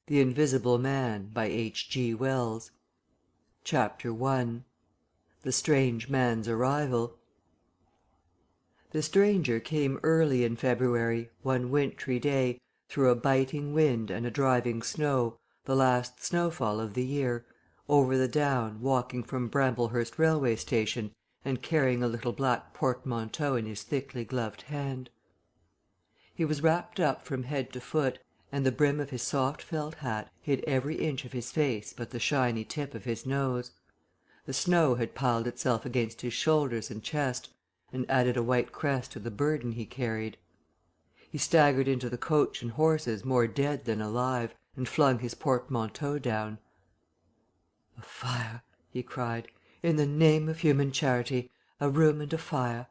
The Invisible Man by H.G. Wells. Chapter 1 The Strange Man's Arrival The stranger came early in February, one wintry day, through a biting wind and a driving snow, the last snowfall of the year, over the down, walking from Bramblehurst railway station and carrying a little black portmanteau in his thickly gloved hand. He was wrapped up from head to foot, and the brim of his soft felt hat hid every inch of his face but the shiny tip of his nose. The snow had piled itself against his shoulders and chest, and added a white crest to the burden he carried. He staggered into the coach and horses more dead than alive, and flung his portmanteau down. "A fire!" he cried. "In the name of human charity, a room and a fire!"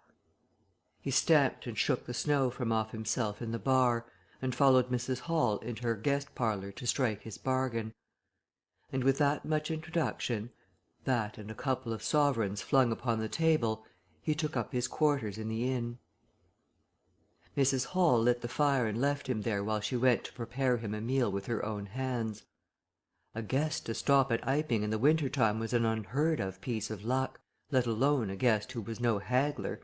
He stamped and shook the snow from off himself in the bar, and followed Mrs. Hall into her guest parlour to strike his bargain. And with that much introduction that and a couple of sovereigns flung upon the table he took up his quarters in the inn. Mrs. Hall lit the fire and left him there while she went to prepare him a meal with her own hands. A guest to stop at Iping in the winter time was an unheard of piece of luck, let alone a guest who was no haggler,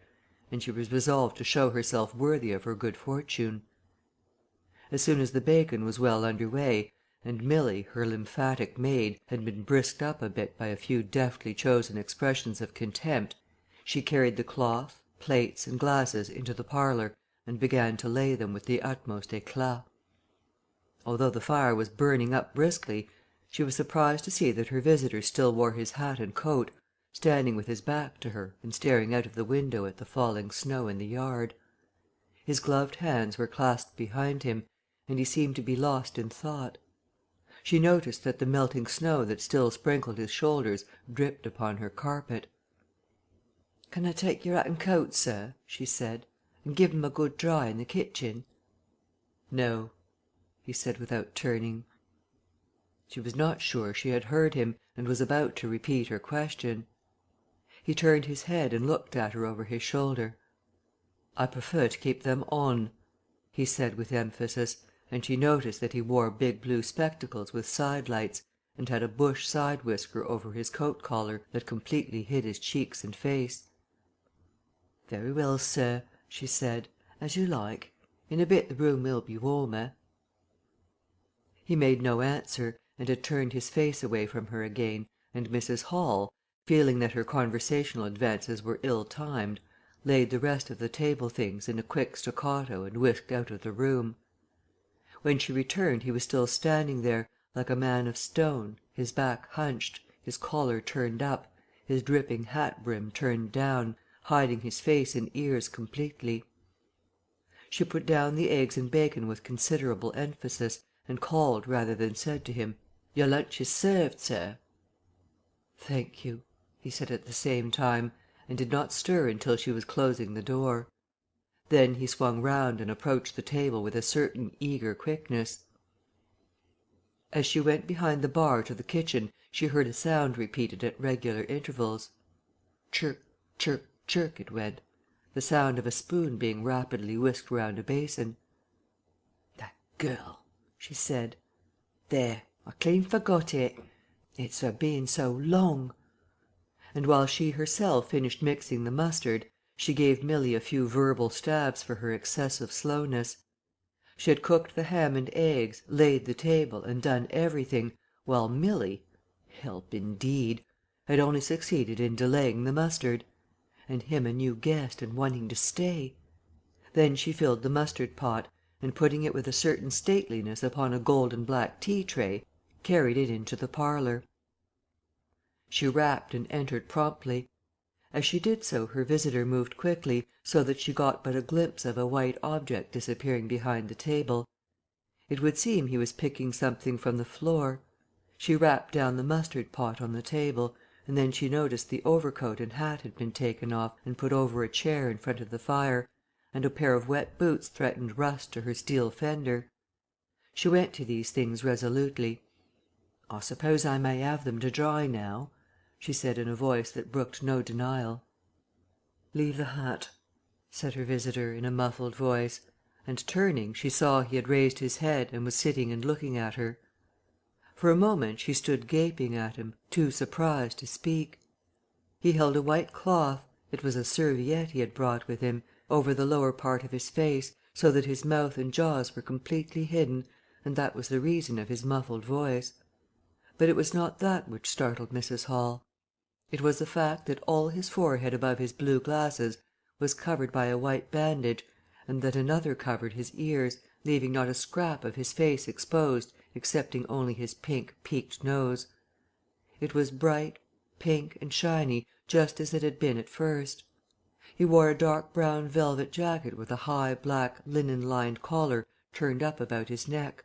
and she was resolved to show herself worthy of her good fortune. As soon as the bacon was well under way, and Milly, her lymphatic maid, had been brisked up a bit by a few deftly chosen expressions of contempt, she carried the cloth, plates, and glasses into the parlour and began to lay them with the utmost éclat. Although the fire was burning up briskly, she was surprised to see that her visitor still wore his hat and coat, standing with his back to her and staring out of the window at the falling snow in the yard. His gloved hands were clasped behind him, and he seemed to be lost in thought. She noticed that the melting snow that still sprinkled his shoulders dripped upon her carpet. "Can I take your hat and coat, sir?" she said, "and give 'em a good dry in the kitchen?" "No," he said without turning. She was not sure she had heard him, and was about to repeat her question. He turned his head and looked at her over his shoulder. "I prefer to keep them on," he said with emphasis, and she noticed that he wore big blue spectacles with side lights, and had a bush side whisker over his coat collar that completely hid his cheeks and face. "Very well, sir," she said. "As you like. In a bit the room will be warmer." He made no answer, and had turned his face away from her again, and Mrs. Hall, feeling that her conversational advances were ill timed, laid the rest of the table things in a quick staccato and whisked out of the room. When she returned he was still standing there, like a man of stone, his back hunched, his collar turned up, his dripping hat brim turned down, hiding his face and ears completely. She put down the eggs and bacon with considerable emphasis, and called rather than said to him, "Your lunch is served, sir." "Thank you," he said at the same time, and did not stir until she was closing the door. Then he swung round and approached the table with a certain eager quickness. As she went behind the bar to the kitchen she heard a sound repeated at regular intervals. Chirk, chirk, chirk it went, the sound of a spoon being rapidly whisked round a basin. "That girl!" she said. "There, I clean forgot it. It's her being so long." And while she herself finished mixing the mustard, she gave Milly a few verbal stabs for her excessive slowness. She had cooked the ham and eggs, laid the table, and done everything, while Milly help indeed! Had only succeeded in delaying the mustard. And him a new guest and wanting to stay! Then she filled the mustard pot, and putting it with a certain stateliness upon a gold and black tea tray, carried it into the parlour. She rapped and entered promptly. As she did so her visitor moved quickly, so that she got but a glimpse of a white object disappearing behind the table. It would seem he was picking something from the floor. She rapped down the mustard pot on the table, and then she noticed the overcoat and hat had been taken off and put over a chair in front of the fire, and a pair of wet boots threatened rust to her steel fender. She went to these things resolutely. "I suppose I may have them to dry now?" she said in a voice that brooked no denial. "Leave the hat," said her visitor, in a muffled voice, and turning, she saw he had raised his head and was sitting and looking at her. For a moment she stood gaping at him, too surprised to speak. He held a white cloth it was a serviette he had brought with him over the lower part of his face, so that his mouth and jaws were completely hidden, and that was the reason of his muffled voice. But it was not that which startled Mrs. Hall. It was the fact that all his forehead above his blue glasses was covered by a white bandage, and that another covered his ears, leaving not a scrap of his face exposed excepting only his pink, peaked nose. It was bright, pink and shiny, just as it had been at first. He wore a dark brown velvet jacket with a high, black, linen-lined collar turned up about his neck.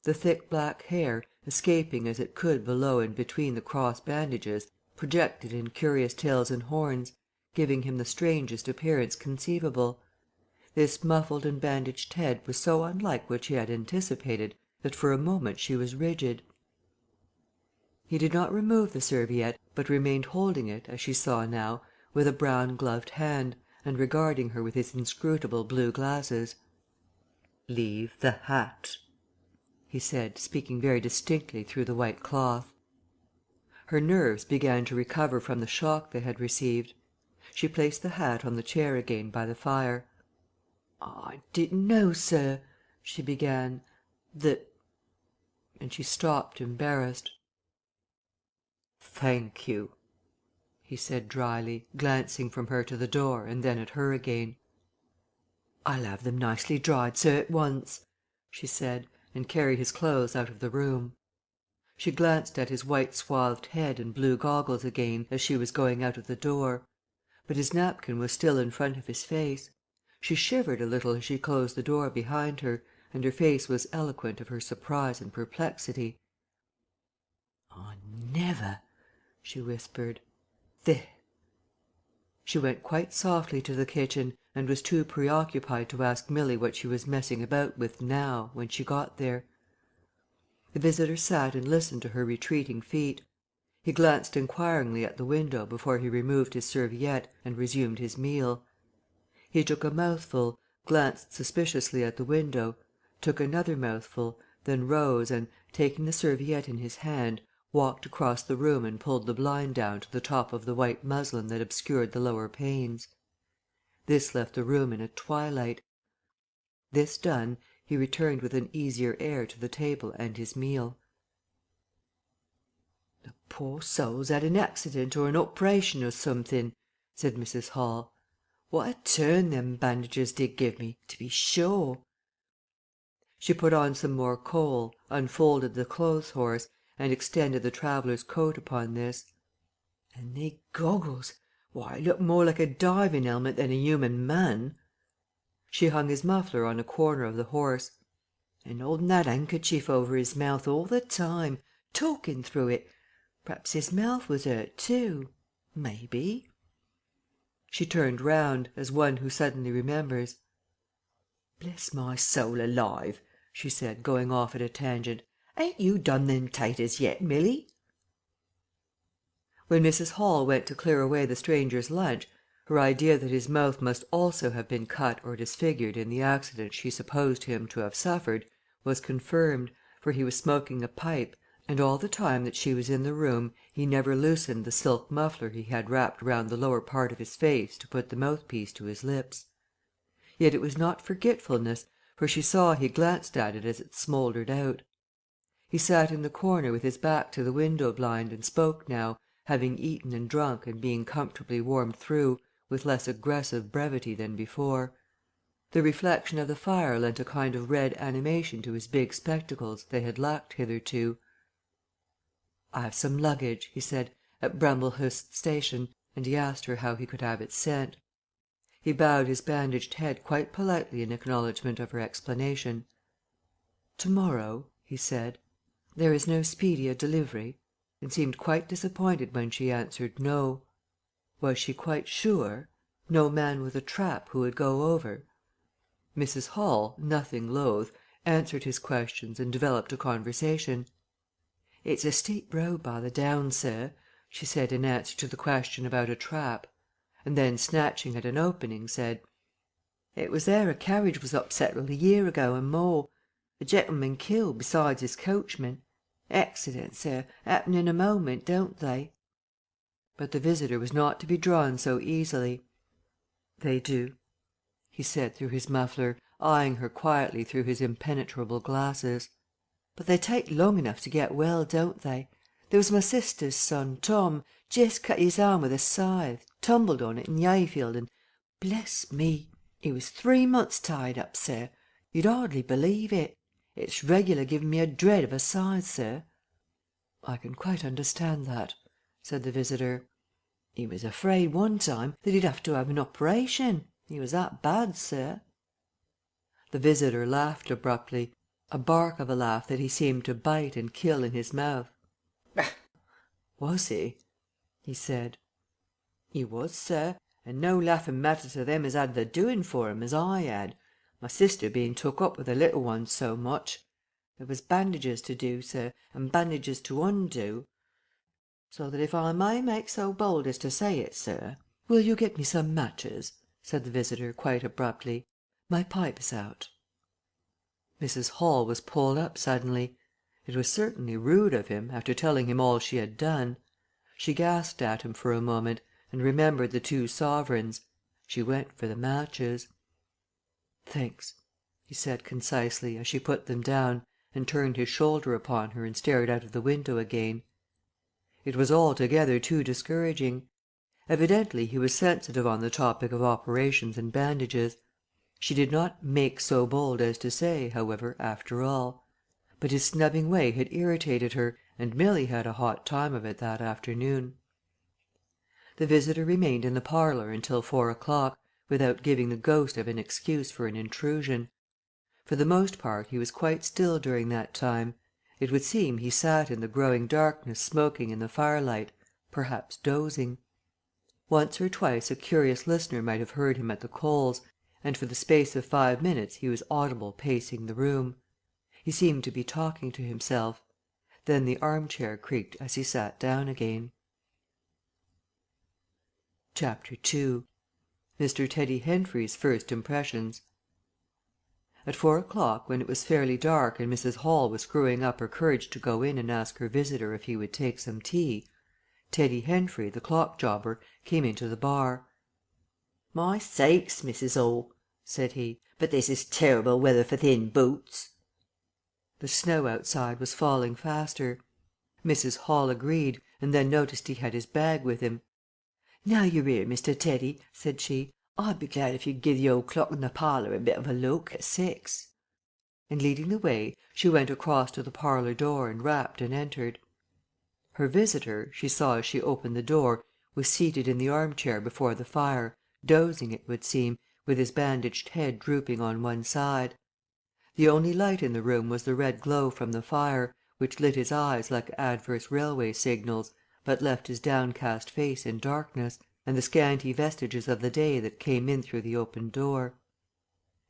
The thick black hair, escaping as it could below and between the cross bandages, projected in curious tails and horns, giving him the strangest appearance conceivable. This muffled and bandaged head was so unlike what she had anticipated that for a moment she was rigid. He did not remove the serviette, but remained holding it, as she saw now, with a brown gloved hand, and regarding her with his inscrutable blue glasses. "Leave the hat," he said, speaking very distinctly through the white cloth. Her nerves began to recover from the shock they had received. She placed the hat on the chair again by the fire. "I didn't know, sir," she began, "that " and she stopped, embarrassed. "Thank you," he said drily, glancing from her to the door and then at her again. "I'll have them nicely dried, sir, at once," she said, and carried his clothes out of the room. She glanced at his white swathed head and blue goggles again as she was going out of the door. But his napkin was still in front of his face. She shivered a little as she closed the door behind her, and her face was eloquent of her surprise and perplexity. "I never!" she whispered. "There!" She went quite softly to the kitchen, and was too preoccupied to ask Milly what she was messing about with now, when she got there. The visitor sat and listened to her retreating feet. He glanced inquiringly at the window before he removed his serviette and resumed his meal. He took a mouthful, glanced suspiciously at the window, took another mouthful, then rose and, taking the serviette in his hand, walked across the room and pulled the blind down to the top of the white muslin that obscured the lower panes. This left the room in a twilight. This done, he returned with an easier air to the table and his meal. "The poor soul's had an accident or an operation or something," said Mrs. Hall. "What a turn them bandages did give me, to be sure!" She put on some more coal, unfolded the clothes horse, and extended the traveller's coat upon this. "And they goggles! Why, it looked more like a diving helmet than a human man." She hung his muffler on a corner of the horse. "And holding that handkerchief over his mouth all the time, talking through it. Perhaps his mouth was hurt too. Maybe." She turned round, as one who suddenly remembers. "Bless my soul alive!" she said, going off at a tangent. "Ain't you done them taters yet, Milly?" When Mrs. Hall went to clear away the stranger's lunch, her idea that his mouth must also have been cut or disfigured in the accident she supposed him to have suffered, was confirmed, for he was smoking a pipe, and all the time that she was in the room he never loosened the silk muffler he had wrapped round the lower part of his face to put the mouthpiece to his lips. Yet it was not forgetfulness, for she saw he glanced at it as it smouldered out. He sat in the corner with his back to the window blind and spoke now, having eaten and drunk and being comfortably warmed through, with less aggressive brevity than before. The reflection of the fire lent a kind of red animation to his big spectacles they had lacked hitherto. "I have some luggage," he said, "at Bramblehurst station," and he asked her how he could have it sent. He bowed his bandaged head quite politely in acknowledgment of her explanation. "To morrow?" he said. "There is no speedier delivery?" and seemed quite disappointed when she answered no. Was she quite sure? No man with a trap who would go over? Mrs. Hall, nothing loath, answered his questions and developed a conversation. "It's a steep road by the downs, sir," she said in answer to the question about a trap, and then snatching at an opening, said, "It was there a carriage was upset a year ago and more. A gentleman killed besides his coachman. Accidents, sir, happen in a moment, don't they?" But the visitor was not to be drawn so easily. "They do," he said through his muffler, eyeing her quietly through his impenetrable glasses. "But they take long enough to get well, don't they? There was my sister's son, Tom, just cut his arm with a scythe, tumbled on it in the hayfield, and, bless me, he was 3 months tied up, sir. You'd hardly believe it. It's regular giving me a dread of a scythe, sir." "I can quite understand that," said the visitor. "He was afraid one time that he'd have to have an operation. He was that bad, sir." The visitor laughed abruptly, a bark of a laugh that he seemed to bite and kill in his mouth. "Was he?" he said. "He was, sir, and no laughing matter to them as had the doing for him, as I had, my sister being took up with the little ones so much. There was bandages to do, sir, and bandages to undo, so that if I may make so bold as to say it, sir." "Will you get me some matches?" said the visitor, quite abruptly. "My pipe's out." Mrs. Hall was pulled up suddenly. It was certainly rude of him, after telling him all she had done. She gasped at him for a moment, and remembered the 2 sovereigns. She went for the matches. "Thanks," he said concisely, as she put them down, and turned his shoulder upon her and stared out of the window again. It was altogether too discouraging. Evidently he was sensitive on the topic of operations and bandages. She did not make so bold as to say, however, after all. But his snubbing way had irritated her, and Milly had a hot time of it that afternoon. The visitor remained in the parlour until 4 o'clock, without giving the ghost of an excuse for an intrusion. For the most part he was quite still during that time. It would seem he sat in the growing darkness smoking in the firelight, perhaps dozing. Once or twice a curious listener might have heard him at the coals, and for the space of 5 minutes he was audible pacing the room. He seemed to be talking to himself. Then the armchair creaked as he sat down again. Chapter 2 Mr. Teddy Henfrey's First Impressions At 4 o'clock, when it was fairly dark and Mrs. Hall was screwing up her courage to go in and ask her visitor if he would take some tea, Teddy Henfrey, the clock jobber, came into the bar. "My sakes, Mrs. Hall," said he, "but this is terrible weather for thin boots." The snow outside was falling faster. Mrs. Hall agreed, and then noticed he had his bag with him. "Now you're here, Mr. Teddy," said she, "I'd be glad if you'd give the old clock in the parlour a bit of a look at 6." And leading the way, she went across to the parlour door and rapped and entered. Her visitor, she saw as she opened the door, was seated in the armchair before the fire, dozing, it would seem, with his bandaged head drooping on one side. The only light in the room was the red glow from the fire, which lit his eyes like adverse railway signals, but left his downcast face in darkness, and the scanty vestiges of the day that came in through the open door.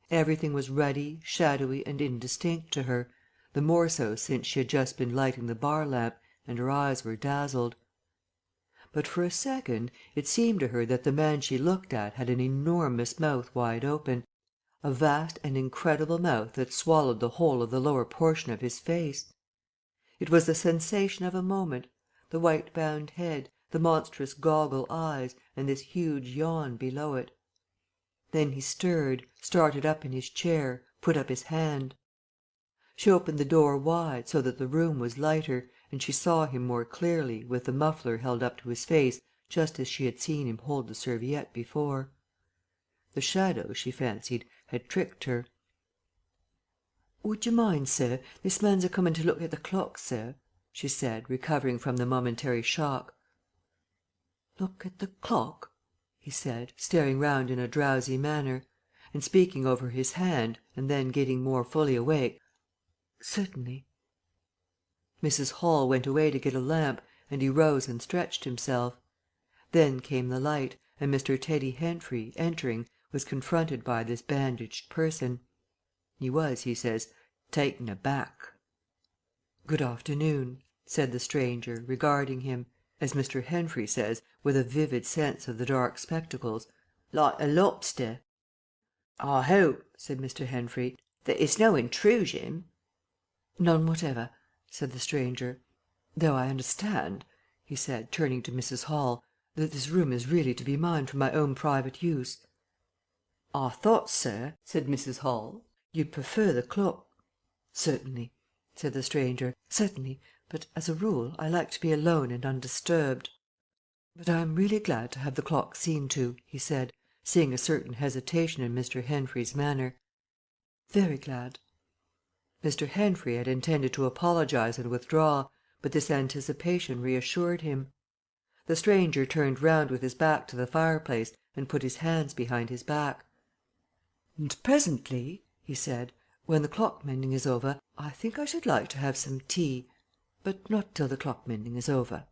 Everything was ruddy, shadowy, and indistinct to her, the more so since she had just been lighting the bar lamp, and her eyes were dazzled. But for a second it seemed to her that the man she looked at had an enormous mouth wide open, a vast and incredible mouth that swallowed the whole of the lower portion of his face. It was the sensation of a moment, the white bound head, the monstrous goggle eyes, and this huge yawn below it. Then he stirred, started up in his chair, put up his hand. She opened the door wide, so that the room was lighter, and she saw him more clearly, with the muffler held up to his face just as she had seen him hold the serviette before. The shadow, she fancied, had tricked her. "Would you mind, sir, this man's a coming to look at the clock, sir," she said, recovering from the momentary shock. "Look at the clock?" he said, staring round in a drowsy manner, and speaking over his hand, and then getting more fully awake. "Certainly." Mrs. Hall went away to get a lamp, and he rose and stretched himself. Then came the light, and Mr. Teddy Henfrey, entering, was confronted by this bandaged person. He was, he says, "taken aback." "Good afternoon," said the stranger, regarding him, as Mr. Henfrey says, with a vivid sense of the dark spectacles, "like a lobster." "I hope," said Mr. Henfrey, "that it's no intrusion." "None whatever," said the stranger. "Though I understand," he said, turning to Mrs. Hall, "that this room is really to be mine for my own private use." "I thought, sir," said Mrs. Hall, "you'd prefer the clock." "Certainly," said the stranger. "Certainly. But, as a rule, I like to be alone and undisturbed. But I am really glad to have the clock seen to," he said, seeing a certain hesitation in Mr. Henfrey's manner. "Very glad." Mr. Henfrey had intended to apologize and withdraw, but this anticipation reassured him. The stranger turned round with his back to the fireplace and put his hands behind his back. "And presently," he said, "when the clock mending is over, I think I should like to have some tea, but not till the clock mending is over."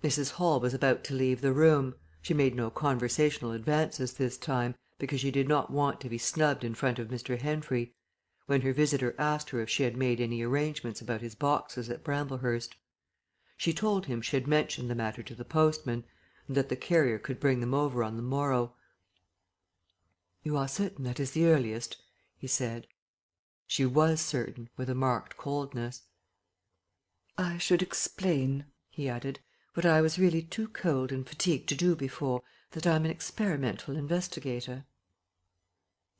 Mrs. Hall was about to leave the room. She made no conversational advances this time, because she did not want to be snubbed in front of Mr. Henfrey, when her visitor asked her if she had made any arrangements about his boxes at Bramblehurst. She told him she had mentioned the matter to the postman, and that the carrier could bring them over on the morrow. "You are certain that is the earliest?" he said. She was certain, with a marked coldness. "I should explain," he added, "what I was really too cold and fatigued to do before, that I'm an experimental investigator."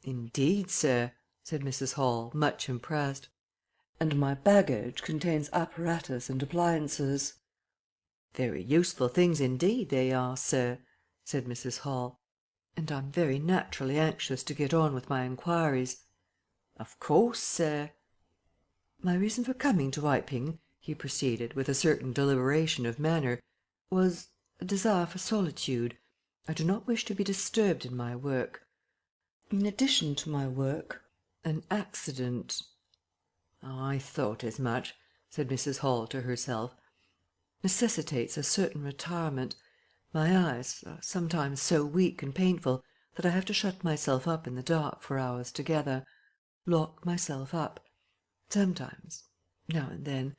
"Indeed, sir," said Mrs. Hall, much impressed. "And my baggage contains apparatus and appliances." "Very useful things indeed they are, sir," said Mrs. Hall. "And I'm very naturally anxious to get on with my inquiries." "Of course, sir." "My reason for coming to Iping," he proceeded, with a certain deliberation of manner, "was a desire for solitude. I do not wish to be disturbed in my work. In addition to my work, an accident—" "I thought as much," said Mrs. Hall to herself, "necessitates a certain retirement. My eyes are sometimes so weak and painful that I have to shut myself up in the dark for hours together, lock myself up. Sometimes, now and then,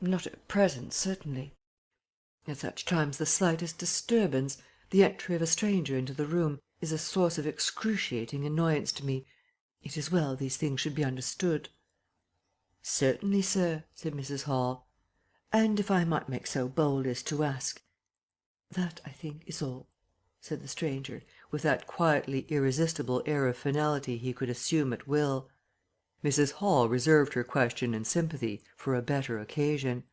not at present, certainly. At such times the slightest disturbance, the entry of a stranger into the room, is a source of excruciating annoyance to me. It is well these things should be understood." "Certainly, sir," said Mrs. Hall. "And if I might make so bold as to ask—" "That, I think, is all," said the stranger, with that quietly irresistible air of finality he could assume at will. Mrs. Hall reserved her question and sympathy for a better occasion.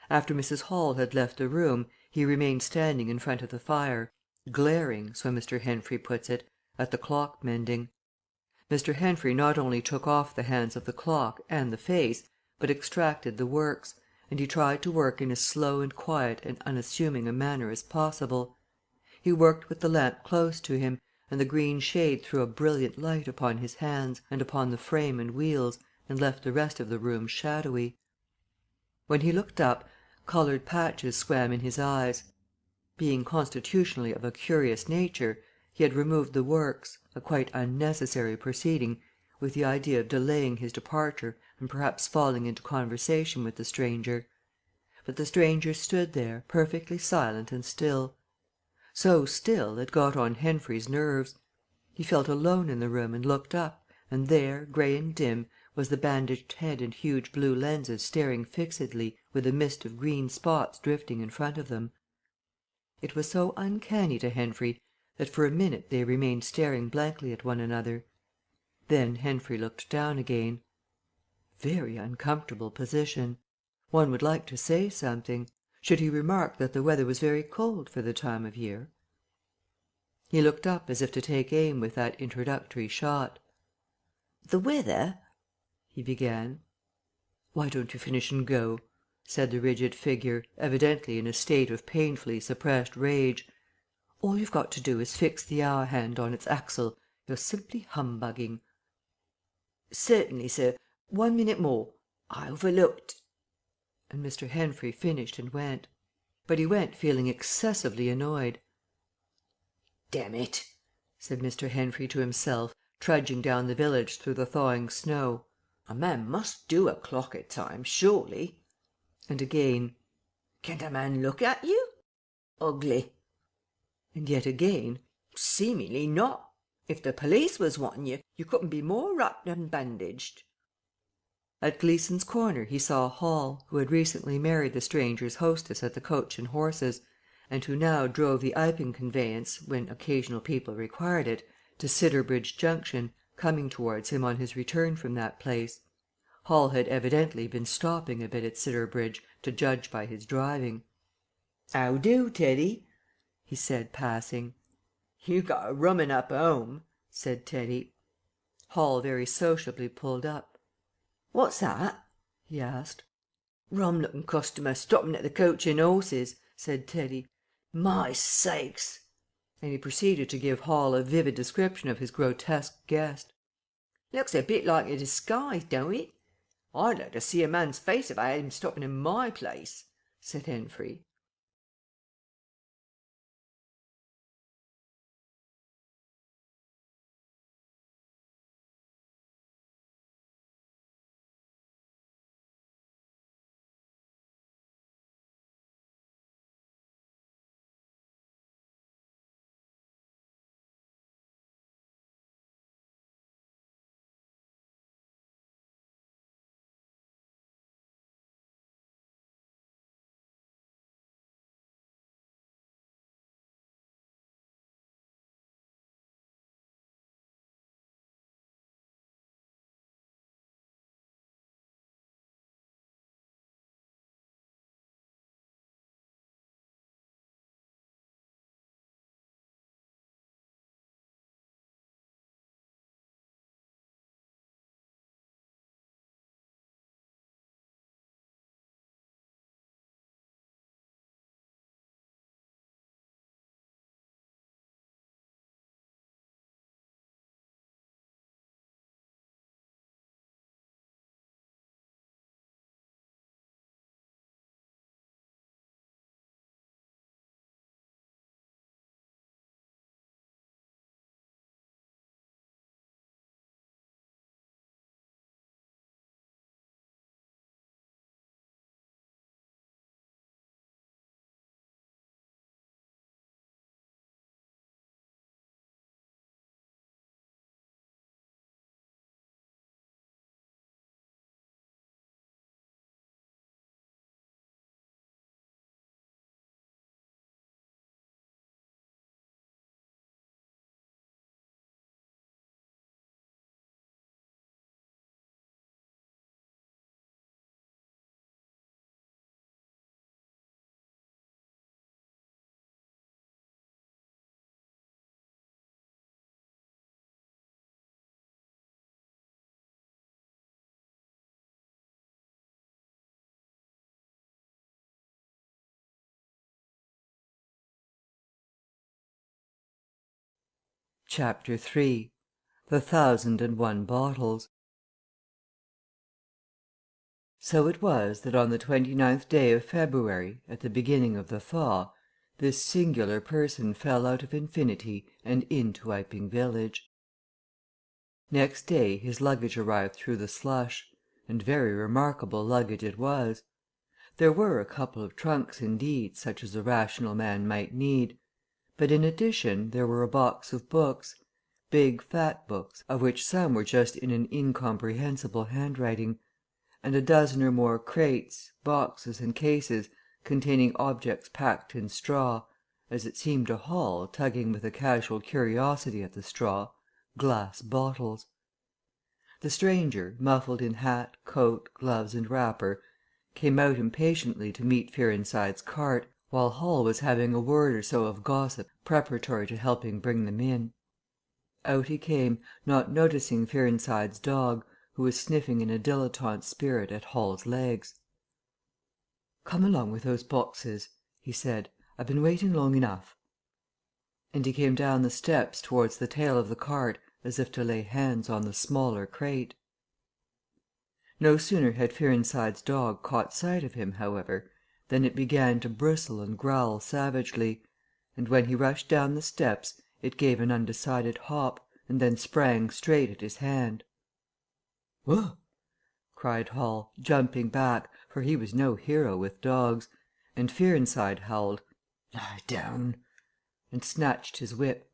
After Mrs. Hall had left the room, he remained standing in front of the fire, glaring, so Mr. Henfrey puts it, at the clock mending. Mr. Henfrey not only took off the hands of the clock and the face, but extracted the works, and he tried to work in as slow and quiet and unassuming a manner as possible. He worked with the lamp close to him, and the green shade threw a brilliant light upon his hands and upon the frame and wheels, and left the rest of the room shadowy. When he looked up, coloured patches swam in his eyes. Being constitutionally of a curious nature, he had removed the works, a quite unnecessary proceeding, with the idea of delaying his departure and perhaps falling into conversation with the stranger. But the stranger stood there, perfectly silent and still. So still, it got on Henfrey's nerves. He felt alone in the room and looked up, and there, grey and dim, was the bandaged head and huge blue lenses staring fixedly, with a mist of green spots drifting in front of them. It was so uncanny to Henfrey that for a minute they remained staring blankly at one another. Then Henfrey looked down again. Very uncomfortable position. One would like to say something. Should he remark that the weather was very cold for the time of year? He looked up as if to take aim with that introductory shot. "The weather—" he began. "Why don't you finish and go?" said the rigid figure, evidently in a state of painfully suppressed rage. "All you've got to do is fix the hour hand on its axle. You're simply humbugging." "Certainly, sir. 1 minute more. I overlooked—" and Mr. Henfrey finished and went. But he went feeling excessively annoyed. "Damn it!" said Mr. Henfrey to himself, trudging down the village through the thawing snow. "A man must do a clock at times, surely." And again, "Can't a man look at you? Ugly." And yet again, "Seemingly not. If the police was wanting you, you couldn't be more wrapped and bandaged." At Gleeson's Corner he saw Hall, who had recently married the stranger's hostess at the Coach and Horses, and who now drove the Iping conveyance, when occasional people required it, to Sidderbridge Junction, coming towards him on his return from that place. Hall had evidently been stopping a bit at Sidderbridge, to judge by his driving. "How do, Teddy?" he said, passing. "You got a rum 'un up 'ome," said Teddy. Hall very sociably pulled up. "What's that?" he asked. "Rum looking customer stopping at the Coach and 'Orses," said Teddy. "My sakes!" And he proceeded to give Hall a vivid description of his grotesque guest. "Looks a bit like a disguise, don't it? I'd like to see a man's face if I had him stopping in my place," said Henfrey. Chapter 3 The 1001 Bottles So it was that on the 29th day of February, at the beginning of the thaw, this singular person fell out of infinity and into Iping village. Next day his luggage arrived through the slush, and very remarkable luggage it was. There were a couple of trunks indeed, such as a rational man might need, but in addition there were a box of books, big fat books, of which some were just in an incomprehensible handwriting, and a dozen or more crates, boxes and cases containing objects packed in straw, as it seemed to Hall, tugging with a casual curiosity at the straw, glass bottles. The stranger, muffled in hat, coat, gloves and wrapper, came out impatiently to meet Fearenside's cart, while Hall was having a word or so of gossip preparatory to helping bring them in. Out he came, not noticing Fearenside's dog, who was sniffing in a dilettante spirit at Hall's legs. "Come along with those boxes," he said. "I've been waiting long enough." And he came down the steps towards the tail of the cart as if to lay hands on the smaller crate. No sooner had Fearenside's dog caught sight of him, however, than it began to bristle and growl savagely, and when he rushed down the steps it gave an undecided hop, and then sprang straight at his hand. "Whup!" cried Hall, jumping back, for he was no hero with dogs, and Fearenside howled, "Lie down!" and snatched his whip.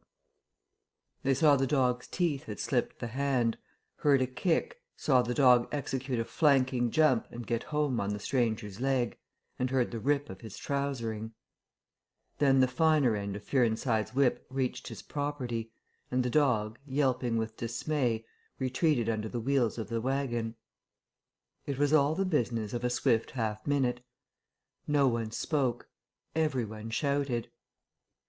They saw the dog's teeth had slipped the hand, heard a kick, saw the dog execute a flanking jump and get home on the stranger's leg, and heard the rip of his trousering. Then the finer end of Fearenside's whip reached his property, and the dog, yelping with dismay, retreated under the wheels of the wagon. It was all the business of a swift half minute. No one spoke. Every one shouted.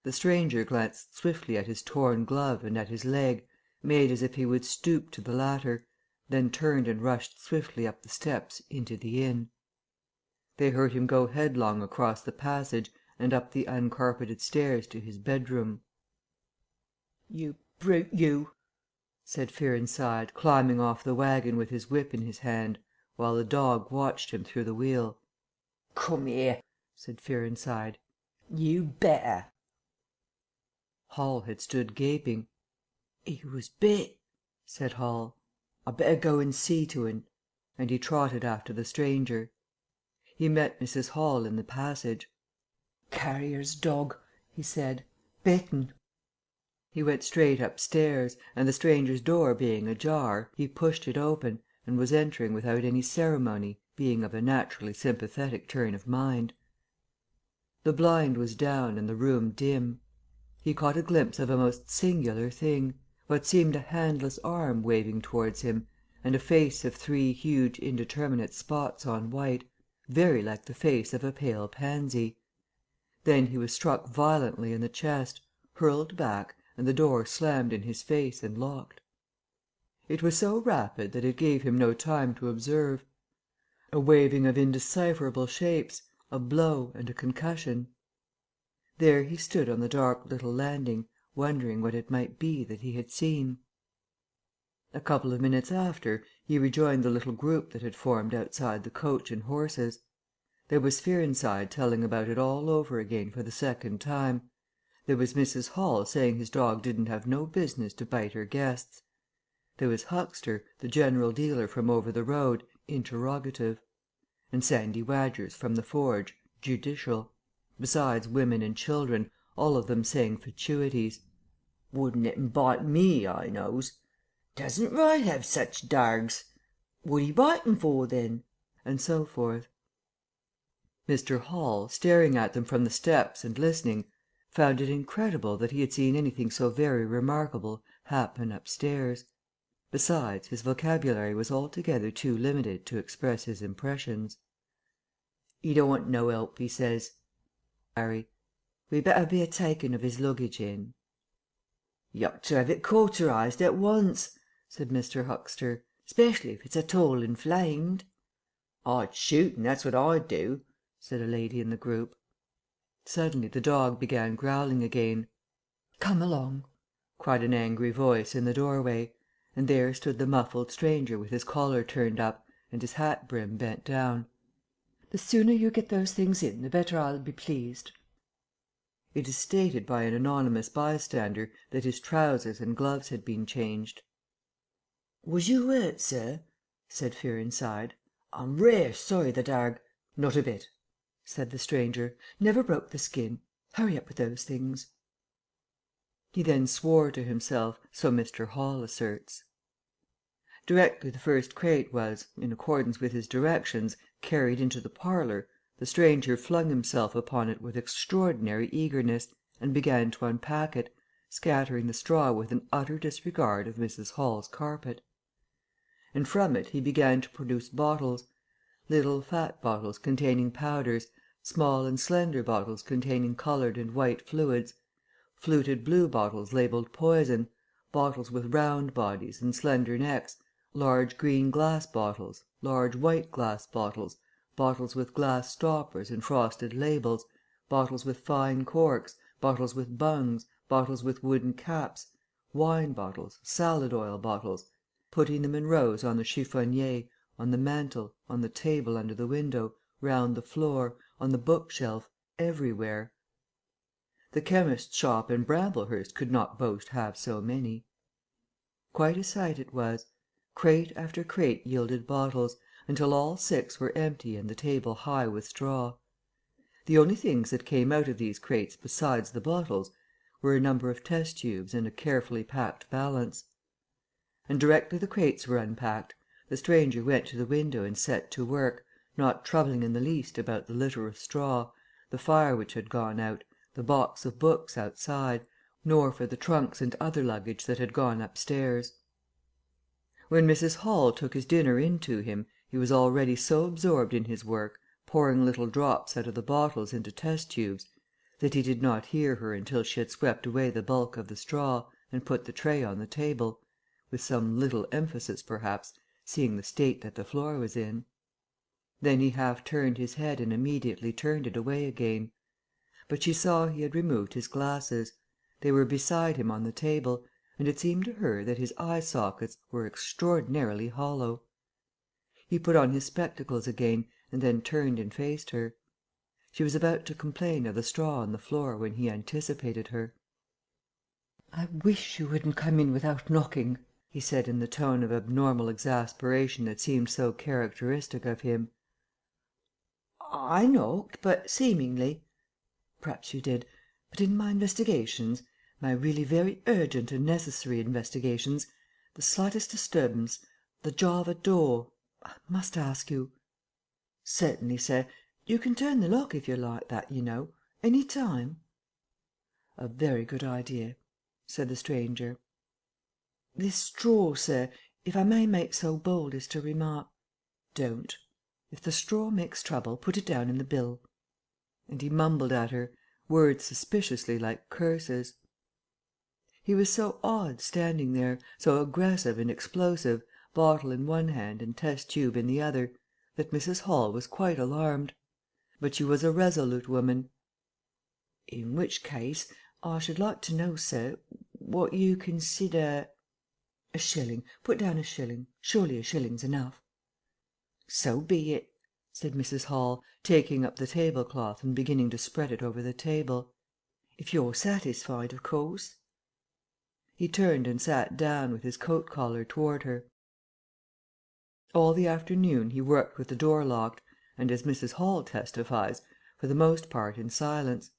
The stranger glanced swiftly at his torn glove and at his leg, made as if he would stoop to the latter, then turned and rushed swiftly up the steps into the inn. They heard him go headlong across the passage and up the uncarpeted stairs to his bedroom. "You brute, you!" said Fearenside, climbing off the wagon with his whip in his hand, while the dog watched him through the wheel. "Come here," said Fearenside. "You better." Hall had stood gaping. "He was bit," said Hall. "I'd better go and see to 'un," and he trotted after the stranger. He met Mrs. Hall in the passage. "Carrier's dog," he said. "Bitten." He went straight upstairs, and the stranger's door being ajar, he pushed it open, and was entering without any ceremony, being of a naturally sympathetic turn of mind. The blind was down and the room dim. He caught a glimpse of a most singular thing, what seemed a handless arm waving towards him, and a face of 3 huge indeterminate spots on white, very like the face of a pale pansy. Then he was struck violently in the chest, hurled back, and the door slammed in his face and locked. It was so rapid that it gave him no time to observe. A waving of indecipherable shapes, a blow and a concussion. There he stood on the dark little landing, wondering what it might be that he had seen. A couple of minutes after, he rejoined the little group that had formed outside the coach and horses. There was Fearenside telling about it all over again for the second time. There was Mrs. Hall saying his dog didn't have no business to bite her guests. There was Huxter, the general dealer from over the road, interrogative. And Sandy Wadgers from the forge, judicial. Besides women and children, all of them saying fatuities. "Wouldn't it bite me, I knows. Doesn't right have such dargs. What 'e biting for, then?" and so forth. Mr. Hall, staring at them from the steps and listening, found it incredible that he had seen anything so very remarkable happen upstairs. Besides, his vocabulary was altogether too limited to express his impressions. "'E don't want no help," he says. "Harry, we'd better be a taking of his luggage in." "You ought to have it cauterized at once," said Mr. Huxter, "'specially if it's at all inflamed." "I'd shoot 'un, that's what I'd do," said a lady in the group. Suddenly the dog began growling again. "Come along," cried an angry voice in the doorway, and there stood the muffled stranger with his collar turned up and his hat brim bent down. "The sooner you get those things in, the better I'll be pleased." It is stated by an anonymous bystander that his trousers and gloves had been changed. "Was you hurt, sir?" said Fearenside. "I'm rare sorry the darg—" "Not a bit," said the stranger. "Never broke the skin. Hurry up with those things." He then swore to himself, so Mr. Hall asserts. Directly the first crate was, in accordance with his directions, carried into the parlour, the stranger flung himself upon it with extraordinary eagerness, and began to unpack it, scattering the straw with an utter disregard of Mrs. Hall's carpet. And from it he began to produce bottles, little fat bottles containing powders, small and slender bottles containing coloured and white fluids, fluted blue bottles labelled poison, bottles with round bodies and slender necks, large green glass bottles, large white glass bottles, bottles with glass stoppers and frosted labels, bottles with fine corks, bottles with bungs, bottles with wooden caps, wine bottles, salad oil bottles, putting them in rows on the chiffonnier, on the mantel, on the table under the window, round the floor, on the bookshelf, everywhere. The chemist's shop in Bramblehurst could not boast half so many. Quite a sight it was. Crate after crate yielded bottles, until all 6 were empty and the table high with straw. The only things that came out of these crates besides the bottles were a number of test tubes and a carefully packed balance. And directly the crates were unpacked, the stranger went to the window and set to work, not troubling in the least about the litter of straw, the fire which had gone out, the box of books outside, nor for the trunks and other luggage that had gone upstairs. When Mrs. Hall took his dinner in to him, he was already so absorbed in his work, pouring little drops out of the bottles into test tubes, that he did not hear her until she had swept away the bulk of the straw and put the tray on the table, with some little emphasis perhaps, seeing the state that the floor was in. Then he half turned his head and immediately turned it away again. But she saw he had removed his glasses. They were beside him on the table, and it seemed to her that his eye sockets were extraordinarily hollow. He put on his spectacles again and then turned and faced her. She was about to complain of the straw on the floor when he anticipated her. "I wish you wouldn't come in without knocking," he said in the tone of abnormal exasperation that seemed so characteristic of him. "I knocked, but seemingly " "Perhaps you did. But in my investigations my really very urgent and necessary investigations the slightest disturbance the jar of a door I must ask you " "Certainly, sir. You can turn the lock if you're like that, you know. Any time." "A very good idea," said the stranger. "This straw, sir, if I may make so bold as to remark " "Don't. If the straw makes trouble, put it down in the bill." And he mumbled at her, words suspiciously like curses. He was so odd standing there, so aggressive and explosive, bottle in one hand and test tube in the other, that Mrs. Hall was quite alarmed. But she was a resolute woman. "In which case, I should like to know, sir, what you consider " "A shilling. Put down a shilling. Surely a shilling's enough." "So be it," said Mrs. Hall, taking up the tablecloth and beginning to spread it over the table. "If you're satisfied, of course." He turned and sat down with his coat collar toward her. All the afternoon he worked with the door locked, and, as Mrs. Hall testifies, for the most part in silence.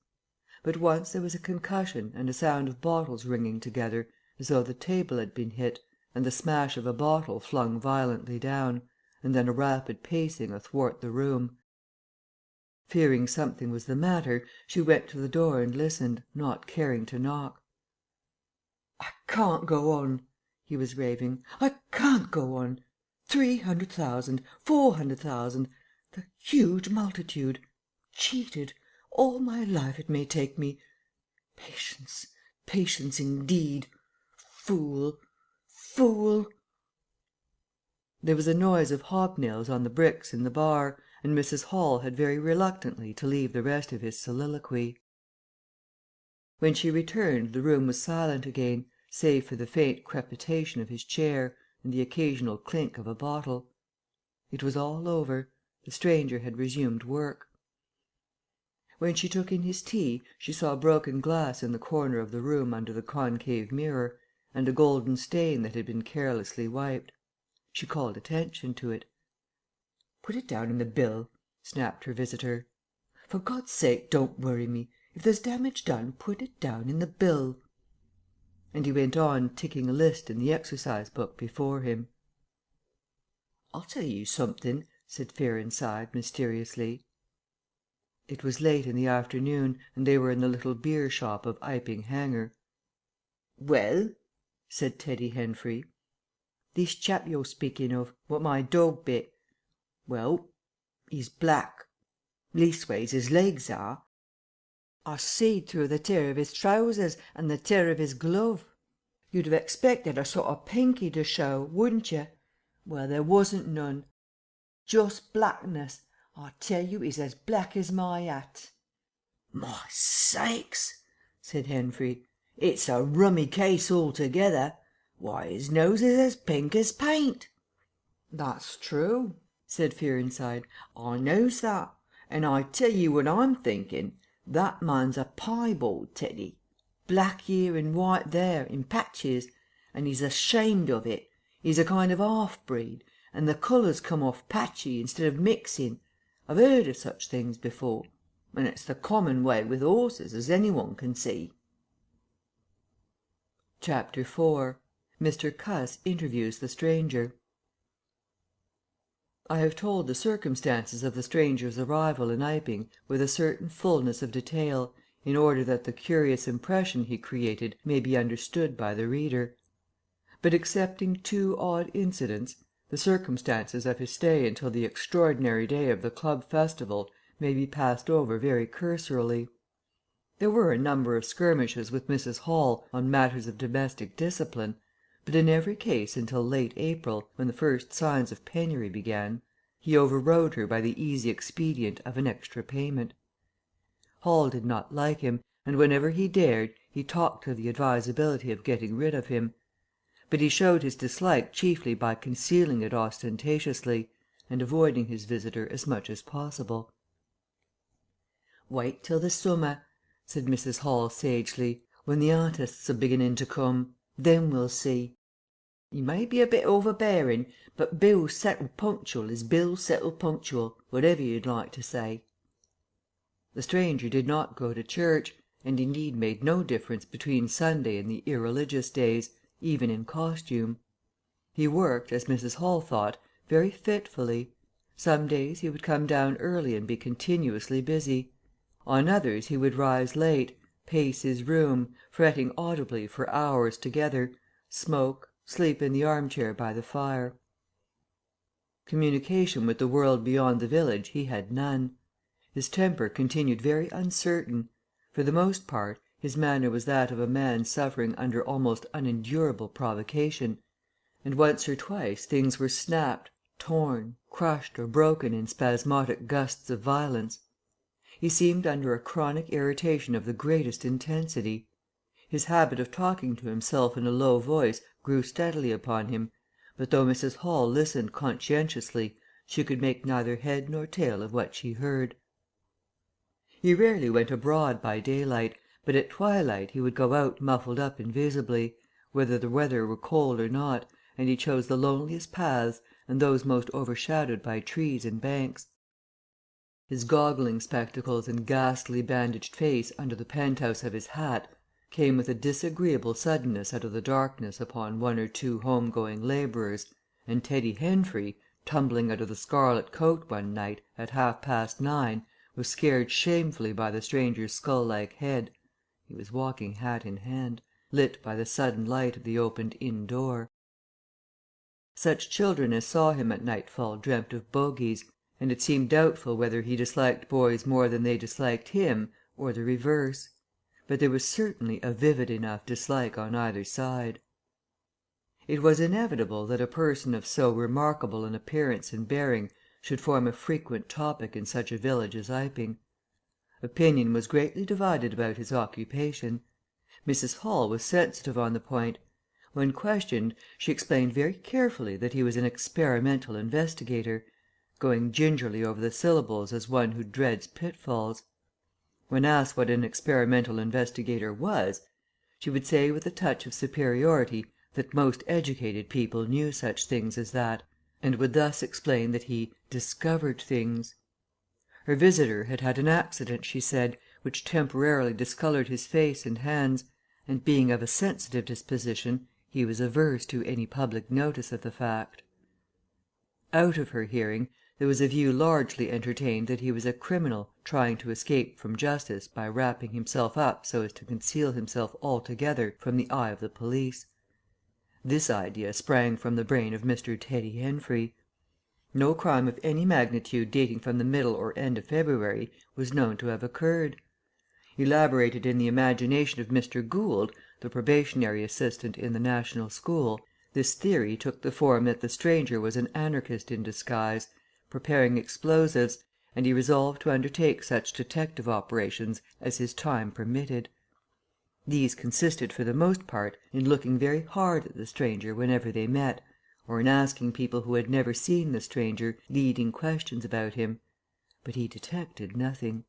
But once there was a concussion and a sound of bottles ringing together, as though the table had been hit, and the smash of a bottle flung violently down, and then a rapid pacing athwart the room. Fearing something was the matter, she went to the door and listened, not caring to knock. "I can't go on," he was raving. "I can't go on. 300,000, 400,000 the huge multitude cheated all my life it may take me patience, patience indeed fool fool." There was a noise of hobnails on the bricks in the bar, and Mrs. Hall had very reluctantly to leave the rest of his soliloquy. When she returned the room was silent again, save for the faint crepitation of his chair and the occasional clink of a bottle. It was all over. The stranger had resumed work. When she took in his tea she saw broken glass in the corner of the room under the concave mirror, and a golden stain that had been carelessly wiped. She called attention to it. "Put it down in the bill," snapped her visitor. "For God's sake don't worry me. If there's damage done, put it down in the bill." And he went on ticking a list in the exercise book before him. "I'll tell you something," said Fearenside, mysteriously. It was late in the afternoon, and they were in the little beer shop of Iping Hanger. "Well?" said Teddy Henfrey. "This chap you're speaking of, what my dog bit. Well, he's black. Leastways, his legs are. I seed through the tear of his trousers and the tear of his glove. You'd have expected a sort of pinky to show, wouldn't you? Well, there wasn't none. Just blackness. I tell you, he's as black as my hat." "My sakes!" said Henfrey. "It's a rummy case altogether. Why, his nose is as pink as paint." "That's true," said Fearenside. "I knows that. And I tell you what I'm thinking. That man's a piebald, Teddy. Black here and white there, in patches, and he's ashamed of it. He's a kind of half-breed, and the colours come off patchy instead of mixing. I've heard of such things before, and it's the common way with horses, as any one can see." Chapter 4 Mr. Cuss interviews the stranger. I have told the circumstances of the stranger's arrival in Iping with a certain fulness of detail, in order that the curious impression he created may be understood by the reader. But excepting two odd incidents, the circumstances of his stay until the extraordinary day of the club festival may be passed over very cursorily. There were a number of skirmishes with Mrs. Hall on matters of domestic discipline, but in every case until late April, when the first signs of penury began, he overrode her by the easy expedient of an extra payment. Hall did not like him, and whenever he dared he talked of the advisability of getting rid of him, but he showed his dislike chiefly by concealing it ostentatiously, and avoiding his visitor as much as possible. "Wait till the summer," said Mrs. Hall sagely, "when the artists are beginning to come. Then we'll see. He may be a bit overbearing, but bills settled punctual is bills settled punctual, whatever you'd like to say." The stranger did not go to church, and indeed made no difference between Sunday and the irreligious days, even in costume. He worked, as Mrs. Hall thought, very fitfully. Some days he would come down early and be continuously busy. On others he would rise late, pace his room, fretting audibly for hours together, smoke, sleep in the armchair by the fire. Communication with the world beyond the village he had none. His temper continued very uncertain. For the most part, his manner was that of a man suffering under almost unendurable provocation, and once or twice things were snapped, torn, crushed or broken in spasmodic gusts of violence. He seemed under a chronic irritation of the greatest intensity. His habit of talking to himself in a low voice grew steadily upon him, but though Mrs. Hall listened conscientiously, she could make neither head nor tail of what she heard. He rarely went abroad by daylight, but at twilight he would go out muffled up invisibly, whether the weather were cold or not, and he chose the loneliest paths and those most overshadowed by trees and banks. His goggling spectacles and ghastly bandaged face under the penthouse of his hat came with a disagreeable suddenness out of the darkness upon one or two home going labourers, and Teddy Henfrey, tumbling out of the Scarlet Coat one night at 9:30, was scared shamefully by the stranger's skull like head he was walking hat in hand lit by the sudden light of the opened inn door. Such children as saw him at nightfall dreamt of bogies, and it seemed doubtful whether he disliked boys more than they disliked him, or the reverse; but there was certainly a vivid enough dislike on either side. It was inevitable that a person of so remarkable an appearance and bearing should form a frequent topic in such a village as Iping. Opinion was greatly divided about his occupation. Mrs. Hall was sensitive on the point. When questioned, she explained very carefully that he was an experimental investigator, going gingerly over the syllables as one who dreads pitfalls. When asked what an experimental investigator was, she would say with a touch of superiority that most educated people knew such things as that, and would thus explain that he discovered things. Her visitor had had an accident, she said, which temporarily discoloured his face and hands, and being of a sensitive disposition, he was averse to any public notice of the fact. Out of her hearing, there was a view largely entertained that he was a criminal trying to escape from justice by wrapping himself up so as to conceal himself altogether from the eye of the police. This idea sprang from the brain of Mr. Teddy Henfrey. No crime of any magnitude dating from the middle or end of February was known to have occurred. Elaborated in the imagination of Mr. Gould, the probationary assistant in the National School, this theory took the form that the stranger was an anarchist in disguise, preparing explosives, and he resolved to undertake such detective operations as his time permitted. These consisted for the most part in looking very hard at the stranger whenever they met, or in asking people who had never seen the stranger leading questions about him. But he detected nothing.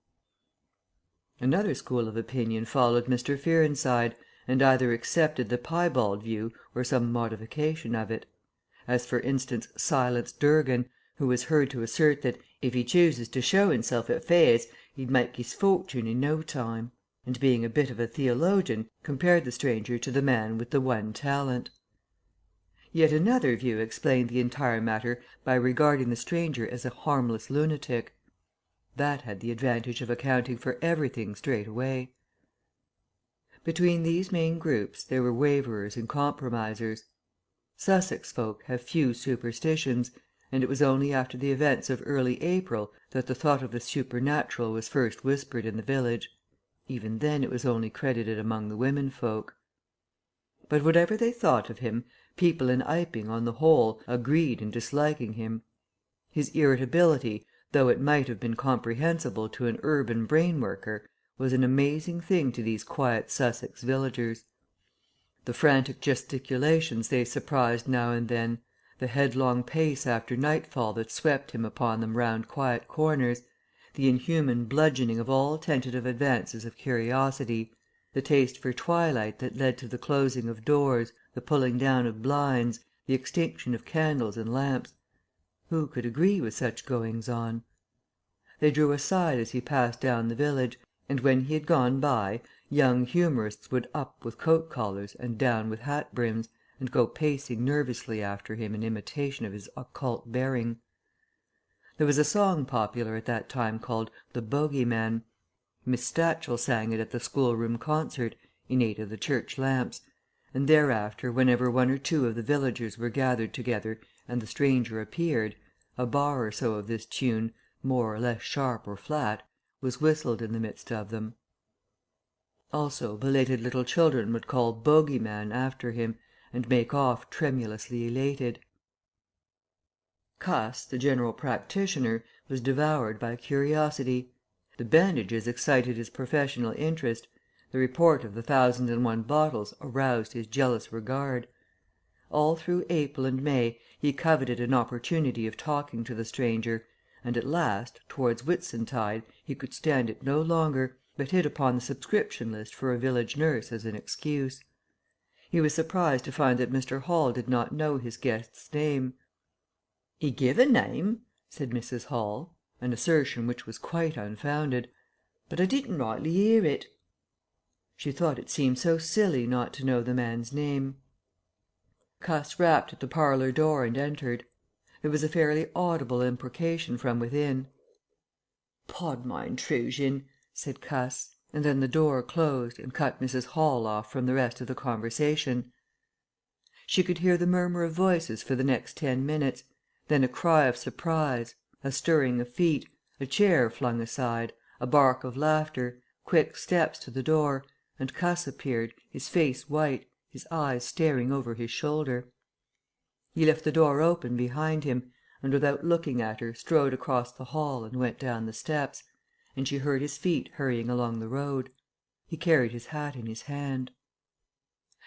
Another school of opinion followed Mr. Fearnside, and either accepted the piebald view or some modification of it; as for instance Silence Durgan, who was heard to assert that if he chooses to show himself at fairs he'd make his fortune in no time, and being a bit of a theologian, compared the stranger to the man with the one talent. Yet another view explained the entire matter by regarding the stranger as a harmless lunatic. That had the advantage of accounting for everything straight away. Between these main groups there were waverers and compromisers. Sussex folk have few superstitions, and it was only after the events of early April that the thought of the supernatural was first whispered in the village. Even then it was only credited among the women folk. But whatever they thought of him, people in Iping, on the whole, agreed in disliking him. His irritability, though it might have been comprehensible to an urban brain worker, was an amazing thing to these quiet Sussex villagers. The frantic gesticulations they surprised now and then, the headlong pace after nightfall that swept him upon them round quiet corners, the inhuman bludgeoning of all tentative advances of curiosity, the taste for twilight that led to the closing of doors, the pulling down of blinds, the extinction of candles and lamps. Who could agree with such goings on? They drew aside as he passed down the village, and when he had gone by, young humourists would up with coat collars and down with hat brims, and go pacing nervously after him in imitation of his occult bearing. There was a song popular at that time called "The Bogey Man." Miss Statchell sang it at the schoolroom concert, in aid of the church lamps, and thereafter whenever one or two of the villagers were gathered together and the stranger appeared, a bar or so of this tune, more or less sharp or flat, was whistled in the midst of them. Also belated little children would call "Bogey Man" after him, and make off tremulously elated. Cuss, the general practitioner, was devoured by curiosity. The bandages excited his professional interest, the report of the 1001 bottles aroused his jealous regard. All through April and May he coveted an opportunity of talking to the stranger, and at last, towards Whitsuntide, he could stand it no longer, but hit upon the subscription list for a village nurse as an excuse. He was surprised to find that Mr. Hall did not know his guest's name. "He give a name," said Mrs. Hall, an assertion which was quite unfounded, "but I didn't rightly hear it." She thought it seemed so silly not to know the man's name. Cuss rapped at the parlour door and entered. There was a fairly audible imprecation from within. "Pardon my intrusion," said Cuss, and then the door closed and cut Mrs. Hall off from the rest of the conversation. She could hear the murmur of voices for the next 10 minutes, then a cry of surprise, a stirring of feet, a chair flung aside, a bark of laughter, quick steps to the door, and Cuss appeared, his face white, his eyes staring over his shoulder. He left the door open behind him, and without looking at her strode across the hall and went down the steps, and she heard his feet hurrying along the road. He carried his hat in his hand.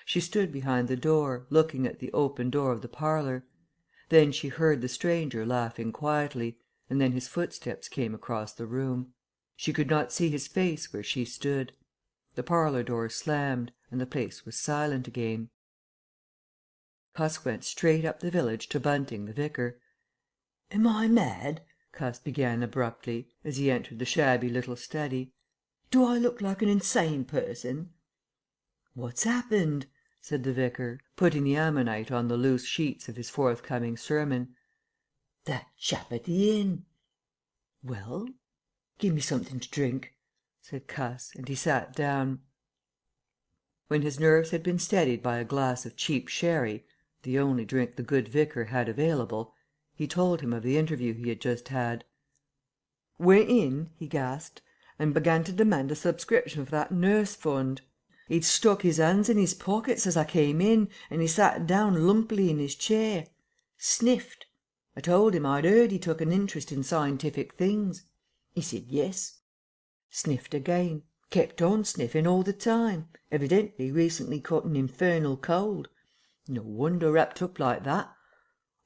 She stood behind the door, looking at the open door of the parlour. Then she heard the stranger laughing quietly, and then his footsteps came across the room. She could not see his face where she stood. The parlour door slammed, and the place was silent again. Cuss went straight up the village to Bunting, the vicar. "Am I mad?" Cuss began abruptly, as he entered the shabby little study. "Do I look like an insane person?" "What's happened?" said the vicar, putting the ammonite on the loose sheets of his forthcoming sermon. "That chap at the inn." "Well?" "Give me something to drink," said Cuss, and he sat down. When his nerves had been steadied by a glass of cheap sherry, the only drink the good vicar had available, he told him of the interview he had just had. "Went in," he gasped, "and began to demand a subscription for that nurse fund. He'd stuck his hands in his pockets as I came in, and he sat down lumpily in his chair. Sniffed. I told him I'd heard he took an interest in scientific things. He said yes. Sniffed again. Kept on sniffing all the time. Evidently recently caught an infernal cold. No wonder wrapped up like that.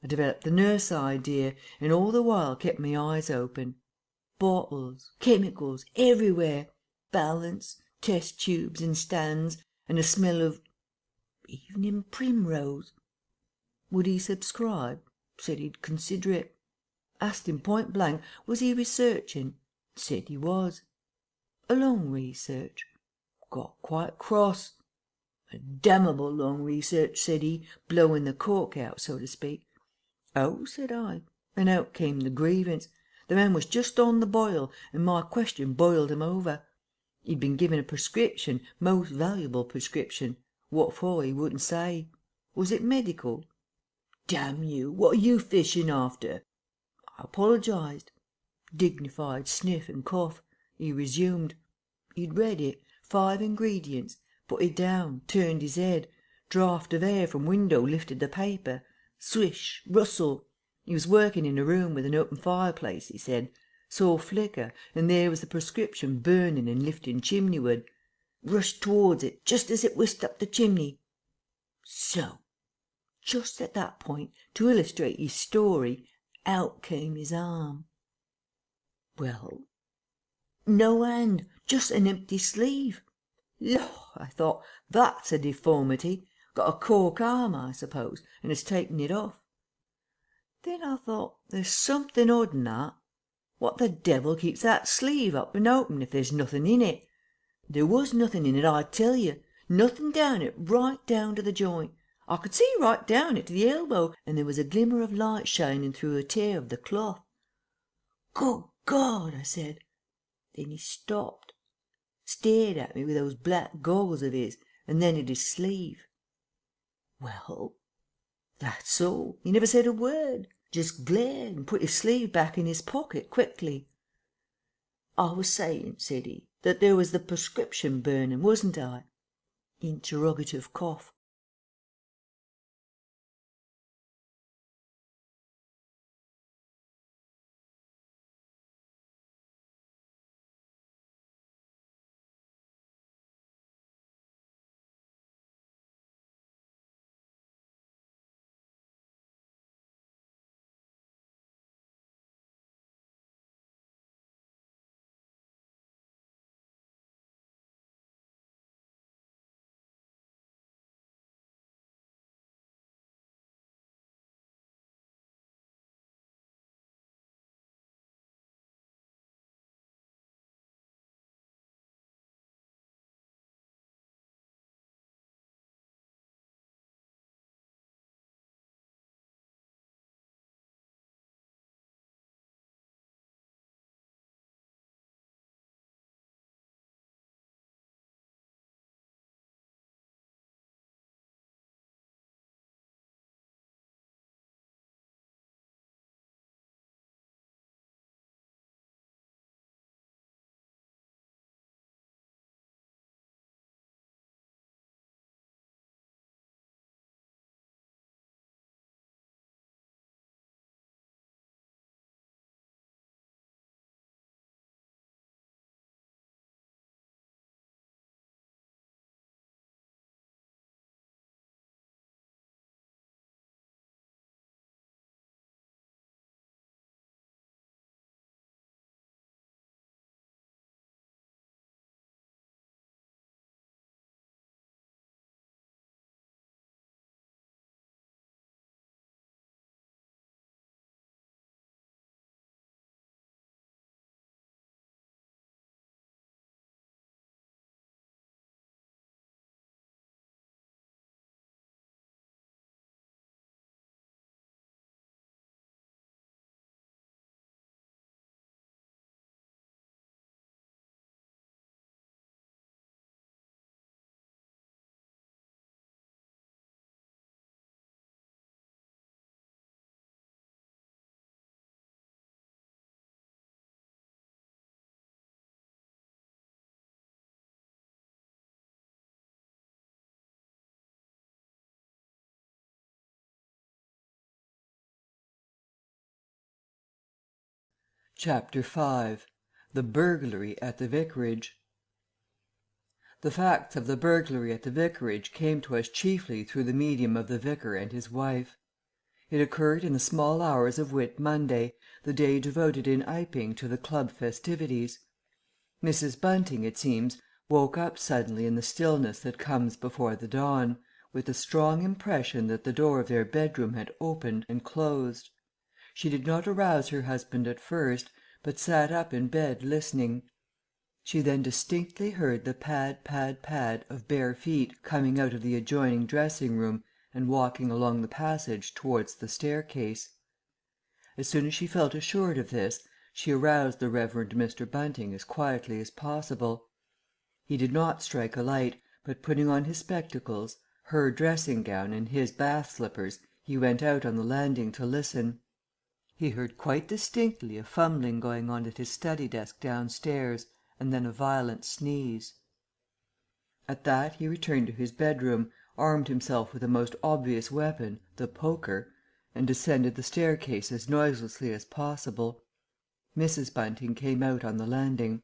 I developed the nurse idea, and all the while kept my eyes open. Bottles, chemicals, everywhere. Balance, test tubes in stands, and a smell of evening primrose. Would he subscribe? Said he'd consider it. Asked him point blank was he researching. Said he was. A long research. Got quite cross. "A damnable long research," said he, blowing the cork out, so to speak. "Oh," said I, and out came the grievance. The man was just on the boil, and my question boiled him over. He'd been given a prescription, most valuable prescription. What for he wouldn't say. Was it medical? "Damn you, what are you fishing after?" I apologized. Dignified sniff and cough. He resumed. He'd read it. 5 ingredients. Put it down. Turned his head. Draught of air from window lifted the paper. Swish. Rustle. He was working in a room with an open fireplace, he said. Saw flicker, and there was the prescription burning and lifting chimneyward. Rushed towards it just as it whisked up the chimney. So. Just at that point, to illustrate his story, out came his arm. Well? No hand, just an empty sleeve. Lor', I thought, that's a deformity. Got a cork arm, I suppose, and has taken it off. Then I thought, there's something odd in that. What the devil keeps that sleeve up and open if there's nothing in it? There was nothing in it, I tell you. Nothing down it, right down to the joint. I could see right down it to the elbow, and there was a glimmer of light shining through a tear of the cloth. "Good God!" I said. Then he stopped, stared at me with those black goggles of his, and then at his sleeve. Well, that's all. He never said a word, just glared and put his sleeve back in his pocket quickly. "I was saying," said he, "that there was the prescription burning, wasn't I?" Interrogative cough. Chapter 5 The Burglary at the Vicarage The facts of the burglary at the vicarage came to us chiefly through the medium of the vicar and his wife. It occurred in the small hours of Whit Monday, the day devoted in Iping to the club festivities. Mrs. Bunting, it seems, woke up suddenly in the stillness that comes before the dawn, with the strong impression that the door of their bedroom had opened and closed. She did not arouse her husband at first, but sat up in bed listening. She then distinctly heard the pad, pad, pad of bare feet coming out of the adjoining dressing room and walking along the passage towards the staircase. As soon as she felt assured of this, she aroused the Reverend Mr. Bunting as quietly as possible. He did not strike a light, but putting on his spectacles, her dressing gown and his bath slippers, he went out on the landing to listen. He heard quite distinctly a fumbling going on at his study desk downstairs, and then a violent sneeze. At that he returned to his bedroom, armed himself with a most obvious weapon, the poker, and descended the staircase as noiselessly as possible. Mrs. Bunting came out on the landing.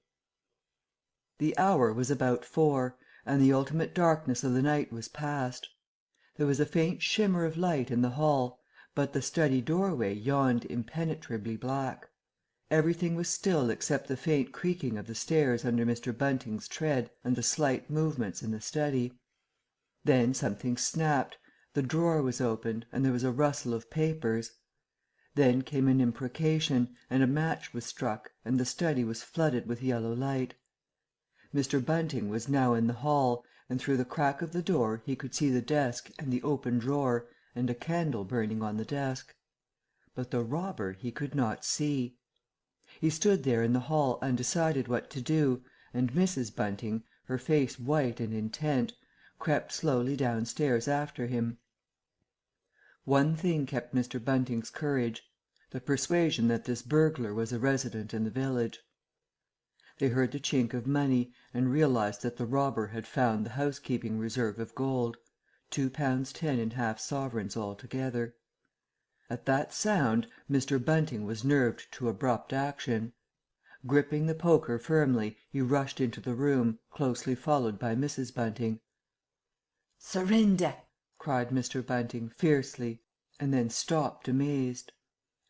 The hour was about 4, and the ultimate darkness of the night was past. There was a faint shimmer of light in the hall, but the study doorway yawned impenetrably black. Everything was still except the faint creaking of the stairs under Mr. Bunting's tread and the slight movements in the study. Then something snapped, the drawer was opened, and there was a rustle of papers. Then came an imprecation, and a match was struck, and the study was flooded with yellow light. Mr. Bunting was now in the hall, and through the crack of the door he could see the desk and the open drawer, and a candle burning on the desk. But the robber he could not see. He stood there in the hall undecided what to do, and Mrs. Bunting, her face white and intent, crept slowly downstairs after him. One thing kept Mr. Bunting's courage: the persuasion that this burglar was a resident in the village. They heard the chink of money, and realized that the robber had found the housekeeping reserve of gold, £2 10 1/2 sovereigns altogether. At that sound Mr. Bunting was nerved to abrupt action. Gripping the poker firmly, he rushed into the room, closely followed by Mrs. Bunting. "Surrender!" cried Mr. Bunting fiercely, and then stopped amazed.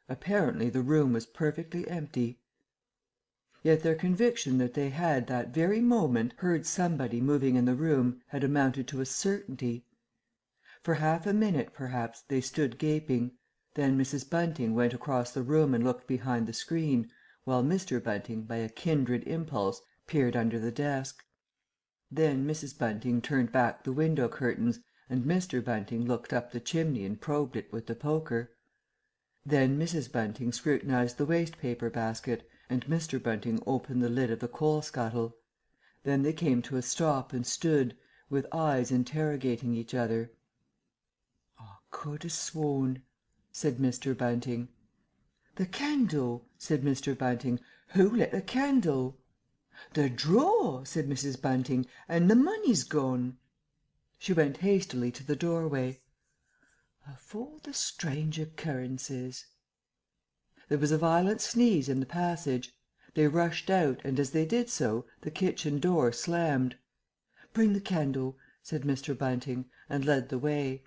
Apparently the room was perfectly empty. Yet their conviction that they had that very moment heard somebody moving in the room had amounted to a certainty. For half a minute, perhaps, they stood gaping, then Mrs. Bunting went across the room and looked behind the screen, while Mr. Bunting, by a kindred impulse, peered under the desk. Then Mrs. Bunting turned back the window curtains, and Mr. Bunting looked up the chimney and probed it with the poker. Then Mrs. Bunting scrutinized the waste paper basket, and Mr. Bunting opened the lid of the coal scuttle. Then they came to a stop and stood, with eyes interrogating each other. "I could ha' sworn," said Mr. Bunting. "The candle," said Mr. Bunting. "Who lit the candle?" "The drawer," said Mrs. Bunting, "and the money's gone." She went hastily to the doorway. "Of all the strange occurrences!" There was a violent sneeze in the passage. They rushed out, and as they did so, the kitchen door slammed. "Bring the candle," said Mr. Bunting, and led the way.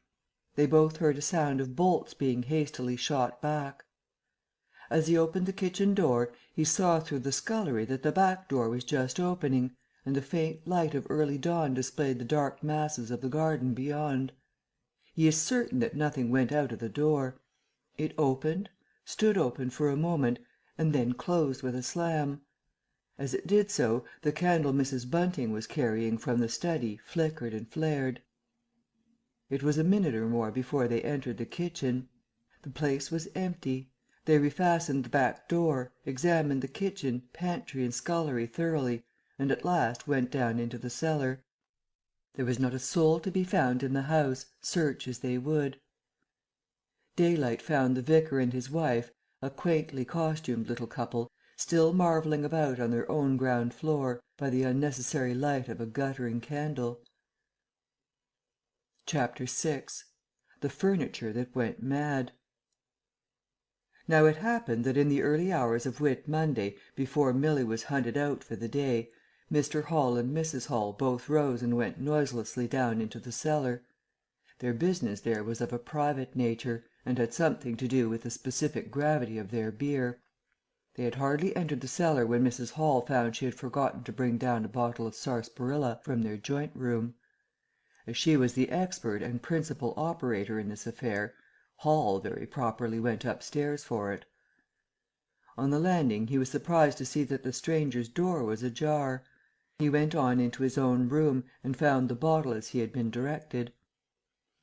They both heard a sound of bolts being hastily shot back. As he opened the kitchen door, he saw through the scullery that the back door was just opening, and the faint light of early dawn displayed the dark masses of the garden beyond. He is certain that nothing went out of the door. It opened, stood open for a moment, and then closed with a slam. As it did so, the candle Mrs. Bunting was carrying from the study flickered and flared. It was a minute or more before they entered the kitchen. The place was empty. They refastened the back door, examined the kitchen, pantry and scullery thoroughly, and at last went down into the cellar. There was not a soul to be found in the house, search as they would. Daylight found the vicar and his wife, a quaintly costumed little couple, still marvelling about on their own ground floor, by the unnecessary light of a guttering candle. Chapter 6. The Furniture that Went Mad. Now it happened that in the early hours of Whit Monday, before Milly was hunted out for the day, Mr. Hall and Mrs. Hall both rose and went noiselessly down into the cellar. Their business there was of a private nature, and had something to do with the specific gravity of their beer. They had hardly entered the cellar when Mrs. Hall found she had forgotten to bring down a bottle of sarsaparilla from their joint room. As she was the expert and principal operator in this affair, Hall very properly went upstairs for it. On the landing he was surprised to see that the stranger's door was ajar. He went on into his own room and found the bottle as he had been directed.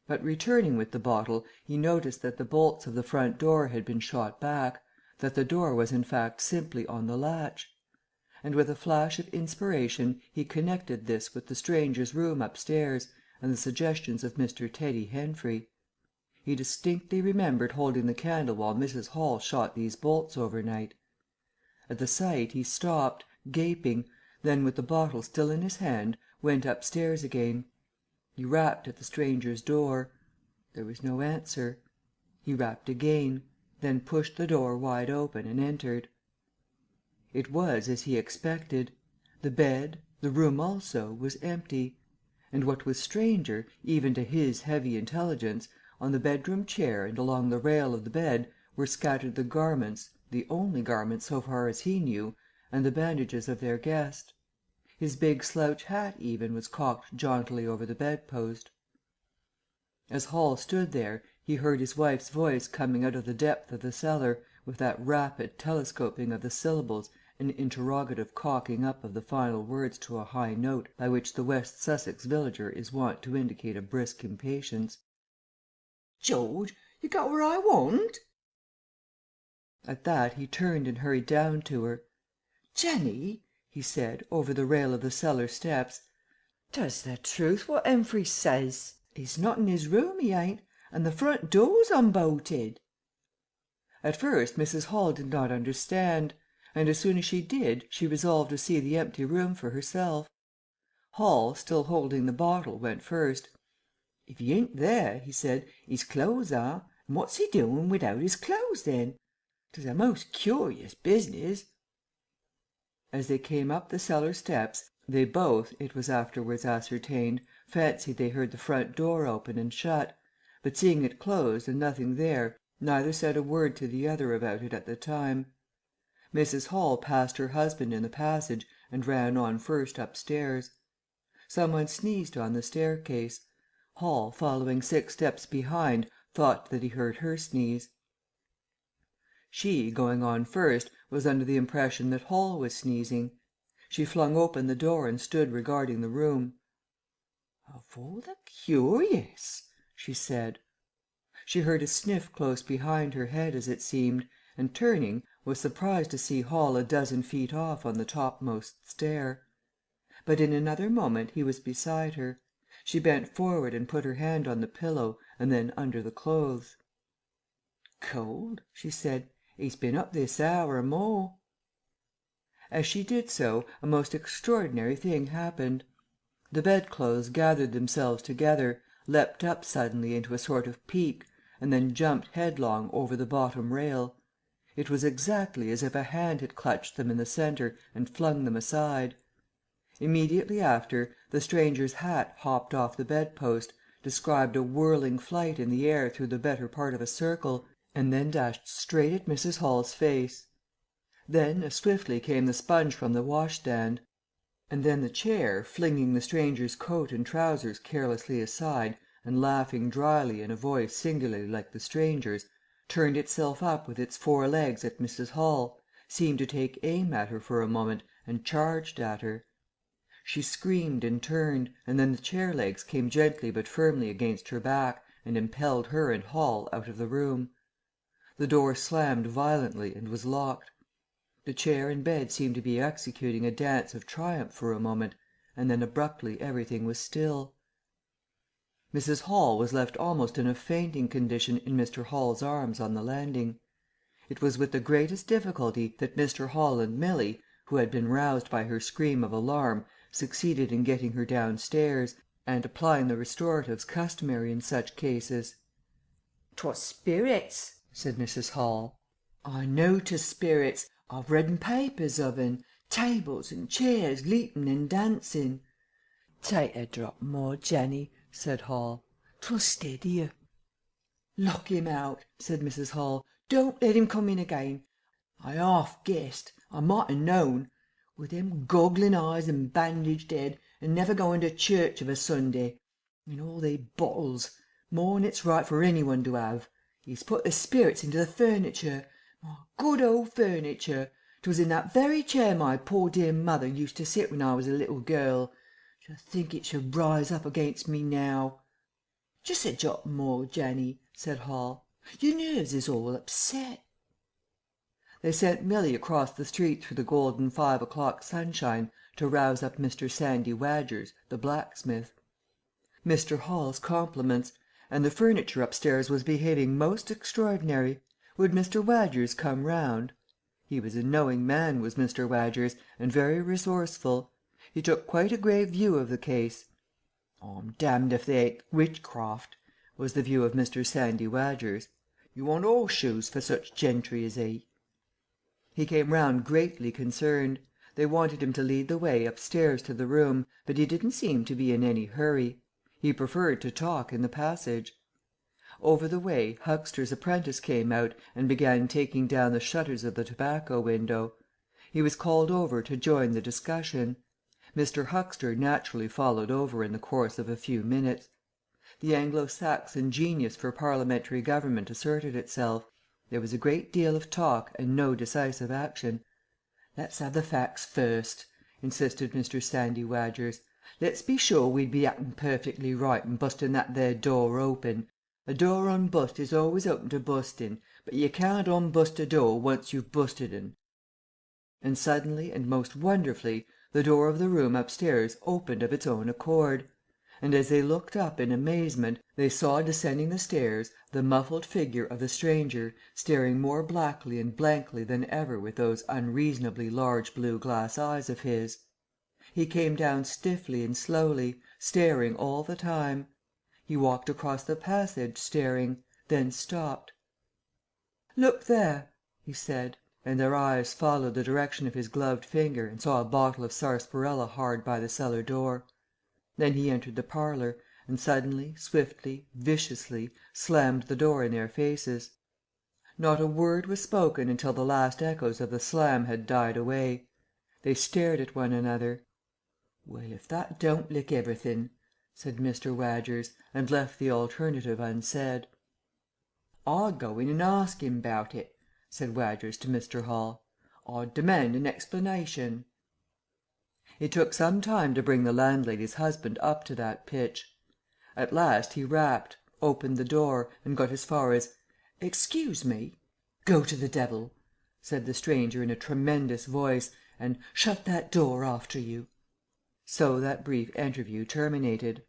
But returning with the bottle, he noticed that the bolts of the front door had been shot back, that the door was in fact simply on the latch. And with a flash of inspiration he connected this with the stranger's room upstairs and the suggestions of Mr. Teddy Henfrey. He distinctly remembered holding the candle while Mrs. Hall shot these bolts overnight. At the sight he stopped, gaping, then with the bottle still in his hand went upstairs again. He rapped at the stranger's door. There was no answer. He rapped again, then pushed the door wide open and entered. It was as he expected. The bed, the room also, was empty. And what was stranger, even to his heavy intelligence, on the bedroom chair and along the rail of the bed were scattered the garments, the only garments so far as he knew, and the bandages of their guest. His big slouch hat even was cocked jauntily over the bedpost. As Hall stood there, he heard his wife's voice coming out of the depth of the cellar, with that rapid telescoping of the syllables and interrogative cocking up of the final words to a high note by which the West Sussex villager is wont to indicate a brisk impatience. "George, you got what I want?" At that he turned and hurried down to her. "Jenny," he said, over the rail of the cellar steps, "'tis the truth what Henfrey says. He's not in his room, he ain't, and the front door's unbolted." At first Mrs. Hall did not understand, and as soon as she did she resolved to see the empty room for herself. Hall, still holding the bottle, went first. "If he ain't there," he said, "his clothes are, and what's he doing without his clothes then? 'Tis a most curious business." As they came up the cellar steps, they both, it was afterwards ascertained, fancied they heard the front door open and shut, but seeing it closed and nothing there, neither said a word to the other about it at the time. Mrs. Hall passed her husband in the passage and ran on first upstairs. Some one sneezed on the staircase. Hall, following 6 steps behind, thought that he heard her sneeze. She, going on first, was under the impression that Hall was sneezing. She flung open the door and stood regarding the room. "Of all the curious!" she said. She heard a sniff close behind her head, as it seemed, and turning, was surprised to see Hall a dozen feet off on the topmost stair. But in another moment he was beside her. She bent forward and put her hand on the pillow and then under the clothes. "Cold," she said. "He's been up this hour or more." As she did so a most extraordinary thing happened. The bedclothes gathered themselves together, leapt up suddenly into a sort of peak, and then jumped headlong over the bottom rail. It was exactly as if a hand had clutched them in the centre and flung them aside. Immediately after, the stranger's hat hopped off the bedpost, described a whirling flight in the air through the better part of a circle, and then dashed straight at Mrs. Hall's face. Then as swiftly came the sponge from the washstand, and then the chair, flinging the stranger's coat and trousers carelessly aside, and laughing dryly in a voice singularly like the stranger's, turned itself up with its 4 legs at Mrs. Hall, seemed to take aim at her for a moment, and charged at her. She screamed and turned, and then the chair legs came gently but firmly against her back and impelled her and Hall out of the room. The door slammed violently and was locked. The chair and bed seemed to be executing a dance of triumph for a moment, and then abruptly everything was still. Mrs. Hall was left almost in a fainting condition in Mr. Hall's arms on the landing. It was with the greatest difficulty that Mr. Hall and Milly, who had been roused by her scream of alarm, succeeded in getting her downstairs, and applying the restoratives customary in such cases. "'Twas spirits," said Mrs. Hall. "I know 'tis spirits. I've read in papers of 'en. Tables and chairs leaping and dancing." "Take a drop more, Jenny," said Hall. "'Twill steady you." "Lock him out," said Mrs. Hall. "Don't let him come in again. I half guessed. I might ha' known. With them goggling eyes and bandaged head, and never going to church of a Sunday. And all they bottles. More'n it's right for any one to have. He's put the spirits into the furniture. My good old furniture. 'Twas in that very chair my poor dear mother used to sit when I was a little girl. To think it should rise up against me now." "Just a jot more, Janny," said Hall. "Your nerves is all upset." They sent Milly across the street through the golden 5 o'clock sunshine to rouse up Mr. Sandy Wadgers, the blacksmith. Mr. Hall's compliments, and the furniture upstairs was behaving most extraordinary. Would Mr. Wadgers come round? He was a knowing man, was Mr. Wadgers, and very resourceful. He took quite a grave view of the case. "I'm damned if they ain't witchcraft," was the view of Mr. Sandy Wadgers. "You want horseshoes for such gentry as he." He came round greatly concerned. They wanted him to lead the way upstairs to the room, but he didn't seem to be in any hurry. He preferred to talk in the passage. Over the way Huxter's apprentice came out and began taking down the shutters of the tobacco window. He was called over to join the discussion. Mr. Huxter naturally followed over in the course of a few minutes. The Anglo Saxon genius for parliamentary government asserted itself. There was a great deal of talk and no decisive action. "Let's have the facts first," insisted Mr. Sandy Wadgers. "Let's be sure we'd be acting perfectly right in busting that there door open. A door unbust is always open to busting, but you can't unbust a door once you've busted un." And suddenly and most wonderfully the door of the room upstairs opened of its own accord, and as they looked up in amazement they saw descending the stairs the muffled figure of the stranger staring more blackly and blankly than ever with those unreasonably large blue glass eyes of his. He came down stiffly and slowly, staring all the time. He walked across the passage staring, then stopped. "Look there," he said, and their eyes followed the direction of his gloved finger and saw a bottle of sarsaparilla hard by the cellar door. Then he entered the parlour, and suddenly, swiftly, viciously, slammed the door in their faces. Not a word was spoken until the last echoes of the slam had died away. They stared at one another. "Well, if that don't lick everythin'," said Mr. Wadgers, and left the alternative unsaid. "I'd go in and ask him 'bout it," said Wadgers to Mr. Hall. "I'd demand an explanation." It took some time to bring the landlady's husband up to that pitch. At last he rapped, opened the door, and got as far as "Excuse me." "Go to the devil," said the stranger in a tremendous voice, "and shut that door after you." So that brief interview terminated.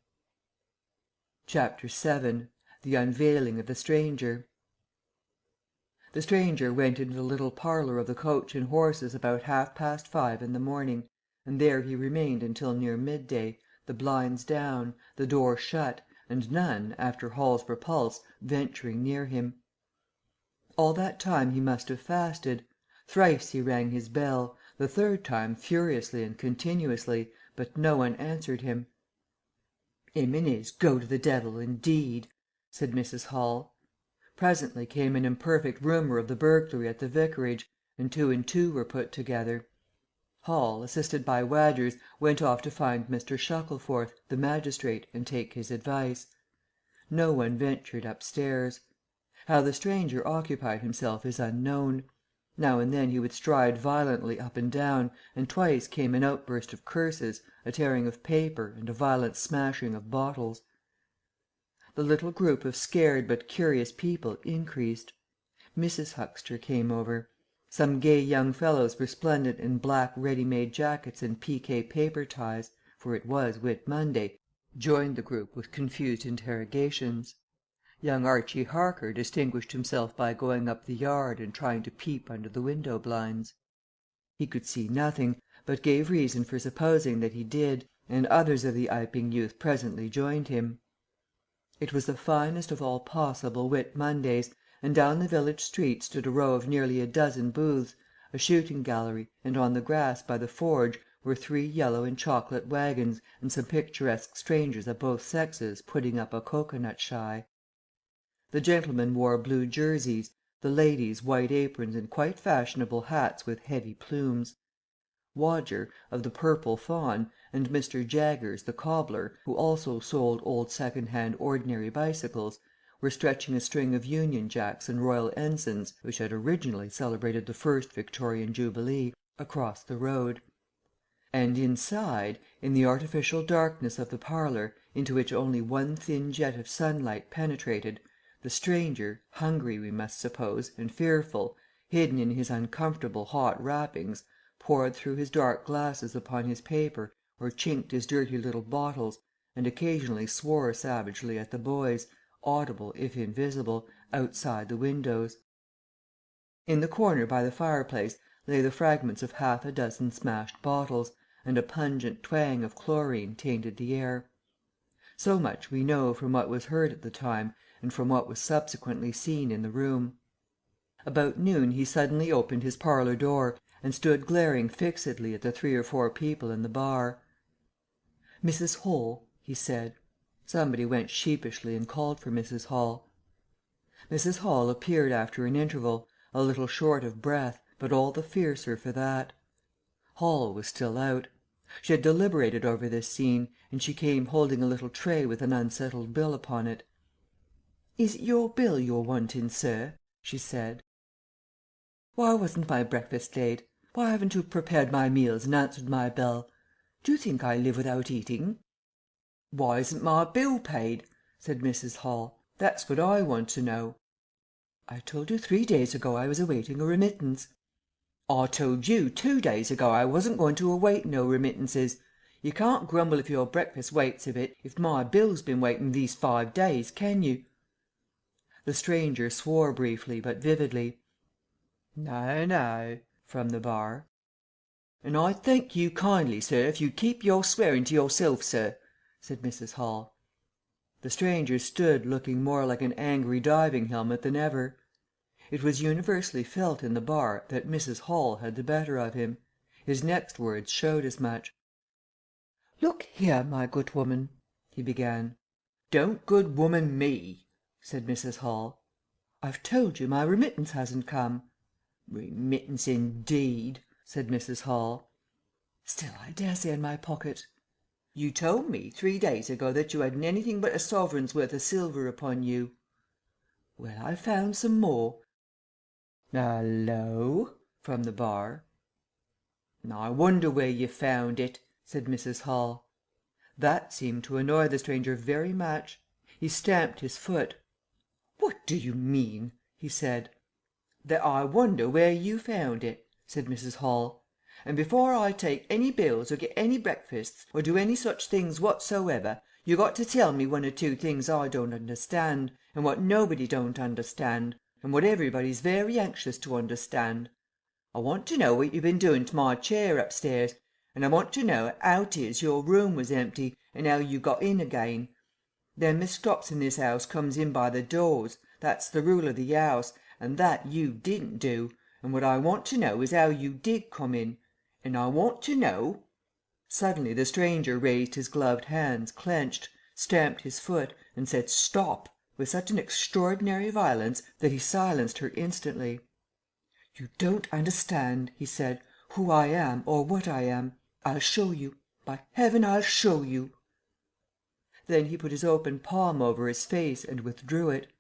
Chapter 7 The Unveiling of the Stranger. The stranger went into the little parlour of the Coach and Horses about 5:30 in the morning, and there he remained until near midday, the blinds down, the door shut, and none, after Hall's repulse, venturing near him. All that time he must have fasted. Thrice he rang his bell, the third time furiously and continuously, but no one answered him. "'Im and 'is go to the devil, indeed," said Mrs. Hall. Presently came an imperfect rumour of the burglary at the vicarage, and 2 and 2 were put together. Hall, assisted by Wadgers, went off to find Mr. Shuttleforth, the magistrate, and take his advice. No one ventured upstairs. How the stranger occupied himself is unknown. Now and then he would stride violently up and down, and twice came an outburst of curses, a tearing of paper, and a violent smashing of bottles. The little group of scared but curious people increased. Mrs. Huxter came over. Some gay young fellows resplendent in black ready-made jackets and piqué paper ties, for it was Whit Monday, joined the group with confused interrogations. Young Archie Harker distinguished himself by going up the yard and trying to peep under the window blinds. He could see nothing, but gave reason for supposing that he did, and others of the Iping youth presently joined him. It was the finest of all possible Whit Mondays, and down the village street stood a row of nearly a dozen booths, a shooting gallery, and on the grass by the forge were 3 yellow and chocolate wagons and some picturesque strangers of both sexes putting up a cocoanut shy. The gentlemen wore blue jerseys, the ladies white aprons and quite fashionable hats with heavy plumes. Wodger, of the Purple Fawn, and Mr. Jaggers, the cobbler, who also sold old second-hand ordinary bicycles, were stretching a string of Union Jacks and Royal Ensigns, which had originally celebrated the first Victorian Jubilee, across the road. And inside, in the artificial darkness of the parlour, into which only one thin jet of sunlight penetrated, the stranger, hungry we must suppose, and fearful, hidden in his uncomfortable hot wrappings, pored through his dark glasses upon his paper or chinked his dirty little bottles, and occasionally swore savagely at the boys, audible if invisible, outside the windows. In the corner by the fireplace lay the fragments of half a dozen smashed bottles, and a pungent twang of chlorine tainted the air. So much we know from what was heard at the time and from what was subsequently seen in the room. About noon he suddenly opened his parlour door and stood glaring fixedly at the 3 or 4 people in the bar. "Mrs. Hall," he said. Somebody went sheepishly and called for Mrs. Hall. Mrs. Hall appeared after an interval, a little short of breath, but all the fiercer for that. Hall was still out. She had deliberated over this scene, and she came holding a little tray with an unsettled bill upon it. "Is it your bill you're wanting, sir?" she said. "Why wasn't my breakfast laid? Why haven't you prepared my meals and answered my bell? Do you think I live without eating?" "Why isn't my bill paid?" said Mrs. Hall. "That's what I want to know." "I told you 3 days ago I was awaiting a remittance." "I told you 2 days ago I wasn't going to await no remittances. You can't grumble if your breakfast waits a bit if my bill's been waiting these 5 days, can you?" The stranger swore briefly but vividly. "No, no," from the bar. "And I'd thank you kindly, sir, if you'd keep your swearing to yourself, sir," said Mrs. Hall. The stranger stood looking more like an angry diving helmet than ever. It was universally felt in the bar that Mrs. Hall had the better of him. His next words showed as much. "Look here, my good woman," he began. "Don't good woman me," said Mrs. Hall. "I've told you my remittance hasn't come." "Remittance indeed," said Mrs. Hall. "Still, I daresay in my pocket." "You told me 3 days ago that you hadn't anything but a sovereign's worth of silver upon you." "Well, I've found some more." "Hallo!" from the bar. "I wonder where you found it," said Mrs. Hall. That seemed to annoy the stranger very much. He stamped his foot. "What do you mean?" he said. "That I wonder where you found it," said Mrs. Hall. "And before I take any bills or get any breakfasts or do any such things whatsoever, you got to tell me 1 or 2 things I don't understand, and what nobody don't understand, and what everybody's very anxious to understand. I want to know what you've been doing to my chair upstairs, and I want to know how 'tis your room was empty and how you got in again. Them as stops in this house comes in by the doors, that's the rule of the house, and that you didn't do, and what I want to know is how you did come in, and I want to know." Suddenly the stranger raised his gloved hands clenched, stamped his foot, and said "Stop!" with such an extraordinary violence that he silenced her instantly. "You don't understand," he said, "who I am or what I am. I'll show you. By heaven, I'll show you." Then he put his open palm over his face and withdrew it.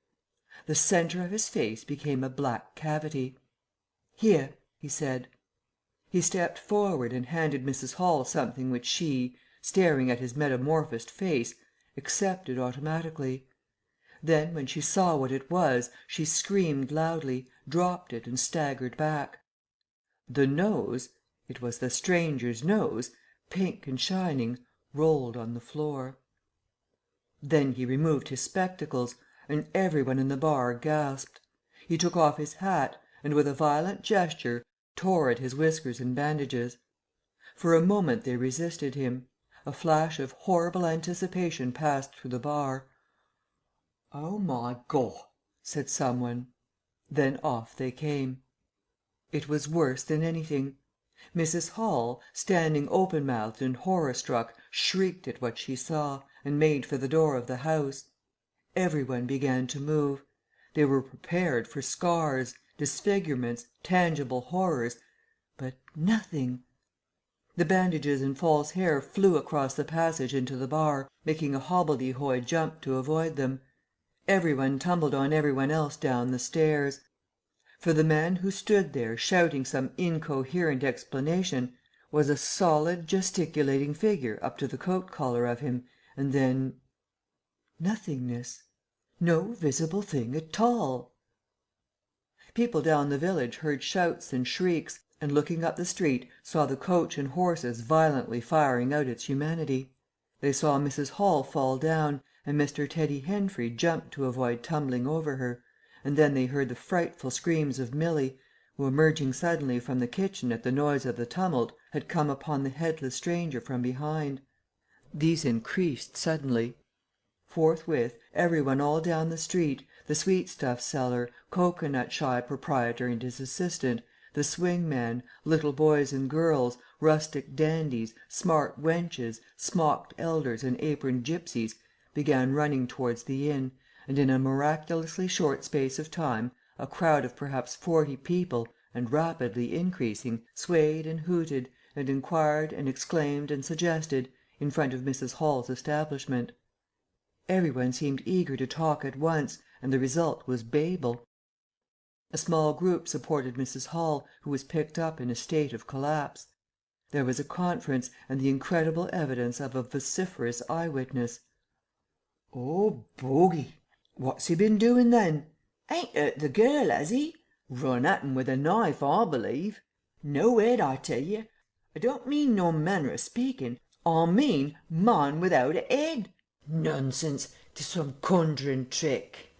The centre of his face became a black cavity. "Here," he said. He stepped forward and handed Mrs. Hall something which she, staring at his metamorphosed face, accepted automatically. Then, when she saw what it was, she screamed loudly, dropped it, and staggered back. The nose it was the stranger's nose, pink and shining, rolled on the floor. Then he removed his spectacles, and every one in the bar gasped. He took off his hat, and with a violent gesture tore at his whiskers and bandages. For a moment they resisted him. A flash of horrible anticipation passed through the bar. "Oh, my God!" said some one. Then off they came. It was worse than anything. Mrs. Hall, standing open-mouthed and horror-struck, shrieked at what she saw, and made for the door of the house. Every one began to move. They were prepared for scars, disfigurements, tangible horrors, but nothing. The bandages and false hair flew across the passage into the bar, making a hobbledehoy jump to avoid them. Every one tumbled on every one else down the stairs. For the man who stood there shouting some incoherent explanation was a solid gesticulating figure up to the coat collar of him, and then nothingness. No visible thing at all. People down the village heard shouts and shrieks, and looking up the street saw the coach and horses violently firing out its humanity. They saw Mrs. Hall fall down, and Mr. Teddy Henfrey jump to avoid tumbling over her, and then they heard the frightful screams of Milly, who, emerging suddenly from the kitchen at the noise of the tumult, had come upon the headless stranger from behind. These increased suddenly. Forthwith, every one all down the street, the sweetstuff seller, cocoanut shy proprietor and his assistant, the swing man, little boys and girls, rustic dandies, smart wenches, smocked elders and aproned gypsies, began running towards the inn, and in a miraculously short space of time a crowd of perhaps 40 people, and rapidly increasing, swayed and hooted, and inquired and exclaimed and suggested, in front of Mrs. Hall's establishment. Every one seemed eager to talk at once, and the result was Babel. A small group supported Mrs. Hall, who was picked up in a state of collapse. There was a conference, and the incredible evidence of a vociferous eye-witness. "Oh, bogey! What's he been doing then? Ain't hurt the girl, has he? Run at 'em with a knife, I believe. No head, I tell you. I don't mean no manner of speaking. I mean man without a head. Nonsense! 'Tis some conjuring trick.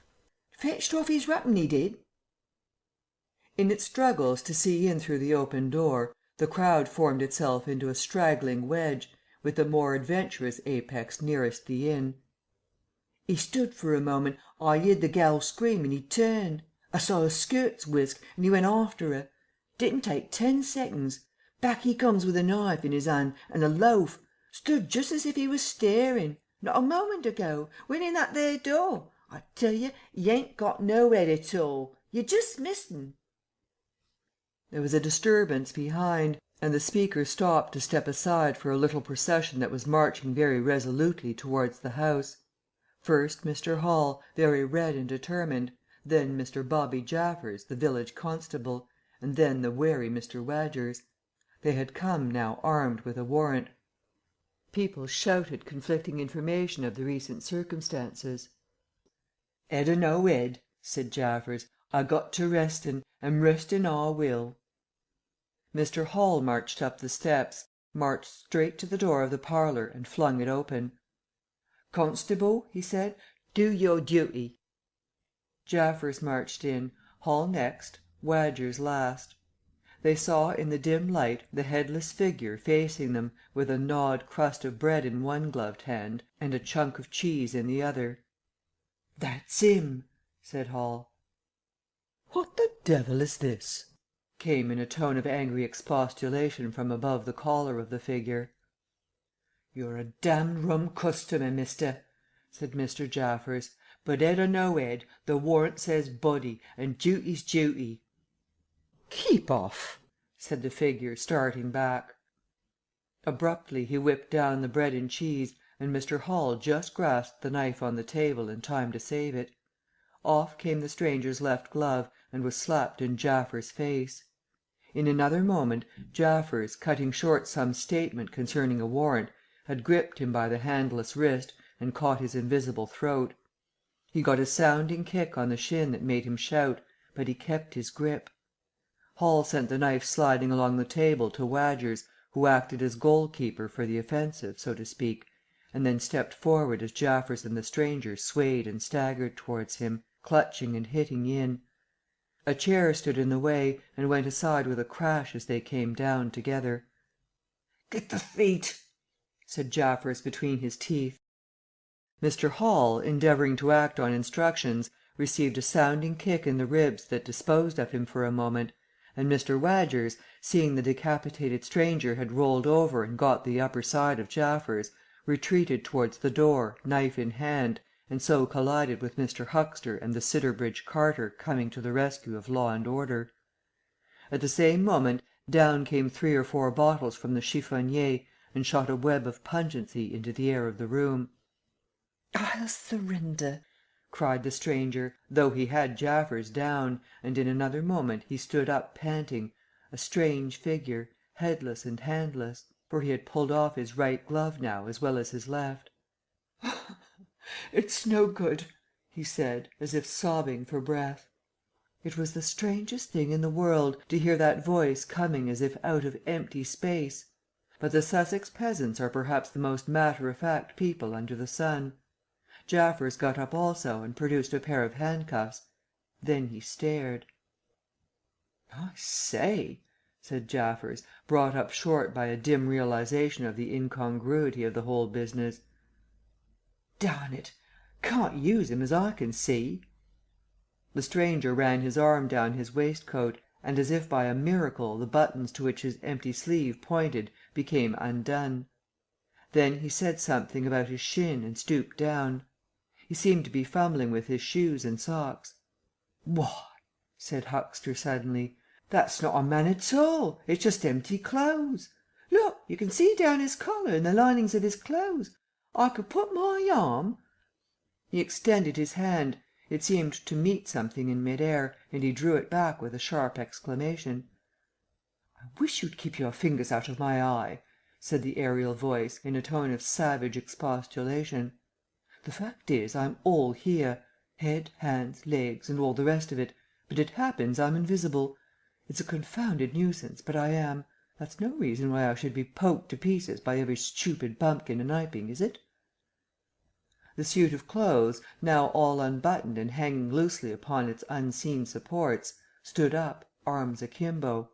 Fetched off his wrapping, he did." In its struggles to see in through the open door, the crowd formed itself into a straggling wedge, with the more adventurous apex nearest the inn. "He stood for a moment. I heard the gal scream and he turned. I saw her skirts whisk and he went after her. Didn't take 10 seconds. Back he comes with a knife in his hand and a loaf. Stood just as if he was staring. Not a moment ago. Went in that there door. I tell you, he ain't got no head at all. You just missed him." There was a disturbance behind, and the speaker stopped to step aside for a little procession that was marching very resolutely towards the house. First Mr. Hall, very red and determined, then Mr. Bobby Jaffers, the village constable, and then the wary Mr. Wadgers. They had come now armed with a warrant. People shouted conflicting information of the recent circumstances. "'Ead or no 'ead," said Jaffers, "I got to restin', and restin' I will." Mr. Hall marched up the steps, marched straight to the door of the parlour and flung it open. "Constable," he said, "do your duty." Jaffers marched in, Hall next, Wadgers last. They saw in the dim light the headless figure facing them, with a gnawed crust of bread in one gloved hand and a chunk of cheese in the other. "That's him," said Hall. "What the devil is this?" came in a tone of angry expostulation from above the collar of the figure. "You're a damned rum customer, mister," said Mr. Jaffers, "but 'ead or no 'ead, the warrant says body, and duty's duty." "Keep off," said the figure, starting back. Abruptly he whipped down the bread and cheese, and Mr. Hall just grasped the knife on the table in time to save it. Off came the stranger's left glove and was slapped in Jaffers' face. In another moment, Jaffers, cutting short some statement concerning a warrant, had gripped him by the handless wrist and caught his invisible throat. He got a sounding kick on the shin that made him shout, but he kept his grip. Hall sent the knife sliding along the table to Wadgers, who acted as goalkeeper for the offensive, so to speak, and then stepped forward as Jaffers and the stranger swayed and staggered towards him, clutching and hitting in. A chair stood in the way and went aside with a crash as they came down together. "Get the feet," said Jaffers between his teeth. Mr. Hall, endeavouring to act on instructions, received a sounding kick in the ribs that disposed of him for a moment, and Mr. Wadgers, seeing the decapitated stranger had rolled over and got the upper side of Jaffers, retreated towards the door, knife in hand, and so collided with Mr. Huxter and the Sidderbridge carter coming to the rescue of law and order. At the same moment down came 3 or 4 bottles from the chiffonnier and shot a web of pungency into the air of the room. "I'll surrender," cried the stranger, though he had Jaffers down, and in another moment he stood up panting, a strange figure, headless and handless, for he had pulled off his right glove now as well as his left. "It's no good," he said, as if sobbing for breath. It was the strangest thing in the world to hear that voice coming as if out of empty space, but the Sussex peasants are perhaps the most matter-of-fact people under the sun. Jaffers got up also and produced a pair of handcuffs. Then he stared. "I say," said Jaffers, brought up short by a dim realization of the incongruity of the whole business. "Darn it! Can't use him as I can see." The stranger ran his arm down his waistcoat, and as if by a miracle the buttons to which his empty sleeve pointed became undone. Then he said something about his shin and stooped down. He seemed to be fumbling with his shoes and socks. "Why," said Huxter suddenly, "that's not a man at all. It's just empty clothes. Look, you can see down his collar and the linings of his clothes. I could put my arm—" He extended his hand. It seemed to meet something in mid air, and he drew it back with a sharp exclamation. "I wish you'd keep your fingers out of my eye," said the aerial voice, in a tone of savage expostulation. "The fact is, I'm all here, head, hands, legs, and all the rest of it, but it happens I'm invisible. It's a confounded nuisance, but I am. That's no reason why I should be poked to pieces by every stupid bumpkin in Iping, is it?" The suit of clothes, now all unbuttoned and hanging loosely upon its unseen supports, stood up, arms akimbo.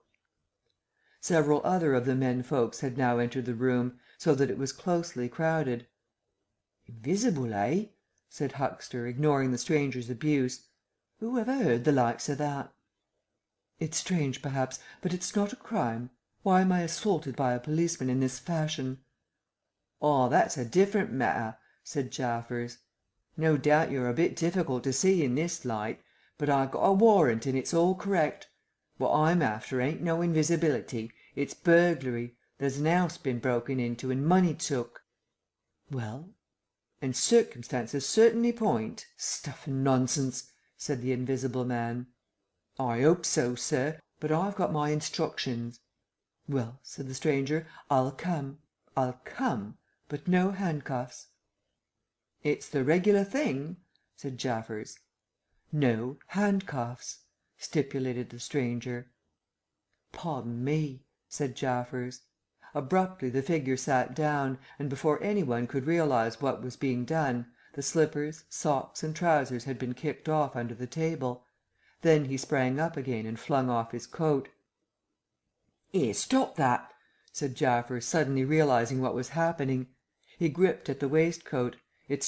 Several other of the men folks had now entered the room, so that it was closely crowded. "Invisible, eh?" said Huxter, ignoring the stranger's abuse. "Who ever heard the likes o' that?" "It's strange, perhaps, but it's not a crime. Why am I assaulted by a policeman in this fashion?" "Oh, that's a different matter," said Jaffers. "No doubt you're a bit difficult to see in this light, but I got a warrant and it's all correct. What I'm after ain't no invisibility, it's burglary. There's an 'ouse been broken into and money took." "Well?" "And circumstances certainly point—" "Stuff and nonsense!" said the invisible man. "I hope so, sir, but I've got my instructions." "Well," said the stranger, I'll come, but no handcuffs." "It's the regular thing?" said Jaffers. "No handcuffs," stipulated the stranger. "Pardon me," said Jaffers. Abruptly the figure sat down, and before any one could realize what was being done, the slippers, socks, and trousers had been kicked off under the table. Then he sprang up again and flung off his coat. "'Ere, stop that!" said Jaffers, suddenly realizing what was happening. He gripped at the waistcoat. It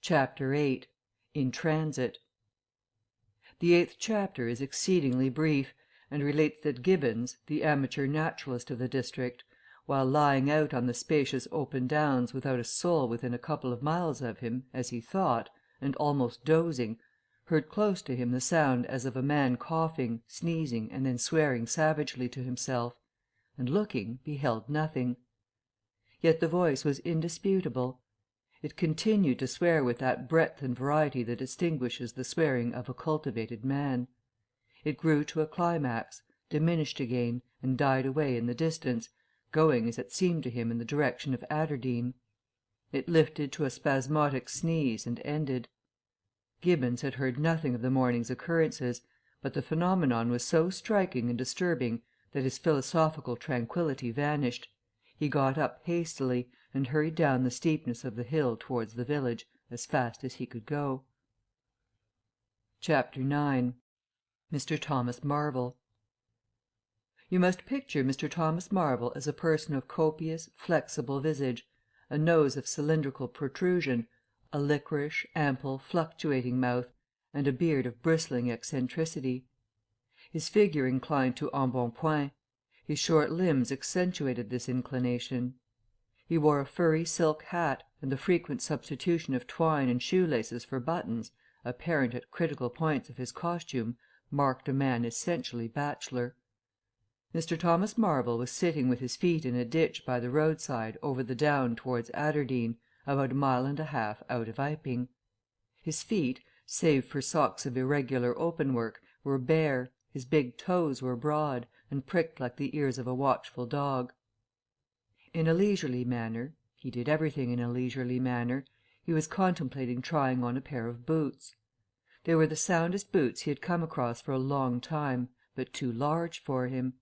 Chapter VIII In Transit The 8th chapter is exceedingly brief, and relates that Gibbons, the amateur naturalist of the district, while lying out on the spacious open downs without a soul within a couple of miles of him, as he thought, and almost dozing, heard close to him the sound as of a man coughing, sneezing, and then swearing savagely to himself, and looking, beheld nothing. Yet the voice was indisputable. It continued to swear with that breadth and variety that distinguishes the swearing of a cultivated man. It grew to a climax, diminished again, and died away in the distance, going, as it seemed to him, in the direction of Aberdeen. It lifted to a spasmodic sneeze and ended. Gibbons had heard nothing of the morning's occurrences, but the phenomenon was so striking and disturbing that his philosophical tranquillity vanished. He got up hastily, and hurried down the steepness of the hill towards the village as fast as he could go. Chapter IX Mr. Thomas Marvel You must picture Mr. Thomas Marvel as a person of copious, flexible visage, a nose of cylindrical protrusion, a liquorish, ample, fluctuating mouth, and a beard of bristling eccentricity. His figure inclined to embonpoint. His short limbs accentuated this inclination. He wore a furry silk hat, and the frequent substitution of twine and shoelaces for buttons, apparent at critical points of his costume, marked a man essentially bachelor. Mr. Thomas Marvel was sitting with his feet in a ditch by the roadside over the down towards Aberdeen, about a mile and a half out of Iping. His feet, save for socks of irregular openwork, were bare, his big toes were broad, and pricked like the ears of a watchful dog. In a leisurely manner he did everything in a leisurely manner he was contemplating trying on a pair of boots. They were the soundest boots he had come across for a long time, but too large for him,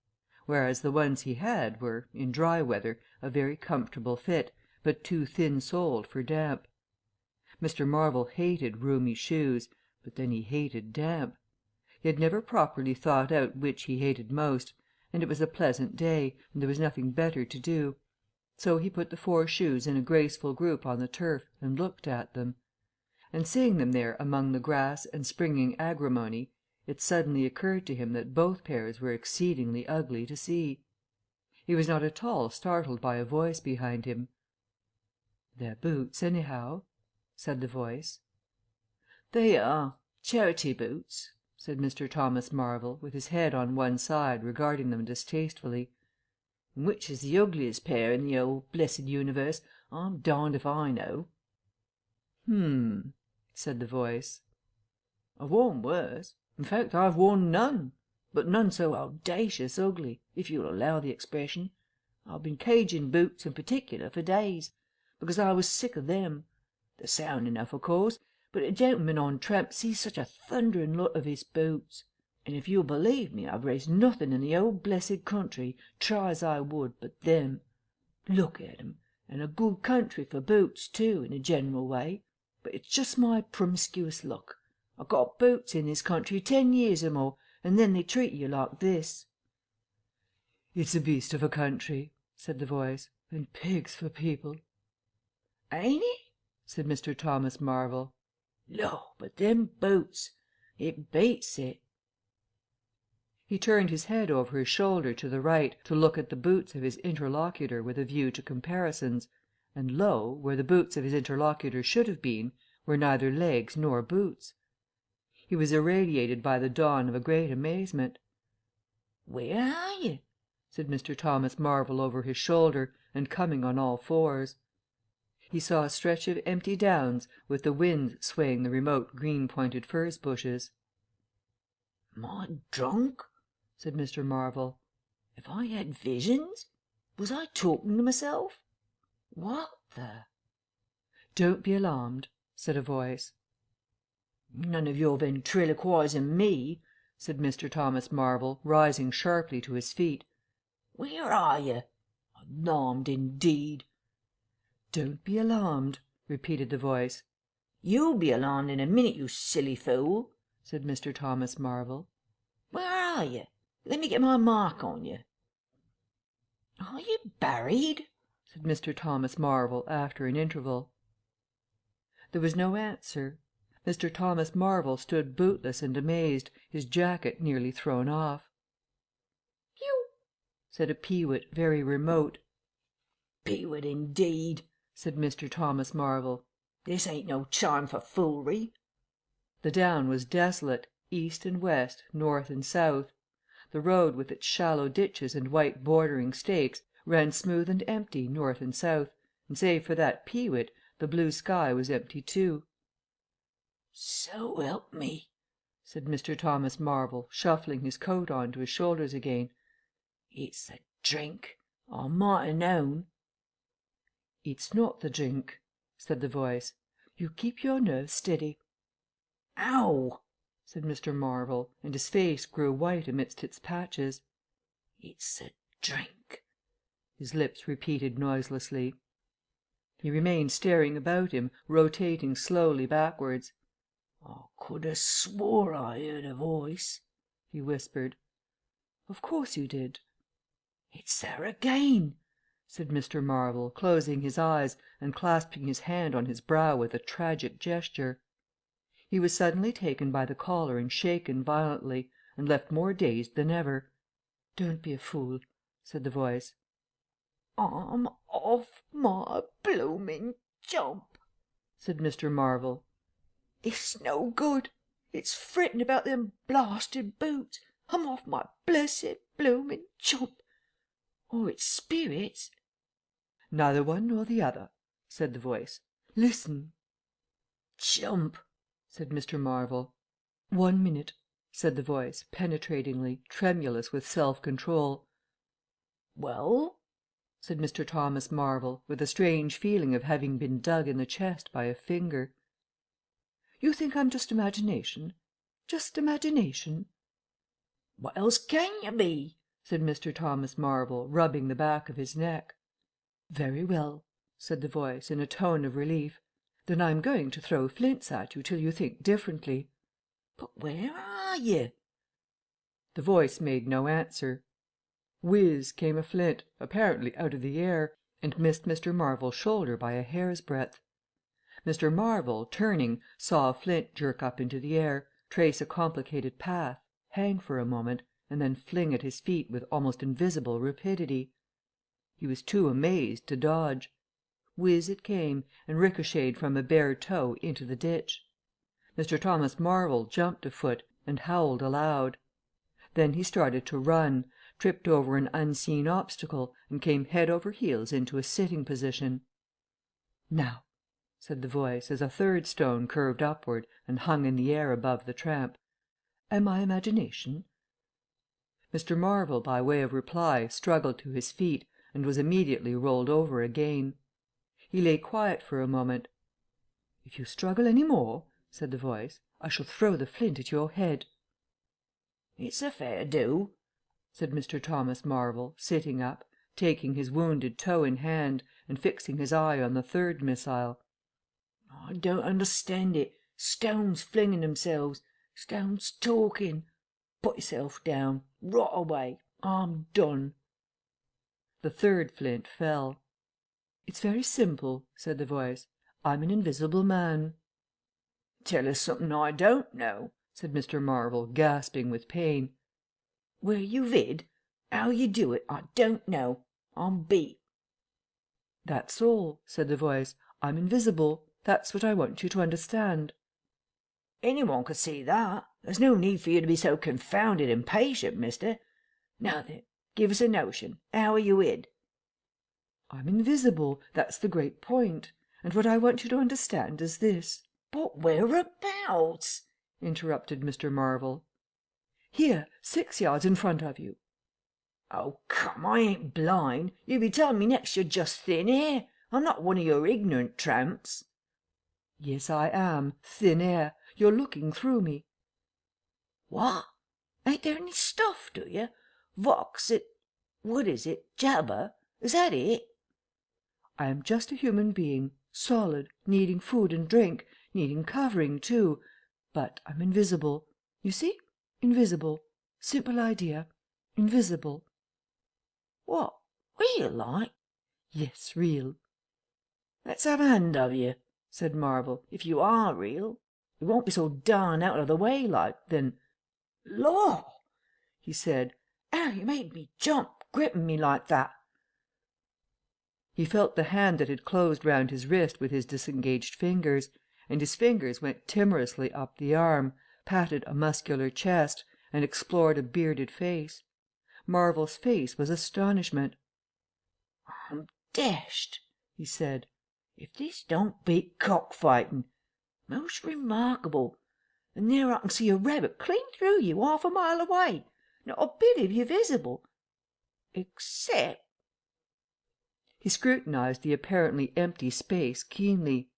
whereas the ones he had were, in dry weather, a very comfortable fit, but too thin-soled for damp. Mr. Marvel hated roomy shoes, but then he hated damp. He had never properly thought out which he hated most, and it was a pleasant day, and there was nothing better to do. So he put the 4 shoes in a graceful group on the turf and looked at them. And seeing them there among the grass and springing agrimony, it suddenly occurred to him that both pairs were exceedingly ugly to see. He was not at all startled by a voice behind him. "They're boots, anyhow," said the voice. "They are charity boots," said Mr. Thomas Marvel, with his head on one side regarding them distastefully. "And which is the ugliest pair in the old blessed universe, I'm darned if I know." Said the voice. "I've worn worse. In fact, I've worn none, but none so audacious ugly, if you'll allow the expression. I've been caging boots in particular for days, because I was sick of them. They're sound enough, of course, but a gentleman on tramp sees such a thundering lot of his boots. And if you'll believe me, I've raised nothing in the old blessed country, try as I would, but them. Look at 'em, and a good country for boots, too, in a general way, but it's just my promiscuous luck. I got boots in this country 10 years or more, and then they treat you like this." "It's a beast of a country," said the voice, "and pigs for people." "Ain't it?" said Mr. Thomas Marvel. "Lor', but them boots! It beats it." He turned his head over his shoulder to the right to look at the boots of his interlocutor with a view to comparisons, and lo! where the boots of his interlocutor should have been, were neither legs nor boots. He was irradiated by the dawn of a great amazement. "Where are you?" said Mr. Thomas Marvel over his shoulder, and coming on all fours. He saw a stretch of empty downs with the wind swaying the remote green-pointed furze bushes. "Am I drunk?" said Mr. Marvel. "Have I had visions? Was I talking to myself? What the—" "Don't be alarmed," said a voice. "None of your ventriloquising me," said Mr. Thomas Marvel, rising sharply to his feet. "Where are you? Alarmed, indeed!" "Don't be alarmed," repeated the voice. "You'll be alarmed in a minute, you silly fool," said Mr. Thomas Marvel. "Where are you? Let me get my mark on you." "Are you buried?" said Mr. Thomas Marvel, after an interval. There was no answer. Mr. Thomas Marvel stood bootless and amazed, his jacket nearly thrown off. "You!" said a peewit very remote. "Peewit, indeed," said Mr. Thomas Marvel. "This ain't no time for foolery." The down was desolate, east and west, north and south. The road, with its shallow ditches and white bordering stakes, ran smooth and empty north and south, and save for that peewit, the blue sky was empty too. "So help me," said Mr. Thomas Marvel, shuffling his coat on to his shoulders again. "It's the drink. I might ha' known." "It's not the drink," said the voice. "You keep your nerves steady." "Ow!" said Mr. Marvel, and his face grew white amidst its patches. "It's the drink," his lips repeated noiselessly. He remained staring about him, rotating slowly backwards. "I could ha' swore I heard a voice," he whispered. "Of course you did." "It's there again," said Mr. Marvel, closing his eyes and clasping his hand on his brow with a tragic gesture. He was suddenly taken by the collar and shaken violently, and left more dazed than ever. "Don't be a fool," said the voice. "I'm off my bloomin' jump," said Mr. Marvel. "It's no good. It's frettin' about them blasted boots. I'm off my blessed bloomin' jump. Or it's spirits." "Neither one nor the other," said the voice. "Listen." "Jump," said Mr. Marvel. "1 minute," said the voice, penetratingly, tremulous with self-control. "Well?" said Mr. Thomas Marvel, with a strange feeling of having been dug in the chest by a finger. "You think I'm just imagination? Just imagination?" "What else can you be?" said Mr. Thomas Marvel, rubbing the back of his neck. "Very well," said the voice, in a tone of relief. "Then I'm going to throw flints at you till you think differently." "But where are you?" The voice made no answer. Whiz came a flint, apparently out of the air, and missed Mr. Marvel's shoulder by a hair's breadth. Mr. Marvel, turning, saw a flint jerk up into the air, trace a complicated path, hang for a moment, and then fling at his feet with almost invisible rapidity. He was too amazed to dodge. Whiz it came, and ricocheted from a bare toe into the ditch. Mr. Thomas Marvel jumped a foot and howled aloud. Then he started to run, tripped over an unseen obstacle, and came head over heels into a sitting position. "Now," said the voice, as a third stone curved upward and hung in the air above the tramp. "Am I imagination?" Mr. Marvel, by way of reply, struggled to his feet, and was immediately rolled over again. He lay quiet for a moment. "If you struggle any more," said the voice, "I shall throw the flint at your head." "It's a fair do," said Mr. Thomas Marvel, sitting up, taking his wounded toe in hand, and fixing his eye on the third missile. "I don't understand it. Stones flinging themselves. Stones talking. Put yourself down. Rot away. I'm done." The third flint fell. "It's very simple," said the voice. "I'm an invisible man." "Tell us something I don't know," said Mr. Marvel, gasping with pain. "Where you vid? How you do it, I don't know. I'm beat." "That's all," said the voice. "I'm invisible. That's what I want you to understand." "Any one could see that. There's no need for you to be so confounded impatient, mister. Now then, give us a notion. How are you hid?" "I'm invisible. That's the great point. And what I want you to understand is this." "But whereabouts?" interrupted Mr. Marvel. "Here, 6 yards in front of you." "Oh, come, I ain't blind. You be telling me next you're just thin air. I'm not one of your ignorant tramps." "Yes, I am. Thin air. You're looking through me." "What? Ain't there any stuff, do you? Vox it what is it? Jabber? Is that it?" I am just a human being, solid, needing food and drink, needing covering too, but I'm invisible. You see? Invisible. Simple idea. Invisible." "What? Real like?" "Yes, real." "Let's have a hand of you," said Marvel. "If you are real, it won't be so darn out of the way like, then Law!" he said. "How you made me jump, gripping me like that." He felt the hand that had closed round his wrist with his disengaged fingers, and his fingers went timorously up the arm, patted a muscular chest, and explored a bearded face. Marvel's face was astonishment. "I'm dashed," he said, "if this don't beat cockfighting. Most remarkable. And there I can see a rabbit clean through you, half a mile away. Not a bit of you visible. Except—" He scrutinized the apparently empty space keenly.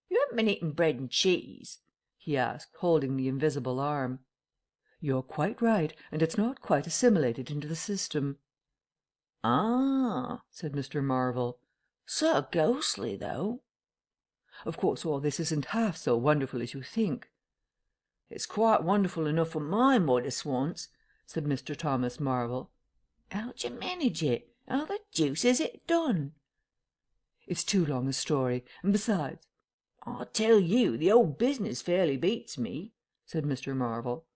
"You haven't been eating bread and cheese?" he asked, holding the invisible arm. "You're quite right, and it's not quite assimilated into the system." "Ah!" said Mr. Marvel. "Sort of ghostly, though." "Of course all this isn't half so wonderful as you think." "It's quite wonderful enough for my modest wants," said Mr. Thomas Marvel. "How'd you manage it? How the deuce is it done?" "It's too long a story, and besides—" "I tell you, the whole business fairly beats me," said Mr. Marvel.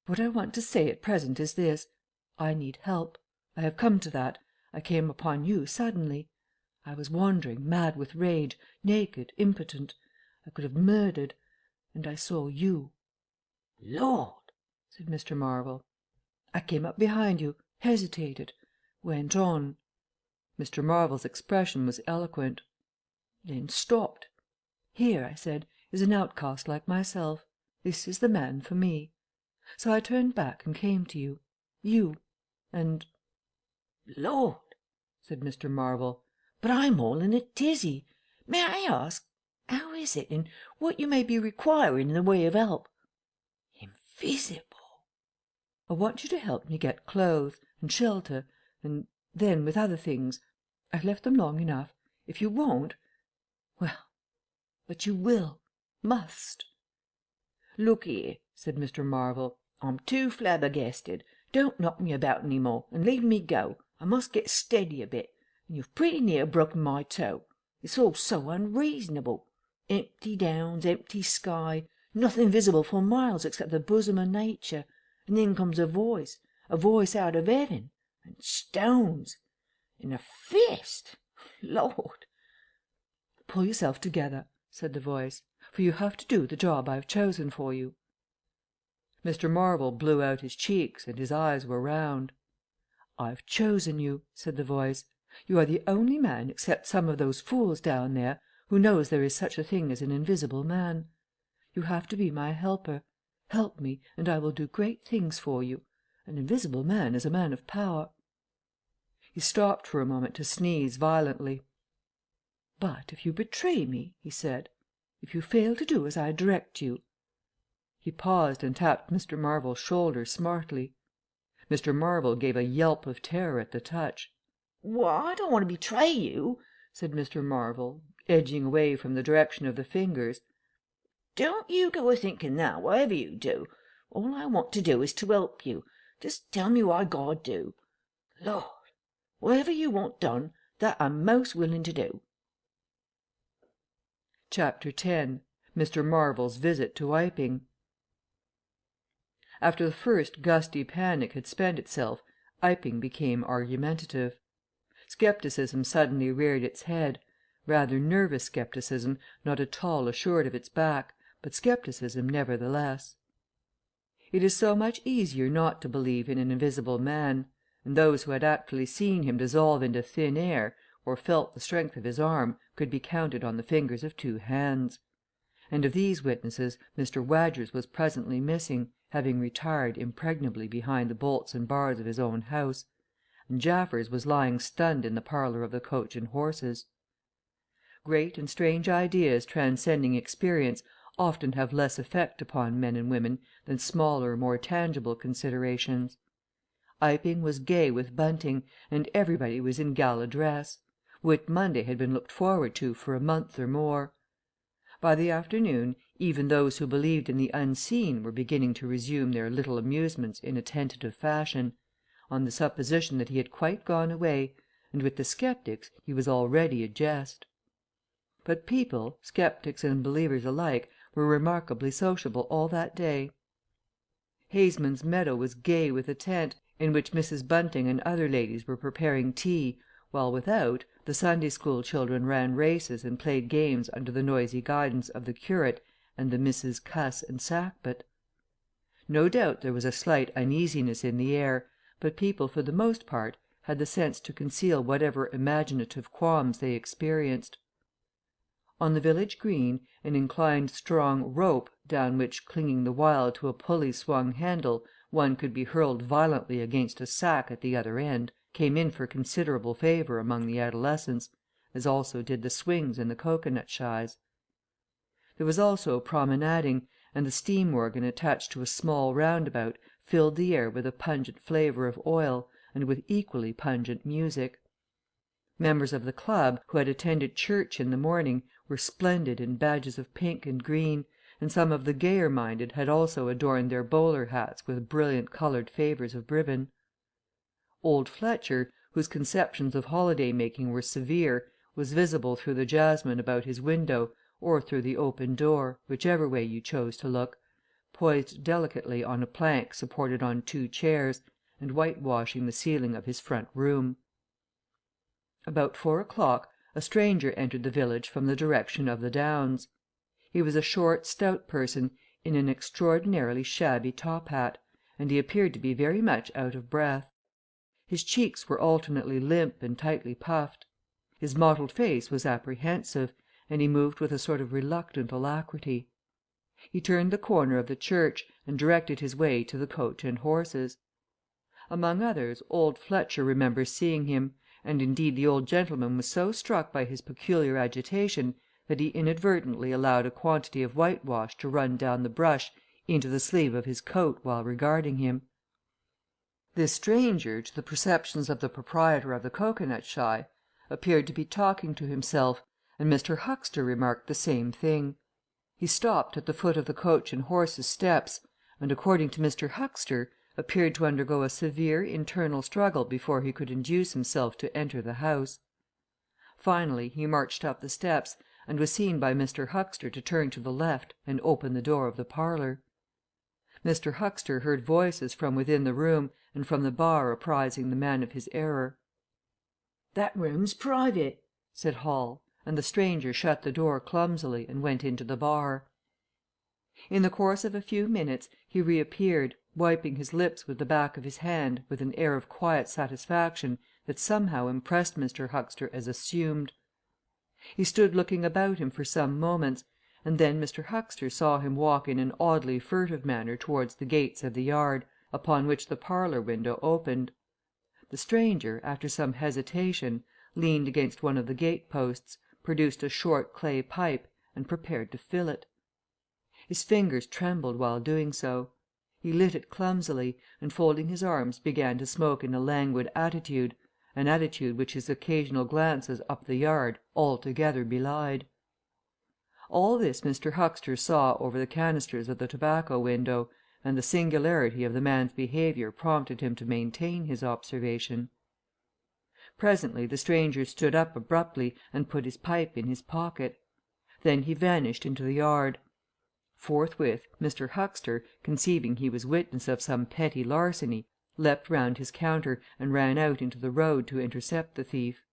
"What I want to say at present is this. I need help. I have come to that. I came upon you suddenly. I was wandering, mad with rage, naked, impotent. I could have murdered. And I saw you." "Lord!" said Mr. Marvel. "I came up behind you, hesitated, went on." Mr. Marvel's expression was eloquent. "Then stopped. 'Here,' I said, 'is an outcast like myself. This is the man for me.' So I turned back and came to you. You. And—" "Lord!" said Mr. Marvel. "But I'm all in a tizzy. May I ask how is it, and what you may be requiring in the way of help? Invisible!" "I want you to help me get clothes and shelter and then, with other things. I've left them long enough. If you won't, well, but you will, must." "Look here," said Mr. Marvel. "I'm too flabbergasted. Don't knock me about any more, and leave me go. I must get steady a bit, and you've pretty near broken my toe. It's all so unreasonable. Empty downs, empty sky, nothing visible for miles except the bosom of nature, and then comes a voice out of heaven, and stones, and a fist. Lord!" "Pull yourself together," said the voice, "for you have to do the job I've chosen for you." Mr. Marvel blew out his cheeks, and his eyes were round. "I've chosen you," said the voice. "You are the only man except some of those fools down there who knows there is such a thing as an invisible man. You have to be my helper. Help me, and I will do great things for you. An invisible man is a man of power." He stopped for a moment to sneeze violently. "But if you betray me," he said, "if you fail to do as I direct you—" He paused and tapped Mr. Marvel's shoulder smartly. Mr. Marvel gave a yelp of terror at the touch. "Well, I don't want to betray you," said Mr. Marvel, edging away from the direction of the fingers. "Don't you go a thinking that, whatever you do. All I want to do is to help you. Just tell me what I gotta do. Lord, whatever you want done, that I'm most willing to do." Chapter 10 Mr. Marvel's Visit to Iping. After the first gusty panic had spent itself, Iping became argumentative. Scepticism suddenly reared its head, rather nervous scepticism, not at all assured of its back, but scepticism nevertheless. It is so much easier not to believe in an invisible man, and those who had actually seen him dissolve into thin air or felt the strength of his arm could be counted on the fingers of two hands. And of these witnesses Mr. Wadgers was presently missing, having retired impregnably behind the bolts and bars of his own house, and Jaffers was lying stunned in the parlour of the Coach and Horses. Great and strange ideas transcending experience often have less effect upon men and women than smaller, more tangible considerations. Iping was gay with bunting, and everybody was in gala dress. Whit Monday had been looked forward to for a month or more. By the afternoon even those who believed in the unseen were beginning to resume their little amusements in a tentative fashion, on the supposition that he had quite gone away, and with the sceptics he was already a jest. But people, sceptics and believers alike, were remarkably sociable all that day. Hayesman's Meadow was gay with a tent, in which Mrs. Bunting and other ladies were preparing tea, while without, the Sunday school children ran races and played games under the noisy guidance of the curate and the Misses Cuss and Sackbut. No doubt there was a slight uneasiness in the air, but people for the most part had the sense to conceal whatever imaginative qualms they experienced. On the village green, an inclined strong rope, down which, clinging the while to a pulley-swung handle, one could be hurled violently against a sack at the other end, came in for considerable favour among the adolescents, as also did the swings and the cocoanut shies. There was also promenading, and the steam organ attached to a small roundabout filled the air with a pungent flavour of oil, and with equally pungent music. Members of the club, who had attended church in the morning, were splendid in badges of pink and green, and some of the gayer minded had also adorned their bowler hats with brilliant coloured favours of ribbon. Old Fletcher, whose conceptions of holiday making were severe, was visible through the jasmine about his window, or through the open door, whichever way you chose to look, poised delicately on a plank supported on 2 chairs, and whitewashing the ceiling of his front room. About 4 o'clock a stranger entered the village from the direction of the Downs. He was a short, stout person, in an extraordinarily shabby top hat, and he appeared to be very much out of breath. His cheeks were alternately limp and tightly puffed. His mottled face was apprehensive, and he moved with a sort of reluctant alacrity. He turned the corner of the church, and directed his way to the Coach and Horses. Among others, old Fletcher remembers seeing him, and indeed the old gentleman was so struck by his peculiar agitation that he inadvertently allowed a quantity of whitewash to run down the brush into the sleeve of his coat while regarding him. This stranger, to the perceptions of the proprietor of the cocoanut shy, appeared to be talking to himself, and Mr. Huxter remarked the same thing. He stopped at the foot of the Coach and Horses steps, and, according to Mr. Huxter, appeared to undergo a severe internal struggle before he could induce himself to enter the house. Finally he marched up the steps, and was seen by Mr. Huxter to turn to the left and open the door of the parlour. Mr. Huxter heard voices from within the room and from the bar apprising the man of his error. "That room's private," said Hall, and the stranger shut the door clumsily and went into the bar. In the course of a few minutes he reappeared, wiping his lips with the back of his hand with an air of quiet satisfaction that somehow impressed Mr. Huxter as assumed. He stood looking about him for some moments, and then Mr. Huxter saw him walk in an oddly furtive manner towards the gates of the yard, upon which the parlour window opened. The stranger, after some hesitation, leaned against one of the gate posts, produced a short clay pipe, and prepared to fill it. His fingers trembled while doing so. He lit it clumsily, and folding his arms began to smoke in a languid attitude, an attitude which his occasional glances up the yard altogether belied. All this Mr. Huxter saw over the canisters of the tobacco window, and the singularity of the man's behaviour prompted him to maintain his observation. Presently the stranger stood up abruptly and put his pipe in his pocket. Then he vanished into the yard. Forthwith Mr. Huxter, conceiving he was witness of some petty larceny, leapt round his counter and ran out into the road to intercept the thief.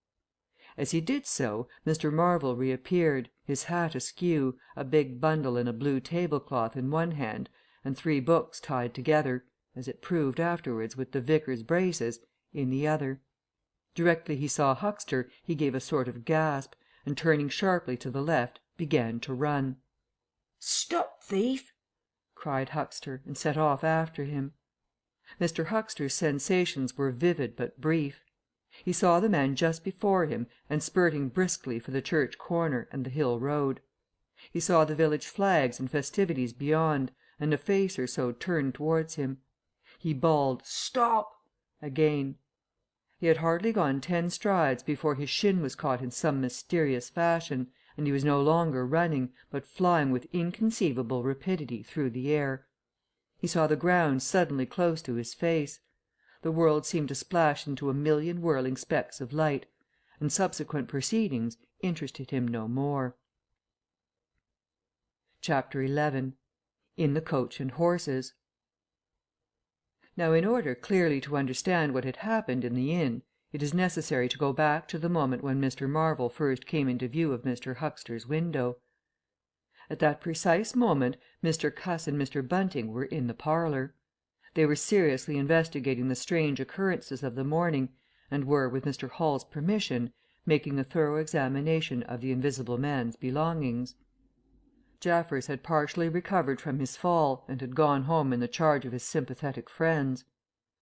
As he did so, Mr. Marvel reappeared, his hat askew, a big bundle in a blue tablecloth in one hand, and 3 books tied together, as it proved afterwards with the vicar's braces, in the other. Directly he saw Huxter he gave a sort of gasp, and turning sharply to the left began to run. "Stop, thief!" cried Huxter, and set off after him. Mr. Huxter's sensations were vivid but brief. He saw the man just before him and spurting briskly for the church corner and the hill road. He saw the village flags and festivities beyond, and a face or so turned towards him. He bawled "Stop!" again. He had hardly gone 10 strides before his shin was caught in some mysterious fashion, and he was no longer running, but flying with inconceivable rapidity through the air. He saw the ground suddenly close to his face. The world seemed to splash into a million whirling specks of light, and subsequent proceedings interested him no more. Chapter 11 In the Coach and Horses. Now, in order clearly to understand what had happened in the inn, it is necessary to go back to the moment when Mr. Marvell first came into view of Mr. Huxter's window. At that precise moment Mr. Cuss and Mr. Bunting were in the parlour. They were seriously investigating the strange occurrences of the morning, and were, with Mr. Hall's permission, making a thorough examination of the invisible man's belongings. Jaffers had partially recovered from his fall, and had gone home in the charge of his sympathetic friends.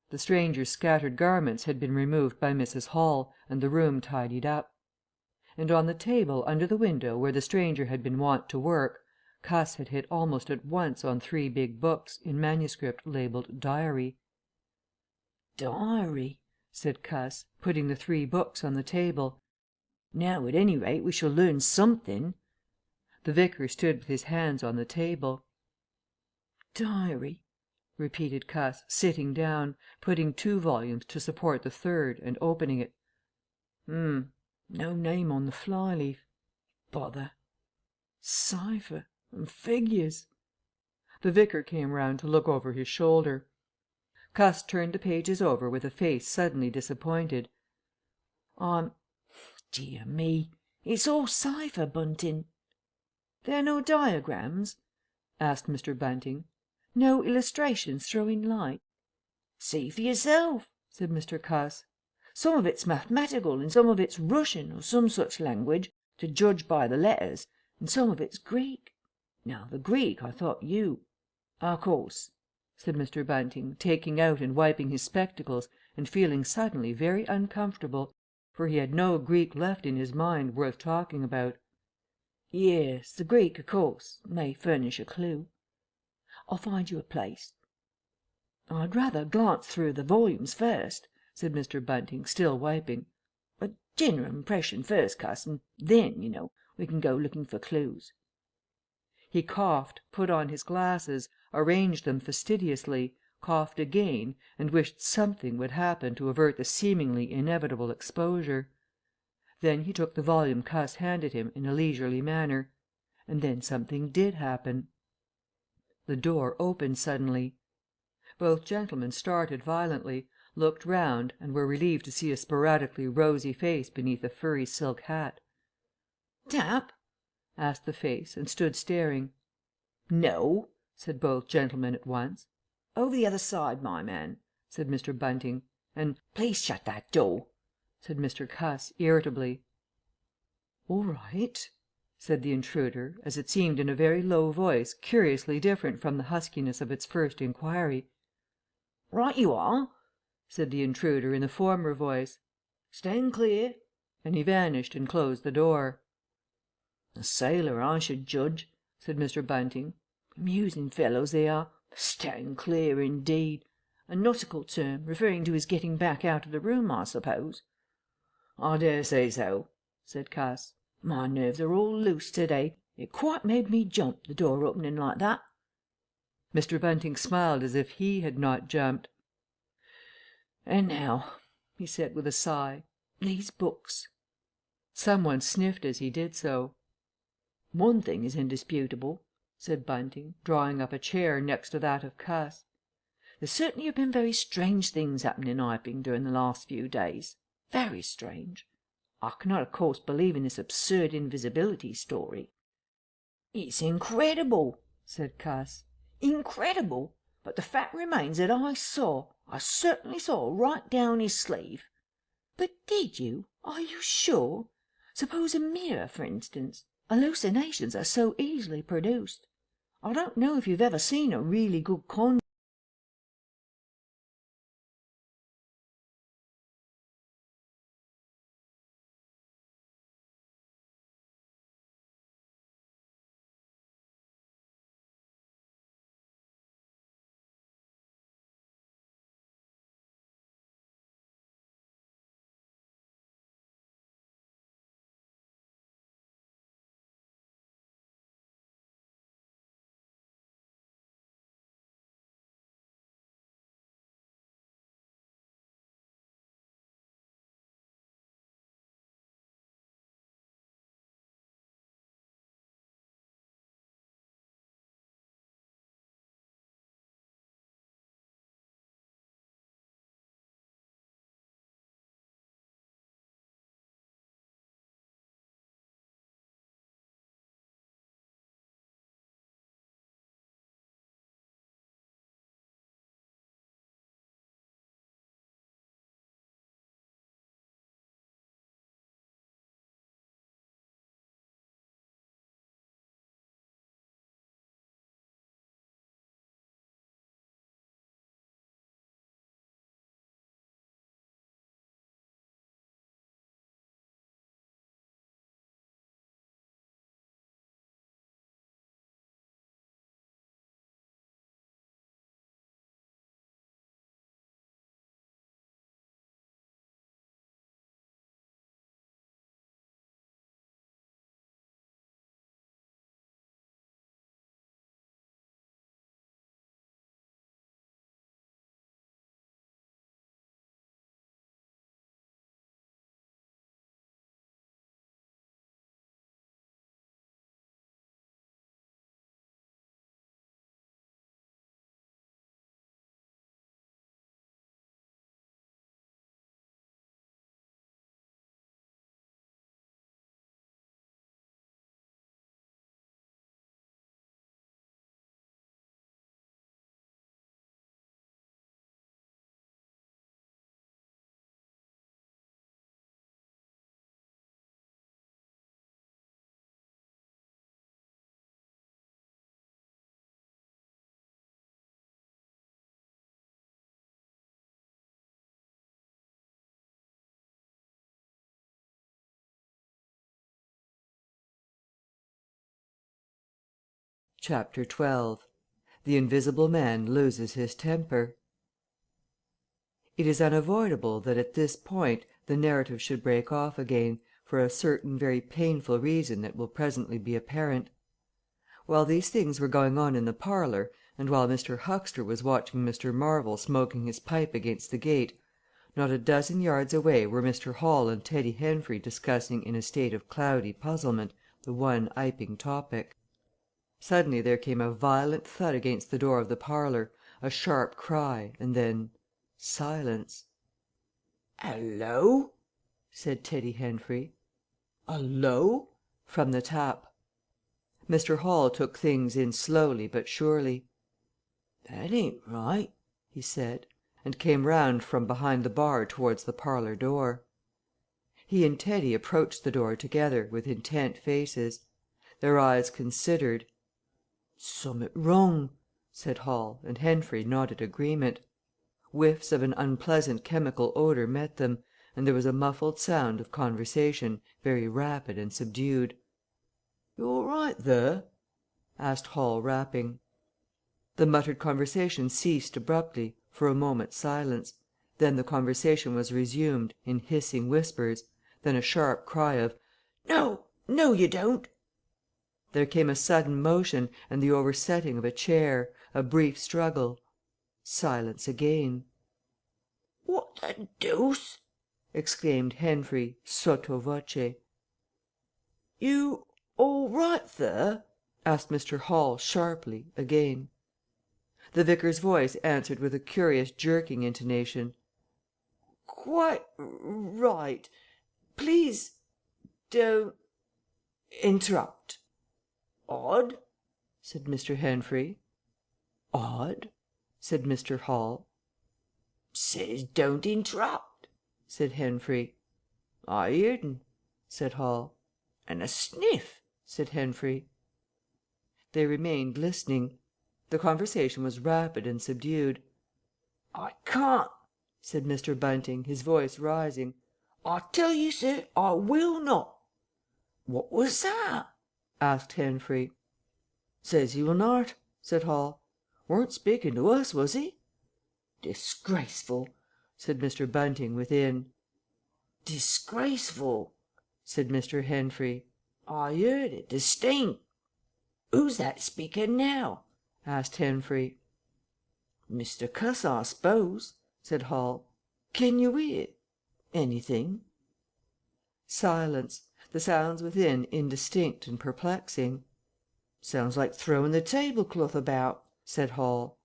The stranger's scattered garments had been removed by Mrs. Hall, and the room tidied up. And on the table under the window where the stranger had been wont to work, Cuss had hit almost at once on 3 big books in manuscript labelled Diary. "Diary," said Cuss, putting the 3 books on the table. "Now, at any rate, we shall learn something." The vicar stood with his hands on the table. "Diary," repeated Cuss, sitting down, putting 2 volumes to support the 3rd, and opening it. No name on the flyleaf. Bother. Cipher and figures." The vicar came round to look over his shoulder. Cuss turned the pages over with a face suddenly disappointed. Dear me, it's all cipher, Bunting." "There are no diagrams?" asked Mr. Bunting. "No illustrations throwing light?" "See for yourself," said Mr. Cuss. "Some of it's mathematical, and some of it's Russian, or some such language, to judge by the letters, and some of it's Greek. Now, the Greek I thought you—" "Of course," said Mr. Bunting, taking out and wiping his spectacles, and feeling suddenly very uncomfortable, for he had no Greek left in his mind worth talking about. "Yes, the Greek, of course, may furnish a clue. I'll find you a place." "I'd rather glance through the volumes first," said Mr. Bunting, still wiping. "A general impression first, Cuss, and then, you know, we can go looking for clues." He coughed, put on his glasses, arranged them fastidiously, coughed again, and wished something would happen to avert the seemingly inevitable exposure. Then he took the volume Cuss handed him in a leisurely manner. And then something did happen. The door opened suddenly. Both gentlemen started violently, looked round, and were relieved to see a sporadically rosy face beneath a furry silk hat. "Tap?" asked the face, and stood staring. "No," said both gentlemen at once. "Over the other side, my man," said Mr. Bunting. And "Please shut that door," said Mr. Cuss, irritably. "All right," said the intruder, as it seemed in a very low voice curiously different from the huskiness of its first inquiry. "Right you are," said the intruder in the former voice. "Stand clear," and he vanished and closed the door. "A sailor, I should judge," said Mr. Bunting. "Amusing fellows they are. Stand clear, indeed! A nautical term, referring to his getting back out of the room, I suppose." "I daresay so," said Cuss. "My nerves are all loose to day. It quite made me jump, the door opening like that." Mr. Bunting smiled as if he had not jumped. "And now," he said with a sigh, "these books." Some one sniffed as he did so. "One thing is indisputable," said Bunting, drawing up a chair next to that of Cuss. "There certainly have been very strange things happening in Iping during the last few days. Very strange. I cannot, of course, believe in this absurd invisibility story." "It's incredible," said Cuss. "Incredible! But the fact remains that I certainly saw right down his sleeve." "But did you? Are you sure? Suppose a mirror, for instance? Hallucinations are so easily produced. I don't know if you've ever seen a really good CHAPTER XII The Invisible Man Loses His Temper. It is unavoidable that at this point the narrative should break off again, for a certain very painful reason that will presently be apparent. While these things were going on in the parlour, and while Mr. Huxter was watching Mr. Marvel smoking his pipe against the gate, not a dozen yards away were Mr. Hall and Teddy Henfrey discussing in a state of cloudy puzzlement the one Iping topic. Suddenly there came a violent thud against the door of the parlour, a sharp cry, and then silence. "Hallo!" said Teddy Henfrey. "Hullo!" from the tap. Mr. Hall took things in slowly but surely. "That ain't right," he said, and came round from behind the bar towards the parlour door. He and Teddy approached the door together, with intent faces. Their eyes considered. "Summat wrong," said Hall, and Henfrey nodded agreement. Whiffs of an unpleasant chemical odour met them, and there was a muffled sound of conversation, very rapid and subdued. "You all right there?" asked Hall, rapping. The muttered conversation ceased abruptly, for a moment's silence. Then the conversation was resumed, in hissing whispers, then a sharp cry of "No, no, you don't!" There came a sudden motion, and the oversetting of a chair, a brief struggle. Silence again. "What the deuce!" exclaimed Henfrey, sotto voce. "You all right there?" asked Mr. Hall sharply, again. The vicar's voice answered with a curious jerking intonation. "Quite right. Please don't interrupt." "Odd," said Mr. Henfrey. "Odd," said Mr. Hall. "Says don't interrupt," said Henfrey. "I heerd un," said Hall. "and a sniff," said Henfrey. They remained listening. The conversation was rapid and subdued. "I can't," said Mr. Bunting, his voice rising. "I tell you, sir, I will not." "What was that?" asked Henfrey. "Says he will not," said Hall. "Weren't speaking to us, was he?" "Disgraceful!" said Mr. Bunting within. "Disgraceful!" said Mr. Henfrey. "I heard it distinct." "Who's that speaking now?" asked Henfrey. "Mr. Cuss, I s'pose," said Hall. "Can you hear "Anything." Silence, the sounds within indistinct and perplexing. "Sounds like throwing the tablecloth about," said Hall.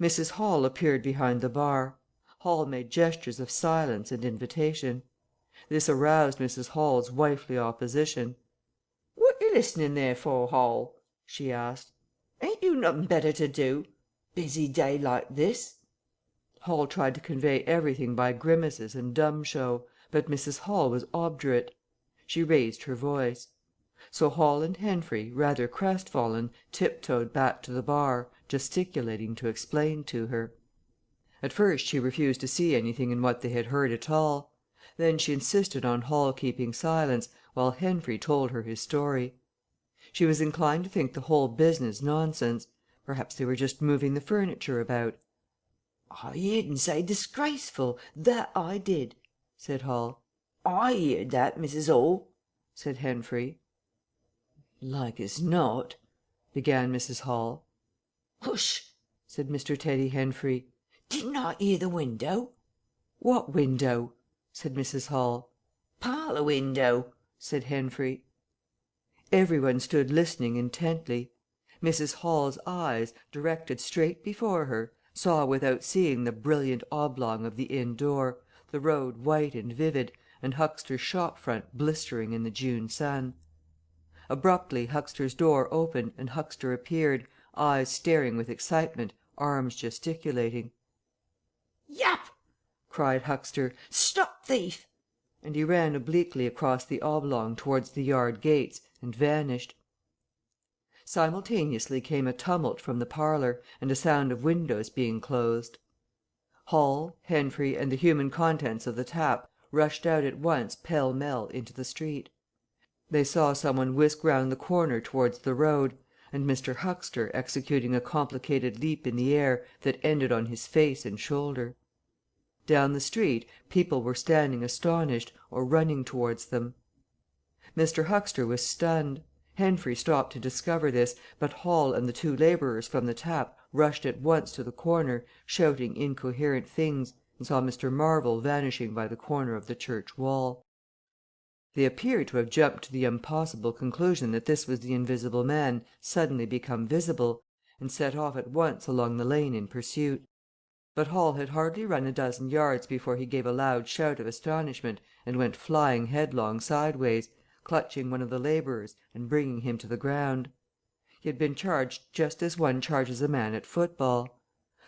Mrs. Hall appeared behind the bar. Hall made gestures of silence and invitation. This aroused Mrs. Hall's wifely opposition. "What you listening there for, Hall?" she asked. "Ain't you nothin' better to do? Busy day like this." Hall tried to convey everything by grimaces and dumb show, but Mrs. Hall was obdurate. She raised her voice. So Hall and Henfrey, rather crestfallen, tiptoed back to the bar, gesticulating to explain to her. At first she refused to see anything in what they had heard at all. Then she insisted on Hall keeping silence, while Henfrey told her his story. She was inclined to think the whole business nonsense. Perhaps they were just moving the furniture about. "I heerd un say disgraceful, that I did," said Hall. "I heerd that, Mrs. Hall," said Henfrey. "Like as not," began Mrs. Hall. "Hush!" said Mr. Teddy Henfrey. "Didn't I hear the window?" "What window?" said Mrs. Hall. "Parlour window," said Henfrey. Every one stood listening intently. Mrs. Hall's eyes, directed straight before her, saw without seeing the brilliant oblong of the inn door, the road white and vivid, and Huxter's shop front blistering in the June sun. Abruptly Huxter's door opened and Huxter appeared, eyes staring with excitement, arms gesticulating. "Yap!" cried Huxter. "Stop thief!" And he ran obliquely across the oblong towards the yard gates and vanished. Simultaneously came a tumult from the parlour, and a sound of windows being closed. Hall, Henfrey, and the human contents of the tap rushed out at once pell-mell into the street. They saw some one whisk round the corner towards the road, and Mr. Huxter executing a complicated leap in the air that ended on his face and shoulder. Down the street people were standing astonished, or running towards them. Mr. Huxter was stunned. Henfrey stopped to discover this, but Hall and the two labourers from the tap rushed at once to the corner, shouting incoherent things, and saw Mr. Marvel vanishing by the corner of the church wall. They appeared to have jumped to the impossible conclusion that this was the invisible man suddenly become visible, and set off at once along the lane in pursuit. But Hall had hardly run a dozen yards before he gave a loud shout of astonishment and went flying headlong sideways, clutching one of the labourers and bringing him to the ground. He had been charged just as one charges a man at football.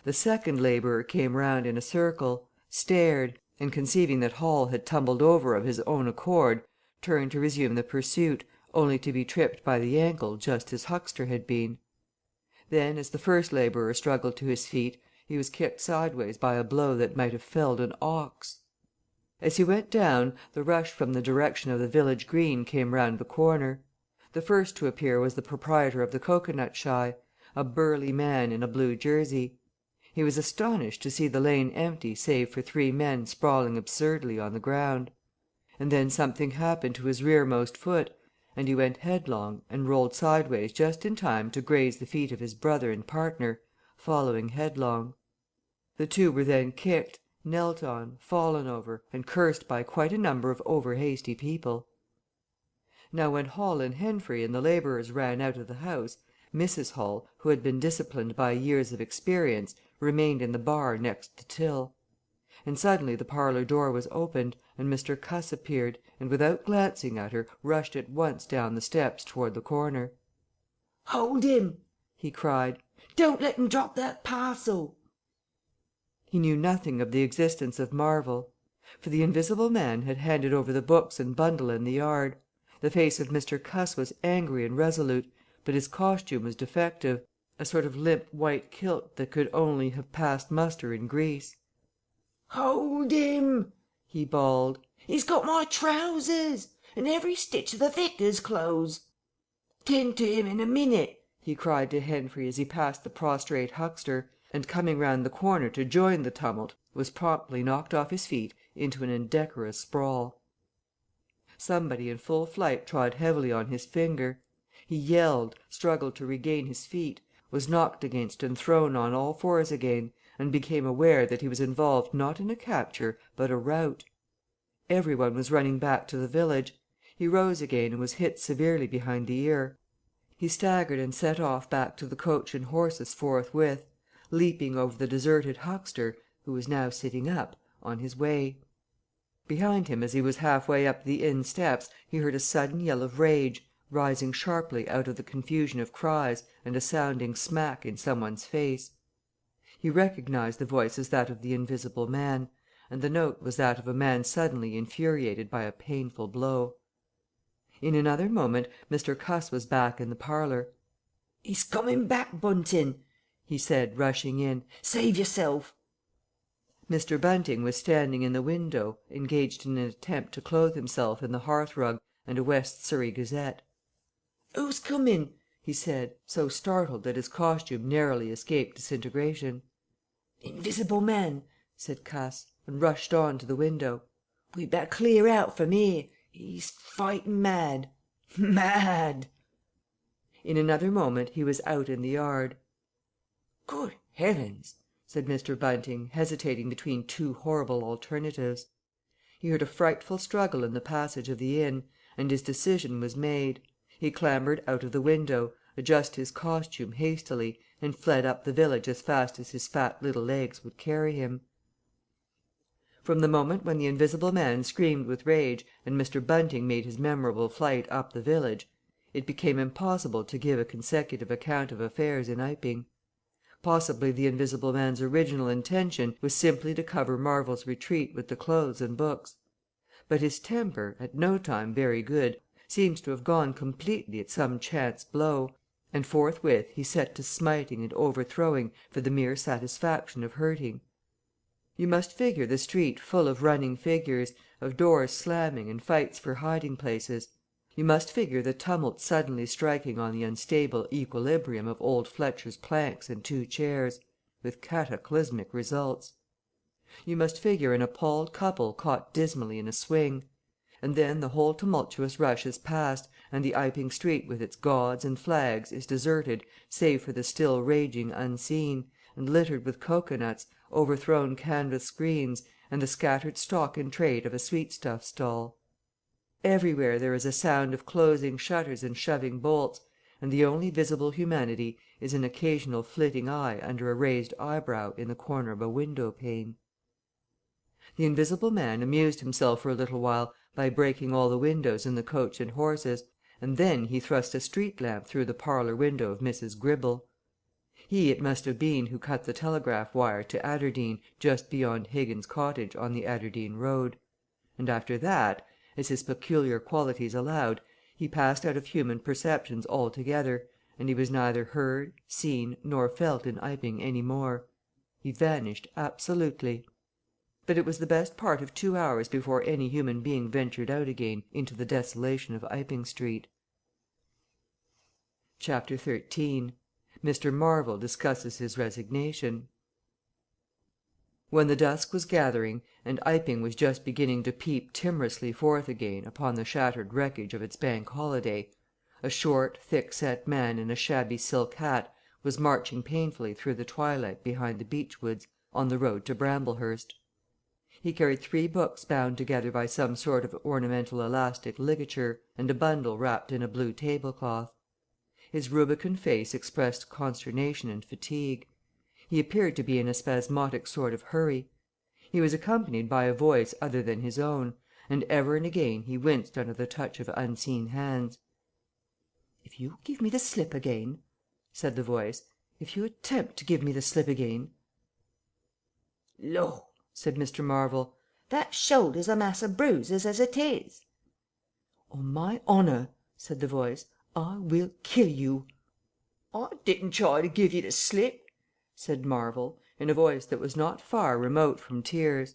The second labourer came round in a circle, stared, and conceiving that Hall had tumbled over of his own accord, turned to resume the pursuit, only to be tripped by the ankle just as Huxter had been. Then, as the first labourer struggled to his feet, he was kicked sideways by a blow that might have felled an ox. As he went down, the rush from the direction of the village green came round the corner. The first to appear was the proprietor of the cocoanut shy, a burly man in a blue jersey. He was astonished to see the lane empty save for 3 men sprawling absurdly on the ground. And then something happened to his rearmost foot, and he went headlong and rolled sideways just in time to graze the feet of his brother and partner, following headlong. The two were then kicked, knelt on, fallen over, and cursed by quite a number of over hasty people. Now when Hall and Henfrey and the labourers ran out of the house, Mrs. Hall, who had been disciplined by years of experience, remained in the bar next the till. And suddenly the parlour door was opened, and Mr. Cuss appeared, and without glancing at her, rushed at once down the steps toward the corner. "Hold him!" he cried. "Don't let him drop that parcel!" He knew nothing of the existence of Marvel, for the invisible man had handed over the books and bundle in the yard. The face of Mr. Cuss was angry and resolute, but his costume was defective, a sort of limp white kilt that could only have passed muster in Greece. "Hold him!" he bawled. "He's got my trousers, and every stitch of the vicar's clothes. Tend to him in a minute," he cried to Henfrey as he passed the prostrate Huxter, and coming round the corner to join the tumult, was promptly knocked off his feet into an indecorous sprawl. Somebody in full flight trod heavily on his finger. He yelled, struggled to regain his feet, was knocked against and thrown on all fours again, and became aware that he was involved not in a capture but a rout. Every one was running back to the village. He rose again and was hit severely behind the ear. He staggered and set off back to the coach and horses forthwith, leaping over the deserted Huxter, who was now sitting up, on his way. Behind him, as he was halfway up the inn steps, he heard a sudden yell of rage, rising sharply out of the confusion of cries and a sounding smack in some one's face. He recognized the voice as that of the invisible man, and the note was that of a man suddenly infuriated by a painful blow. In another moment Mr. Cuss was back in the parlour. "He's coming back, Bunting," he said, rushing in. "Save yourself." Mr. Bunting was standing in the window, engaged in an attempt to clothe himself in the hearthrug and a West Surrey Gazette. "Who's coming?" he said, so startled that his costume narrowly escaped disintegration. "Invisible man," said Cuss, and rushed on to the window. "We'd better clear out from here. He's fighting mad. Mad!" In another moment he was out in the yard. "Good heavens!" said Mr. Bunting, hesitating between two horrible alternatives. He heard a frightful struggle in the passage of the inn, and his decision was made. He clambered out of the window, adjusted his costume hastily, and fled up the village as fast as his fat little legs would carry him. From the moment when the invisible man screamed with rage and Mr. Bunting made his memorable flight up the village, it became impossible to give a consecutive account of affairs in Iping. Possibly the invisible man's original intention was simply to cover Marvel's retreat with the clothes and books. But his temper, at no time very good, seems to have gone completely at some chance blow, and forthwith he set to smiting and overthrowing for the mere satisfaction of hurting. You must figure the street full of running figures, of doors slamming and fights for hiding places. You must figure the tumult suddenly striking on the unstable equilibrium of old Fletcher's planks and 2 chairs, with cataclysmic results. You must figure an appalled couple caught dismally in a swing. And then the whole tumultuous rush is past, and the Iping Street with its gauds and flags is deserted save for the still raging unseen, and littered with cocoanuts, overthrown canvas screens, and the scattered stock in trade of a sweetstuff stall. Everywhere there is a sound of closing shutters and shoving bolts, and the only visible humanity is an occasional flitting eye under a raised eyebrow in the corner of a window pane. The Invisible Man amused himself for a little while by breaking all the windows in the Coach and Horses, and then he thrust a street lamp through the parlour window of Mrs. Gribble. He it must have been who cut the telegraph wire to Adderdean just beyond Higgins Cottage on the Adderdean Road; and after that, as his peculiar qualities allowed, he passed out of human perceptions altogether, and he was neither heard, seen, nor felt in Iping any more. He vanished absolutely. But it was the best part of 2 hours before any human being ventured out again into the desolation of Iping Street. Chapter 13. Mr. Marvel discusses his resignation. When the dusk was gathering, and Iping was just beginning to peep timorously forth again upon the shattered wreckage of its Bank Holiday, a short, thick-set man in a shabby silk hat was marching painfully through the twilight behind the beech woods, on the road to Bramblehurst. He carried 3 books bound together by some sort of ornamental elastic ligature, and a bundle wrapped in a blue tablecloth. His rubicund face expressed consternation and fatigue. He appeared to be in a spasmodic sort of hurry. He was accompanied by a voice other than his own, and ever and again he winced under the touch of unseen hands. "If you give me the slip again," said the voice, "if you attempt to give me the slip again." Lord, said Mr. Marvel, that shoulder's a mass of bruises as it is. "On my honour," said the voice, "I will kill you." "I didn't try to give you the slip," said Marvel, in a voice that was not far remote from tears.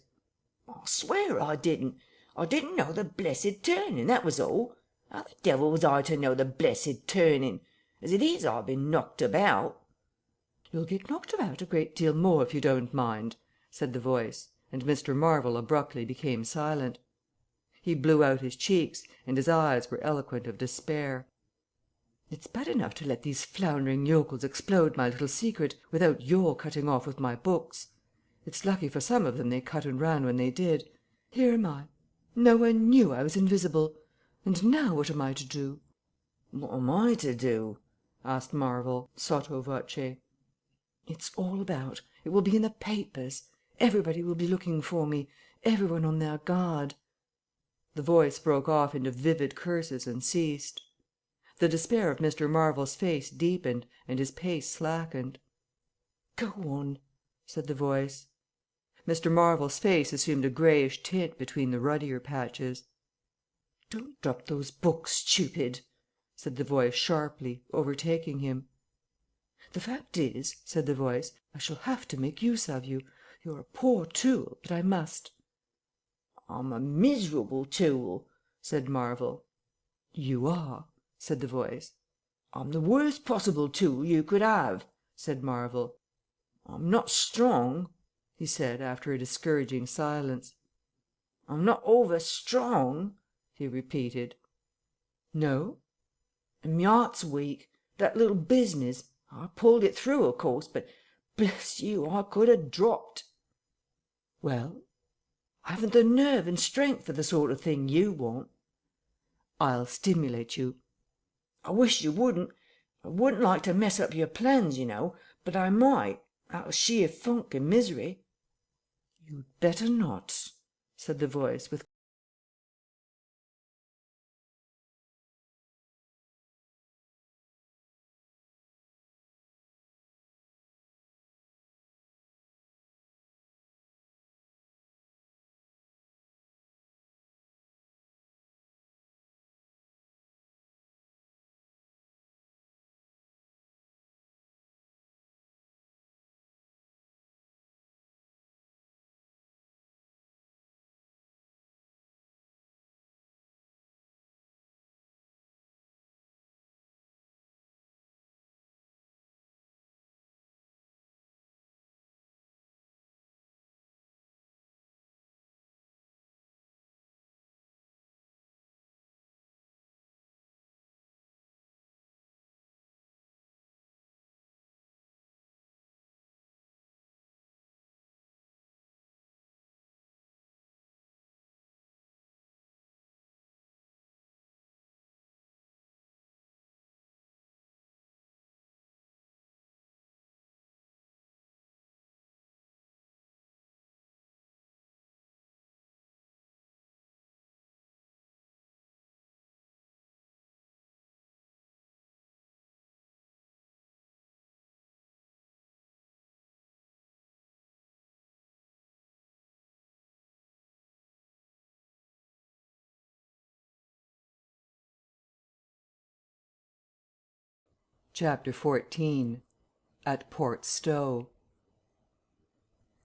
"I swear I didn't. I didn't know the blessed turning, that was all. How the devil was I to know the blessed turning? As it is, I've been knocked about." "You'll get knocked about a great deal more if you don't mind," said the voice, and Mr. Marvel abruptly became silent. He blew out his cheeks, and his eyes were eloquent of despair. "It's bad enough to let these floundering yokels explode my little secret without your cutting off with my books. It's lucky for some of them they cut and ran when they did. Here am I. No one knew I was invisible. And now what am I to do?" "What am I to do?" asked Marvel, sotto voce. "It's all about. It will be in the papers. Everybody will be looking for me. Everyone on their guard." The voice broke off into vivid curses and ceased. The despair of Mr. Marvel's face deepened, and his pace slackened. "Go on," said the voice. Mr. Marvel's face assumed a greyish tint between the ruddier patches. "Don't drop those books, stupid," said the voice sharply, overtaking him. "The fact is," said the voice, "I shall have to make use of you. You're a poor tool, but I must." "I'm a miserable tool," said Marvel. "You are," said the voice. "I'm the worst possible tool you could have," said Marvel. "I'm not strong," he said after a discouraging silence. "I'm not over strong," he repeated. "No?" "And my heart's weak. That little business I pulled it through, of course, but bless you, I could have dropped." "Well?" "I haven't the nerve and strength for the sort of thing you want." "I'll stimulate you." "I wish you wouldn't. I wouldn't like to mess up your plans, you know, but I might, out of sheer funk and misery." "You'd better not," said the voice with Chapter 14 At Port Stowe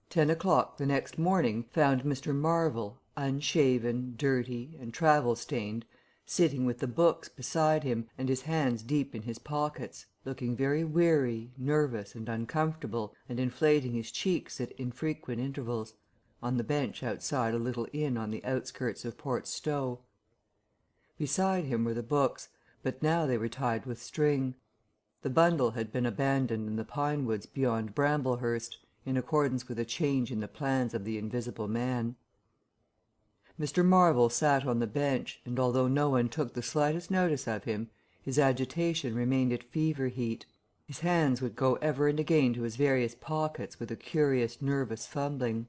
10 o'clock the next morning found Mr. Marvel, unshaven, dirty, and travel stained, sitting with the books beside him and his hands deep in his pockets, looking very weary, nervous, and uncomfortable, and inflating his cheeks at infrequent intervals, on the bench outside a little inn on the outskirts of Port Stowe. Beside him were the books, but now they were tied with string. The bundle had been abandoned in the pine woods beyond Bramblehurst, in accordance with a change in the plans of the Invisible Man. Mr. Marvel sat on the bench, and although no one took the slightest notice of him, his agitation remained at fever heat. His hands would go ever and again to his various pockets with a curious, nervous fumbling.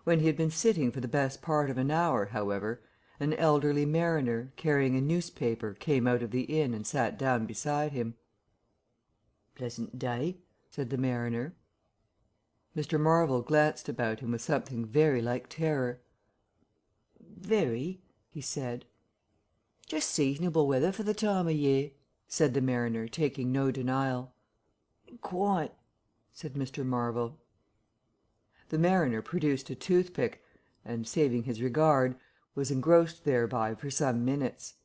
When he had been sitting for the best part of an hour, however, an elderly mariner, carrying a newspaper, came out of the inn and sat down beside him. "Pleasant day," said the mariner. Mr. Marvel glanced about him with something very like terror. "Very," he said. "Just seasonable weather for the time o' year," said the mariner, taking no denial. "Quite," said Mr. Marvel. The mariner produced a toothpick, and, saving his regard, was engrossed thereby for some minutes.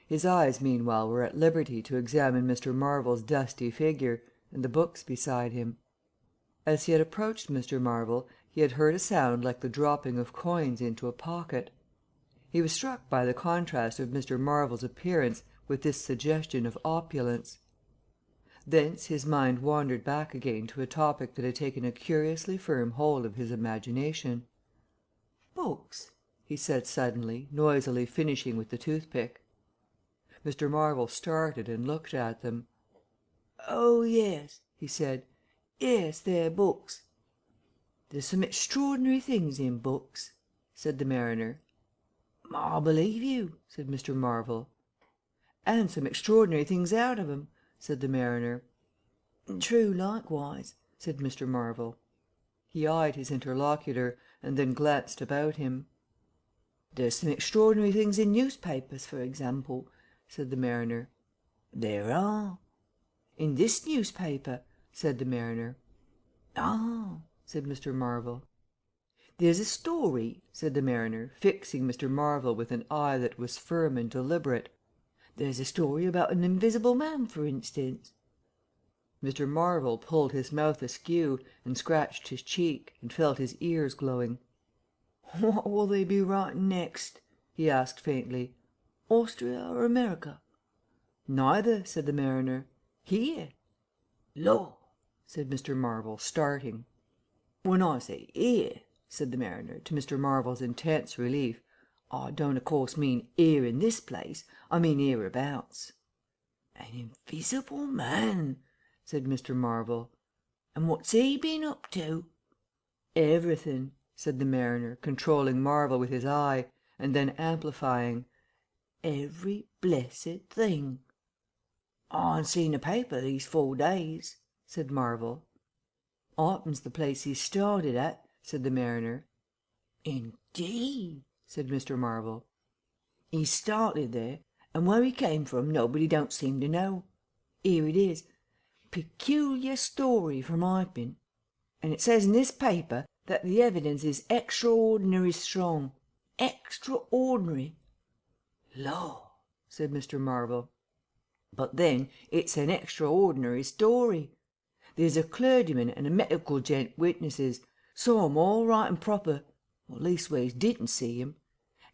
His eyes meanwhile were at liberty to examine Mr. Marvel's dusty figure, and the books beside him. As he had approached Mr. Marvel, he had heard a sound like the dropping of coins into a pocket. He was struck by the contrast of Mr. Marvel's appearance with this suggestion of opulence. Thence his mind wandered back again to a topic that had taken a curiously firm hold of his imagination. "Books?" he said suddenly, noisily finishing with the toothpick. Mr. Marvel started and looked at them. "Oh, yes," he said. "Yes, they're books." "There's some extraordinary things in books," said the mariner. "I believe you," said Mr. Marvel. "And some extraordinary things out of 'em," said the mariner. "True, likewise," said Mr. Marvel. He eyed his interlocutor, and then glanced about him. "There's some extraordinary things in newspapers, for example," said the mariner. "There are." "In this newspaper," said the mariner. "Ah!" said Mr. Marvel. "There's a story," said the mariner, fixing Mr. Marvel with an eye that was firm and deliberate. "There's a story about an invisible man, for instance." Mr. Marvel pulled his mouth askew and scratched his cheek, and felt his ears glowing. "What will they be writing next?" he asked faintly. "Austria or America?" "Neither," said the mariner. "Here." "Law!" said Mr. Marvel, starting. "When I say 'here,'" said the mariner, to Mr. Marvel's intense relief, "I don't of course mean 'here in this place. I mean hereabouts." "An invisible man!" said Mr. Marvel. "And what's he been up to?" "Everything," said the mariner, controlling Marvel with his eye, and then amplifying. "Every blessed thing." "I ain't seen a paper these 4 days," said Marvel. "'Apen's the place he started at," said the mariner. "Indeed!" said Mr. Marvel. "He started there, and where he came from nobody don't seem to know. Here it is. Peculiar story from Iping. And it says in this paper that the evidence is extraordinary strong. Extraordinary." "Law!" said Mr. Marvel. "But then it's an extraordinary story. There's a clergyman and a medical gent witnesses. Saw 'em all right and proper, or leastways didn't see 'em.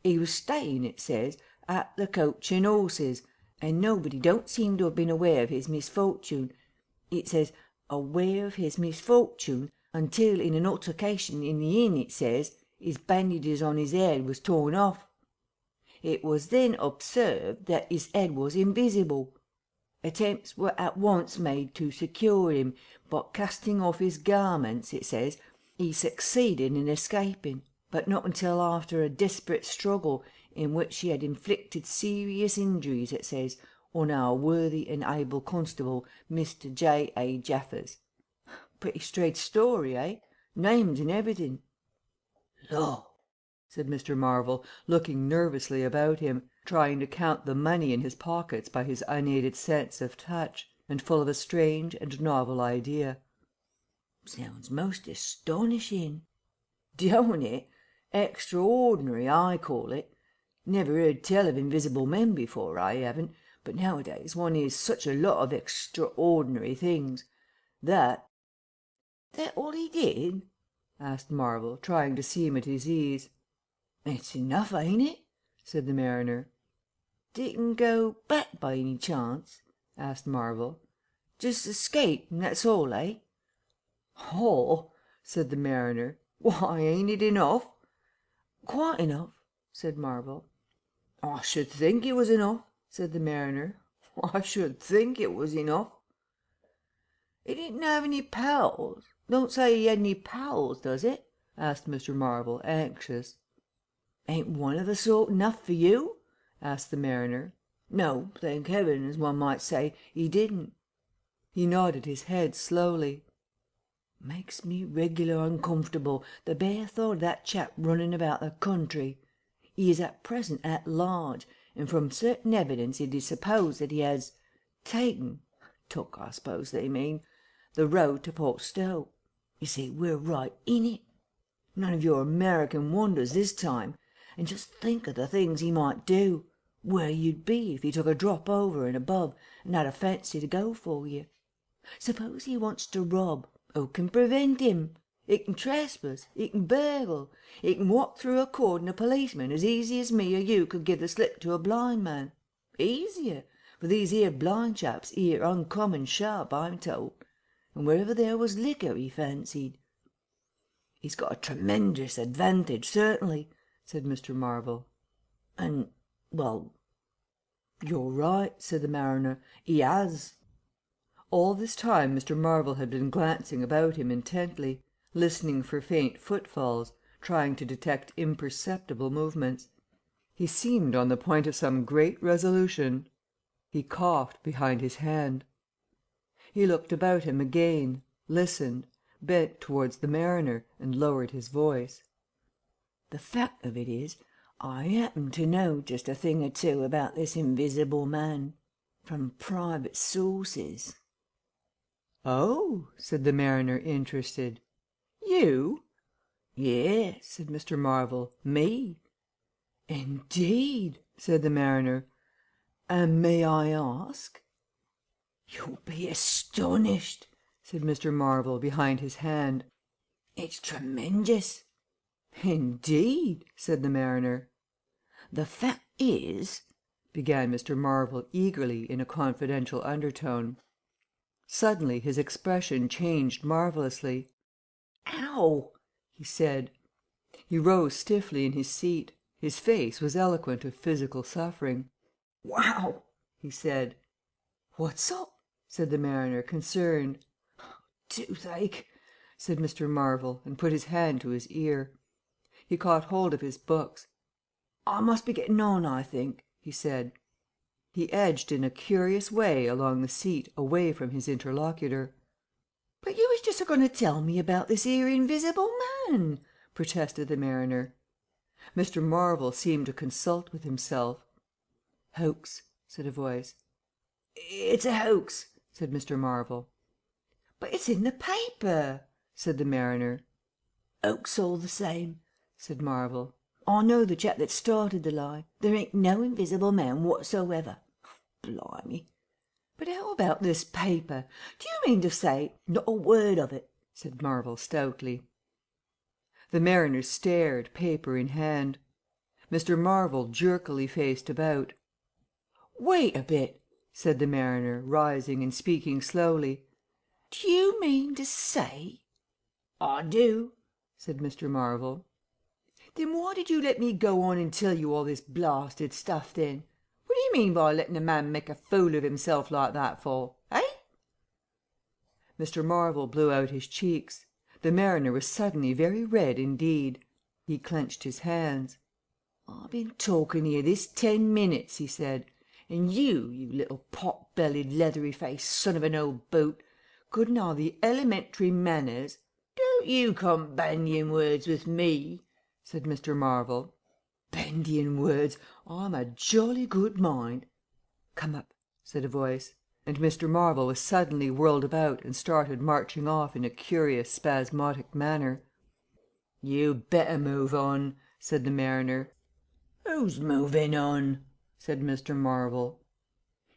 He was staying, it says, at the Coach and Horses, and nobody don't seem to have been aware of his misfortune. It says, aware of his misfortune, until in an altercation in the inn, it says, his bandages on his head was torn off. It was then observed that his head was invisible. Attempts were at once made to secure him, but casting off his garments, it says, he succeeded in escaping, but not until after a desperate struggle, in which he had inflicted serious injuries, it says, on our worthy and able constable, Mr. J. A. Jaffers. Pretty straight story, eh? Names and everything." "Law!" said Mr. Marvel, looking nervously about him. trying to count the money in his pockets by his unaided sense of touch, and full of a strange and novel idea. Sounds most astonishing. Don't it? Extraordinary, I call it. Never heard tell of invisible men before, I haven't, but nowadays one hears such a lot of extraordinary things. That all he did? Asked Marvel, trying to seem at his ease. It's enough, ain't it? Said the mariner. Didn't go back by any chance? Asked Marvel. Just escape, and that's all, eh? All? Said the mariner. Why, ain't it enough? Quite enough, said Marvel. I should think it was enough, said the mariner. I should think it was enough. He didn't have any pals. Don't say he had any pals, does it? Asked Mr. Marvel, anxious. Ain't one of the sort enough for you? Asked the mariner. No, thank heaven, as one might say, he didn't. He nodded his head slowly. Makes me regular uncomfortable, the bare thought of that chap running about the country. He is at present at large, and from certain evidence it is supposed that he has took, I suppose they mean, the road to Port Stowe. You see, we're right in it. None of your American wonders this time. And just think of the things he might do, where you'd be if he took a drop over and above and had a fancy to go for you. Suppose he wants to rob, who can prevent him? He can trespass, he can burgle, he can walk through a cordon of policemen as easy as me or you could give the slip to a blind man. Easier, for these here blind chaps here uncommon sharp, I'm told, and wherever there was liquor he fancied. He's got a tremendous advantage, certainly, said Mr. Marvel. And, well, you're right, said the mariner, he has. All this time Mr. Marvel had been glancing about him intently, listening for faint footfalls, trying to detect imperceptible movements. He seemed on the point of some great resolution. He coughed behind his hand. He looked about him again, listened, bent towards the mariner, and lowered his voice. The fact of it is, I happen to know just a thing or two about this invisible man, from private sources. Oh, said the mariner, interested. You? Yes, said Mr. Marvel, me. Indeed, said the mariner. And may I ask? You'll be astonished, said Mr. Marvel behind his hand. It's tremendous. Indeed, said the mariner. The fact is, began Mr. Marvel eagerly in a confidential undertone. Suddenly his expression changed marvellously. Ow! He said. He rose stiffly in his seat. His face was eloquent of physical suffering. Wow! He said. What's up? Said the mariner, concerned. Toothache, said Mr. Marvel, and put his hand to his ear. He caught hold of his books. I must be getting on, I think, he said. He edged in a curious way along the seat away from his interlocutor. But you was just a going to tell me about this here invisible man, protested the mariner. Mr. Marvel seemed to consult with himself. Hoax, said a voice. It's a hoax, said Mr. Marvel. But it's in the paper, said the mariner. Hoax all the same, said Marvel. I know the chap that started the lie. There ain't no invisible man whatsoever. Blimey. But how about this paper? Do you mean to say not a word of it? Said Marvel stoutly. The mariner stared, paper in hand. Mr. Marvel jerkily faced about. Wait a bit, said the mariner, rising and speaking slowly. Do you mean to say? I do, said Mr. Marvel. Then why did you let me go on and tell you all this blasted stuff then? What do you mean by letting a man make a fool of himself like that for, eh? Mr. Marvel blew out his cheeks. The mariner was suddenly very red indeed. He clenched his hands. I've been talking here this 10 minutes, he said, and you little pot-bellied, leathery-faced son of an old boot, couldn't have the elementary manners. Don't you come bandying words with me, said Mr. Marvel. Bendian words, I'm a jolly good mind. Come up, said a voice, and Mr. Marvel was suddenly whirled about and started marching off in a curious spasmodic manner. You better move on, said the mariner. Who's moving on? said Mr. Marvel.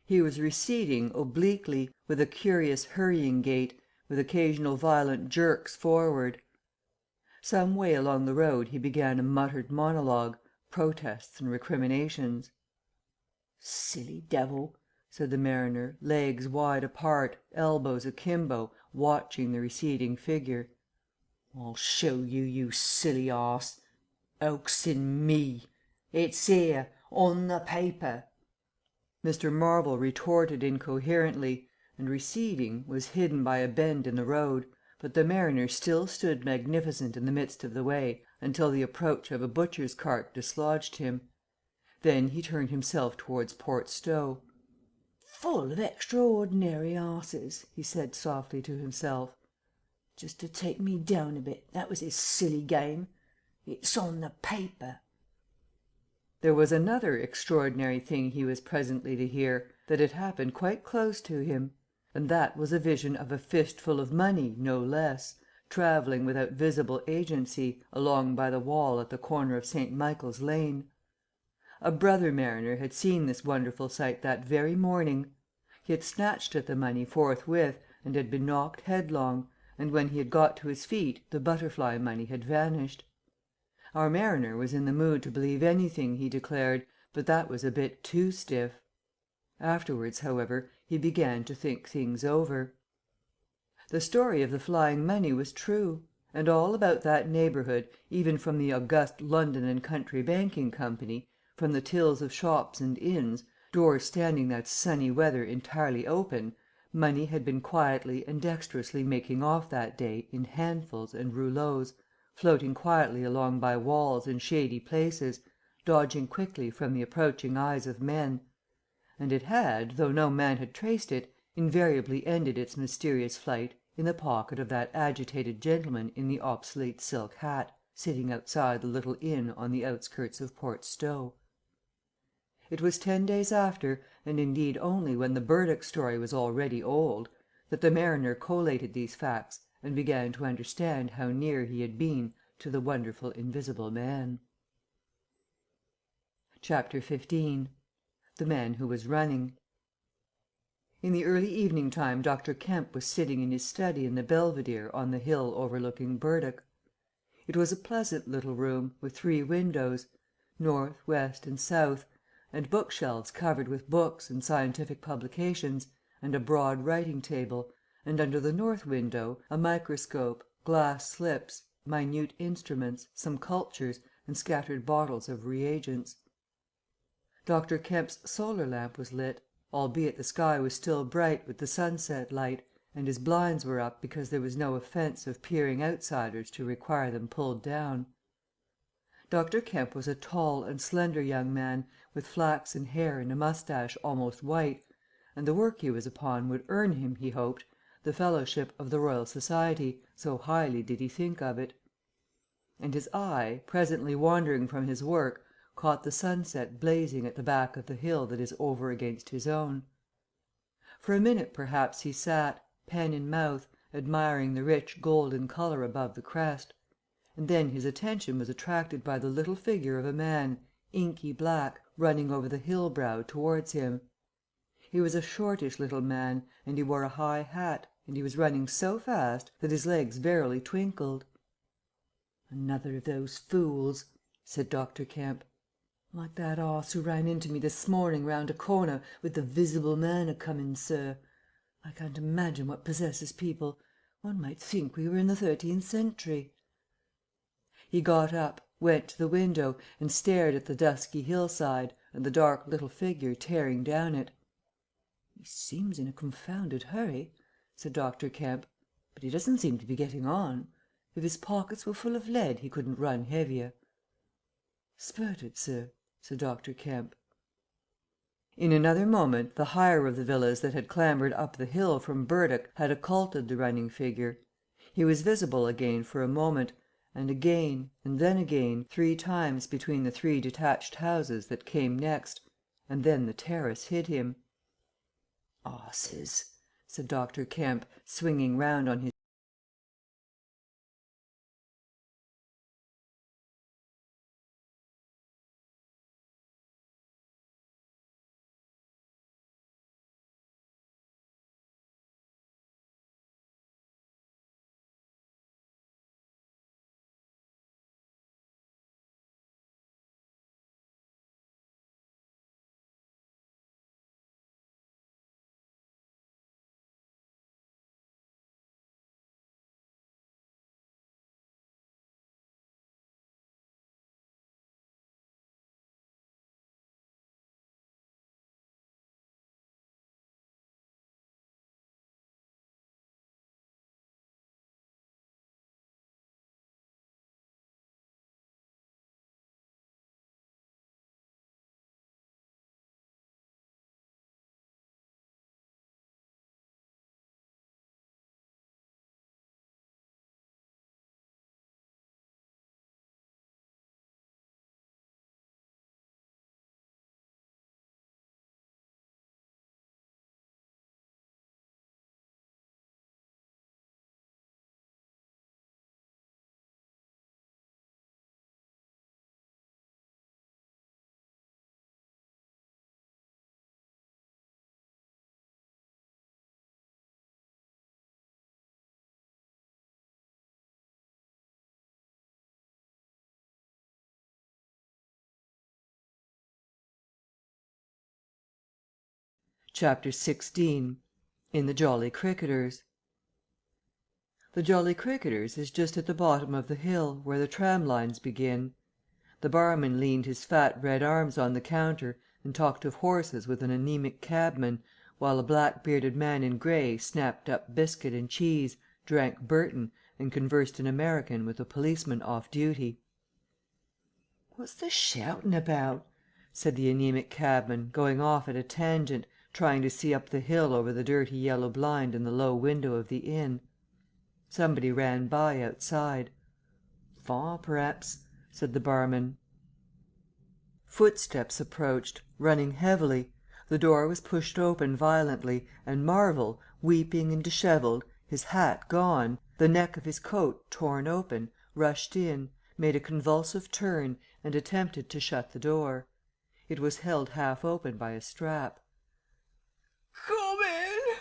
He was receding obliquely, with a curious hurrying gait, with occasional violent jerks forward. Some way along the road he began a muttered monologue, protests and recriminations. Silly devil, said the mariner, legs wide apart, elbows akimbo, watching the receding figure. I'll show you, you silly arse. Oaxing me. It's here, on the paper. Mr. Marvel retorted incoherently, and receding, was hidden by a bend in the road, but the mariner still stood magnificent in the midst of the way until the approach of a butcher's cart dislodged him. Then he turned himself towards Port Stowe. Full of extraordinary arses, he said softly to himself. Just to take me down a bit, that was his silly game. It's on the paper. There was another extraordinary thing he was presently to hear, that had happened quite close to him, and that was a vision of a fistful of money, no less, travelling without visible agency, along by the wall at the corner of St. Michael's Lane. A brother mariner had seen this wonderful sight that very morning. He had snatched at the money forthwith and had been knocked headlong, and when he had got to his feet the butterfly money had vanished. Our mariner was in the mood to believe anything, he declared, but that was a bit too stiff. Afterwards, however, he began to think things over. The story of the flying money was true, and all about that neighbourhood, even from the august London and Country Banking Company, from the tills of shops and inns, doors standing that sunny weather entirely open, money had been quietly and dexterously making off that day in handfuls and rouleaus, floating quietly along by walls and shady places, dodging quickly from the approaching eyes of men; and it had, though no man had traced it, invariably ended its mysterious flight in the pocket of that agitated gentleman in the obsolete silk hat, sitting outside the little inn on the outskirts of Port Stowe. It was 10 days after, and indeed only when the Burdock story was already old, that the mariner collated these facts and began to understand how near he had been to the wonderful invisible man. Chapter 15 The Man Who Was Running In the early evening time Dr. Kemp was sitting in his study in the Belvedere on the hill overlooking Burdock. It was a pleasant little room, with 3 windows, north, west, and south, and bookshelves covered with books and scientific publications, and a broad writing table, and under the north window a microscope, glass slips, minute instruments, some cultures, and scattered bottles of reagents. Dr. Kemp's solar lamp was lit, albeit the sky was still bright with the sunset light, and his blinds were up because there was no offence of peering outsiders to require them pulled down. Dr. Kemp was a tall and slender young man, with flaxen hair and a moustache almost white, and the work he was upon would earn him, he hoped, the fellowship of the Royal Society, so highly did he think of it. And his eye, presently wandering from his work, caught the sunset blazing at the back of the hill that is over against his own. For a minute perhaps he sat, pen in mouth, admiring the rich golden colour above the crest, and then his attention was attracted by the little figure of a man, inky black, running over the hill brow towards him. He was a shortish little man, and he wore a high hat, and he was running so fast that his legs verily twinkled. "Another of those fools," said Dr. Kemp. "Like that arse who ran into me this morning round a corner with the visible man a coming, sir. I can't imagine what possesses people. One might think we were in the 13th century." He got up, went to the window, and stared at the dusky hillside and the dark little figure tearing down it. "He seems in a confounded hurry," said Dr. Kemp, "but he doesn't seem to be getting on. If his pockets were full of lead he couldn't run heavier." "Spurted, sir," said Dr. Kemp. In another moment the higher of the villas that had clambered up the hill from Burdock had occulted the running figure. He was visible again for a moment, and again, and then again, 3 times between the 3 detached houses that came next, and then the terrace hid him. "'Osses," said Dr. Kemp, swinging round on his Chapter 16 In the Jolly Cricketers The Jolly Cricketers is just at the bottom of the hill where the tram lines begin. The barman leaned his fat red arms on the counter and talked of horses with an anaemic cabman, while a black bearded man in grey snapped up biscuit and cheese, drank Burton, and conversed in American with a policeman off duty. "What's the shouting about?" said the anaemic cabman, going off at a tangent, trying to see up the hill over the dirty yellow blind in the low window of the inn. Somebody ran by outside. "Faugh, p'raps," said the barman. Footsteps approached, running heavily. The door was pushed open violently, and Marvel, weeping and dishevelled, his hat gone, the neck of his coat torn open, rushed in, made a convulsive turn, and attempted to shut the door. It was held half open by a strap. "Come in!"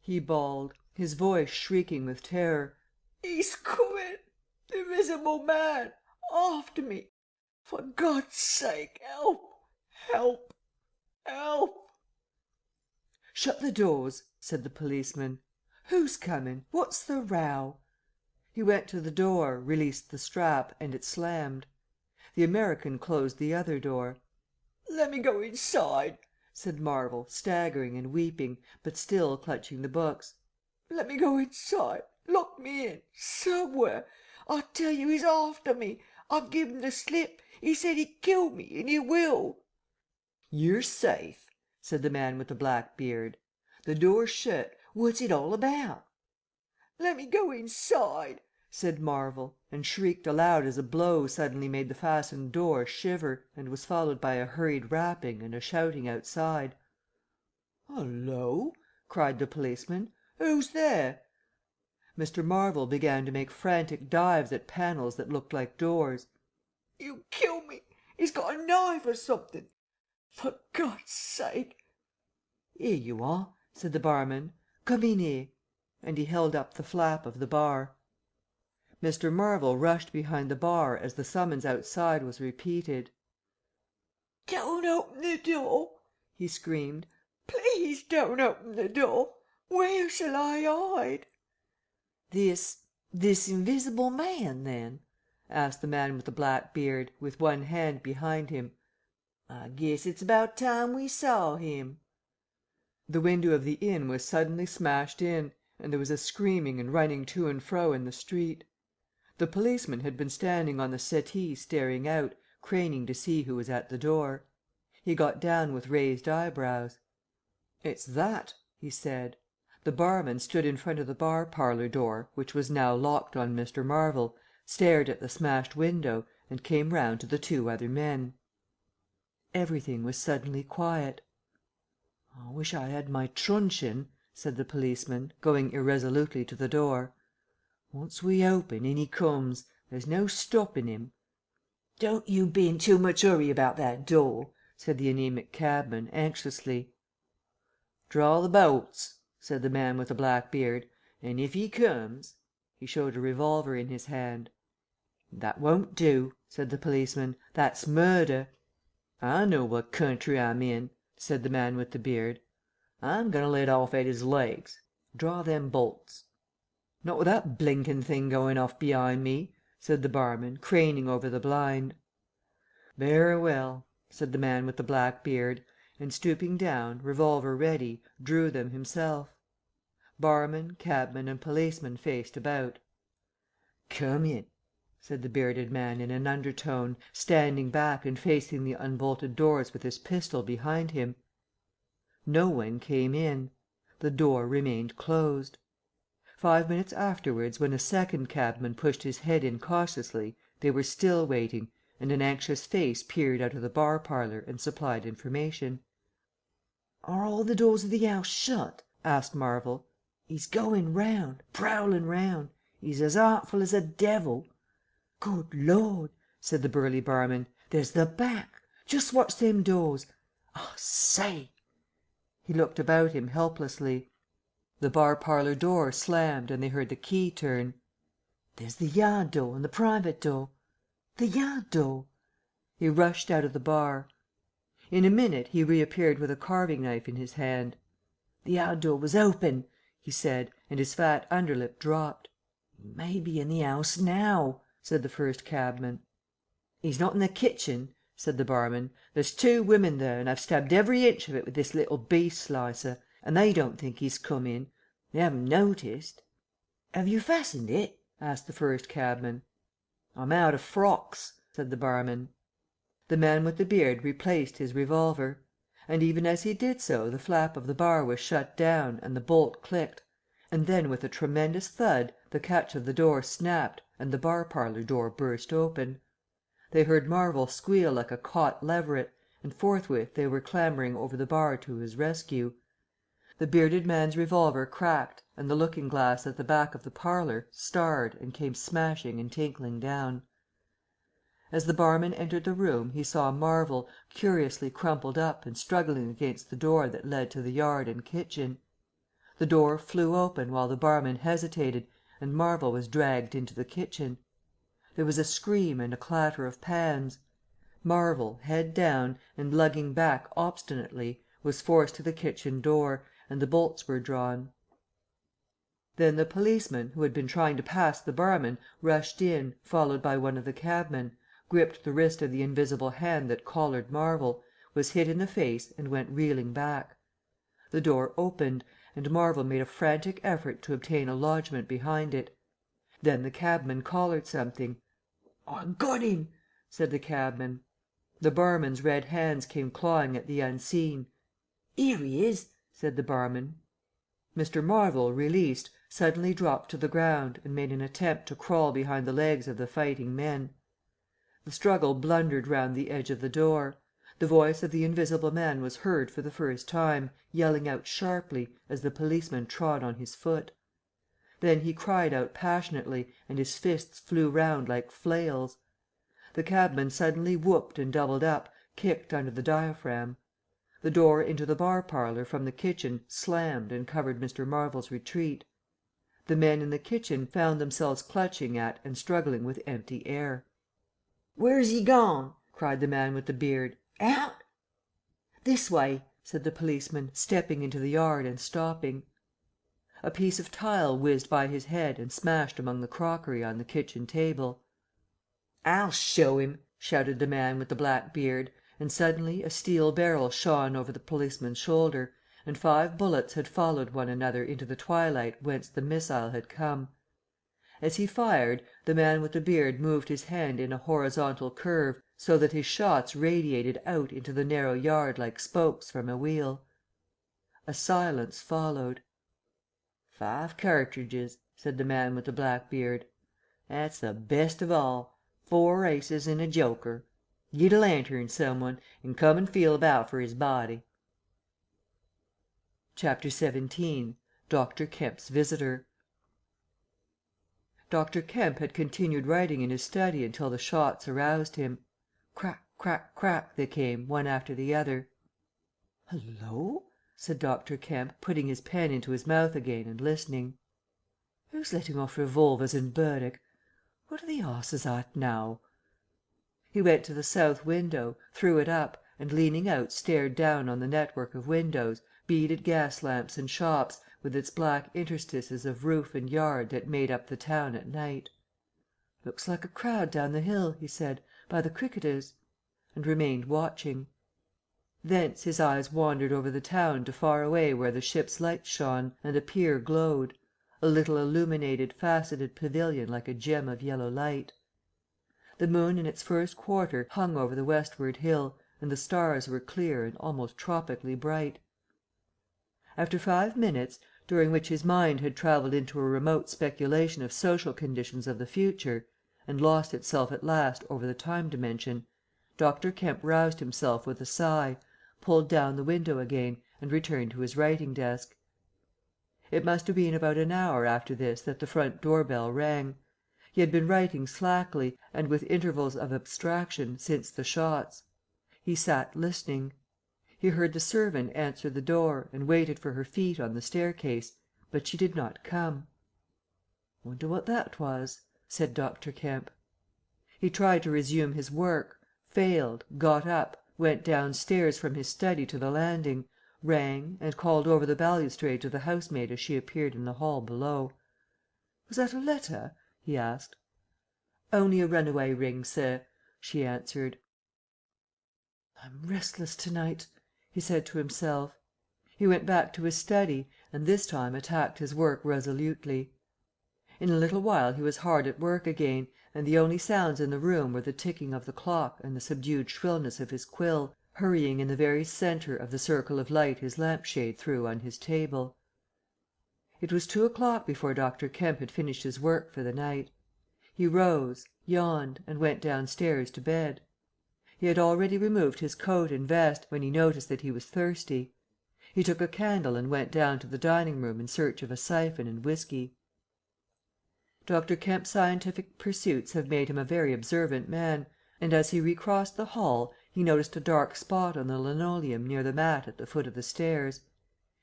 he bawled, his voice shrieking with terror. "He's coming! The invisible man! After me! For God's sake, help! Help! Help!" "Shut the doors," said the policeman. "Who's coming? What's the row?" He went to the door, released the strap, and it slammed. The American closed the other door. "Let me go inside," said Marvel, staggering and weeping, but still clutching the books. "Let me go inside. Lock me in. Somewhere. I tell you he's after me. I've given the slip. He said he'd kill me, and he will." "You're safe," said the man with the black beard. "The door's shut. What's it all about?" "Let me go inside," said Marvel, and shrieked aloud as a blow suddenly made the fastened door shiver, and was followed by a hurried rapping and a shouting outside. "Hullo!" cried the policeman. "Who's there?" Mr. Marvel began to make frantic dives at panels that looked like doors. "You kill me. He's got a knife or something. For God's sake." "Here you are," said the barman. "Come in here," and he held up the flap of the bar. Mr. Marvel rushed behind the bar as the summons outside was repeated. "Don't open the door," he screamed. "Please don't open the door. Where shall I hide?" This invisible man, then?" asked the man with the black beard, with one hand behind him. "I guess it's about time we saw him." The window of the inn was suddenly smashed in, and there was a screaming and running to and fro in the street. The policeman had been standing on the settee staring out, craning to see who was at the door. He got down with raised eyebrows. "It's that," he said. The barman stood in front of the bar parlour door, which was now locked on Mr. Marvel, stared at the smashed window, and came round to the two other men. Everything was suddenly quiet. "I wish I had my truncheon," said the policeman, going irresolutely to the door. "Once we open, in he comes. There's no stopping him." "Don't you be in too much hurry about that door," said the anaemic cabman, anxiously. "Draw the bolts," said the man with the black beard, "and if he comes " He showed a revolver in his hand. "That won't do," said the policeman. "That's murder." "I know what country I'm in," said the man with the beard. "I'm going to let off at his legs. Draw them bolts." "Not with that blinkin' thing going off behind me," said the barman, craning over the blind. "Very well," said the man with the black beard, and stooping down, revolver ready, drew them himself. Barman, cabman, and policeman faced about. "Come in," said the bearded man in an undertone, standing back and facing the unbolted doors with his pistol behind him. No one came in. The door remained closed. 5 minutes afterwards, when a second cabman pushed his head in cautiously, they were still waiting, and an anxious face peered out of the bar parlour and supplied information. "Are all the doors of the house shut?" asked Marvel. "He's going round, prowling round. He's as artful as a devil." "Good Lord!" said the burly barman. "There's the back. Just watch them doors. I say!" He looked about him helplessly. The bar parlour door slammed and they heard the key turn. "There's the yard door and the private door. The yard door." He rushed out of the bar. In a minute he reappeared with a carving knife in his hand. "The yard door was open," he said, and his fat underlip dropped. "He may be in the house now," said the first cabman. "He's not in the kitchen," said the barman. "There's 2 women there, and I've stabbed every inch of it with this little beef slicer, and they don't think he's come in. They haven't noticed." "Have you fastened it?" asked the first cabman. "I'm out of frocks," said the barman. The man with the beard replaced his revolver. And even as he did so the flap of the bar was shut down and the bolt clicked, and then with a tremendous thud the catch of the door snapped and the bar parlour door burst open. They heard Marvel squeal like a caught leveret, and forthwith they were clambering over the bar to his rescue. The bearded man's revolver cracked and the looking glass at the back of the parlour starred and came smashing and tinkling down. As the barman entered the room he saw Marvel, curiously crumpled up and struggling against the door that led to the yard and kitchen. The door flew open while the barman hesitated, and Marvel was dragged into the kitchen. There was a scream and a clatter of pans. Marvel, head down, and lugging back obstinately, was forced to the kitchen door, and the bolts were drawn. Then the policeman, who had been trying to pass the barman, rushed in, followed by one of the cabmen, gripped the wrist of the invisible hand that collared Marvel, was hit in the face and went reeling back. The door opened, and Marvel made a frantic effort to obtain a lodgment behind it. Then the cabman collared something. "I got him," said the cabman. The barman's red hands came clawing at the unseen. "Here he is," said the barman. Mr. Marvel, released, suddenly dropped to the ground and made an attempt to crawl behind the legs of the fighting men. The struggle blundered round the edge of the door. The voice of the invisible man was heard for the first time, yelling out sharply, as the policeman trod on his foot. Then he cried out passionately, and his fists flew round like flails. The cabman suddenly whooped and doubled up, kicked under the diaphragm. The door into the bar parlour from the kitchen slammed and covered Mr. Marvel's retreat. The men in the kitchen found themselves clutching at and struggling with empty air. "Where's he gone?" cried the man with the beard. "Out?" "This way," said the policeman, stepping into the yard and stopping. A piece of tile whizzed by his head and smashed among the crockery on the kitchen table. "I'll show him," shouted the man with the black beard, and suddenly a steel barrel shone over the policeman's shoulder, and 5 bullets had followed one another into the twilight whence the missile had come. As he fired, the man with the beard moved his hand in a horizontal curve so that his shots radiated out into the narrow yard like spokes from a wheel. A silence followed. "5 cartridges," said the man with the black beard. That's the best of all. 4 aces and a joker. Get a lantern, some one, and come and feel about for his body." CHAPTER XVII DR. KEMP's Visitor Dr. Kemp had continued writing in his study until the shots aroused him. Crack, crack, crack they came, one after the other. "Hullo!" said Dr. Kemp, putting his pen into his mouth again and listening. "Who's letting off revolvers in Berwick? What are the 'osses at now?" He went to the south window, threw it up, and leaning out stared down on the network of windows, beaded gas lamps and shops, with its black interstices of roof and yard that made up the town at night. "Looks like a crowd down the hill," he said, "by the cricketers," and remained watching. Thence his eyes wandered over the town to far away where the ships' lights shone, and a pier glowed, a little illuminated faceted pavilion like a gem of yellow light. The moon in its first quarter hung over the westward hill, and the stars were clear and almost tropically bright. After 5 minutes, during which his mind had travelled into a remote speculation of social conditions of the future, and lost itself at last over the time dimension, Dr. Kemp roused himself with a sigh, pulled down the window again, and returned to his writing desk. It must have been about an hour after this that the front door bell rang. He had been writing slackly, and with intervals of abstraction, since the shots. He sat listening. He heard the servant answer the door, and waited for her feet on the staircase, but she did not come. "Wonder what that was?" said Dr. Kemp. He tried to resume his work, failed, got up, went downstairs from his study to the landing, rang, and called over the balustrade to the housemaid as she appeared in the hall below. "Was that a letter?" he asked. "Only a runaway ring, sir," she answered. "I'm restless to night," he said to himself. He went back to his study, and this time attacked his work resolutely. In a little while he was hard at work again, and the only sounds in the room were the ticking of the clock and the subdued shrillness of his quill, hurrying in the very centre of the circle of light his lamp shade threw on his table. It was 2 o'clock before Dr. Kemp had finished his work for the night. He rose, yawned, and went downstairs to bed. He had already removed his coat and vest, when he noticed that he was thirsty. He took a candle and went down to the dining room in search of a syphon and whiskey. Dr. Kemp's scientific pursuits have made him a very observant man, and as he recrossed the hall he noticed a dark spot on the linoleum near the mat at the foot of the stairs.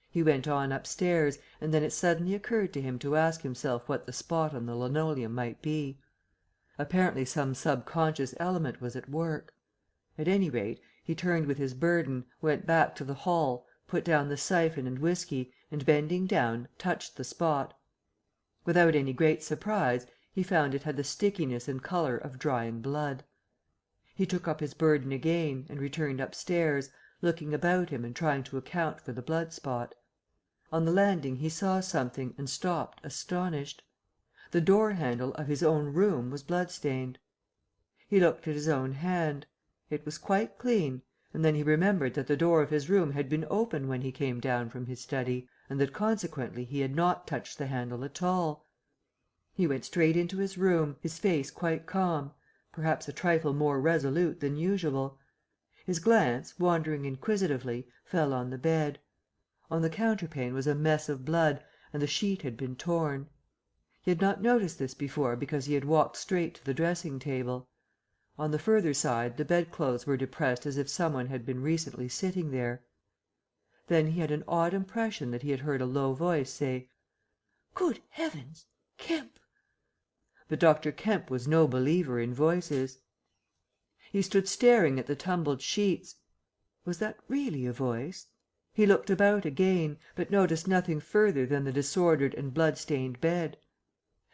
He went on upstairs, and then it suddenly occurred to him to ask himself what the spot on the linoleum might be. Apparently some subconscious element was at work. At any rate, he turned with his burden, went back to the hall, put down the syphon and whiskey, and bending down, touched the spot. Without any great surprise, he found it had the stickiness and colour of drying blood. He took up his burden again, and returned upstairs, looking about him and trying to account for the blood spot. On the landing he saw something, and stopped, astonished. The door handle of his own room was blood-stained. He looked at his own hand. It was quite clean, and then he remembered that the door of his room had been open when he came down from his study, and that consequently he had not touched the handle at all. He went straight into his room, his face quite calm, perhaps a trifle more resolute than usual. His glance, wandering inquisitively, fell on the bed. On the counterpane was a mess of blood, and the sheet had been torn. He had not noticed this before because he had walked straight to the dressing table. On the further side the bedclothes were depressed as if some one had been recently sitting there. Then he had an odd impression that he had heard a low voice say, "Good heavens! Kemp!" But Dr. Kemp was no believer in voices. He stood staring at the tumbled sheets. Was that really a voice? He looked about again, but noticed nothing further than the disordered and blood-stained bed.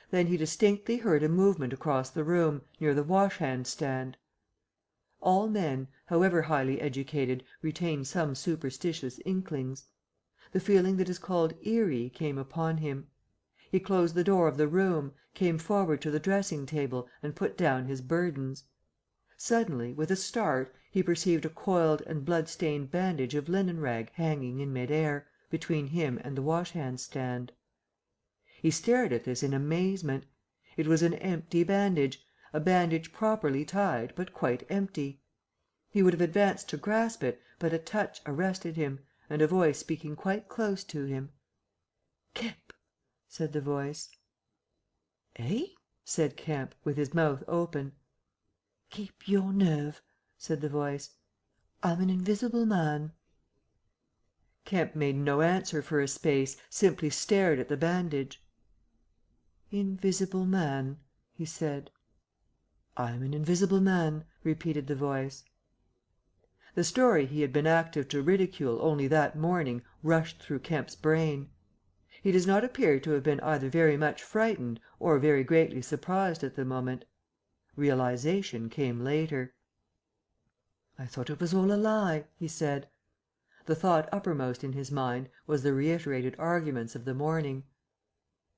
Then he distinctly heard a movement across the room, near the wash-hand stand. All men, however highly educated, retain some superstitious inklings. The feeling that is called eerie came upon him. He closed the door of the room, came forward to the dressing table, and put down his burdens. Suddenly, with a start, he perceived a coiled and blood-stained bandage of linen rag hanging in mid-air, between him and the wash-hand stand. He stared at this in amazement. It was an empty bandage, a bandage properly tied, but quite empty. He would have advanced to grasp it, but a touch arrested him, and a voice speaking quite close to him. "Kemp," said the voice. "Eh?" said Kemp, with his mouth open. "Keep your nerve," said the voice. "I'm an invisible man." Kemp made no answer for a space, simply stared at the bandage. "Invisible man," he said. "I'm an invisible man," repeated the voice. The story he had been active to ridicule only that morning rushed through Kemp's brain. He does not appear to have been either very much frightened or very greatly surprised at the moment. Realization came later. "I thought it was all a lie," he said. The thought uppermost in his mind was the reiterated arguments of the morning.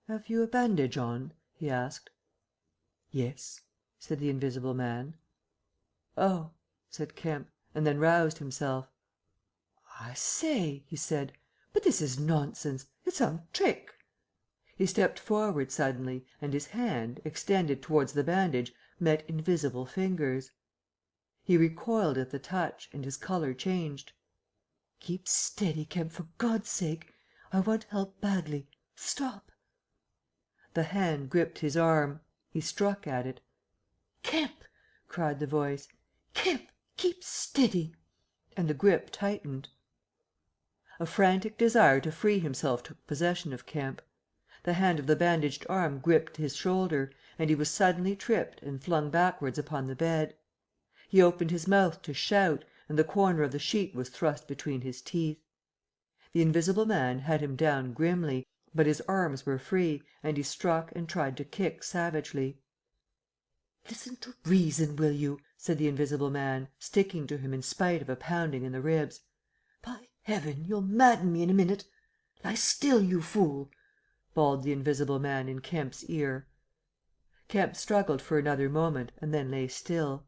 "Have you a bandage on?" he asked. "Yes," said the invisible man. "Oh," said Kemp, and then roused himself. "I say," he said, "but this is nonsense. It's some trick." He stepped forward suddenly, and his hand, extended towards the bandage, met invisible fingers. He recoiled at the touch, and his colour changed. "Keep steady, Kemp, for God's sake. I want help badly. Stop." The hand gripped his arm. He struck at it. "Kemp!" cried the voice. "Kemp, keep steady." And the grip tightened. A frantic desire to free himself took possession of Kemp. The hand of the bandaged arm gripped his shoulder, and he was suddenly tripped and flung backwards upon the bed. He opened his mouth to shout, and the corner of the sheet was thrust between his teeth. The invisible man had him down grimly, but his arms were free, and he struck and tried to kick savagely. "Listen to reason, will you?" said the invisible man, sticking to him in spite of a pounding in the ribs. "By heaven, you'll madden me in a minute. Lie still, you fool," bawled the invisible man in Kemp's ear. Kemp struggled for another moment, and then lay still.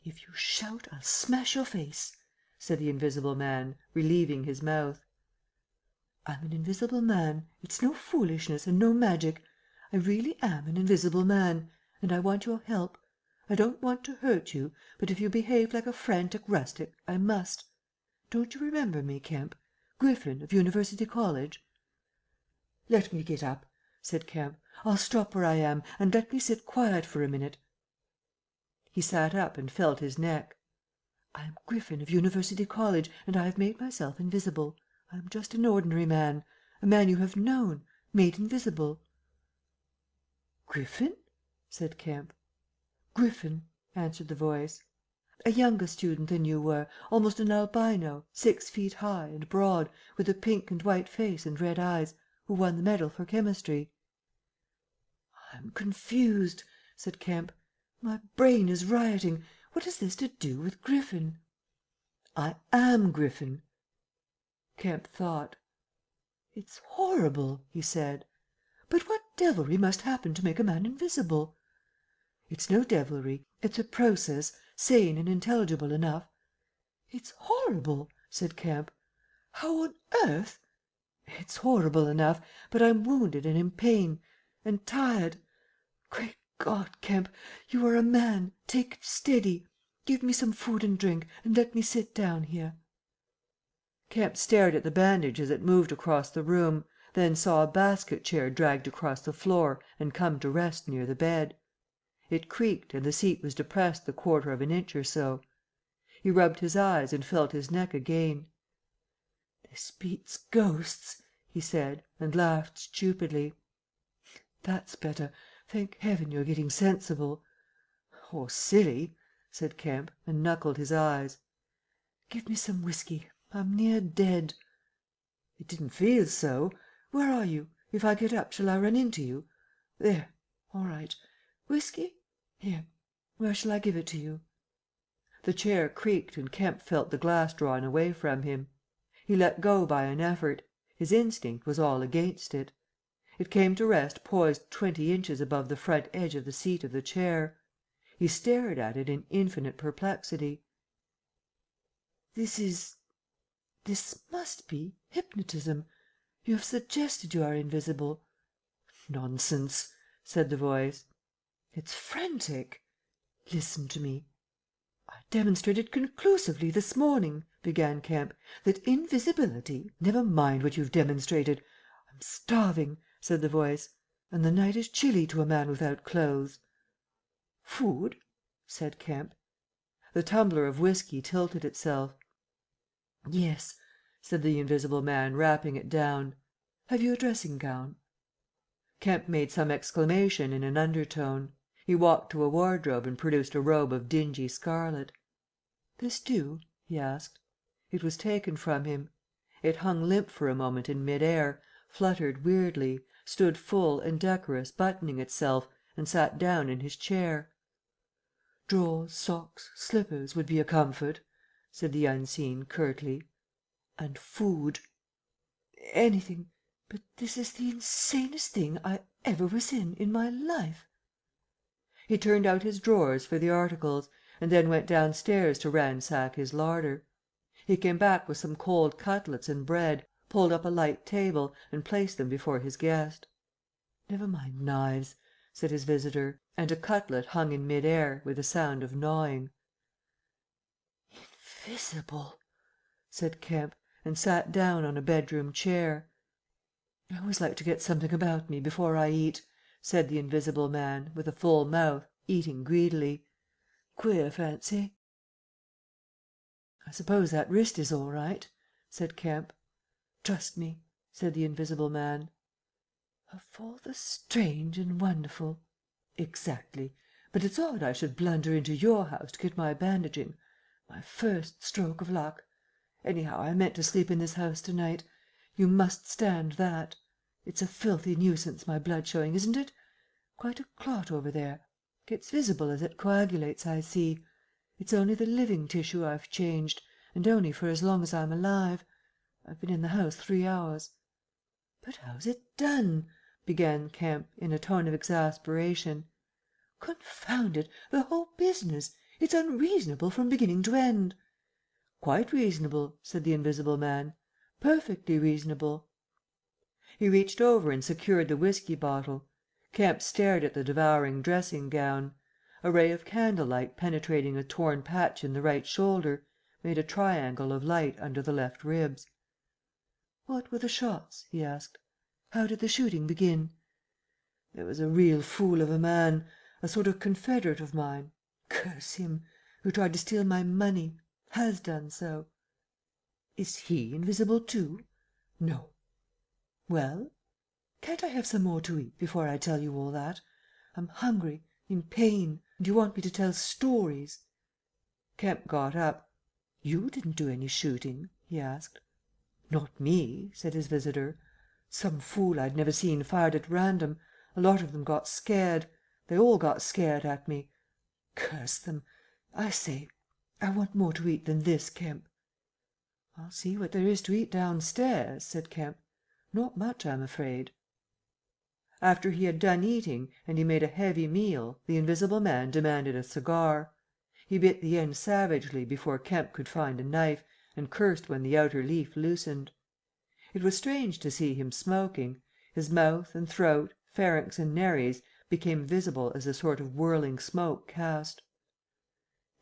"If you shout, I'll smash your face," said the invisible man, relieving his mouth. "I'm an invisible man. It's no foolishness and no magic. I really am an invisible man, and I want your help. I don't want to hurt you, but if you behave like a frantic rustic, I must. Don't you remember me, Kemp? Griffin, of University College?" "Let me get up," said Kemp. "I'll stop where I am, and let me sit quiet for a minute." He sat up and felt his neck. "I am Griffin of University College, and I have made myself invisible. I am just an ordinary man. A man you have known. Made invisible." "Griffin?" said Kemp. "Griffin," answered the voice. "A younger student than you were, almost an albino, 6 feet high, and broad, with a pink and white face and red eyes, who won the medal for chemistry." "I'm confused," said Kemp. "My brain is rioting. What has this to do with Griffin?" "I am Griffin." Kemp thought. "It's horrible," he said. "But what devilry must happen to make a man invisible?" "It's no devilry. It's a process, sane and intelligible enough." "It's horrible," said Kemp. "How on earth—" "It's horrible enough, but I'm wounded and in pain and tired. Great God, Kemp, you are a man. Take it steady. Give me some food and drink, and let me sit down here." Kemp stared at the bandage as it moved across the room, then saw a basket chair dragged across the floor and come to rest near the bed. It creaked, and the seat was depressed the quarter of an inch or so. He rubbed his eyes and felt his neck again. "This beats ghosts," he said, and laughed stupidly. "That's better. Thank heaven you're getting sensible." "Oh, silly," said Kemp, and knuckled his eyes. "Give me some whiskey. I'm near dead." "It didn't feel so. Where are you? If I get up, shall I run into you? There. All right. Whiskey? Here. Where shall I give it to you?" The chair creaked and Kemp felt the glass drawn away from him. He let go by an effort. His instinct was all against it. It came to rest poised 20 inches above the front edge of the seat of the chair. He stared at it in infinite perplexity. This must be hypnotism. You have suggested you are invisible." "Nonsense!" said the voice. "It's frantic." "Listen to me." "I demonstrated conclusively this morning," began Kemp, "that invisibility " "Never mind what you've demonstrated. I'm starving," said the voice, "and the night is chilly to a man without clothes." "Food?" said Kemp. The tumbler of whiskey tilted itself. "Yes," said the invisible man, rapping it down. "Have you a dressing gown?" Kemp made some exclamation in an undertone. He walked to a wardrobe and produced a robe of dingy scarlet. "This do?" he asked. It was taken from him. It hung limp for a moment in mid air, fluttered weirdly, stood full and decorous buttoning itself, and sat down in his chair. "Drawers, socks, slippers would be a comfort," said the unseen curtly. "And food." "Anything. But this is the insanest thing I ever was in my life." He turned out his drawers for the articles, and then went downstairs to ransack his larder. He came back with some cold cutlets and bread, pulled up a light table, and placed them before his guest. "Never mind knives," said his visitor, and a cutlet hung in mid air, with a sound of gnawing. "Invisible," said Kemp, and sat down on a bedroom chair. "I always like to get something about me before I eat," said the invisible man, with a full mouth, eating greedily. "Queer fancy." "I suppose that wrist is all right," said Kemp. "Trust me," said the invisible man. "Of all the strange and wonderful " "Exactly. But it's odd I should blunder into your house to get my bandaging. My first stroke of luck. Anyhow, I meant to sleep in this house to night. You must stand that. It's a filthy nuisance, my blood showing, isn't it? Quite a clot over there. Gets visible as it coagulates, I see. It's only the living tissue I've changed, and only for as long as I'm alive. I've been in the house 3 hours." "But how's it done?" began Kemp, in a tone of exasperation. "Confound it, the whole business! It's unreasonable from beginning to end." "Quite reasonable," said the invisible man. "Perfectly reasonable." He reached over and secured the whiskey bottle. Kemp stared at the devouring dressing gown. A ray of candle light penetrating a torn patch in the right shoulder, made a triangle of light under the left ribs. "What were the shots?" he asked. "How did the shooting begin?" "There was a real fool of a man, a sort of confederate of mine curse him! Who tried to steal my money has done so." "Is he invisible too?" "No." "Well?" "Can't I have some more to eat before I tell you all that? I'm hungry, in pain, and you want me to tell stories." Kemp got up. "You didn't do any shooting?" he asked. "Not me," said his visitor. "Some fool I'd never seen fired at random. A lot of them got scared. They all got scared at me. Curse them! I say, I want more to eat than this, Kemp." "I'll see what there is to eat downstairs," said Kemp. "Not much, I'm afraid." After he had done eating, and he made a heavy meal, the invisible man demanded a cigar. He bit the end savagely before Kemp could find a knife, and cursed when the outer leaf loosened. It was strange to see him smoking. His mouth and throat, pharynx and nares became visible as a sort of whirling smoke cast.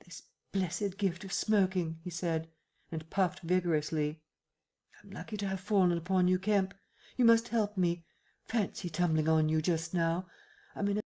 "This blessed gift of smoking," he said, and puffed vigorously. "I'm lucky to have fallen upon you, Kemp. You must help me. Fancy tumbling on you just now. I'm in a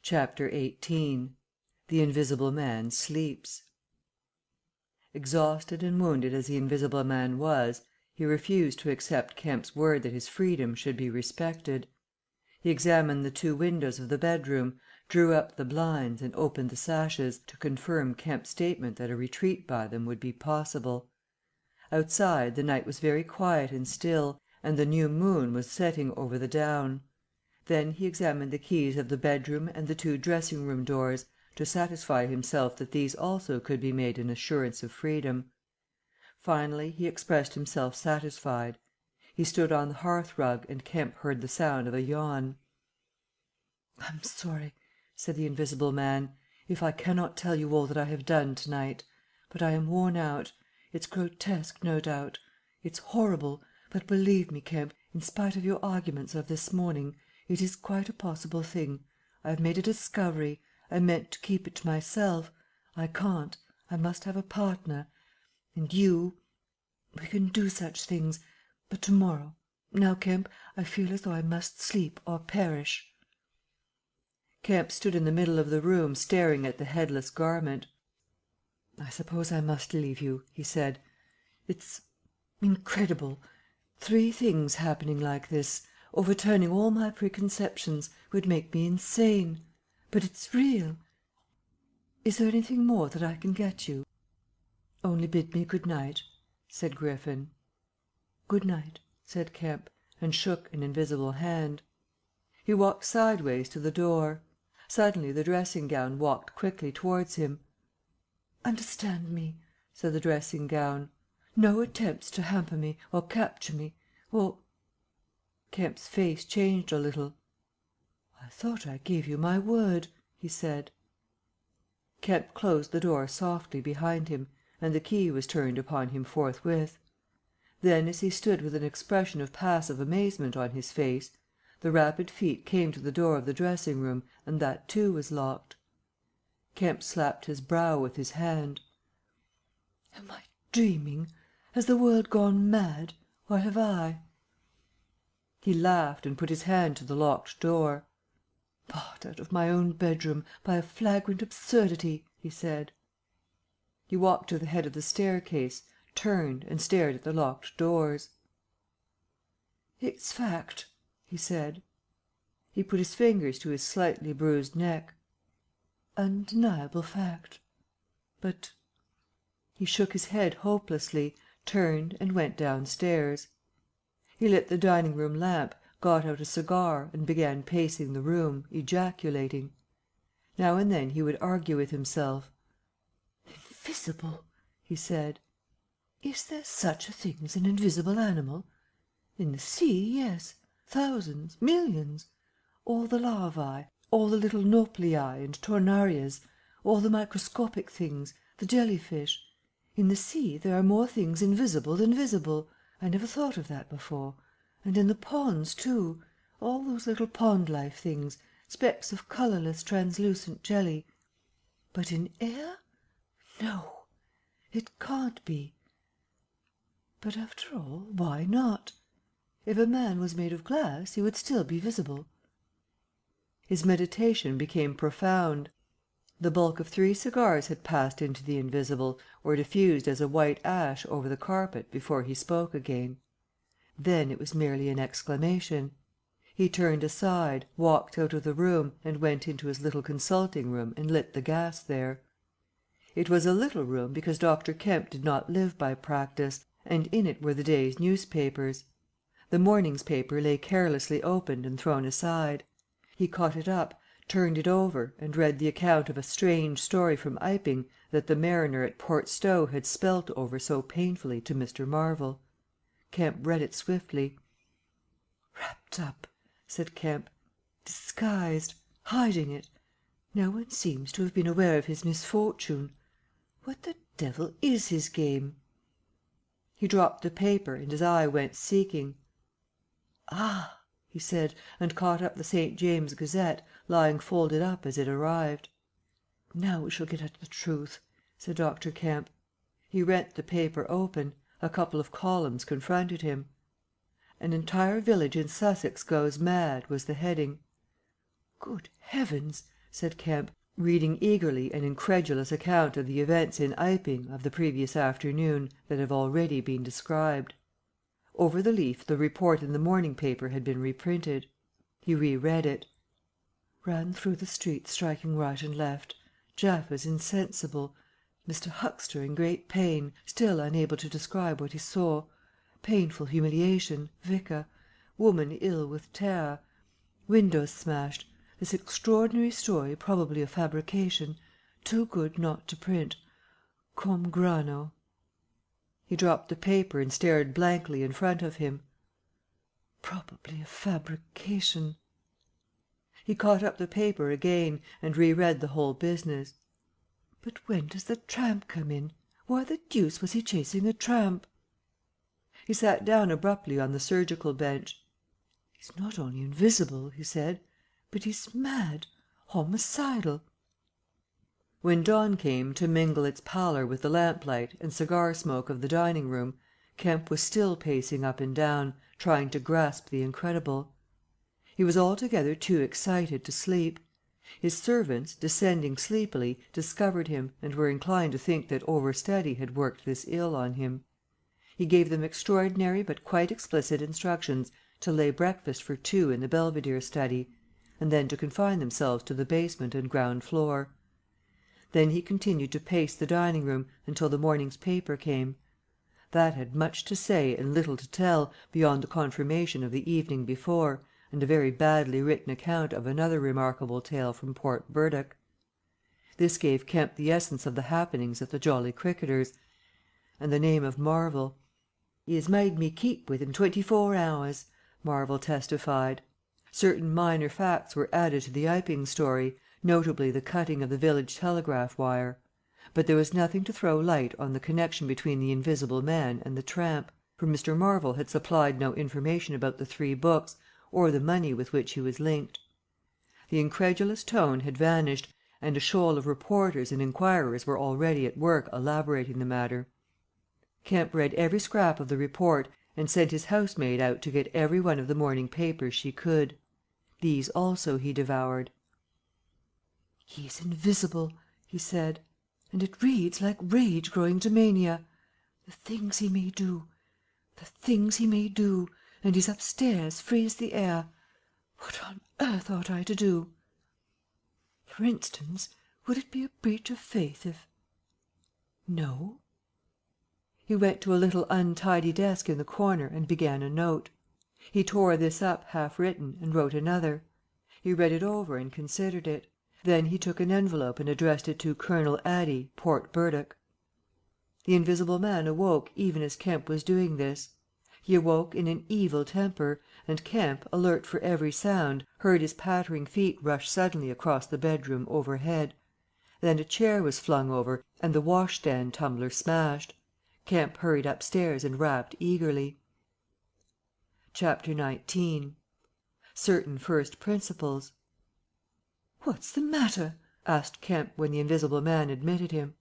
CHAPTER XVIII The Invisible Man Sleeps Exhausted and wounded as the Invisible Man was, he refused to accept Kemp's word that his freedom should be respected. He examined the two windows of the bedroom, drew up the blinds and opened the sashes, to confirm Kemp's statement that a retreat by them would be possible. Outside, the night was very quiet and still, and the new moon was setting over the down. Then he examined the keys of the bedroom and the two dressing room doors, to satisfy himself that these also could be made an assurance of freedom. Finally he expressed himself satisfied. He stood on the hearth rug and Kemp heard the sound of a yawn. "I'm sorry," said the Invisible Man, "if I cannot tell you all that I have done to night. But I am worn out. It's grotesque, no doubt. It's horrible, but believe me, Kemp, in spite of your arguments of this morning, it is quite a possible thing. I have made a discovery. I meant to keep it to myself. I can't. I must have a partner. And you we can do such things. But to morrow now, Kemp, I feel as though I must sleep or perish." Kemp stood in the middle of the room staring at the headless garment. "I suppose I must leave you," he said. "It's incredible. 3 things happening like this, overturning all my preconceptions, would make me insane. But it's real. Is there anything more that I can get you?" "Only bid me good night," said Griffin. "Good night," said Kemp, and shook an invisible hand. He walked sideways to the door. Suddenly the dressing gown walked quickly towards him. "Understand me," said the dressing gown. "No attempts to hamper me, or capture me, or—" Kemp's face changed a little. "I thought I gave you my word," he said. Kemp closed the door softly behind him, and the key was turned upon him forthwith. Then, as he stood with an expression of passive amazement on his face, the rapid feet came to the door of the dressing room, and that too was locked. Kemp slapped his brow with his hand. "Am I dreaming? Has the world gone mad? Or have I?" He laughed and put his hand to the locked door. "Barred out of my own bedroom by a flagrant absurdity," he said. He walked to the head of the staircase, turned, and stared at the locked doors. "It's fact," he said. He put his fingers to his slightly bruised neck. "Undeniable fact. But—" He shook his head hopelessly, turned, and went downstairs. He lit the dining room lamp, got out a cigar, and began pacing the room, ejaculating. Now and then he would argue with himself. "Invisible!" he said. "Is there such a thing as an invisible animal? In the sea, yes. Thousands, millions. All the larvae, all the little nauplii and tornarias, all the microscopic things, the jellyfish. In the sea there are more things invisible than visible. I never thought of that before. And in the ponds, too. All those little pond-life things, specks of colourless, translucent jelly. But in air? No. It can't be. But after all, why not? If a man was made of glass, he would still be visible." His meditation became profound. The bulk of 3 cigars had passed into the invisible, or diffused as a white ash over the carpet before he spoke again. Then it was merely an exclamation. He turned aside, walked out of the room, and went into his little consulting room and lit the gas there. It was a little room because Dr. Kemp did not live by practice, and in it were the day's newspapers. The morning's paper lay carelessly opened and thrown aside. He caught it up, turned it over, and read the account of a strange story from Iping that the mariner at Port Stowe had spelt over so painfully to Mr. Marvel. Kemp read it swiftly. "Wrapped up," said Kemp. "Disguised. Hiding it. No one seems to have been aware of his misfortune. What the devil is his game?" He dropped the paper, and his eye went seeking. "Ah!" he said, and caught up the St. James's Gazette, lying folded up as it arrived. "Now we shall get at the truth," said Dr. Kemp. He rent the paper open. A couple of columns confronted him. "An entire village in Sussex goes mad," was the heading. "Good heavens!" said Kemp, reading eagerly an incredulous account of the events in Iping of the previous afternoon that have already been described. Over the leaf the report in the morning paper had been reprinted. He re-read it. "Ran through the streets striking right and left. Jaffas insensible. Mr. Huxter in great pain, still unable to describe what he saw. Painful humiliation. Vicar. Woman ill with terror. Windows smashed. This extraordinary story probably a fabrication. Too good not to print. Cum grano." He dropped the paper and stared blankly in front of him. "Probably a fabrication." He caught up the paper again and re-read the whole business. "But when does the tramp come in? Why the deuce was he chasing a tramp?" He sat down abruptly on the surgical bench. "He's not only invisible," he said, "but he's mad, homicidal." When dawn came to mingle its pallor with the lamplight and cigar smoke of the dining room, Kemp was still pacing up and down, trying to grasp the incredible. He was altogether too excited to sleep. His servants, descending sleepily, discovered him, and were inclined to think that overstudy had worked this ill on him. He gave them extraordinary but quite explicit instructions to lay breakfast for two in the Belvedere study, and then to confine themselves to the basement and ground floor. Then he continued to pace the dining room until the morning's paper came. That had much to say and little to tell, beyond the confirmation of the evening before, and a very badly written account of another remarkable tale from Port Burdock. This gave Kemp the essence of the happenings at the Jolly Cricketers, and the name of Marvel. "He has made me keep with him 24 hours," Marvel testified. Certain minor facts were added to the Iping story, notably the cutting of the village telegraph wire. But there was nothing to throw light on the connection between the invisible man and the tramp, for Mr. Marvel had supplied no information about the 3 books, or the money with which he was linked. The incredulous tone had vanished, and a shoal of reporters and inquirers were already at work elaborating the matter. Kemp read every scrap of the report and sent his housemaid out to get every one of the morning papers she could. These also he devoured. "He is invisible," he said, "and it reads like rage growing to mania. The things he may do, the things he may do, and he's upstairs free as the air. What on earth ought I to do? For instance, would it be a breach of faith if... No?" He went to a little untidy desk in the corner and began a note. He tore this up half written and wrote another. He read it over and considered it. Then he took an envelope and addressed it to Colonel Addy, Port Burdock. The invisible man awoke even as Kemp was doing this. He awoke in an evil temper, and Kemp, alert for every sound, heard his pattering feet rush suddenly across the bedroom overhead. Then a chair was flung over and the washstand tumbler smashed. Kemp hurried upstairs and rapped eagerly. Chapter 19. Certain First Principles. "What's the matter?" asked Kemp when the invisible man admitted him.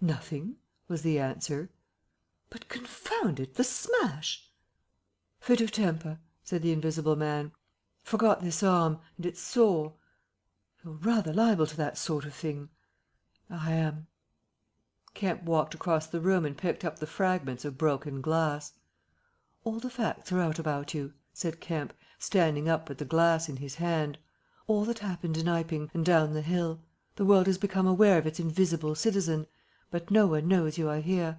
"Nothing," was the answer. "But confound it, the smash!" "Fit of temper," said the invisible man. "Forgot this arm, and it's sore. You're rather liable to that sort of thing." "I am." Kemp walked across the room and picked up the fragments of broken glass. "All the facts are out about you," said Kemp, standing up with the glass in his hand. "All that happened in Iping and down the hill. The world has become aware of its invisible citizen, but no one knows you are here."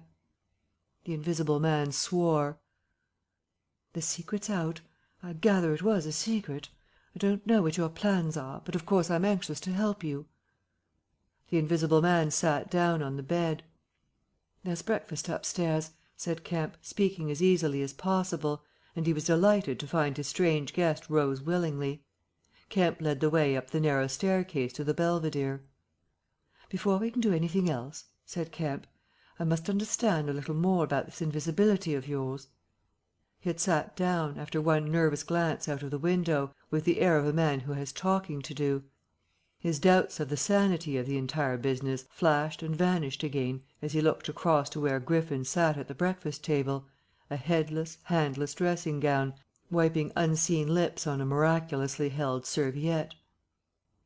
The invisible man swore. "The secret's out. I gather it was a secret. I don't know what your plans are, but of course I'm anxious to help you." The invisible man sat down on the bed. "There's breakfast upstairs," said Kemp, speaking as easily as possible, and he was delighted to find his strange guest rose willingly. Kemp led the way up the narrow staircase to the Belvedere. "Before we can do anything else," said Kemp, "I must understand a little more about this invisibility of yours." He had sat down, after one nervous glance out of the window, with the air of a man who has talking to do. His doubts of the sanity of the entire business flashed and vanished again as he looked across to where Griffin sat at the breakfast table, a headless, handless dressing gown, wiping unseen lips on a miraculously held serviette.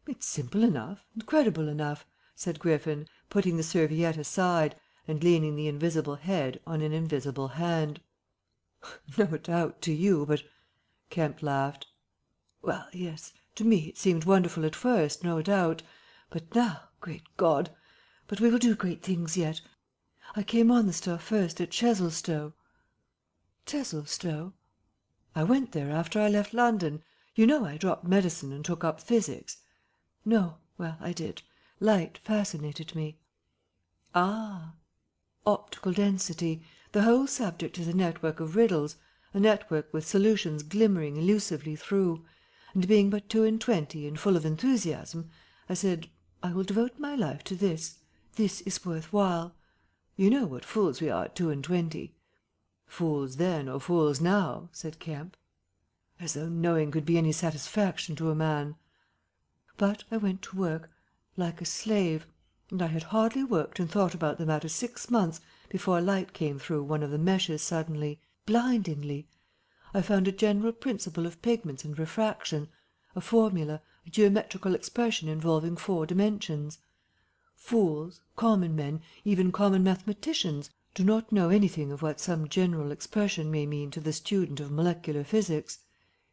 "It's simple enough, and credible enough," said Griffin, putting the serviette aside, and leaning the invisible head on an invisible hand. "No doubt to you, but—" Kemp laughed. "Well, yes, to me it seemed wonderful at first, no doubt. But now, great God! But we will do great things yet. I came on the stuff first at Chesilstowe." "Chesilstowe?" "I went there after I left London. You know I dropped medicine and took up physics?" "No. Well, I did. Light fascinated me." "Ah!" "Optical density. The whole subject is a network of riddles, a network with solutions glimmering elusively through, and being but 22 and full of enthusiasm, I said, 'I will devote my life to this. This is worth while.' You know what fools we are at 22." "Fools then or fools now," said Kemp. "As though knowing could be any satisfaction to a man." "But I went to work like a slave, and I had hardly worked and thought about the matter 6 months before light came through one of the meshes suddenly, blindingly. I found a general principle of pigments and refraction, a formula, a geometrical expression involving 4 dimensions. Fools, common men, even common mathematicians, do not know anything of what some general expression may mean to the student of molecular physics.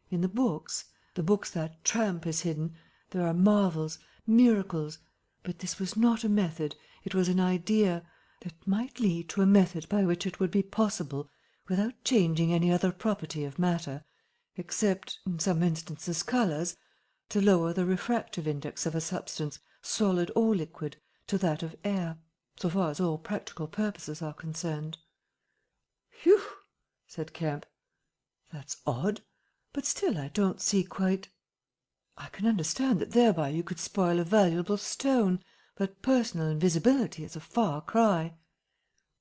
In the books that tramp has hidden, there are marvels, miracles, but this was not a method, it was an idea, that might lead to a method by which it would be possible, without changing any other property of matter, except, in some instances colours, to lower the refractive index of a substance, solid or liquid, to that of air, so far as all practical purposes are concerned." "Whew!" said Kemp. "That's odd, but still I don't see quite—" "I can understand that thereby you could spoil a valuable stone, but personal invisibility is a far cry."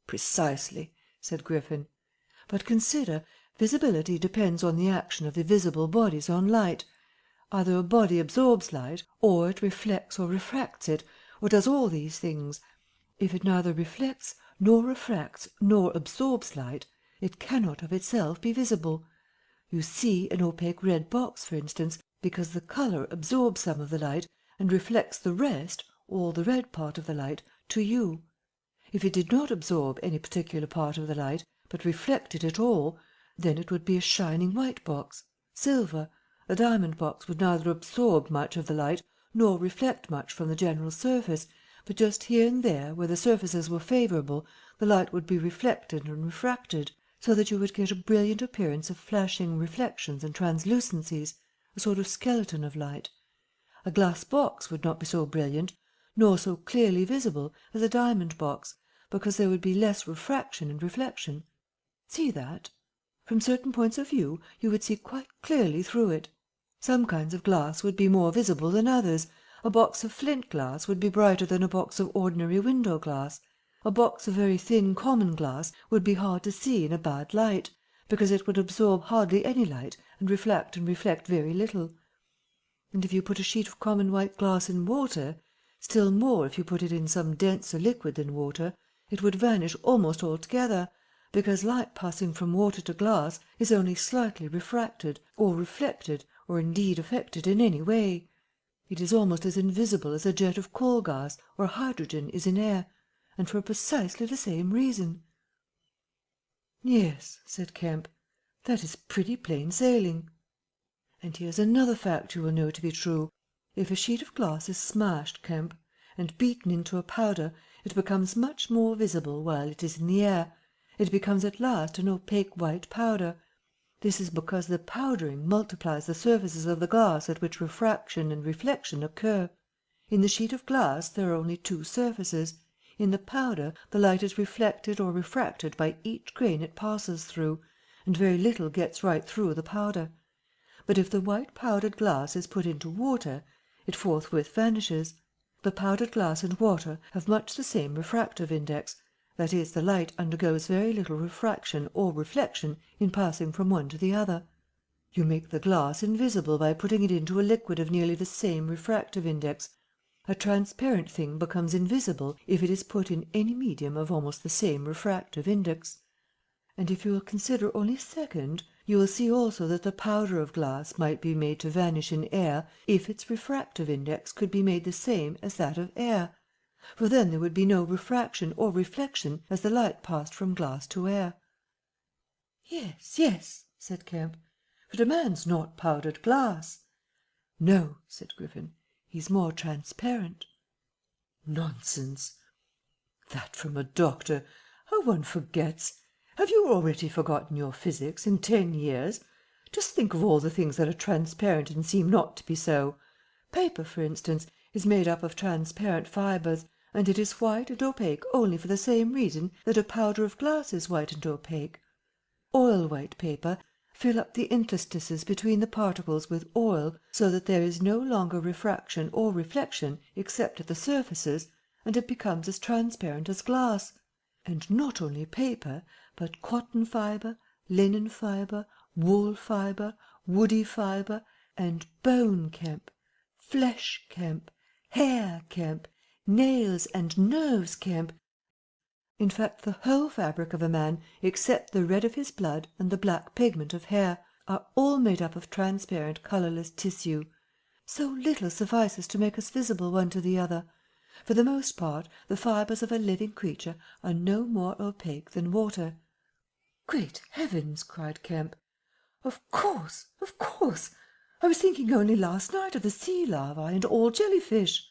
"Precisely," said Griffin. "But consider, visibility depends on the action of the visible bodies on light. Either a body absorbs light, or it reflects or refracts it, or does all these things. If it neither reflects, nor refracts, nor absorbs light, it cannot of itself be visible. You see an opaque red box, for instance, because the colour absorbs some of the light and reflects the rest, all the red part of the light, to you. If it did not absorb any particular part of the light, but reflected it all, then it would be a shining white box, silver. A diamond box would neither absorb much of the light nor reflect much from the general surface, but just here and there where the surfaces were favourable the light would be reflected and refracted, so that you would get a brilliant appearance of flashing reflections and translucencies, a sort of skeleton of light. A glass box would not be so brilliant, nor so clearly visible as a diamond box, because there would be less refraction and reflection. See that? From certain points of view you would see quite clearly through it. Some kinds of glass would be more visible than others. A box of flint glass would be brighter than a box of ordinary window glass. A box of very thin common glass would be hard to see in a bad light, because it would absorb hardly any light and reflect very little. And if you put a sheet of common white glass in water, still more if you put it in some denser liquid than water, it would vanish almost altogether, because light passing from water to glass is only slightly refracted, or reflected, or indeed affected in any way. It is almost as invisible as a jet of coal gas or hydrogen is in air, and for precisely the same reason." "Yes," said Kemp, "that is pretty plain sailing. And here's another fact you will know to be true. If a sheet of glass is smashed, Kemp, and beaten into a powder, it becomes much more visible while it is in the air. It becomes at last an opaque white powder. This is because the powdering multiplies the surfaces of the glass at which refraction and reflection occur. In the sheet of glass there are only 2 surfaces. In the powder the light is reflected or refracted by each grain it passes through, and very little gets right through the powder. But if the white powdered glass is put into water, it forthwith vanishes. The powdered glass and water have much the same refractive index, that is, the light undergoes very little refraction or reflection in passing from one to the other. You make the glass invisible by putting it into a liquid of nearly the same refractive index. A transparent thing becomes invisible if it is put in any medium of almost the same refractive index. And if you will consider only a second, You will see also that the powder of glass might be made to vanish in air if its refractive index could be made the same as that of air, for then there would be no refraction or reflection as the light passed from glass to air." "Yes, yes," said Kemp. "But a man's not powdered glass." "No," said Griffin. "He's more transparent." "Nonsense." "That from a doctor! How one forgets! Have you already forgotten your physics in 10 years? Just think of all the things that are transparent and seem not to be so. Paper, for instance, is made up of transparent fibres, and it is white and opaque only for the same reason that a powder of glass is white and opaque. Oil white paper fill up the interstices between the particles with oil so that there is no longer refraction or reflection except at the surfaces, and it becomes as transparent as glass. And not only paper, but cotton fibre, linen fibre, wool fibre, woody fibre, and bone, Kemp, flesh, Kemp, hair, Kemp, nails and nerves, Kemp, in fact the whole fabric of a man, except the red of his blood and the black pigment of hair, are all made up of transparent colourless tissue. So little suffices to make us visible one to the other. For the most part the fibres of a living creature are no more opaque than water." "Great heavens!" cried Kemp. Of course, of course. I was thinking only last night of the sea larvae and all jellyfish."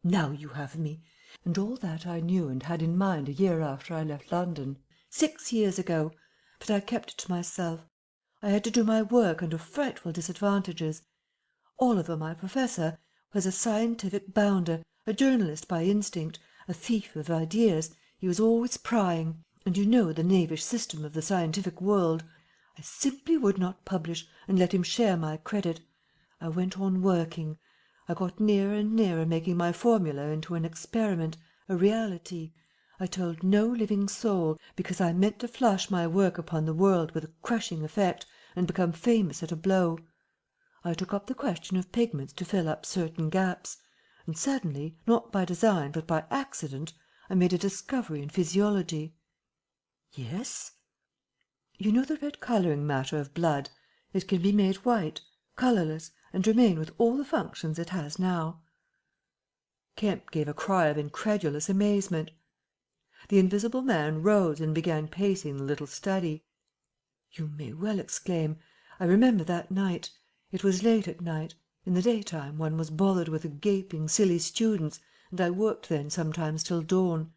"Now you have me. And all that I knew and had in mind a year after I left London. 6 years ago. But I kept it to myself. I had to do my work under frightful disadvantages. Oliver, my professor, was a scientific bounder, a journalist by instinct, a thief of ideas. He was always prying. And you know the knavish system of the scientific world. I simply would not publish, and let him share my credit. I went on working. I got nearer and nearer making my formula into an experiment, a reality. I told no living soul, because I meant to flush my work upon the world with a crushing effect, and become famous at a blow. I took up the question of pigments to fill up certain gaps, and suddenly, not by design but by accident, I made a discovery in physiology." "Yes?" "You know the red colouring matter of blood? It can be made white, colourless, and remain with all the functions it has now." Kemp gave a cry of incredulous amazement. The invisible man rose and began pacing the little study. "You may well exclaim. I remember that night. It was late at night. In the daytime one was bothered with the gaping, silly students, and I worked then sometimes till dawn.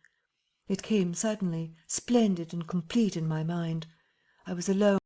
It came suddenly, splendid and complete in my mind. I was alone.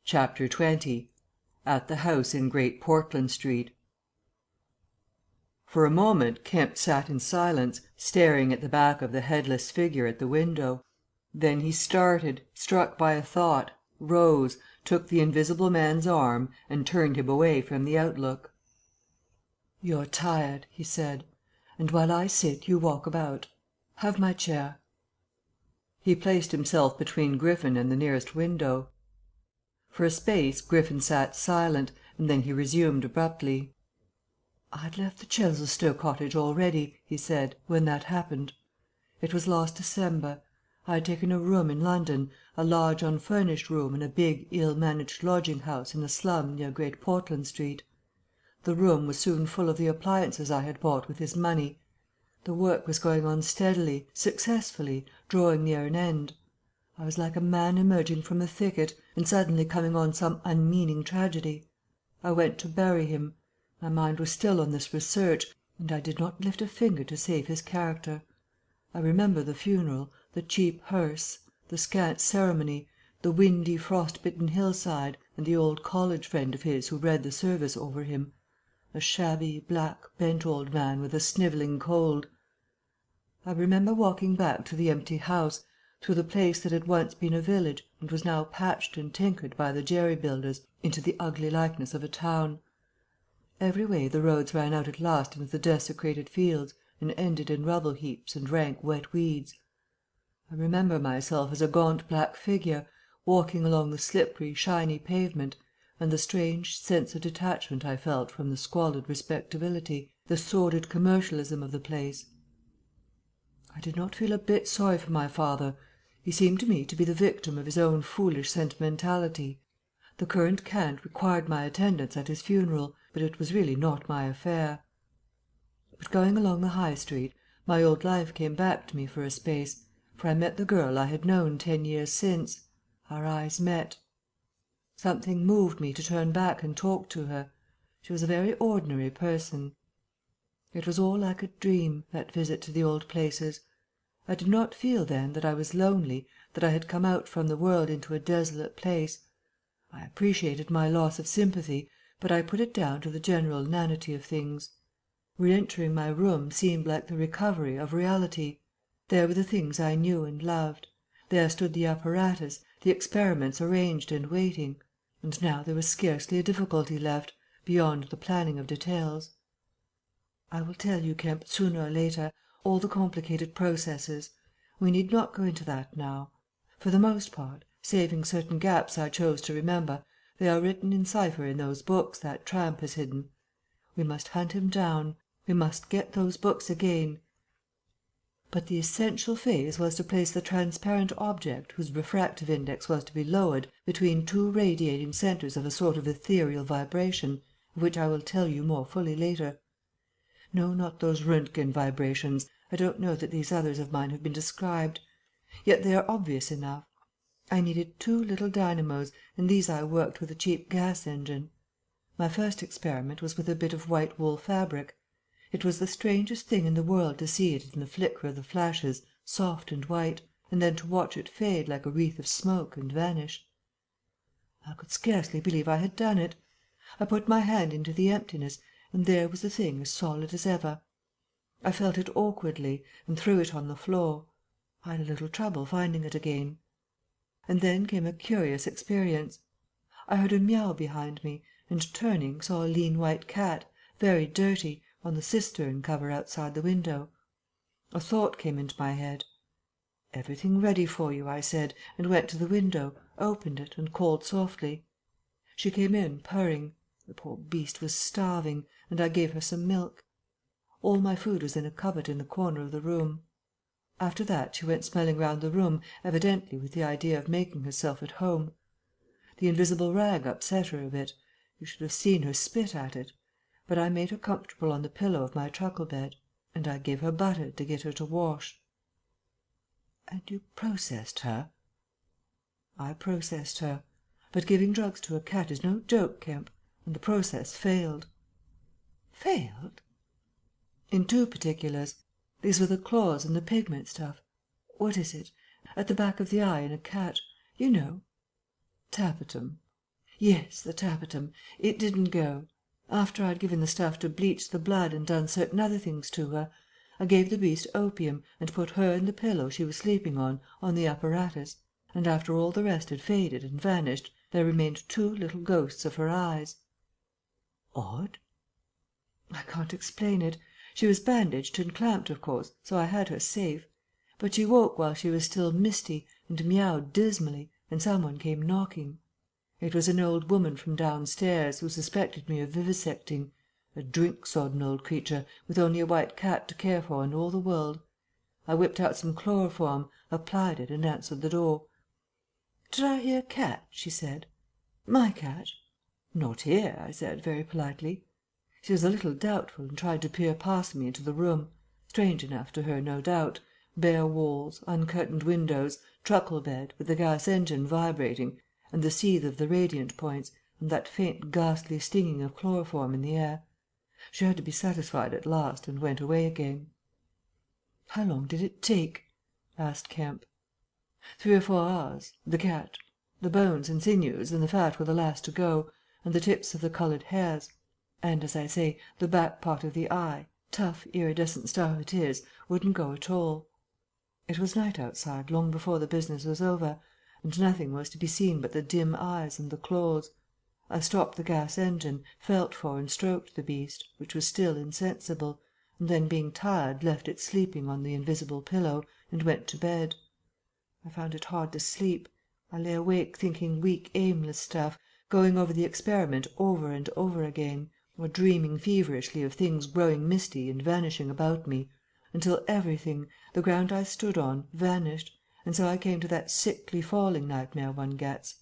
Chapter 20. At the house in Great Portland Street. For a moment Kemp sat in silence, staring at the back of the headless figure at the window. Then he started, struck by a thought, rose, took the invisible man's arm, and turned him away from the outlook. "You're tired," he said, "and while I sit you walk about. Have my chair." He placed himself between Griffin and the nearest window. For a space Griffin sat silent, and then he resumed abruptly. "I'd left the Chesilstowe cottage already," he said, "when that happened. It was last December. I had taken a room in London, a large unfurnished room in a big, ill-managed lodging house in a slum near Great Portland Street. The room was soon full of the appliances I had bought with his money. The work was going on steadily, successfully, drawing near an end. I was like a man emerging from a thicket, and suddenly coming on some unmeaning tragedy. I went to bury him. My mind was still on this research, and I did not lift a finger to save his character. I remember the funeral, the cheap hearse, the scant ceremony, the windy, frost-bitten hillside, and the old college friend of his who read the service over him, a shabby, black, bent old man with a snivelling cold. I remember walking back to the empty house, through the place that had once been a village and was now patched and tinkered by the jerry builders into the ugly likeness of a town. Every way the roads ran out at last into the desecrated fields and ended in rubble heaps and rank wet weeds. I remember myself as a gaunt black figure, walking along the slippery, shiny pavement, and the strange sense of detachment I felt from the squalid respectability, the sordid commercialism of the place. I did not feel a bit sorry for my father. He seemed to me to be the victim of his own foolish sentimentality. The current cant required my attendance at his funeral, but it was really not my affair. But going along the High Street, my old life came back to me for a space, for I met the girl I had known 10 years since. Our eyes met. Something moved me to turn back and talk to her. She was a very ordinary person. It was all like a dream, that visit to the old places. I did not feel then that I was lonely, that I had come out from the world into a desolate place. I appreciated my loss of sympathy, but I put it down to the general inanity of things. Re-entering my room seemed like the recovery of reality. There were the things I knew and loved. There stood the apparatus, the experiments arranged and waiting, and now there was scarcely a difficulty left, beyond the planning of details. I will tell you, Kemp, sooner or later, all the complicated processes. We need not go into that now. For the most part, saving certain gaps I chose to remember, they are written in cipher in those books that tramp has hidden. We must hunt him down. We must get those books again. But the essential phase was to place the transparent object whose refractive index was to be lowered between two radiating centres of a sort of ethereal vibration, of which I will tell you more fully later. No, not those Röntgen vibrations. I don't know that these others of mine have been described. Yet they are obvious enough. I needed 2 little dynamos, and these I worked with a cheap gas engine. My first experiment was with a bit of white wool fabric. It was the strangest thing in the world to see it in the flicker of the flashes, soft and white, and then to watch it fade like a wreath of smoke and vanish. I could scarcely believe I had done it. I put my hand into the emptiness, and there was the thing as solid as ever. I felt it awkwardly, and threw it on the floor. I had a little trouble finding it again. And then came a curious experience. I heard a meow behind me, and turning saw a lean white cat, very dirty, on the cistern cover outside the window. A thought came into my head. "Everything ready for you," I said, and went to the window, opened it, and called softly. She came in purring. The poor beast was starving, and I gave her some milk. All my food was in a cupboard in the corner of the room. After that she went smelling round the room, evidently with the idea of making herself at home. The invisible rag upset her a bit. You should have seen her spit at it. But I made her comfortable on the pillow of my truckle bed, and I gave her butter to get her to wash." "And you processed her?" "I processed her. But giving drugs to a cat is no joke, Kemp, and the process failed." "Failed?" "In 2 particulars. These were the claws and the pigment stuff. What is it? At the back of the eye in a cat. You know." "Tapetum." Yes, the tapetum. It didn't go. After I'd given the stuff to bleach the blood and done certain other things to her, I gave the beast opium and put her and the pillow she was sleeping on the apparatus, and after all the rest had faded and vanished there remained 2 little ghosts of her eyes." "Odd." "I can't explain it. She was bandaged and clamped, of course, so I had her safe. But she woke while she was still misty and miaowed dismally, and some one came knocking. It was an old woman from downstairs, who suspected me of vivisecting, a drink-sodden old creature, with only a white cat to care for in all the world. I whipped out some chloroform, applied it, and answered the door. 'Did I hear cat?' she said. 'My cat?' 'Not here,' I said, very politely. She was a little doubtful, and tried to peer past me into the room. Strange enough to her, no doubt. Bare walls, uncurtained windows, truckle bed, with the gas engine vibrating, and the seethe of the radiant points, and that faint ghastly stinging of chloroform in the air. She had to be satisfied at last, and went away again." "How long did it take?" asked Kemp. 3 or 4 hours. The cat. The bones and sinews and the fat were the last to go, and the tips of the coloured hairs. And, as I say, the back part of the eye, tough, iridescent stuff it is, wouldn't go at all. It was night outside long before the business was over, and nothing was to be seen but the dim eyes and the claws. I stopped the gas engine, felt for and stroked the beast, which was still insensible, and then, being tired, left it sleeping on the invisible pillow, and went to bed. I found it hard to sleep. I lay awake thinking weak, aimless stuff, going over the experiment over and over again, or dreaming feverishly of things growing misty and vanishing about me, until everything, the ground I stood on, vanished, and so I came to that sickly falling nightmare one gets.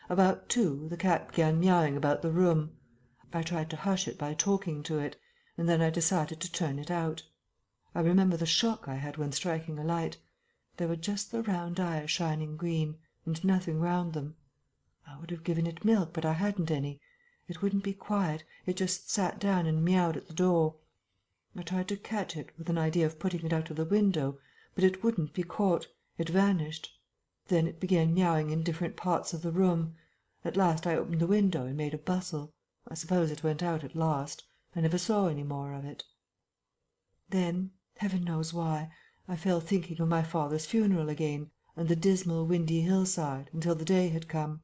About 2, the cat began miaowing about the room. I tried to hush it by talking to it, and then I decided to turn it out. I remember the shock I had when striking a light. There were just the round eyes shining green, and nothing round them. I would have given it milk, but I hadn't any. It wouldn't be quiet. It just sat down and miaowed at the door. I tried to catch it, with an idea of putting it out of the window, but it wouldn't be caught. It vanished. Then it began miaowing in different parts of the room. At last I opened the window and made a bustle. I suppose it went out at last. I never saw any more of it. Then, heaven knows why, I fell thinking of my father's funeral again, and the dismal, windy hillside, until the day had come.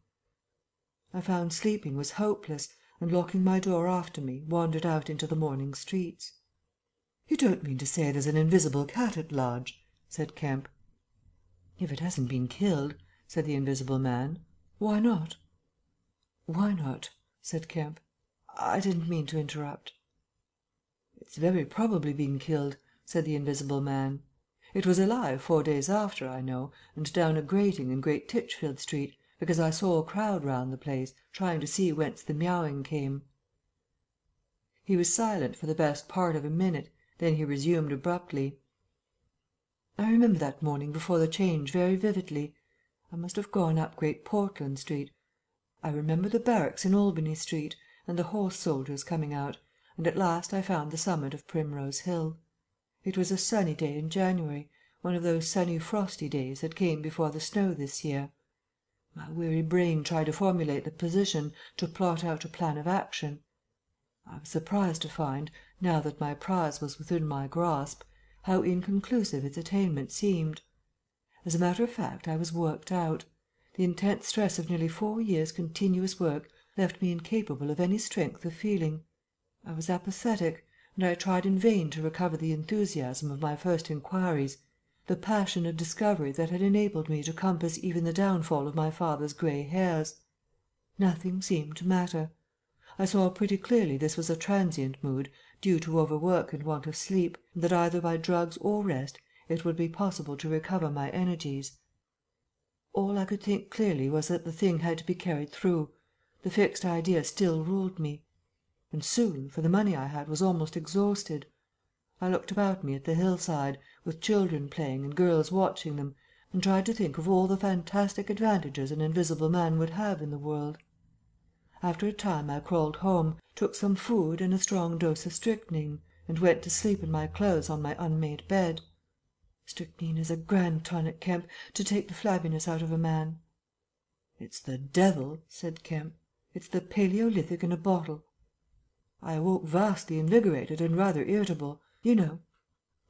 I found sleeping was hopeless, and locking my door after me, wandered out into the morning streets." "You don't mean to say there's an invisible cat at large?" said Kemp. "If it hasn't been killed," said the invisible man. "Why not?" "Why not?" said Kemp. "I didn't mean to interrupt." "It's very probably been killed," said the invisible man. "It was alive 4 days after, I know, and down a grating in Great Titchfield Street, because I saw a crowd round the place, trying to see whence the miaowing came." He was silent for the best part of a minute, then he resumed abruptly. "I remember that morning before the change very vividly. I must have gone up Great Portland Street. I remember the barracks in Albany Street, and the horse soldiers coming out, and at last I found the summit of Primrose Hill. It was a sunny day in January, one of those sunny frosty days that came before the snow this year. My weary brain tried to formulate the position, to plot out a plan of action. I was surprised to find, now that my prize was within my grasp, how inconclusive its attainment seemed. As a matter of fact, I was worked out. The intense stress of nearly 4 years' continuous work left me incapable of any strength of feeling. I was apathetic, and I tried in vain to recover the enthusiasm of my first inquiries, the passion of discovery that had enabled me to compass even the downfall of my father's grey hairs. Nothing seemed to matter. I saw pretty clearly this was a transient mood, due to overwork and want of sleep, and that either by drugs or rest it would be possible to recover my energies. All I could think clearly was that the thing had to be carried through. The fixed idea still ruled me. And soon, for the money I had was almost exhausted. I looked about me at the hillside, with children playing and girls watching them, and tried to think of all the fantastic advantages an invisible man would have in the world. After a time I crawled home, took some food and a strong dose of strychnine, and went to sleep in my clothes on my unmade bed. Strychnine is a grand tonic, Kemp, to take the flabbiness out of a man." "It's the devil," said Kemp. It's the Paleolithic in a bottle. I awoke vastly invigorated and rather irritable. You know.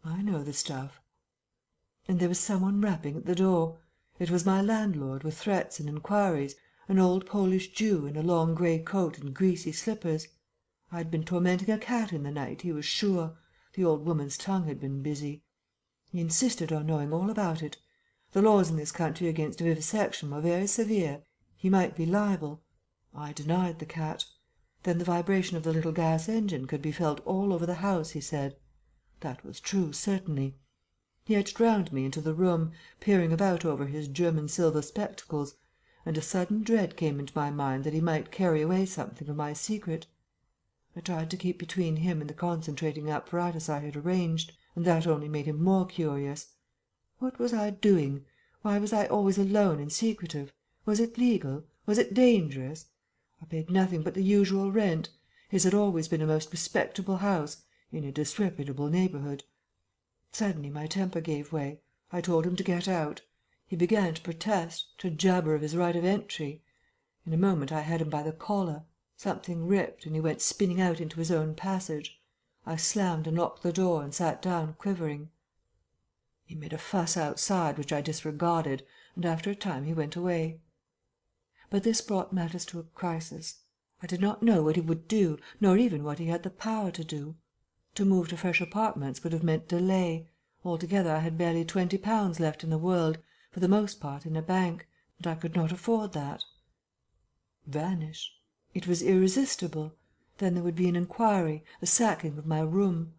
I know the stuff. And there was some one rapping at the door. It was my landlord, with threats and inquiries, an old Polish Jew in a long grey coat and greasy slippers. I'd been tormenting a cat in the night, he was sure. The old woman's tongue had been busy. He insisted on knowing all about it. The laws in this country against vivisection were very severe. He might be liable. I denied the cat. Then the vibration of the little gas engine could be felt all over the house, he said. That was true, certainly. He edged round me into the room, peering about over his German silver spectacles, and a sudden dread came into my mind that he might carry away something of my secret. I tried to keep between him and the concentrating apparatus I had arranged, and that only made him more curious. What was I doing? Why was I always alone and secretive? Was it legal? Was it dangerous? I paid nothing but the usual rent. His had always been a most respectable house, in a disreputable neighbourhood. Suddenly my temper gave way. I told him to get out. He began to protest, to jabber of his right of entry. In a moment I had him by the collar. Something ripped, and he went spinning out into his own passage. I slammed and locked the door and sat down quivering. He made a fuss outside which I disregarded, and after a time he went away. But this brought matters to a crisis. I did not know what he would do, nor even what he had the power to do. To move to fresh apartments would have meant delay. Altogether I had barely £20 left in the world, for the most part in a bank, and I could not afford that. Vanish. It was irresistible. Then there would be an inquiry, a sacking of my room.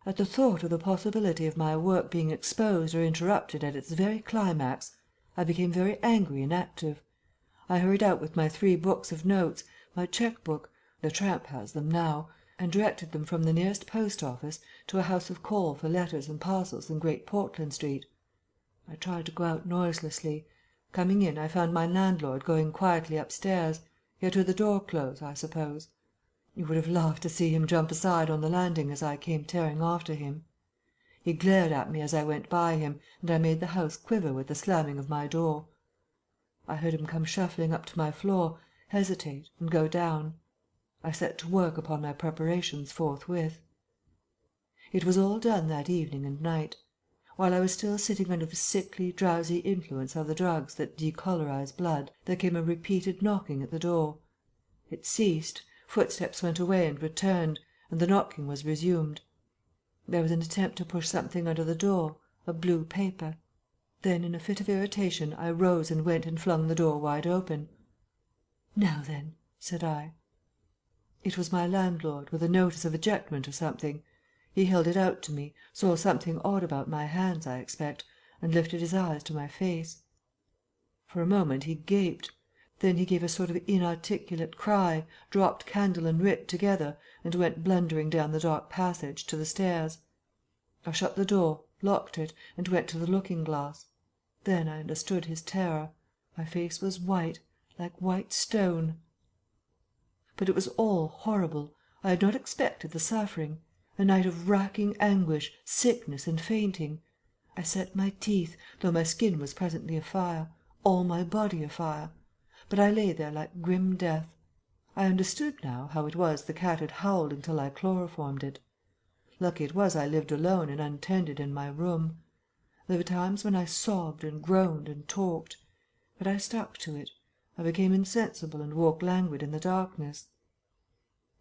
At the thought of the possibility of my work being exposed or interrupted at its very climax, I became very angry and active. I hurried out with my 3 books of notes, my cheque book the tramp has them now and directed them from the nearest post office to a house of call for letters and parcels in Great Portland Street. I tried to go out noiselessly. Coming in, I found my landlord going quietly upstairs. He had heard the door close, I suppose. You would have laughed to see him jump aside on the landing as I came tearing after him. He glared at me as I went by him, and I made the house quiver with the slamming of my door. I heard him come shuffling up to my floor, hesitate, and go down. I set to work upon my preparations forthwith. It was all done that evening and night. While I was still sitting under the sickly, drowsy influence of the drugs that decolorize blood, there came a repeated knocking at the door. It ceased, footsteps went away and returned, and the knocking was resumed. There was an attempt to push something under the door, a blue paper. Then, in a fit of irritation, I rose and went and flung the door wide open. "Now then," said I. It was my landlord, with a notice of ejectment or something. He held it out to me, saw something odd about my hands, I expect, and lifted his eyes to my face. For a moment he gaped. Then he gave a sort of inarticulate cry, dropped candle and writ together, and went blundering down the dark passage to the stairs. I shut the door, locked it, and went to the looking-glass. Then I understood his terror. My face was white, like white stone. But it was all horrible. I had not expected the suffering. A night of racking anguish, sickness, and fainting. I set my teeth, though my skin was presently afire, all my body afire. But I lay there like grim death. I understood now how it was the cat had howled until I chloroformed it. Lucky it was I lived alone and untended in my room. There were times when I sobbed and groaned and talked. But I stuck to it. I became insensible and woke languid in the darkness.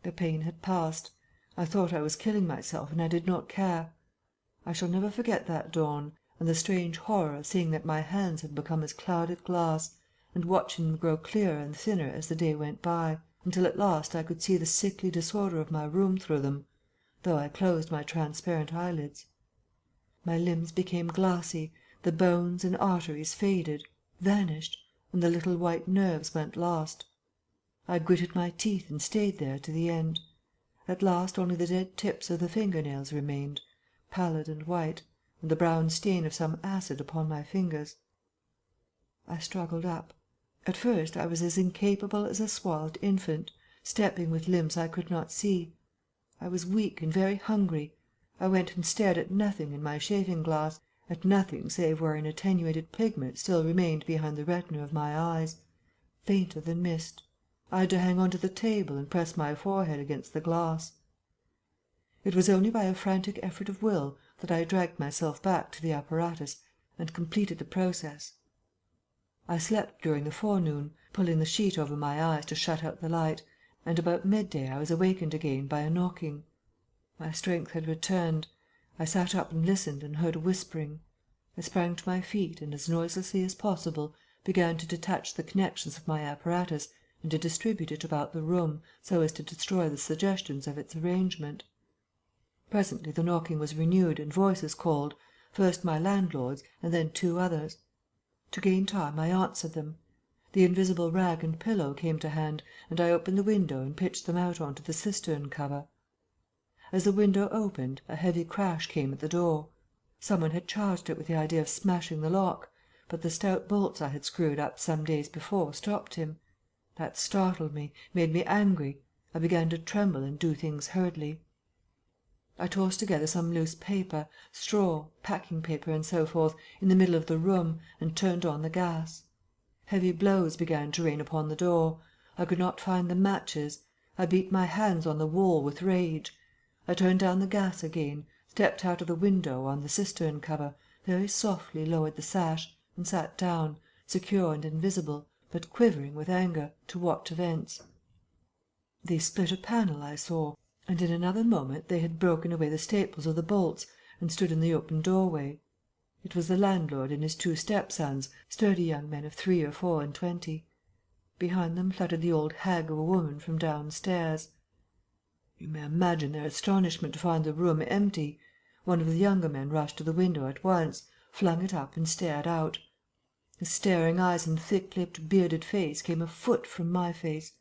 The pain had passed. I thought I was killing myself, and I did not care. I shall never forget that dawn, and the strange horror of seeing that my hands had become as clouded glass, and watching them grow clearer and thinner as the day went by, until at last I could see the sickly disorder of my room through them, though I closed my transparent eyelids. My limbs became glassy, the bones and arteries faded, vanished, and the little white nerves went lost. I gritted my teeth and stayed there to the end. At last only the dead tips of the finger-nails remained, pallid and white, and the brown stain of some acid upon my fingers. I struggled up. At first I was as incapable as a swathed infant, stepping with limbs I could not see. I was weak and very hungry. I went and stared at nothing in my shaving-glass, at nothing save where an attenuated pigment still remained behind the retina of my eyes, fainter than mist. I had to hang on to the table and press my forehead against the glass. It was only by a frantic effort of will that I dragged myself back to the apparatus and completed the process. I slept during the forenoon, pulling the sheet over my eyes to shut out the light, and about midday I was awakened again by a knocking. My strength had returned. I sat up and listened and heard a whispering. I sprang to my feet and, as noiselessly as possible, began to detach the connections of my apparatus and to distribute it about the room so as to destroy the suggestions of its arrangement. Presently the knocking was renewed and voices called, first my landlord's and then two others. To gain time I answered them. The invisible rag and pillow came to hand, and I opened the window and pitched them out on to the cistern cover. As the window opened, a heavy crash came at the door. Someone had charged it with the idea of smashing the lock, but the stout bolts I had screwed up some days before stopped him. That startled me, made me angry. I began to tremble and do things hurriedly. I tossed together some loose paper, straw, packing paper and so forth, in the middle of the room, and turned on the gas. Heavy blows began to rain upon the door. I could not find the matches. I beat my hands on the wall with rage. I turned down the gas again, stepped out of the window on the cistern cover, very softly lowered the sash, and sat down, secure and invisible, but quivering with anger, to watch events. They split a panel, I saw, and in another moment they had broken away the staples of the bolts and stood in the open doorway. It was the landlord and his two stepsons, sturdy young men of 3 or 4 and 20. Behind them fluttered the old hag of a woman from downstairs. You may imagine their astonishment to find the room empty. One of the younger men rushed to the window at once, flung it up and stared out. His staring eyes and thick-lipped, bearded face came a foot from my face.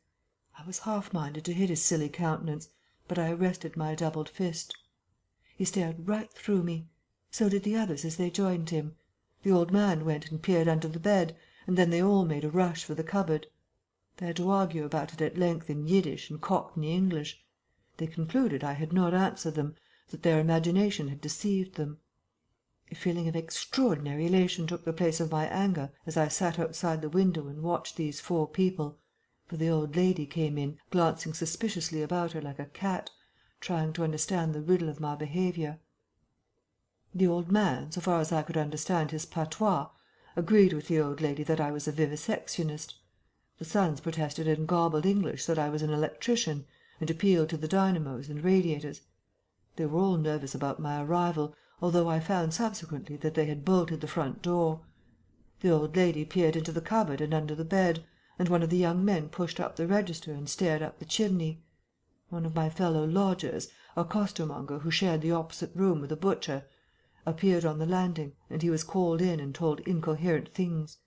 I was half-minded to hit his silly countenance, but I arrested my doubled fist. He stared right through me. So did the others as they joined him. The old man went and peered under the bed, and then they all made a rush for the cupboard. They had to argue about it at length in Yiddish and Cockney English. They concluded I had not answered them, that their imagination had deceived them. A feeling of extraordinary elation took the place of my anger as I sat outside the window and watched these 4 people, for the old lady came in, glancing suspiciously about her like a cat, trying to understand the riddle of my behaviour. The old man, so far as I could understand his patois, agreed with the old lady that I was a vivisectionist. The sons protested in garbled English that I was an electrician, and appealed to the dynamos and radiators. They were all nervous about my arrival, although I found subsequently that they had bolted the front door. The old lady peered into the cupboard and under the bed, and one of the young men pushed up the register and stared up the chimney. One of my fellow lodgers, a costermonger who shared the opposite room with a butcher, appeared on the landing, and he was called in and told incoherent things.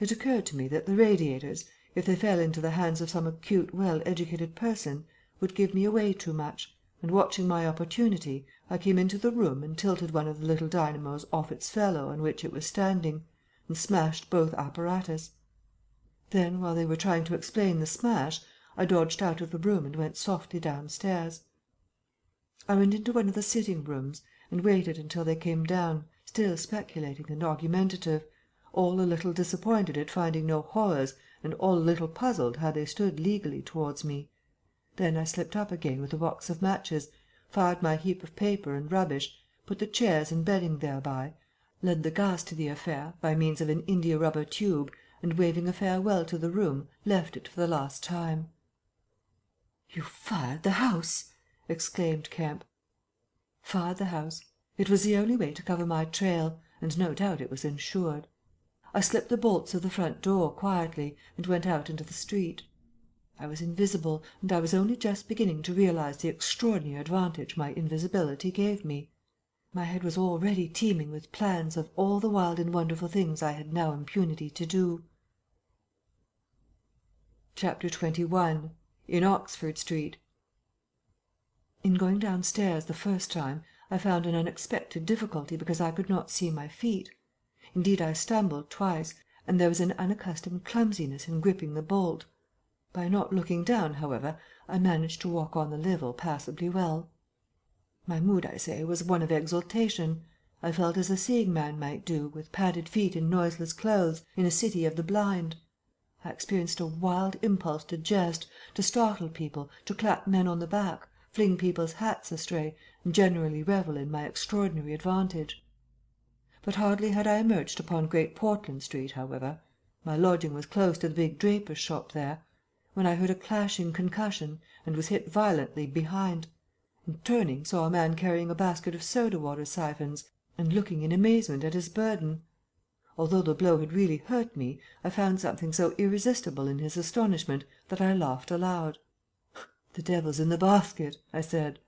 It occurred to me that the radiators, if they fell into the hands of some acute, well-educated person, would give me away too much, and watching my opportunity, I came into the room and tilted one of the little dynamos off its fellow on which it was standing, and smashed both apparatus. Then, while they were trying to explain the smash, I dodged out of the room and went softly downstairs. I went into one of the sitting rooms and waited until they came down, still speculating and argumentative, all a little disappointed at finding no horrors and all a little puzzled how they stood legally towards me. Then I slipped up again with a box of matches, fired my heap of paper and rubbish, put the chairs and bedding thereby, led the gas to the affair by means of an india-rubber tube, and waving a farewell to the room, left it for the last time. "You fired the house!" exclaimed Kemp. Fired the house. It was the only way to cover my trail, and no doubt it was ensured. I slipped the bolts of the front door quietly and went out into the street. I was invisible, and I was only just beginning to realize the extraordinary advantage my invisibility gave me. My head was already teeming with plans of all the wild and wonderful things I had now impunity to do. Chapter 21. In Oxford Street. In going downstairs the first time, I found an unexpected difficulty because I could not see my feet. Indeed, I stumbled twice, and there was an unaccustomed clumsiness in gripping the bolt. By not looking down, however, I managed to walk on the level passably well. My mood, I say, was one of exultation. I felt as a seeing man might do, with padded feet and noiseless clothes, in a city of the blind. I experienced a wild impulse to jest, to startle people, to clap men on the back, fling people's hats astray, and generally revel in my extraordinary advantage. But hardly had I emerged upon Great Portland Street, however, my lodging was close to the big draper's shop there, when I heard a clashing concussion and was hit violently behind, and turning saw a man carrying a basket of soda-water siphons and looking in amazement at his burden. Although the blow had really hurt me, I found something so irresistible in his astonishment that I laughed aloud. "The devil's in the basket," I said,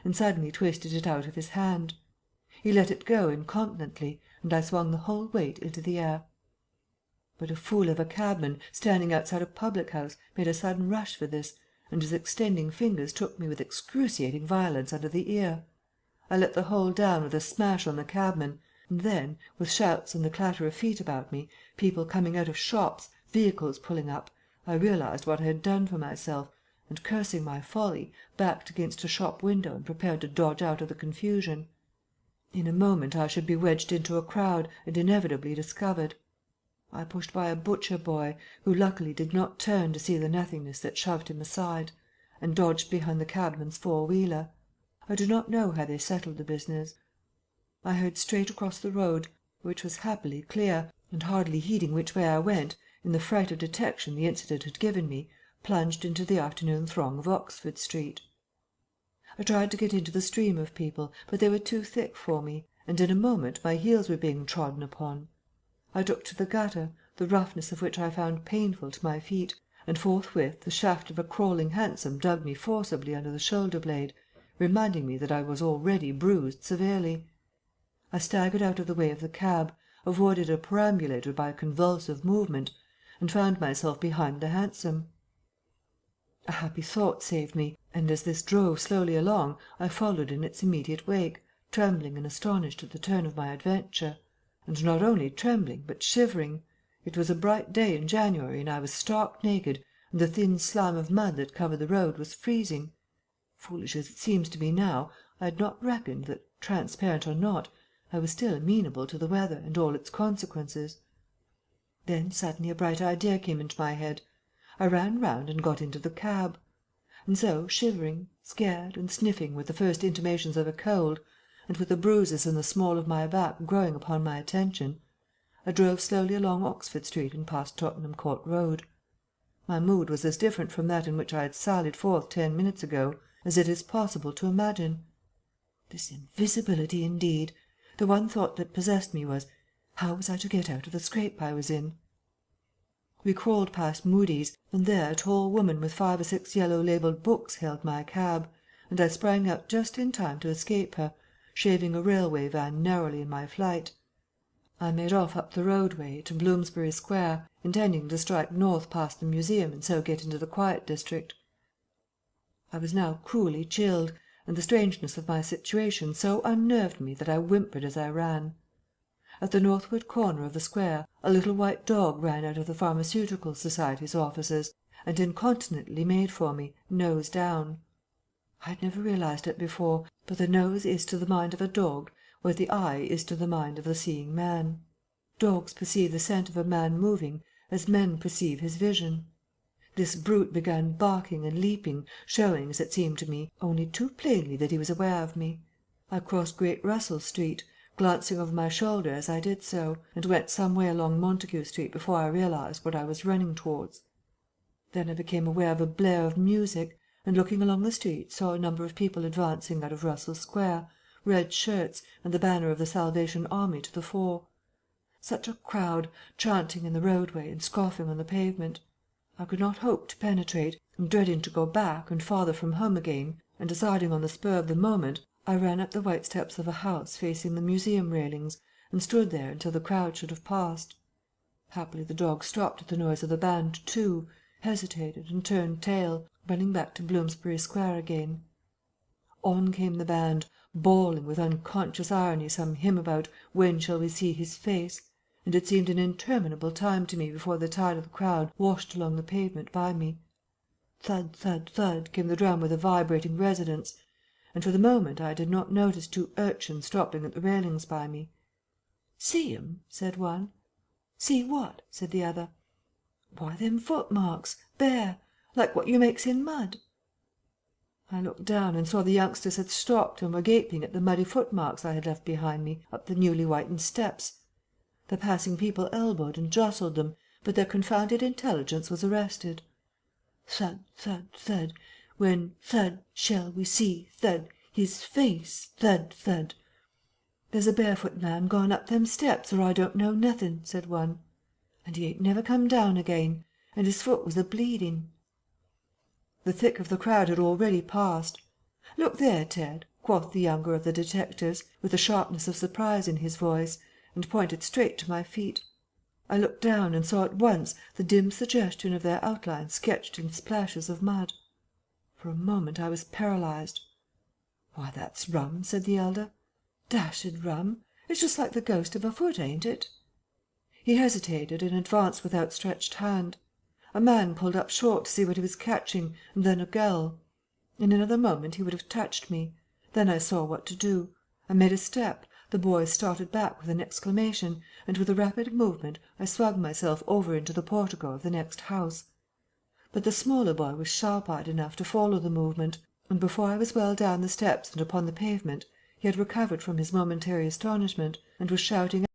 and suddenly twisted it out of his hand. He let it go incontinently, and I swung the whole weight into the air. But a fool of a cabman, standing outside a public-house, made a sudden rush for this, and his extending fingers took me with excruciating violence under the ear. I let the whole down with a smash on the cabman, and then, with shouts and the clatter of feet about me, people coming out of shops, vehicles pulling up, I realized what I had done for myself, and, cursing my folly, backed against a shop window and prepared to dodge out of the confusion. In a moment I should be wedged into a crowd and inevitably discovered. I pushed by a butcher boy, who luckily did not turn to see the nothingness that shoved him aside, and dodged behind the cabman's four-wheeler. I do not know how they settled the business. I hurried straight across the road, which was happily clear, and hardly heeding which way I went, in the fright of detection the incident had given me, plunged into the afternoon throng of Oxford Street. I tried to get into the stream of people, but they were too thick for me, and in a moment my heels were being trodden upon. I took to the gutter, the roughness of which I found painful to my feet, and forthwith the shaft of a crawling hansom dug me forcibly under the shoulder-blade, reminding me that I was already bruised severely. I staggered out of the way of the cab, avoided a perambulator by a convulsive movement, and found myself behind the hansom. A happy thought saved me, and as this drove slowly along I followed in its immediate wake, trembling and astonished at the turn of my adventure. And not only trembling, but shivering. It was a bright day in January, and I was stark naked, and the thin slime of mud that covered the road was freezing. Foolish as it seems to me now, I had not reckoned that, transparent or not, I was still amenable to the weather and all its consequences. Then suddenly a bright idea came into my head. I ran round and got into the cab. And so, shivering, scared, and sniffing with the first intimations of a cold, and with the bruises in the small of my back growing upon my attention, I drove slowly along Oxford Street and past Tottenham Court Road. My mood was as different from that in which I had sallied forth 10 minutes ago as it is possible to imagine. This invisibility, indeed! The one thought that possessed me was, how was I to get out of the scrape I was in? We crawled past Moody's, and there a tall woman with 5 or 6 yellow-labelled books hailed my cab, and I sprang out just in time to escape her, shaving a railway van narrowly in my flight. I made off up the roadway to Bloomsbury Square, intending to strike north past the museum and so get into the quiet district. I was now cruelly chilled, and the strangeness of my situation so unnerved me that I whimpered as I ran. At the northward corner of the square a little white dog ran out of the Pharmaceutical Society's offices, and incontinently made for me, nose down. I had never realized it before, but the nose is to the mind of a dog what the eye is to the mind of the seeing man. Dogs perceive the scent of a man moving as men perceive his vision. This brute began barking and leaping, showing, as it seemed to me, only too plainly that he was aware of me. I crossed Great Russell Street, glancing over my shoulder as I did so, and went some way along Montague Street before I realized what I was running towards. Then I became aware of a blare of music, and looking along the street saw a number of people advancing out of Russell Square, red shirts, and the banner of the Salvation Army to the fore. Such a crowd, chanting in the roadway and scoffing on the pavement! I could not hope to penetrate, and dreading to go back and farther from home again, and deciding on the spur of the moment, I ran up the white steps of a house facing the museum railings, and stood there until the crowd should have passed. Happily the dog stopped at the noise of the band too, hesitated, and turned tail, running back to Bloomsbury Square again. On came the band, bawling with unconscious irony some hymn about "When shall we see his face?" and it seemed an interminable time to me before the tide of the crowd washed along the pavement by me. Thud, thud, thud came the drum with a vibrating resonance, and for the moment I did not notice 2 urchins stopping at the railings by me. "See 'em?" said one. "See what?" said the other. Why, them footmarks, bare, like what you makes in mud." I looked down and saw the youngsters had stopped and were gaping at the muddy footmarks I had left behind me up the newly whitened steps. The passing people elbowed and jostled them, but their confounded intelligence was arrested. Thud, thud, thud, when thud shall we see thud his face, thud, thud. "There's a barefoot man gone up them steps, or I don't know nothin'," said one. "And he ain't never come down again, and his foot was a bleeding." The thick of the crowd had already passed. "Look there, Ted," quoth the younger of the detectives, with the sharpness of surprise in his voice, and pointed straight to my feet. I looked down and saw at once the dim suggestion of their outline sketched in splashes of mud. For a moment I was paralyzed. "Why, that's rum," said the elder. "Dashed rum. It's just like the ghost of a foot, ain't it?" He hesitated and advanced with outstretched hand. A man pulled up short to see what he was catching, and then a girl. In another moment he would have touched me. Then I saw what to do. I made a step, the boy started back with an exclamation, and with a rapid movement I swung myself over into the portico of the next house. But the smaller boy was sharp-eyed enough to follow the movement, and before I was well down the steps and upon the pavement he had recovered from his momentary astonishment, and was shouting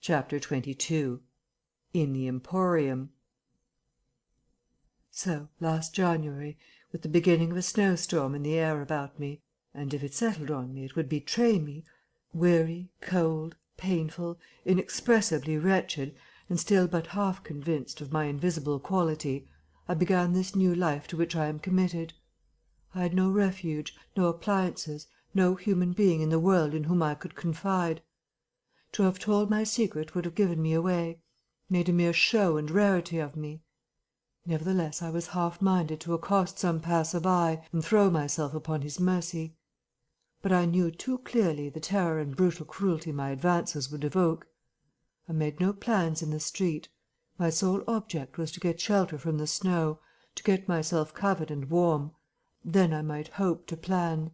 Chapter 22 In the Emporium. So, last January, with the beginning of a snowstorm in the air about me, and if it settled on me it would betray me, weary, cold, painful, inexpressibly wretched, and still but half convinced of my invisible quality, I began this new life to which I am committed. I had no refuge, no appliances, no human being in the world in whom I could confide. To have told my secret would have given me away, made a mere show and rarity of me. Nevertheless, I was half-minded to accost some passer-by and throw myself upon his mercy. But I knew too clearly the terror and brutal cruelty my advances would evoke. I made no plans in the street. My sole object was to get shelter from the snow, to get myself covered and warm. Then I might hope to plan.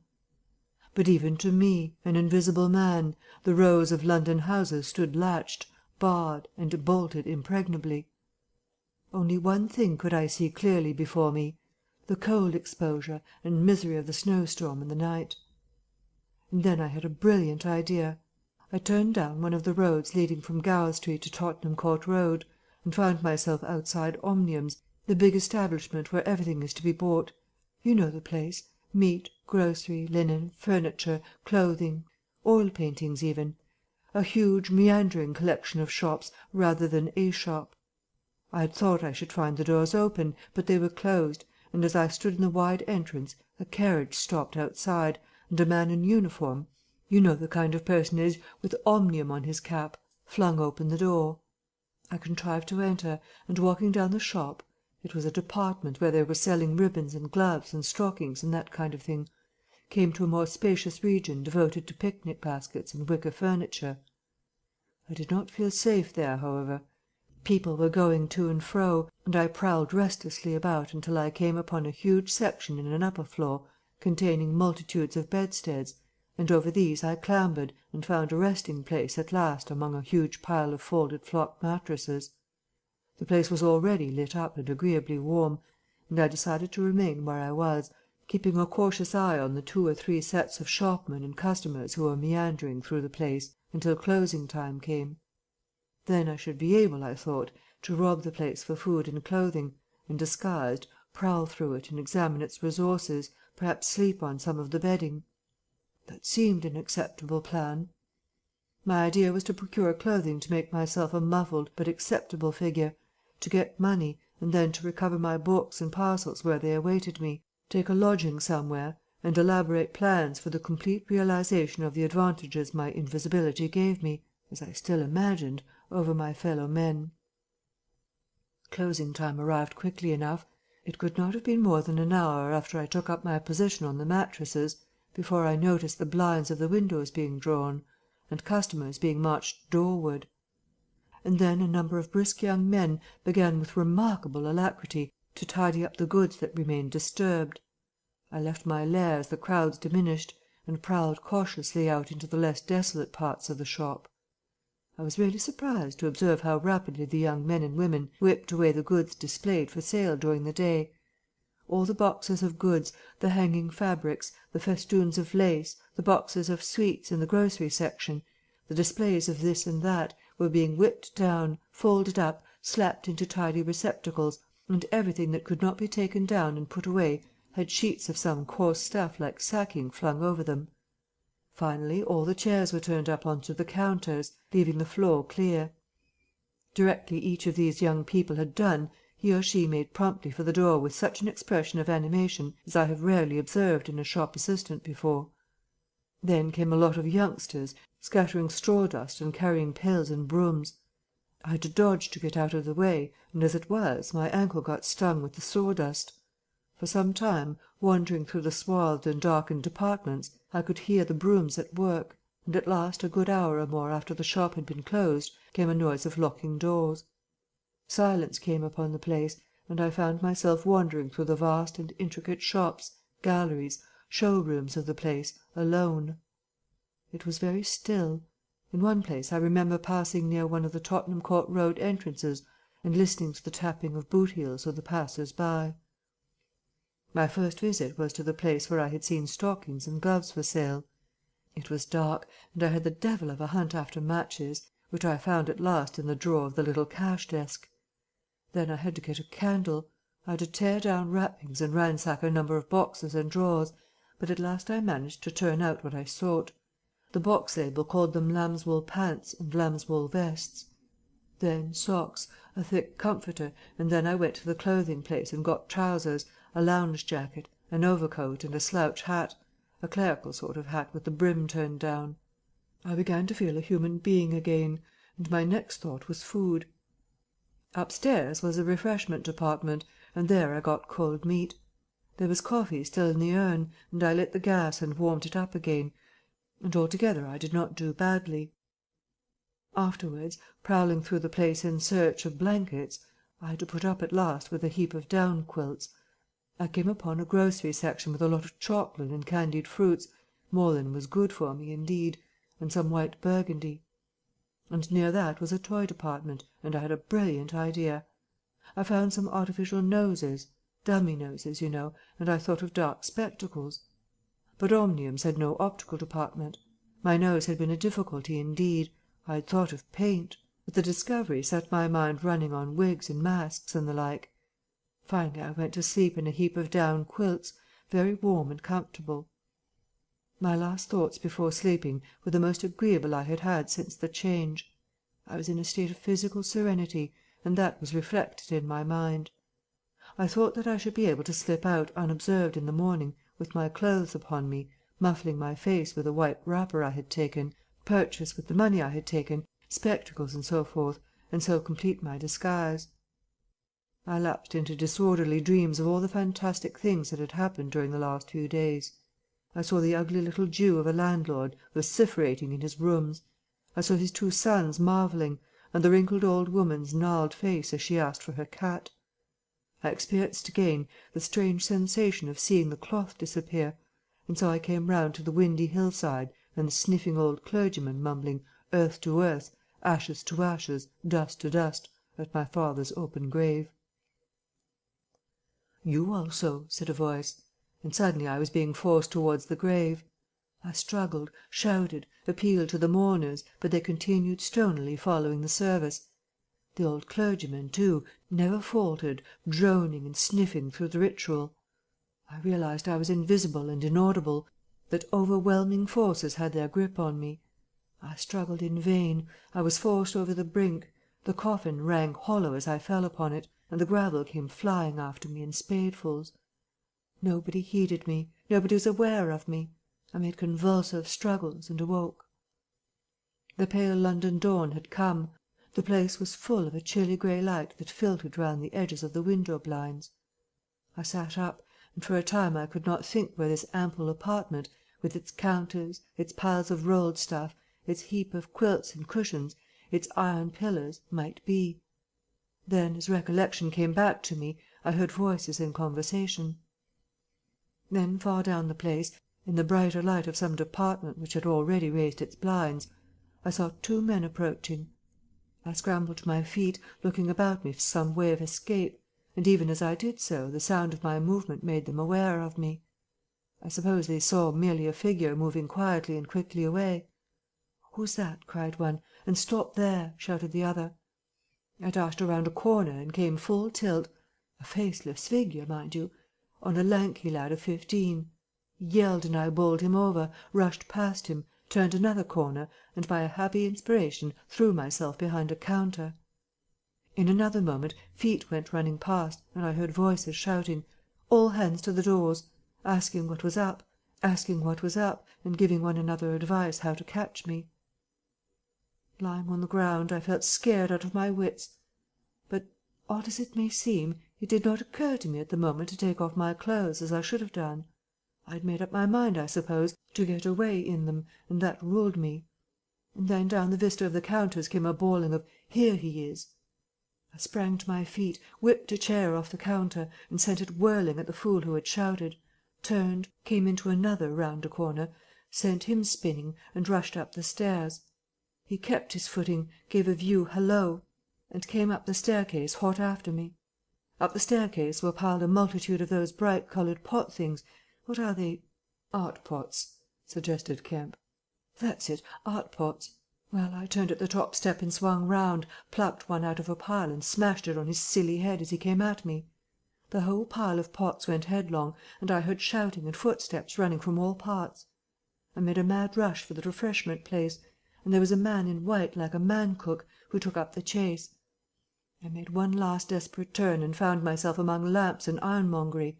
But even to me, an invisible man, the rows of London houses stood latched, barred, and bolted impregnably. Only one thing could I see clearly before me: the cold exposure and misery of the snowstorm and the night. And then I had a brilliant idea. I turned down one of the roads leading from Gower Street to Tottenham Court Road, and found myself outside Omnium's, the big establishment where everything is to be bought. You know the place: meat, grocery, linen, furniture, clothing, oil paintings even. A huge meandering collection of shops rather than a shop. I had thought I should find the doors open, but they were closed, and as I stood in the wide entrance a carriage stopped outside, and a man in uniform, you know the kind of personage with Omnium on his cap, flung open the door. I contrived to enter, and walking down the shop, it was a department where they were selling ribbons and gloves and stockings and that kind of thing, came to a more spacious region devoted to picnic baskets and wicker furniture. I did not feel safe there, however. People were going to and fro, and I prowled restlessly about until I came upon a huge section in an upper floor containing multitudes of bedsteads, and over these I clambered and found a resting place at last among a huge pile of folded flock mattresses. The place was already lit up and agreeably warm, and I decided to remain where I was, keeping a cautious eye on the 2 or 3 sets of shopmen and customers who were meandering through the place until closing time came. Then I should be able, I thought, to rob the place for food and clothing, and disguised, prowl through it and examine its resources, perhaps sleep on some of the bedding. That seemed an acceptable plan. My idea was to procure clothing to make myself a muffled but acceptable figure, to get money, and then to recover my books and parcels where they awaited me, take a lodging somewhere, and elaborate plans for the complete realization of the advantages my invisibility gave me, as I still imagined, over my fellow men. Closing time arrived quickly enough. It could not have been more than an hour after I took up my position on the mattresses before I noticed the blinds of the windows being drawn, and customers being marched doorward. And then a number of brisk young men began with remarkable alacrity to tidy up the goods that remained disturbed. I left my lair as the crowds diminished, and prowled cautiously out into the less desolate parts of the shop. I was really surprised to observe how rapidly the young men and women whipped away the goods displayed for sale during the day. All the boxes of goods, the hanging fabrics, the festoons of lace, the boxes of sweets in the grocery section, the displays of this and that, were being whipped down, folded up, slapped into tidy receptacles, and everything that could not be taken down and put away had sheets of some coarse stuff like sacking flung over them. Finally, all the chairs were turned up onto the counters, leaving the floor clear. Directly each of these young people had done, he or she made promptly for the door with such an expression of animation as I have rarely observed in a shop assistant before. Then came a lot of youngsters, scattering straw dust and carrying pails and brooms. I had to dodge to get out of the way, and as it was, my ankle got stung with the sawdust. For some time, wandering through the swathed and darkened departments, I could hear the brooms at work, and at last, a good hour or more after the shop had been closed, came a noise of locking doors. Silence came upon the place, and I found myself wandering through the vast and intricate shops, galleries, show-rooms of the place, alone. It was very still. In one place I remember passing near one of the Tottenham Court Road entrances and listening to the tapping of boot heels of the passers-by. My first visit was to the place where I had seen stockings and gloves for sale. It was dark, and I had the devil of a hunt after matches, which I found at last in the drawer of the little cash desk. Then I had to get a candle. I had to tear down wrappings and ransack a number of boxes and drawers, but at last I managed to turn out what I sought. The box label called them lambswool pants and lambswool vests. Then socks, a thick comforter, and then I went to the clothing place and got trousers, a lounge jacket, an overcoat and a slouch hat, a clerical sort of hat with the brim turned down. I began to feel a human being again, and my next thought was food. Upstairs was the refreshment department, and there I got cold meat. There was coffee still in the urn, and I lit the gas and warmed it up again, and altogether I did not do badly. Afterwards, prowling through the place in search of blankets, I had to put up at last with a heap of down quilts. I came upon a grocery section with a lot of chocolate and candied fruits, more than was good for me, indeed, and some white burgundy. And near that was a toy department, and I had a brilliant idea. I found some artificial noses, dummy noses, you know, and I thought of dark spectacles. But Omniums had no optical department. My nose had been a difficulty indeed. I had thought of paint, but the discovery set my mind running on wigs and masks and the like. Finally I went to sleep in a heap of down quilts, very warm and comfortable. My last thoughts before sleeping were the most agreeable I had had since the change. I was in a state of physical serenity, and that was reflected in my mind. I thought that I should be able to slip out unobserved in the morning with my clothes upon me, muffling my face with a white wrapper I had taken, purchase with the money I had taken, spectacles and so forth, and so complete my disguise. I lapsed into disorderly dreams of all the fantastic things that had happened during the last few days. I saw the ugly little Jew of a landlord vociferating in his rooms. I saw his two sons marvelling, and the wrinkled old woman's gnarled face as she asked for her cat. I experienced again the strange sensation of seeing the cloth disappear, and so I came round to the windy hillside and the sniffing old clergyman mumbling earth to earth, ashes to ashes, dust to dust, at my father's open grave. "You also," said a voice, and suddenly I was being forced towards the grave. I struggled, shouted, appealed to the mourners, but they continued stonily following the service. The old clergyman, too, never faltered, droning and sniffing through the ritual. I realized I was invisible and inaudible, that overwhelming forces had their grip on me. I struggled in vain. I was forced over the brink. The coffin rang hollow as I fell upon it, and the gravel came flying after me in spadefuls. Nobody heeded me. Nobody was aware of me. I made convulsive struggles and awoke. The pale London dawn had come. The place was full of a chilly grey light that filtered round the edges of the window blinds. I sat up, and for a time I could not think where this ample apartment, with its counters, its piles of rolled stuff, its heap of quilts and cushions, its iron pillars, might be. Then, as recollection came back to me, I heard voices in conversation. Then far down the place, in the brighter light of some department which had already raised its blinds, I saw two men approaching. I scrambled to my feet, looking about me for some way of escape, and even as I did so the sound of my movement made them aware of me. I suppose they saw merely a figure moving quietly and quickly away. "Who's that?" cried one, and "Stop there!" shouted the other. I dashed around a corner and came full tilt, a faceless figure, mind you, on a lanky lad of 15. He yelled and I bowled him over, rushed past him, turned another corner, and by a happy inspiration threw myself behind a counter. In another moment feet went running past, and I heard voices shouting, "All hands to the doors," asking what was up, and giving one another advice how to catch me. Lying on the ground, I felt scared out of my wits. But, odd as it may seem, it did not occur to me at the moment to take off my clothes as I should have done. I had made up my mind, I suppose, to get away in them, and that ruled me. And then down the vista of the counters came a bawling of "Here he is!" I sprang to my feet, whipped a chair off the counter, and sent it whirling at the fool who had shouted, turned, came into another round a corner, sent him spinning, and rushed up the stairs. He kept his footing, gave a view hallo, and came up the staircase hot after me. Up the staircase were piled a multitude of those bright coloured pot things. What are they? "Art pots," suggested Kemp. "That's it, art pots. Well, I turned at the top step and swung round, plucked one out of a pile and smashed it on his silly head as he came at me. The whole pile of pots went headlong, and I heard shouting and footsteps running from all parts. I made a mad rush for the refreshment place, and there was a man in white like a man cook, who took up the chase. I made one last desperate turn and found myself among lamps and ironmongery.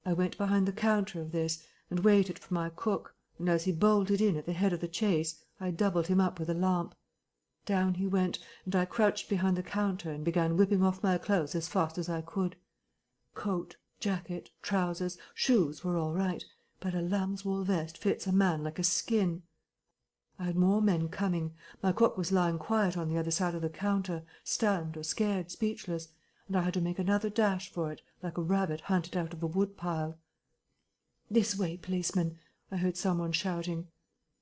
I went behind the counter of this and waited for my cook, and as he bolted in at the head of the chase I doubled him up with a lamp. Down he went, and I crouched behind the counter and began whipping off my clothes as fast as I could. Coat, jacket, trousers, shoes were all right, but a lamb's-wool vest fits a man like a skin. I had more men coming. My cook was lying quiet on the other side of the counter, stunned or scared speechless, and I had to make another dash for it, like a rabbit hunted out of a wood-pile. "This way, policeman," I heard someone shouting.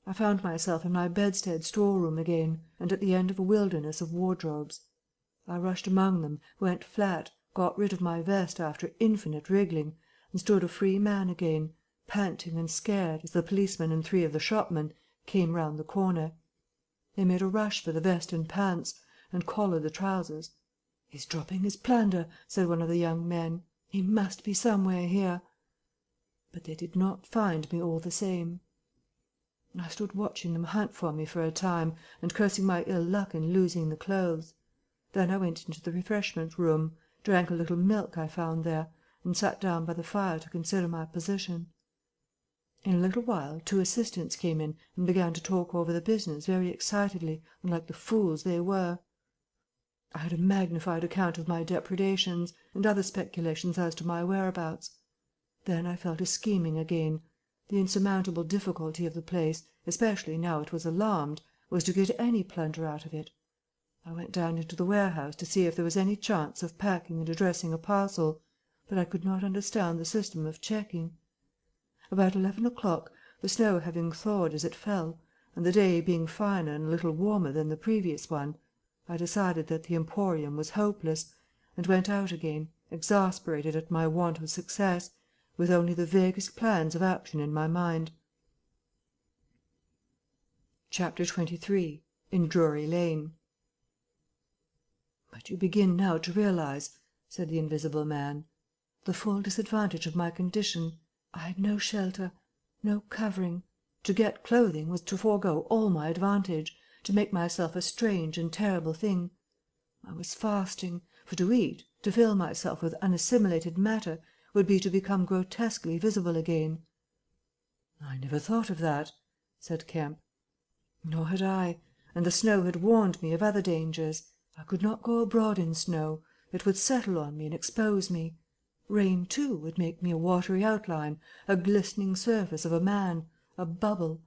I found myself in my bedstead storeroom again, and at the end of a wilderness of wardrobes. I rushed among them, went flat, got rid of my vest after infinite wriggling, and stood a free man again, panting and scared, as the policeman and 3 of the shopmen came round the corner. They made a rush for the vest and pants, and collared the trousers. "He's dropping his plunder," said one of the young men. "He must be somewhere here." But they did not find me all the same. I stood watching them hunt for me for a time, and cursing my ill luck in losing the clothes. Then I went into the refreshment room, drank a little milk I found there, and sat down by the fire to consider my position. In a little while 2 assistants came in and began to talk over the business very excitedly and like the fools they were. I had a magnified account of my depredations, and other speculations as to my whereabouts. Then I fell to scheming again. The insurmountable difficulty of the place, especially now it was alarmed, was to get any plunder out of it. I went down into the warehouse to see if there was any chance of packing and addressing a parcel, but I could not understand the system of checking. About 11 o'clock, the snow having thawed as it fell, and the day being finer and a little warmer than the previous one, I decided that the Emporium was hopeless, and went out again, exasperated at my want of success, with only the vaguest plans of action in my mind. Chapter 23. In Drury Lane. "But you begin now to realize," said the invisible man, "the full disadvantage of my condition. I had no shelter, no covering. To get clothing was to forego all my advantage, to make myself a strange and terrible thing. I was fasting, for to eat, to fill myself with unassimilated matter, would be to become grotesquely visible again." "I never thought of that," said Kemp. "Nor had I, and the snow had warned me of other dangers. I could not go abroad in snow. It would settle on me and expose me. Rain, too, would make me a watery outline, a glistening surface of a man, a bubble.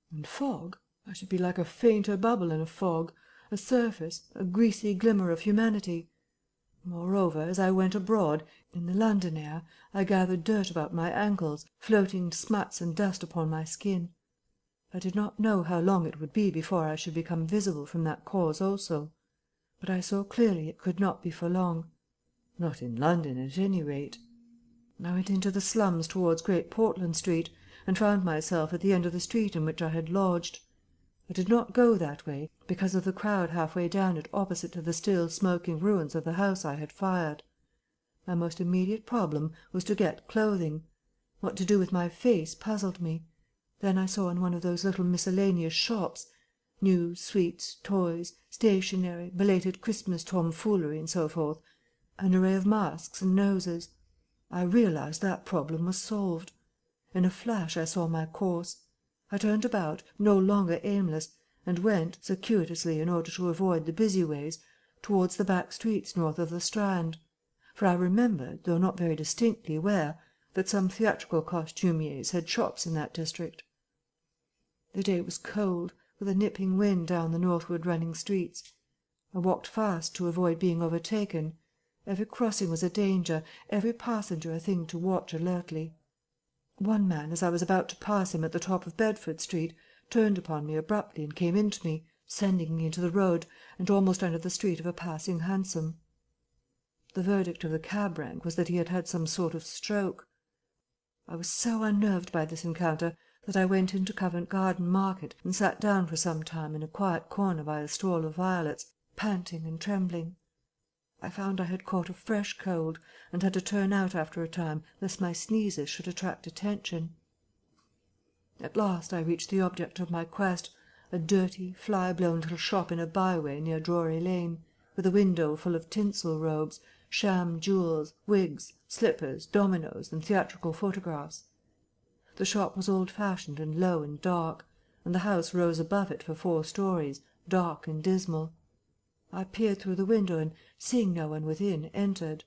And fog, I should be like a fainter bubble in a fog, a surface, a greasy glimmer of humanity. Moreover, as I went abroad, in the London air, I gathered dirt about my ankles, floating smuts and dust upon my skin. I did not know how long it would be before I should become visible from that cause also, but I saw clearly it could not be for long. Not in London, at any rate. I went into the slums towards Great Portland Street, and found myself at the end of the street in which I had lodged. I did not go that way, because of the crowd half-way down it opposite to the still smoking ruins of the house I had fired. My most immediate problem was to get clothing. What to do with my face puzzled me. Then I saw in one of those little miscellaneous shops, news, sweets, toys, stationery, belated Christmas tomfoolery, and so forth, an array of masks and noses. I realized that problem was solved. In a flash I saw my course. I turned about, no longer aimless, and went, circuitously in order to avoid the busy ways, towards the back streets north of the Strand, for I remembered, though not very distinctly where, that some theatrical costumiers had shops in that district. The day was cold, with a nipping wind down the northward running streets. I walked fast to avoid being overtaken. Every crossing was a danger, every passenger a thing to watch alertly. One man, as I was about to pass him at the top of Bedford Street, turned upon me abruptly and came into me, sending me into the road and almost under the street of a passing hansom. The verdict of the cab rank was that he had had some sort of stroke. I was so unnerved by this encounter that I went into Covent Garden Market and sat down for some time in a quiet corner by a stall of violets, panting and trembling. I found I had caught a fresh cold, and had to turn out after a time lest my sneezes should attract attention. At last I reached the object of my quest, a dirty, fly-blown little shop in a byway near Drury Lane, with a window full of tinsel robes, sham jewels, wigs, slippers, dominoes, and theatrical photographs. The shop was old-fashioned and low and dark, and the house rose above it for 4 stories, dark and dismal. I peered through the window and, seeing no one within, entered.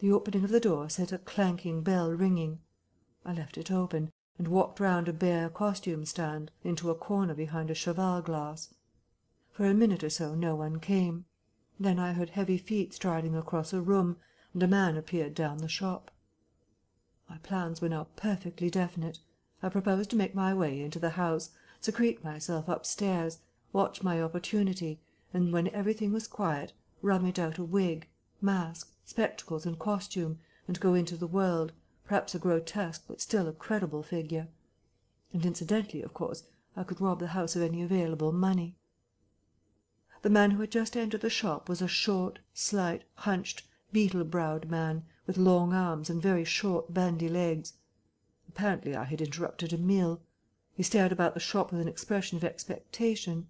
The opening of the door set a clanking bell ringing. I left it open, and walked round a bare costume stand into a corner behind a cheval glass. For a minute or so no one came. Then I heard heavy feet striding across a room, and a man appeared down the shop. My plans were now perfectly definite. I proposed to make my way into the house, secrete myself upstairs, watch my opportunity, and when everything was quiet, rummage out a wig, mask, spectacles and costume, and go into the world, perhaps a grotesque but still a credible figure. And incidentally, of course, I could rob the house of any available money. The man who had just entered the shop was a short, slight, hunched, beetle-browed man, with long arms and very short, bandy legs. Apparently I had interrupted a meal. He stared about the shop with an expression of expectation.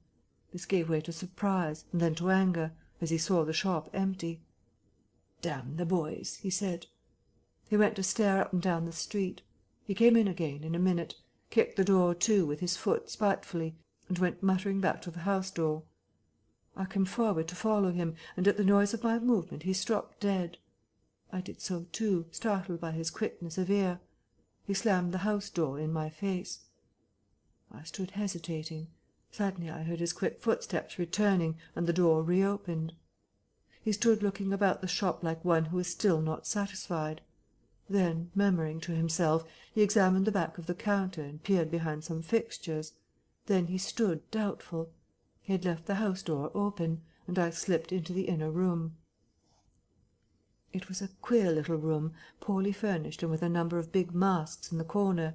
This gave way to surprise, and then to anger, as he saw the shop empty. "Damn the boys," he said. He went to stare up and down the street. He came in again in a minute, kicked the door to with his foot spitefully, and went muttering back to the house door. I came forward to follow him, and at the noise of my movement he stopped dead. I did so too, startled by his quickness of ear. He slammed the house door in my face. I stood hesitating. Suddenly I heard his quick footsteps returning, and the door reopened. He stood looking about the shop like one who is still not satisfied. Then, murmuring to himself, he examined the back of the counter and peered behind some fixtures. Then he stood doubtful. He had left the house door open, and I slipped into the inner room. It was a queer little room, poorly furnished and with a number of big masks in the corner.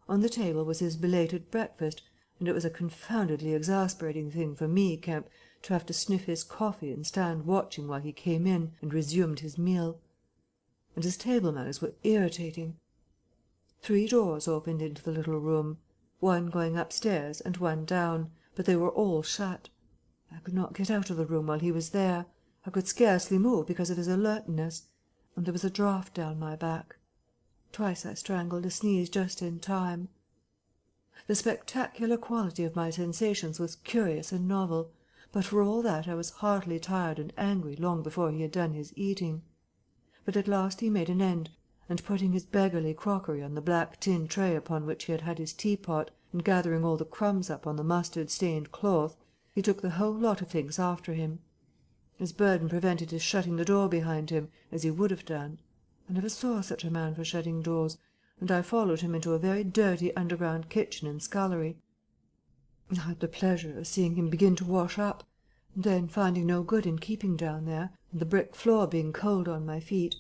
On the table was his belated breakfast, and it was a confoundedly exasperating thing for me, Kemp, to have to sniff his coffee and stand watching while he came in and resumed his meal. And his table manners were irritating. 3 doors opened into the little room, one going upstairs and one down, but they were all shut. I could not get out of the room while he was there. I could scarcely move because of his alertness, and there was a draught down my back. Twice I strangled a sneeze just in time. The spectacular quality of my sensations was curious and novel, but for all that I was heartily tired and angry long before he had done his eating. But at last he made an end, and putting his beggarly crockery on the black tin tray upon which he had had his teapot, and gathering all the crumbs up on the mustard-stained cloth, he took the whole lot of things after him. His burden prevented his shutting the door behind him, as he would have done. I never saw such a man for shutting doors, and I followed him into a very dirty underground kitchen and scullery. I had the pleasure of seeing him begin to wash up, and then, finding no good in keeping down there, and the brick floor being cold on my feet,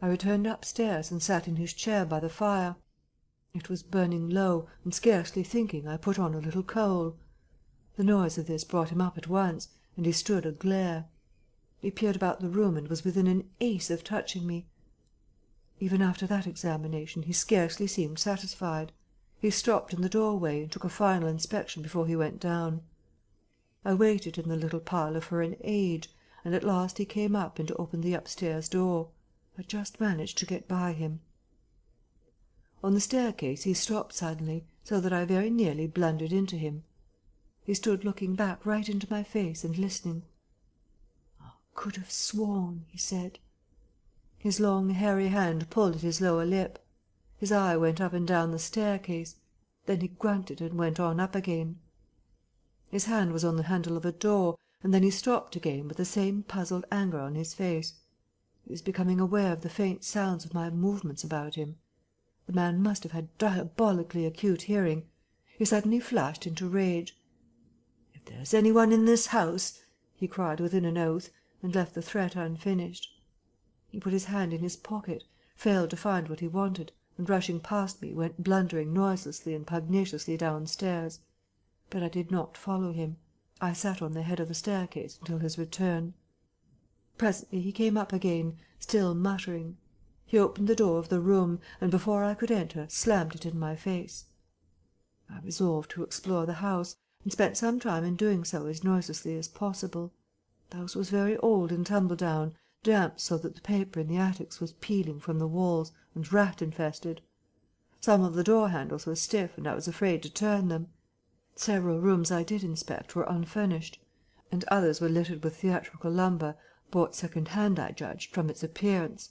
I returned upstairs and sat in his chair by the fire. It was burning low, and scarcely thinking, I put on a little coal. The noise of this brought him up at once, and he stood a glare. He peered about the room and was within an ace of touching me. Even after that examination he scarcely seemed satisfied. He stopped in the doorway and took a final inspection before he went down. I waited in the little parlour for an age, and at last he came up and opened the upstairs door. I just managed to get by him. On the staircase he stopped suddenly, so that I very nearly blundered into him. He stood looking back right into my face and listening. "I could have sworn," he said. His long, hairy hand pulled at his lower lip. His eye went up and down the staircase. Then he grunted and went on up again. His hand was on the handle of a door, and then he stopped again with the same puzzled anger on his face. He was becoming aware of the faint sounds of my movements about him. The man must have had diabolically acute hearing. He suddenly flashed into rage. "If there's any one in this house," he cried within an oath, and left the threat unfinished. He put his hand in his pocket, failed to find what he wanted, and rushing past me went blundering noiselessly and pugnaciously downstairs. But I did not follow him. I sat on the head of the staircase until his return. Presently he came up again, still muttering. He opened the door of the room, and before I could enter slammed it in my face. I resolved to explore the house, and spent some time in doing so as noiselessly as possible. The house was very old and tumble-down, damp so that the paper in the attics was peeling from the walls, and rat-infested. Some of the door-handles were stiff, and I was afraid to turn them. Several rooms I did inspect were unfurnished, and others were littered with theatrical lumber, bought second-hand, I judged, from its appearance.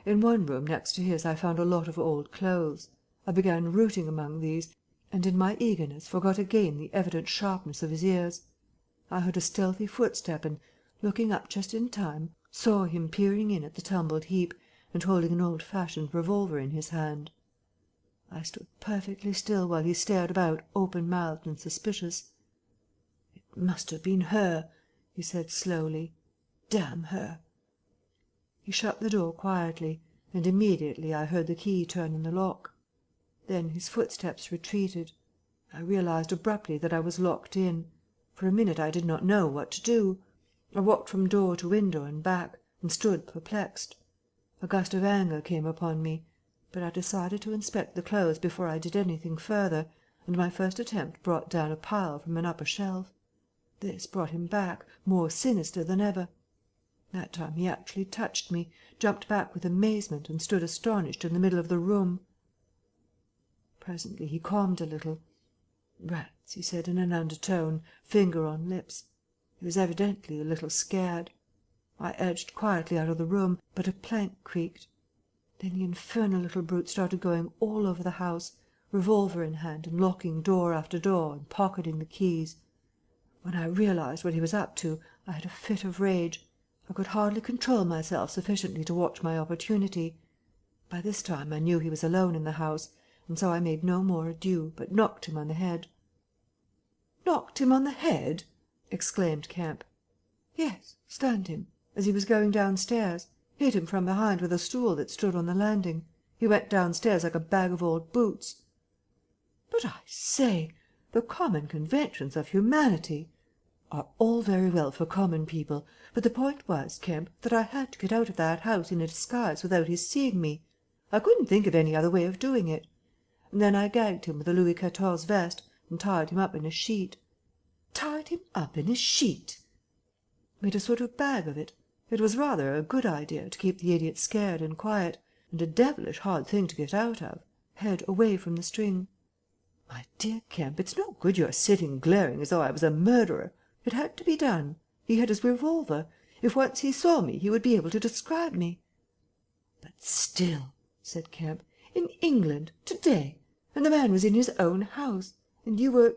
In one room next to his I found a lot of old clothes. I began rooting among these, and in my eagerness forgot again the evident sharpness of his ears. I heard a stealthy footstep and, looking up just in time, saw him peering in at the tumbled heap and holding an old-fashioned revolver in his hand. I stood perfectly still while he stared about open-mouthed and suspicious. "It must have been her," he said slowly. "Damn her!" He shut the door quietly, and immediately I heard the key turn in the lock. Then his footsteps retreated. I realized abruptly that I was locked in. For a minute I did not know what to do. I walked from door to window and back, and stood perplexed. A gust of anger came upon me, but I decided to inspect the clothes before I did anything further, and my first attempt brought down a pile from an upper shelf. This brought him back, more sinister than ever. That time he actually touched me, jumped back with amazement, and stood astonished in the middle of the room. Presently he calmed a little. "Rats," he said in an undertone, finger on lips. He was evidently a little scared. I edged quietly out of the room, but a plank creaked. Then the infernal little brute started going all over the house, revolver in hand and locking door after door and pocketing the keys. When I realized what he was up to, I had a fit of rage. I could hardly control myself sufficiently to watch my opportunity. By this time I knew he was alone in the house, and so I made no more ado, but knocked him on the head. "Knocked him on the head?" exclaimed Kemp. "Yes, stunned him, as he was going downstairs. Hit him from behind with a stool that stood on the landing. He went downstairs like a bag of old boots." "But I say, the common conventions of humanity—" "Are all very well for common people, but the point was, Kemp, that I had to get out of that house in a disguise without his seeing me. I couldn't think of any other way of doing it. And then I gagged him with a Louis XIV vest and tied him up in a sheet." "Tied him up in a sheet?" "Made a sort of bag of it. It was rather a good idea to keep the idiot scared and quiet, and a devilish hard thing to get out of, head away from the string." "My dear Kemp, it's no good your sitting glaring as though I was a murderer. It had to be done. He had his revolver. If once he saw me he would be able to describe me." "But still," said Kemp, "in England, to day, and the man was in his own house, and you were,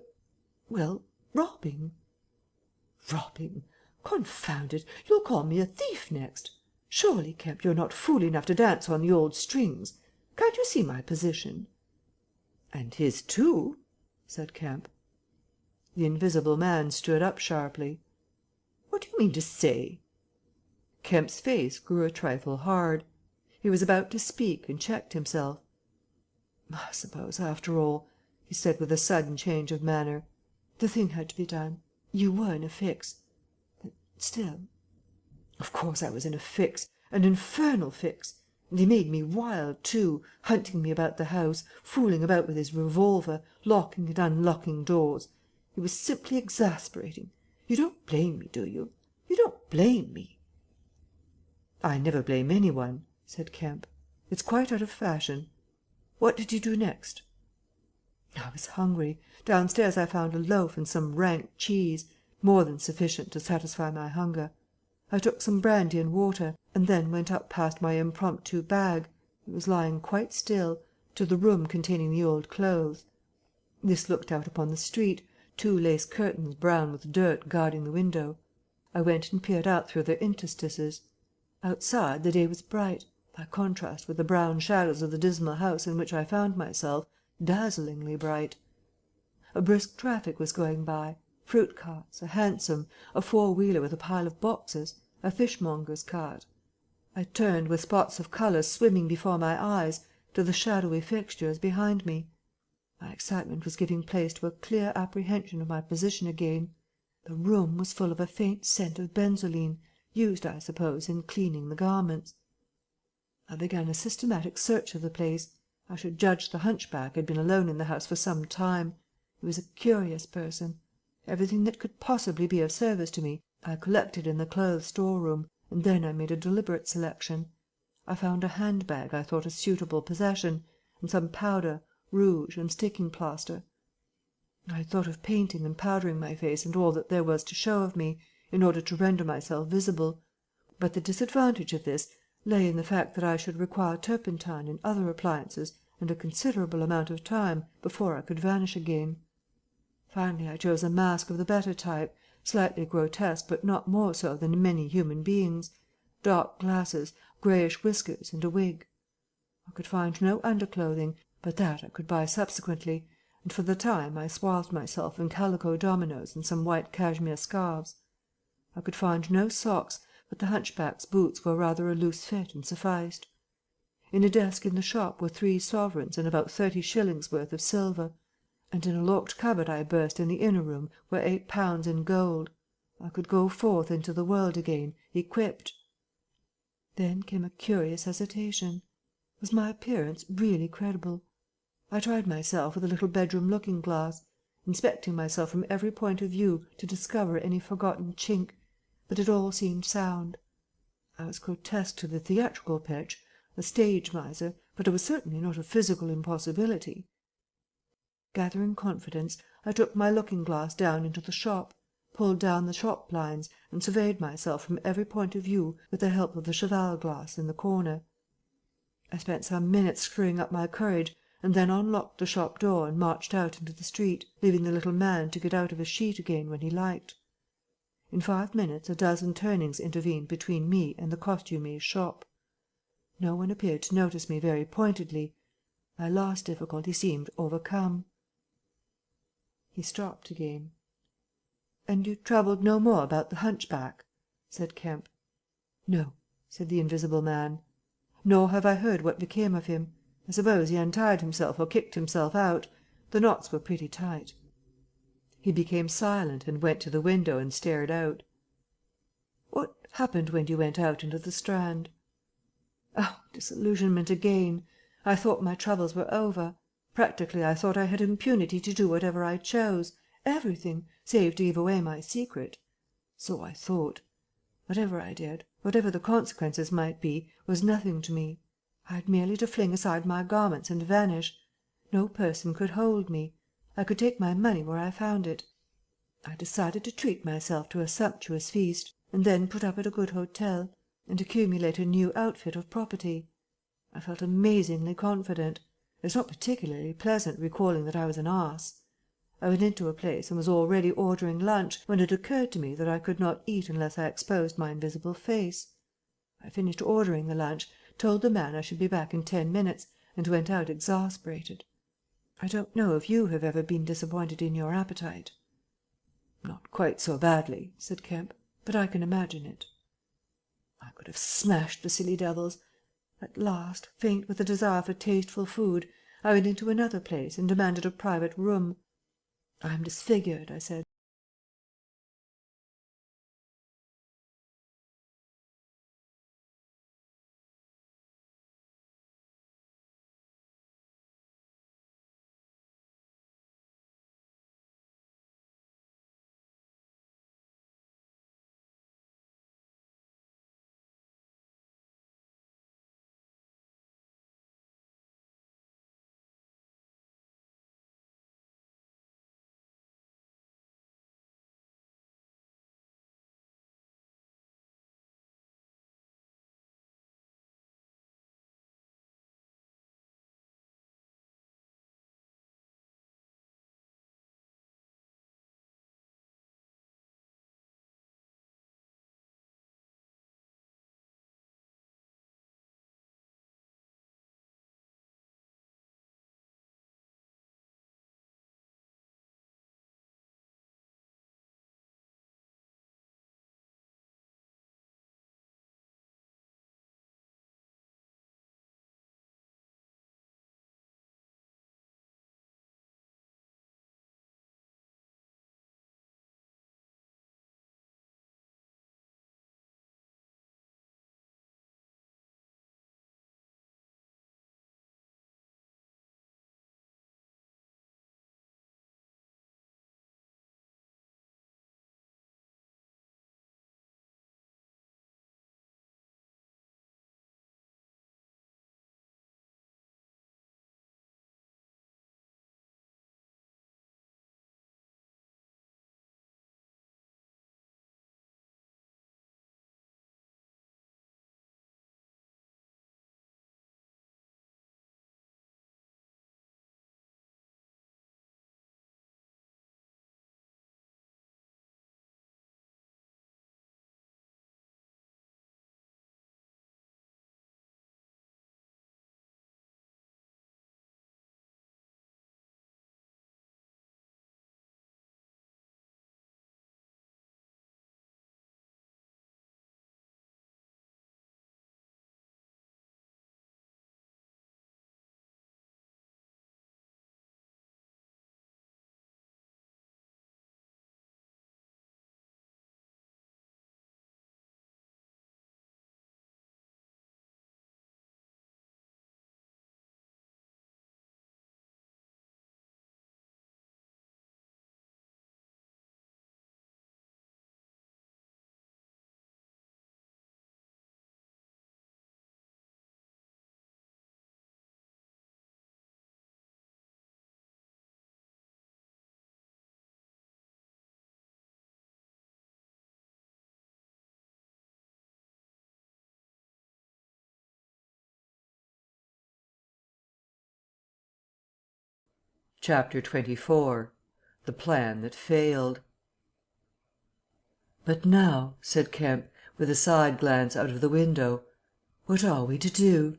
well, robbing." "Robbing! Confound it, you'll call me a thief next. Surely, Kemp, you're not fool enough to dance on the old strings. Can't you see my position?" "And his too," said Kemp. The invisible man stood up sharply. "What do you mean to say?" Kemp's face grew a trifle hard. He was about to speak and checked himself. "I suppose, after all," he said with a sudden change of manner, "the thing had to be done. You were in a fix. But still. Of course I was in a fix, an infernal fix. And he made me wild, too, hunting me about the house, fooling about with his revolver, locking and unlocking doors. He was simply exasperating. You don't blame me, do you? You don't blame me?" "I never blame any one," said Kemp. "It's quite out of fashion. What did you do next?" "I was hungry. Downstairs I found a loaf and some rank cheese, more than sufficient to satisfy my hunger. I took some brandy and water, and then went up past my impromptu bag it was lying quite still to the room containing the old clothes. This looked out upon the street, two lace curtains brown with dirt guarding the window. I went and peered out through their interstices. Outside the day was bright, by contrast with the brown shadows of the dismal house in which I found myself, dazzlingly bright. A brisk traffic was going by, fruit carts, a hansom, a four-wheeler with a pile of boxes, a fishmonger's cart. I turned with spots of colour swimming before my eyes to the shadowy fixtures behind me. My excitement was giving place to a clear apprehension of my position again. The room was full of a faint scent of benzoline, used, I suppose, in cleaning the garments. I began a systematic search of the place. I should judge the hunchback had been alone in the house for some time. He was a curious person. Everything that could possibly be of service to me I collected in the clothes storeroom, and then I made a deliberate selection. I found a handbag I thought a suitable possession, and some powder, rouge, and sticking plaster. I had thought of painting and powdering my face and all that there was to show of me, in order to render myself visible. But the disadvantage of this lay in the fact that I should require turpentine and other appliances and a considerable amount of time before I could vanish again. Finally I chose a mask of the better type, slightly grotesque but not more so than many human beings, dark glasses, greyish whiskers and a wig. I could find no underclothing, but that I could buy subsequently, and for the time I swathed myself in calico dominoes and some white cashmere scarves. I could find no socks, but the hunchback's boots were rather a loose fit and sufficed. In a desk in the shop were 3 sovereigns and about 30 shillings worth of silver, and in a locked cupboard I burst in the inner room were £8 in gold. I could go forth into the world again, equipped. Then came a curious hesitation. Was my appearance really credible? I tried myself with a little bedroom looking-glass, inspecting myself from every point of view to discover any forgotten chink, but it all seemed sound. I was grotesque to the theatrical pitch, a stage miser, but it was certainly not a physical impossibility. Gathering confidence, I took my looking-glass down into the shop, pulled down the shop blinds, and surveyed myself from every point of view with the help of the cheval glass in the corner. I spent some minutes screwing up my courage, and then unlocked the shop door and marched out into the street, leaving the little man to get out of his sheet again when he liked. In 5 minutes a dozen turnings intervened between me and the costumer's shop. No one appeared to notice me very pointedly. My last difficulty seemed overcome. He stopped again. "And you troubled no more about the hunchback?" said Kemp. "No," said the invisible man. "Nor have I heard what became of him. I suppose he untied himself or kicked himself out. The knots were pretty tight." He became silent and went to the window and stared out. "What happened when you went out into the Strand?" "Oh, disillusionment again. I thought my troubles were over. Practically I thought I had impunity to do whatever I chose, everything, save to give away my secret. So I thought. Whatever I did, whatever the consequences might be, was nothing to me. I had merely to fling aside my garments and vanish. No person could hold me. I could take my money where I found it. I decided to treat myself to a sumptuous feast, and then put up at a good hotel, and accumulate a new outfit of property. I felt amazingly confident. It's not particularly pleasant recalling that I was an ass. I went into a place and was already ordering lunch, when it occurred to me that I could not eat unless I exposed my invisible face. I finished ordering the lunch, told the man I should be back in 10 minutes, and went out exasperated. I don't know if you have ever been disappointed in your appetite." "Not quite so badly," said Kemp, "but I can imagine it." I could have smashed the silly devils. At last, faint with the desire for tasteful food, I went into another place and demanded a private room. "I am disfigured," I said. CHAPTER XXIV THE PLAN THAT FAILed "But now," said Kemp, with a side glance out of the window, "what are we to do?"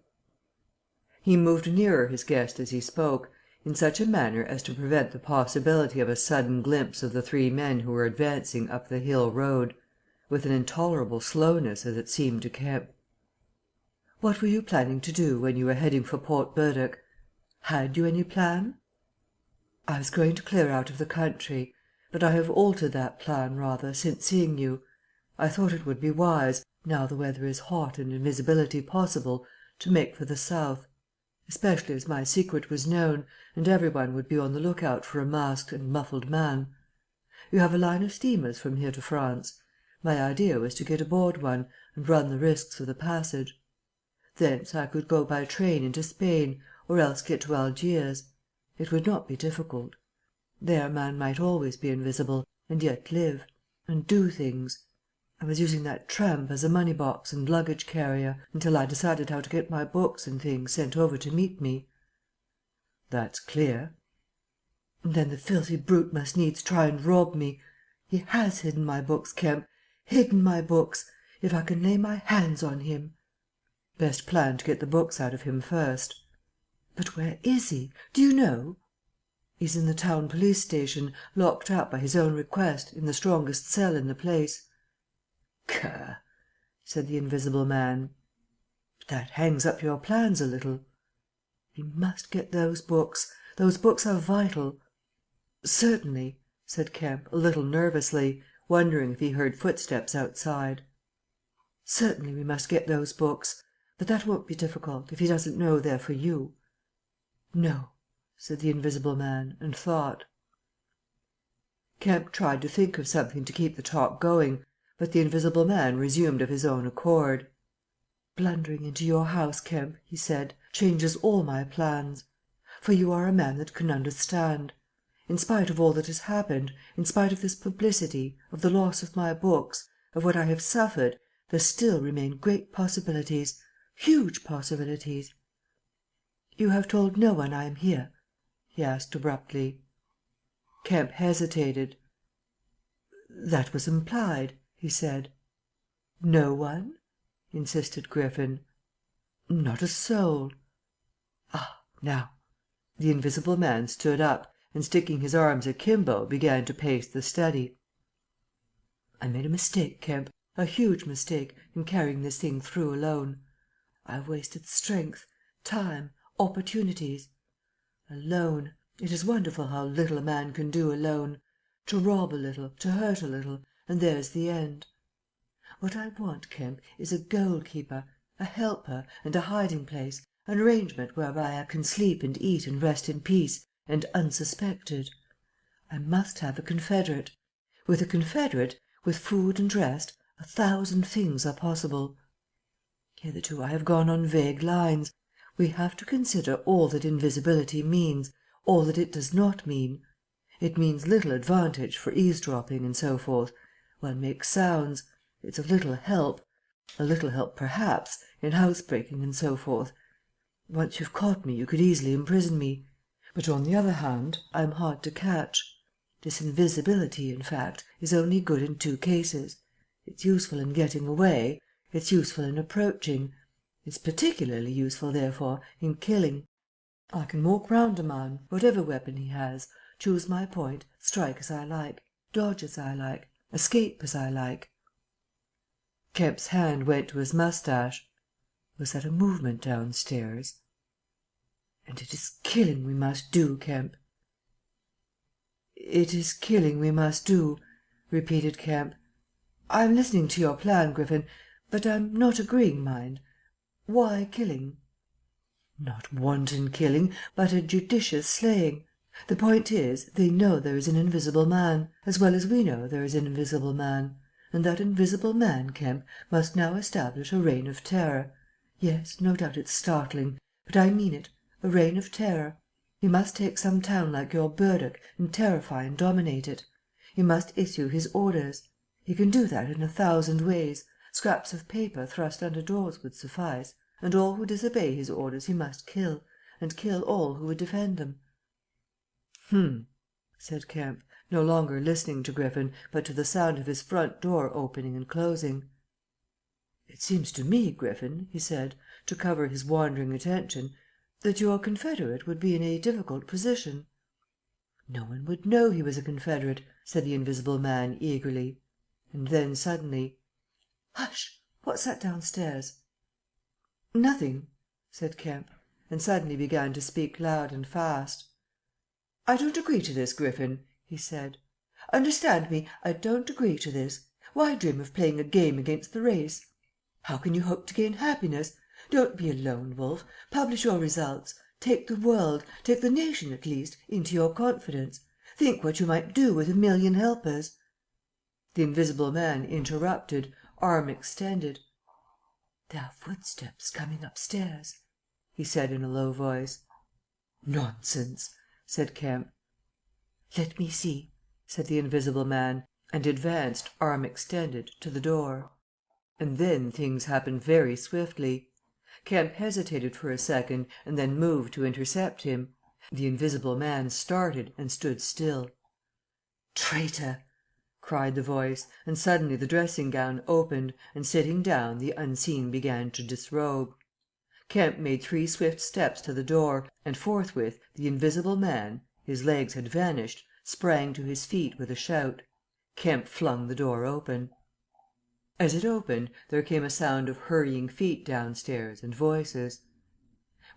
He moved nearer his guest as he spoke, in such a manner as to prevent the possibility of a sudden glimpse of the three men who were advancing up the hill road, with an intolerable slowness as it seemed to Kemp. "What were you planning to do when you were heading for Port Burdock? Had you any plan?" "I was going to clear out of the country, but I have altered that plan rather since seeing you. I thought it would be wise, now the weather is hot and invisibility possible, to make for the south, especially as my secret was known, and every one would be on the look out for a masked and muffled man. You have a line of steamers from here to France. My idea was to get aboard one, and run the risks of the passage. Thence I could go by train into Spain, or else get to Algiers. It would not be difficult. There a man might always be invisible, and yet live, and do things. I was using that tramp as a money box and luggage carrier, until I decided how to get my books and things sent over to meet me." "That's clear." "And then the filthy brute must needs try and rob me. He has hidden my books, Kemp, hidden my books, if I can lay my hands on him." "Best plan to get the books out of him first." "But where is he? Do you know?" "He's in the town police station, locked up by his own request, in the strongest cell in the place." "Gah!" said the invisible man. "But that hangs up your plans a little." "He must get those books. Those books are vital." "Certainly," said Kemp, a little nervously, wondering if he heard footsteps outside. "Certainly we must get those books. But that won't be difficult, if he doesn't know they're for you." "No," said the invisible man, and thought. Kemp tried to think of something to keep the talk going, but the invisible man resumed of his own accord. "Blundering into your house, Kemp," he said, "changes all my plans. For you are a man that can understand. In spite of all that has happened, in spite of this publicity, of the loss of my books, of what I have suffered, there still remain great possibilities, huge possibilities." "You have told no one I am here?" he asked abruptly. Kemp hesitated. "That was implied," he said. "No one?" insisted Griffin. "Not a soul." "Ah, now!" The invisible man stood up, and sticking his arms akimbo began to pace the study. "I made a mistake, Kemp, a huge mistake, in carrying this thing through alone. I've wasted strength, time, opportunities. Alone. It is wonderful how little a man can do alone. To rob a little, to hurt a little, and there's the end. What I want, Kemp, is a goal keeper, a helper, and a hiding place, an arrangement whereby I can sleep and eat and rest in peace, and unsuspected. I must have a confederate. With a confederate, with food and rest, 1,000 things are possible. Hitherto I have gone on vague lines. We have to consider all that invisibility means, all that it does not mean. It means little advantage for eavesdropping and so forth. One makes sounds. It's a little help perhaps, in housebreaking and so forth. Once you've caught me you could easily imprison me. But on the other hand I am hard to catch. This invisibility, in fact, is only good in 2 cases. It's useful in getting away. It's useful in approaching. It's particularly useful, therefore, in killing. I can walk round a man, whatever weapon he has, choose my point, strike as I like, dodge as I like, escape as I like." Kemp's hand went to his moustache. Was that a movement downstairs? "And it is killing we must do, Kemp." "It is killing we must do," repeated Kemp. "I'm listening to your plan, Griffin, but I'm not agreeing, mind. Why killing?" "Not wanton killing, but a judicious slaying. The point is, they know there is an invisible man, as well as we know there is an invisible man, and that invisible man, Kemp, must now establish a reign of terror. Yes, no doubt it's startling, but I mean it, a reign of terror. He must take some town like your Burdock and terrify and dominate it. He must issue his orders. He can do that in 1,000 ways. Scraps of paper thrust under doors would suffice, and all who disobey his orders he must kill, and kill all who would defend them." said Kemp, no longer listening to Griffin, but to the sound of his front door opening and closing. "It seems to me, Griffin," he said, to cover his wandering attention, "that your confederate would be in a difficult position." "No one would know he was a confederate," said the invisible man eagerly. And then suddenly, "Hush! What's that downstairs?" "Nothing," said Kemp, and suddenly began to speak loud and fast. "I don't agree to this, Griffin," he said. "Understand me, I don't agree to this. Why dream of playing a game against the race? How can you hope to gain happiness? Don't be a lone wolf. Publish your results. Take the world, take the nation at least, into your confidence. Think what you might do with 1,000,000 helpers." The invisible man interrupted, arm extended. "There are footsteps coming upstairs," he said in a low voice. "Nonsense," said Kemp. "Let me see," said the invisible man, and advanced, arm extended, to the door. And then things happened very swiftly. Kemp hesitated for a second and then moved to intercept him. The invisible man started and stood still. "Traitor!" cried the voice, and suddenly the dressing gown opened, and sitting down the unseen began to disrobe. Kemp made 3 swift steps to the door, and forthwith the invisible man his legs had vanished sprang to his feet with a shout. Kemp flung the door open. As it opened there came a sound of hurrying feet downstairs and voices.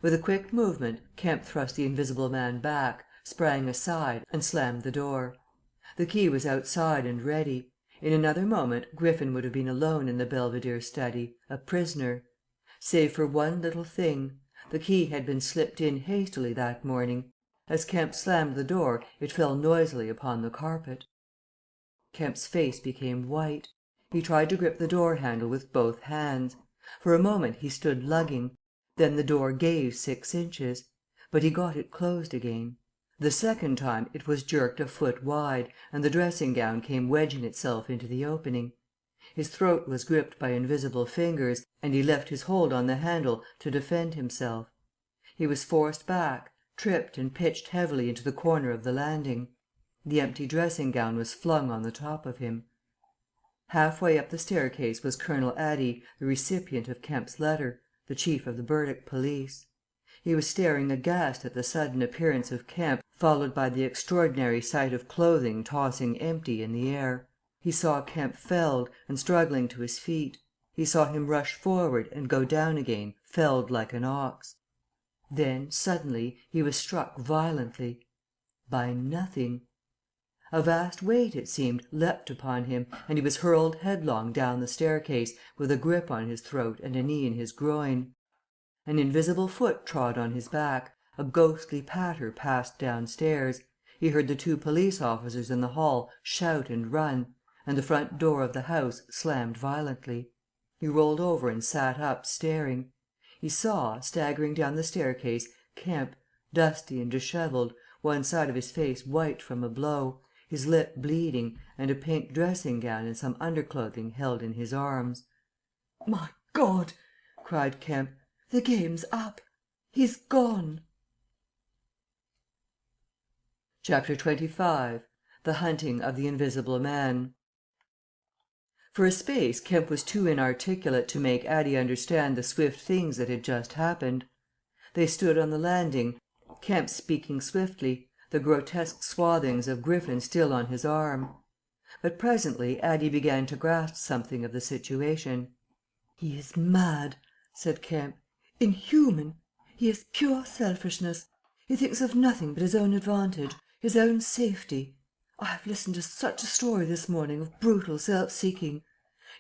With a quick movement Kemp thrust the invisible man back, sprang aside, and slammed the door. The key was outside and ready. In another moment Griffin would have been alone in the Belvedere study, a prisoner. Save for one little thing. The key had been slipped in hastily that morning. As Kemp slammed the door it fell noisily upon the carpet. Kemp's face became white. He tried to grip the door handle with both hands. For a moment he stood lugging. Then the door gave 6 inches. But he got it closed again. The second time it was jerked a foot wide, and the dressing gown came wedging itself into the opening. His throat was gripped by invisible fingers, and he left his hold on the handle to defend himself. He was forced back, tripped and pitched heavily into the corner of the landing. The empty dressing gown was flung on the top of him. Half way up the staircase was Colonel Addy, the recipient of Kemp's letter, the chief of the Burdock police. He was staring aghast at the sudden appearance of Kemp, followed by the extraordinary sight of clothing tossing empty in the air. He saw Kemp felled, and struggling to his feet. He saw him rush forward and go down again, felled like an ox. Then, suddenly, he was struck violently. By nothing. A vast weight, it seemed, leapt upon him, and he was hurled headlong down the staircase, with a grip on his throat and a knee in his groin. An invisible foot trod on his back, a ghostly patter passed downstairs, he heard the 2 police officers in the hall shout and run, and the front door of the house slammed violently. He rolled over and sat up, staring. He saw, staggering down the staircase, Kemp, dusty and dishevelled, one side of his face white from a blow, his lip bleeding, and a pink dressing gown and some underclothing held in his arms. "My God!" cried Kemp. "The game's up. He's gone." Chapter 25. The Hunting of the Invisible Man. For a space Kemp was too inarticulate to make Addie understand the swift things that had just happened. They stood on the landing, Kemp speaking swiftly, the grotesque swathings of Griffin still on his arm. But presently Addie began to grasp something of the situation. "He is mad," said Kemp. "Inhuman. He is pure selfishness. He thinks of nothing but his own advantage, his own safety. I have listened to such a story this morning of brutal self-seeking.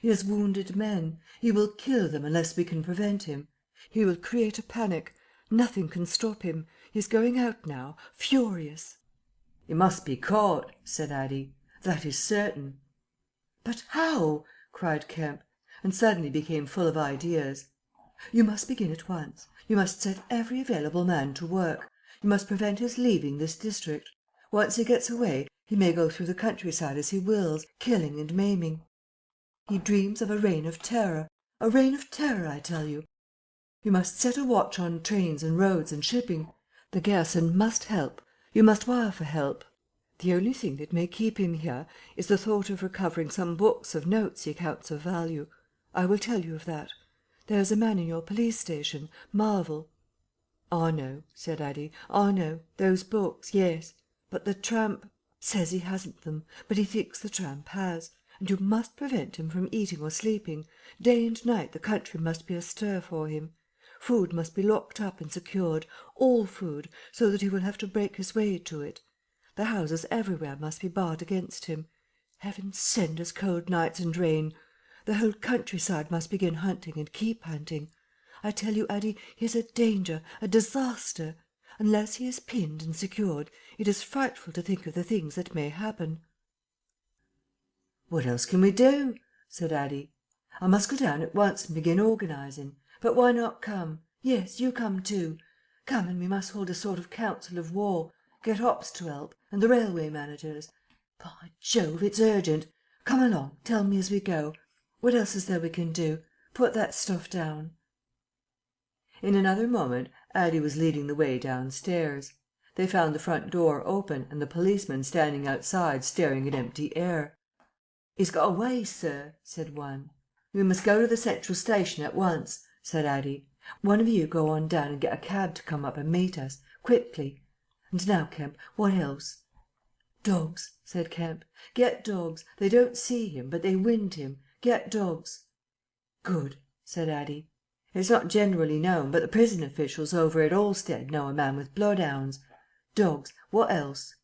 He has wounded men. He will kill them unless we can prevent him. He will create a panic. Nothing can stop him. He is going out now, furious." "He must be caught," said Addie. "That is certain." "But how?" cried Kemp, and suddenly became full of ideas. "You must begin at once. You must set every available man to work. You must prevent his leaving this district. Once he gets away, he may go through the countryside as he wills, killing and maiming. He dreams of a reign of terror, I tell you. You must set a watch on trains and roads and shipping. The garrison must help. You must wire for help. The only thing that may keep him here is the thought of recovering some books of notes he counts of value. I will tell you of that. There's a man in your police station, Marvel." "I know," said Addie. "I know. Those books, yes. But the tramp says he hasn't them, but he thinks the tramp has. And you must prevent him from eating or sleeping. Day and night the country must be astir for him. Food must be locked up and secured, all food, so that he will have to break his way to it. The houses everywhere must be barred against him. Heaven send us cold nights and rain. The whole countryside must begin hunting and keep hunting. I tell you, Addie, he is a danger, a disaster. Unless he is pinned and secured, it is frightful to think of the things that may happen." "What else can we do?" said Addie. "I must go down at once and begin organizing. But why not come? Yes, you come too. Come, and we must hold a sort of council of war. Get Ops to help, and the railway managers. By Jove, it's urgent. Come along, tell me as we go. What else is there we can do? Put that stuff down." In another moment Addie was leading the way downstairs. They found the front door open and the policeman standing outside staring at empty air. "He's got away, sir," said one. "We must go to the Central Station at once," said Addie. "One of you go on down and get a cab to come up and meet us. Quickly. And now, Kemp, what else?" "Dogs," said Kemp. "Get dogs. They don't see him, but they wind him. Get dogs." "Good," said Addie. "It's not generally known, but the prison officials over at Alstead know a man with bloodhounds. Dogs. What else?"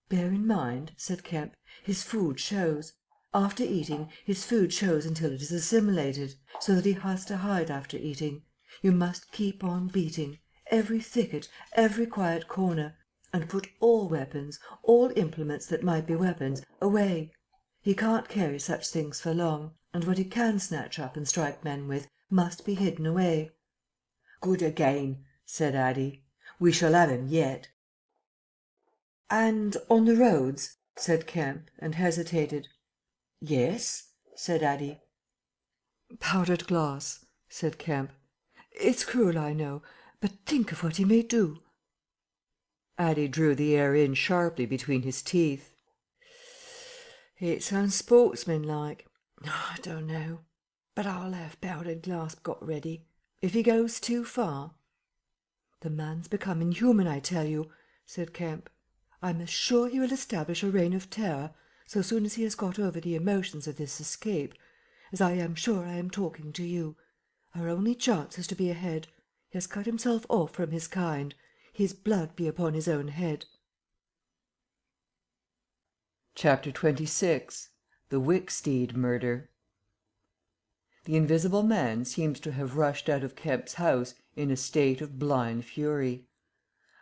"Bear in mind," said Kemp, "his food shows. After eating, his food shows until it is assimilated, so that he has to hide after eating. You must keep on beating. Every thicket, every quiet corner. And put all weapons, all implements that might be weapons, away. He can't carry such things for long, and what he can snatch up and strike men with must be hidden away." "Good again," said Addie. "We shall have him yet." "And on the roads?" said Kemp, and hesitated. "Yes," said Addie. "Powdered glass," said Kemp. "It's cruel, I know, but think of what he may do." Addie drew the air in sharply between his teeth. "It's unsportsmanlike. I don't know. But I'll have powdered glass got ready. If he goes too far—" "The man's become inhuman, I tell you," said Kemp. "I'm as sure he will establish a reign of terror, so soon as he has got over the emotions of this escape, as I am sure I am talking to you. Our only chance is to be ahead. He has cut himself off from his kind. His blood be upon his own head." Chapter 26. The Wicksteed Murder. The Invisible Man seems to have rushed out of Kemp's house in a state of blind fury.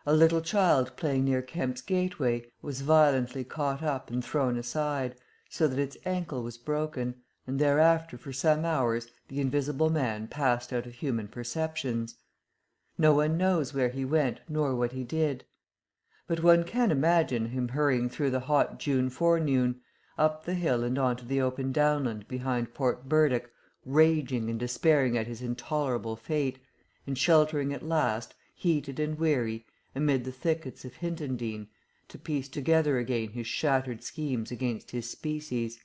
A little child playing near Kemp's gateway was violently caught up and thrown aside, so that its ankle was broken, and thereafter for some hours the Invisible Man passed out of human perceptions. No one knows where he went nor what he did. But one can imagine him hurrying through the hot June forenoon, up the hill and on to the open downland behind Port Burdock, raging and despairing at his intolerable fate, and sheltering at last, heated and weary, amid the thickets of Hintondean, to piece together again his shattered schemes against his species.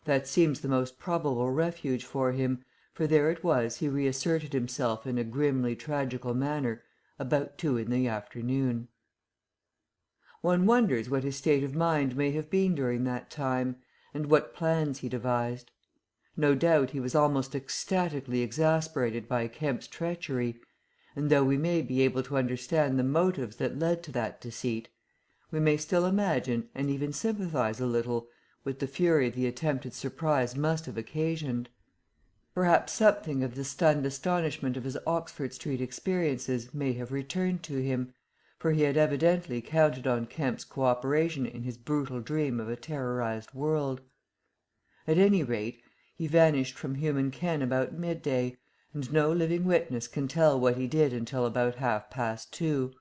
That seems the most probable refuge for him, for there it was he reasserted himself in a grimly tragical manner about 2 in the afternoon. One wonders what his state of mind may have been during that time, and what plans he devised. No doubt he was almost ecstatically exasperated by Kemp's treachery, and though we may be able to understand the motives that led to that deceit, we may still imagine and even sympathise a little with the fury the attempted surprise must have occasioned. Perhaps something of the stunned astonishment of his Oxford Street experiences may have returned to him, for he had evidently counted on Kemp's co operation in his brutal dream of a terrorized world. At any rate, he vanished from human ken about midday, and no living witness can tell what he did until about 2:30.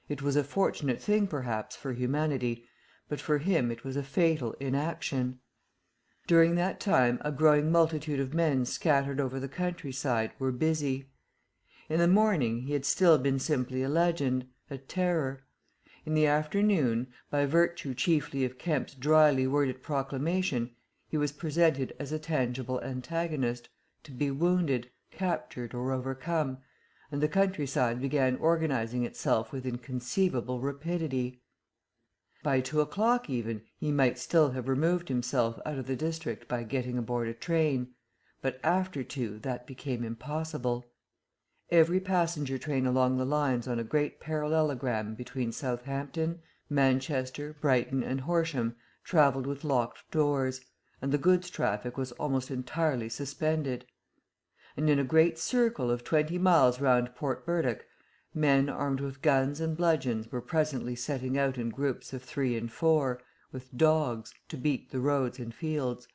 It was a fortunate thing perhaps for humanity, but for him it was a fatal inaction. During that time a growing multitude of men scattered over the countryside were busy. In the morning he had still been simply a legend, a terror. In the afternoon, by virtue chiefly of Kemp's dryly worded proclamation, he was presented as a tangible antagonist, to be wounded, captured, or overcome, and the countryside began organizing itself with inconceivable rapidity. By 2 o'clock even he might still have removed himself out of the district by getting aboard a train, but after 2 that became impossible. Every passenger train along the lines on a great parallelogram between Southampton, Manchester, Brighton, and Horsham travelled with locked doors, and the goods traffic was almost entirely suspended. And in a great circle of 20 miles round Port Burdock, men armed with guns and bludgeons were presently setting out in groups of 3 and 4, with dogs, to beat the roads and fields.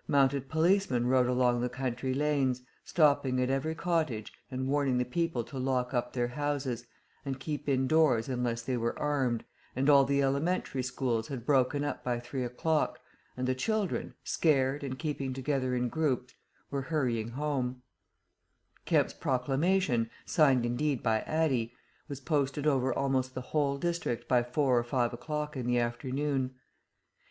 Mounted policemen rode along the country lanes, stopping at every cottage and warning the people to lock up their houses, and keep indoors unless they were armed, and all the elementary schools had broken up by 3 o'clock, and the children, scared and keeping together in groups, were hurrying home. Kemp's proclamation, signed indeed by Addie, was posted over almost the whole district by 4 or 5 o'clock in the afternoon.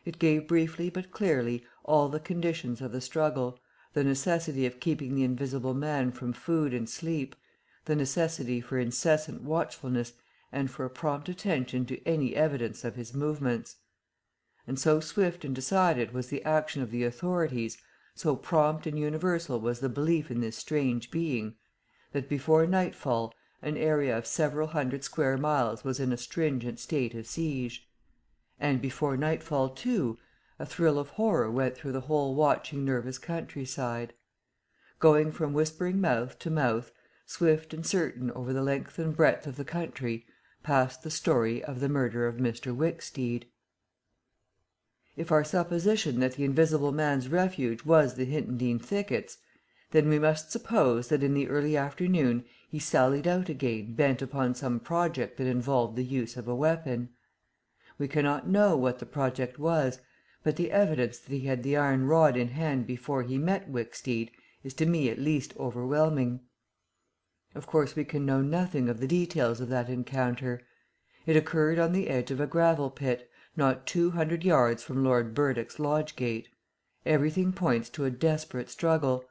It gave briefly but clearly all the conditions of the struggle, the necessity of keeping the Invisible Man from food and sleep, the necessity for incessant watchfulness and for a prompt attention to any evidence of his movements. And so swift and decided was the action of the authorities, so prompt and universal was the belief in this strange being, that before nightfall an area of several hundred square miles was in a stringent state of siege. And before nightfall, too, a thrill of horror went through the whole watching, nervous countryside. Going from Whispering Mouth to mouth, swift and certain over the length and breadth of the country, passed the story of the murder of Mr. Wicksteed. If our supposition that the Invisible Man's refuge was the Hintondean thickets, then we must suppose that in the early afternoon he sallied out again bent upon some project that involved the use of a weapon. We cannot know what the project was, but the evidence that he had the iron rod in hand before he met Wicksteed is to me at least overwhelming. Of course we can know nothing of the details of that encounter. It occurred on the edge of a gravel pit, not 200 yards from Lord Burdock's lodge gate. Everything points to a desperate struggle.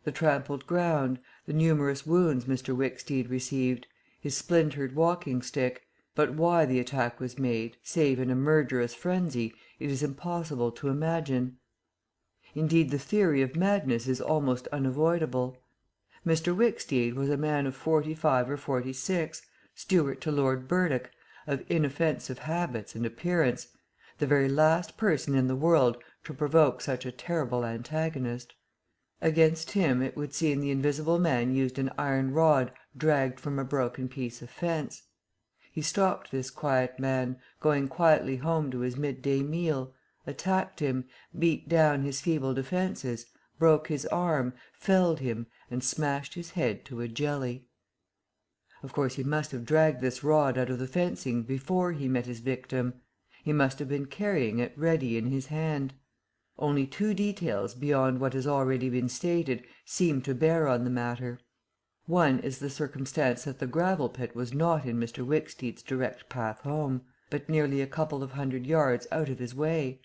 The trampled ground, the numerous wounds Mr. Wicksteed received, his splintered walking stick, but why the attack was made, save in a murderous frenzy, it is impossible to imagine. Indeed, the theory of madness is almost unavoidable. Mr. Wicksteed was a man of 45 or 46, steward to Lord Burdock, of inoffensive habits and appearance, the very last person in the world to provoke such a terrible antagonist. Against him it would seem the Invisible Man used an iron rod dragged from a broken piece of fence. He stopped this quiet man, going quietly home to his midday meal, attacked him, beat down his feeble defences, broke his arm, felled him, and smashed his head to a jelly. Of course he must have dragged this rod out of the fencing before he met his victim. He must have been carrying it ready in his hand. Only 2 details beyond what has already been stated seem to bear on the matter. One is the circumstance that the gravel pit was not in Mr. Wicksteed's direct path home, but nearly a couple of hundred yards out of his way.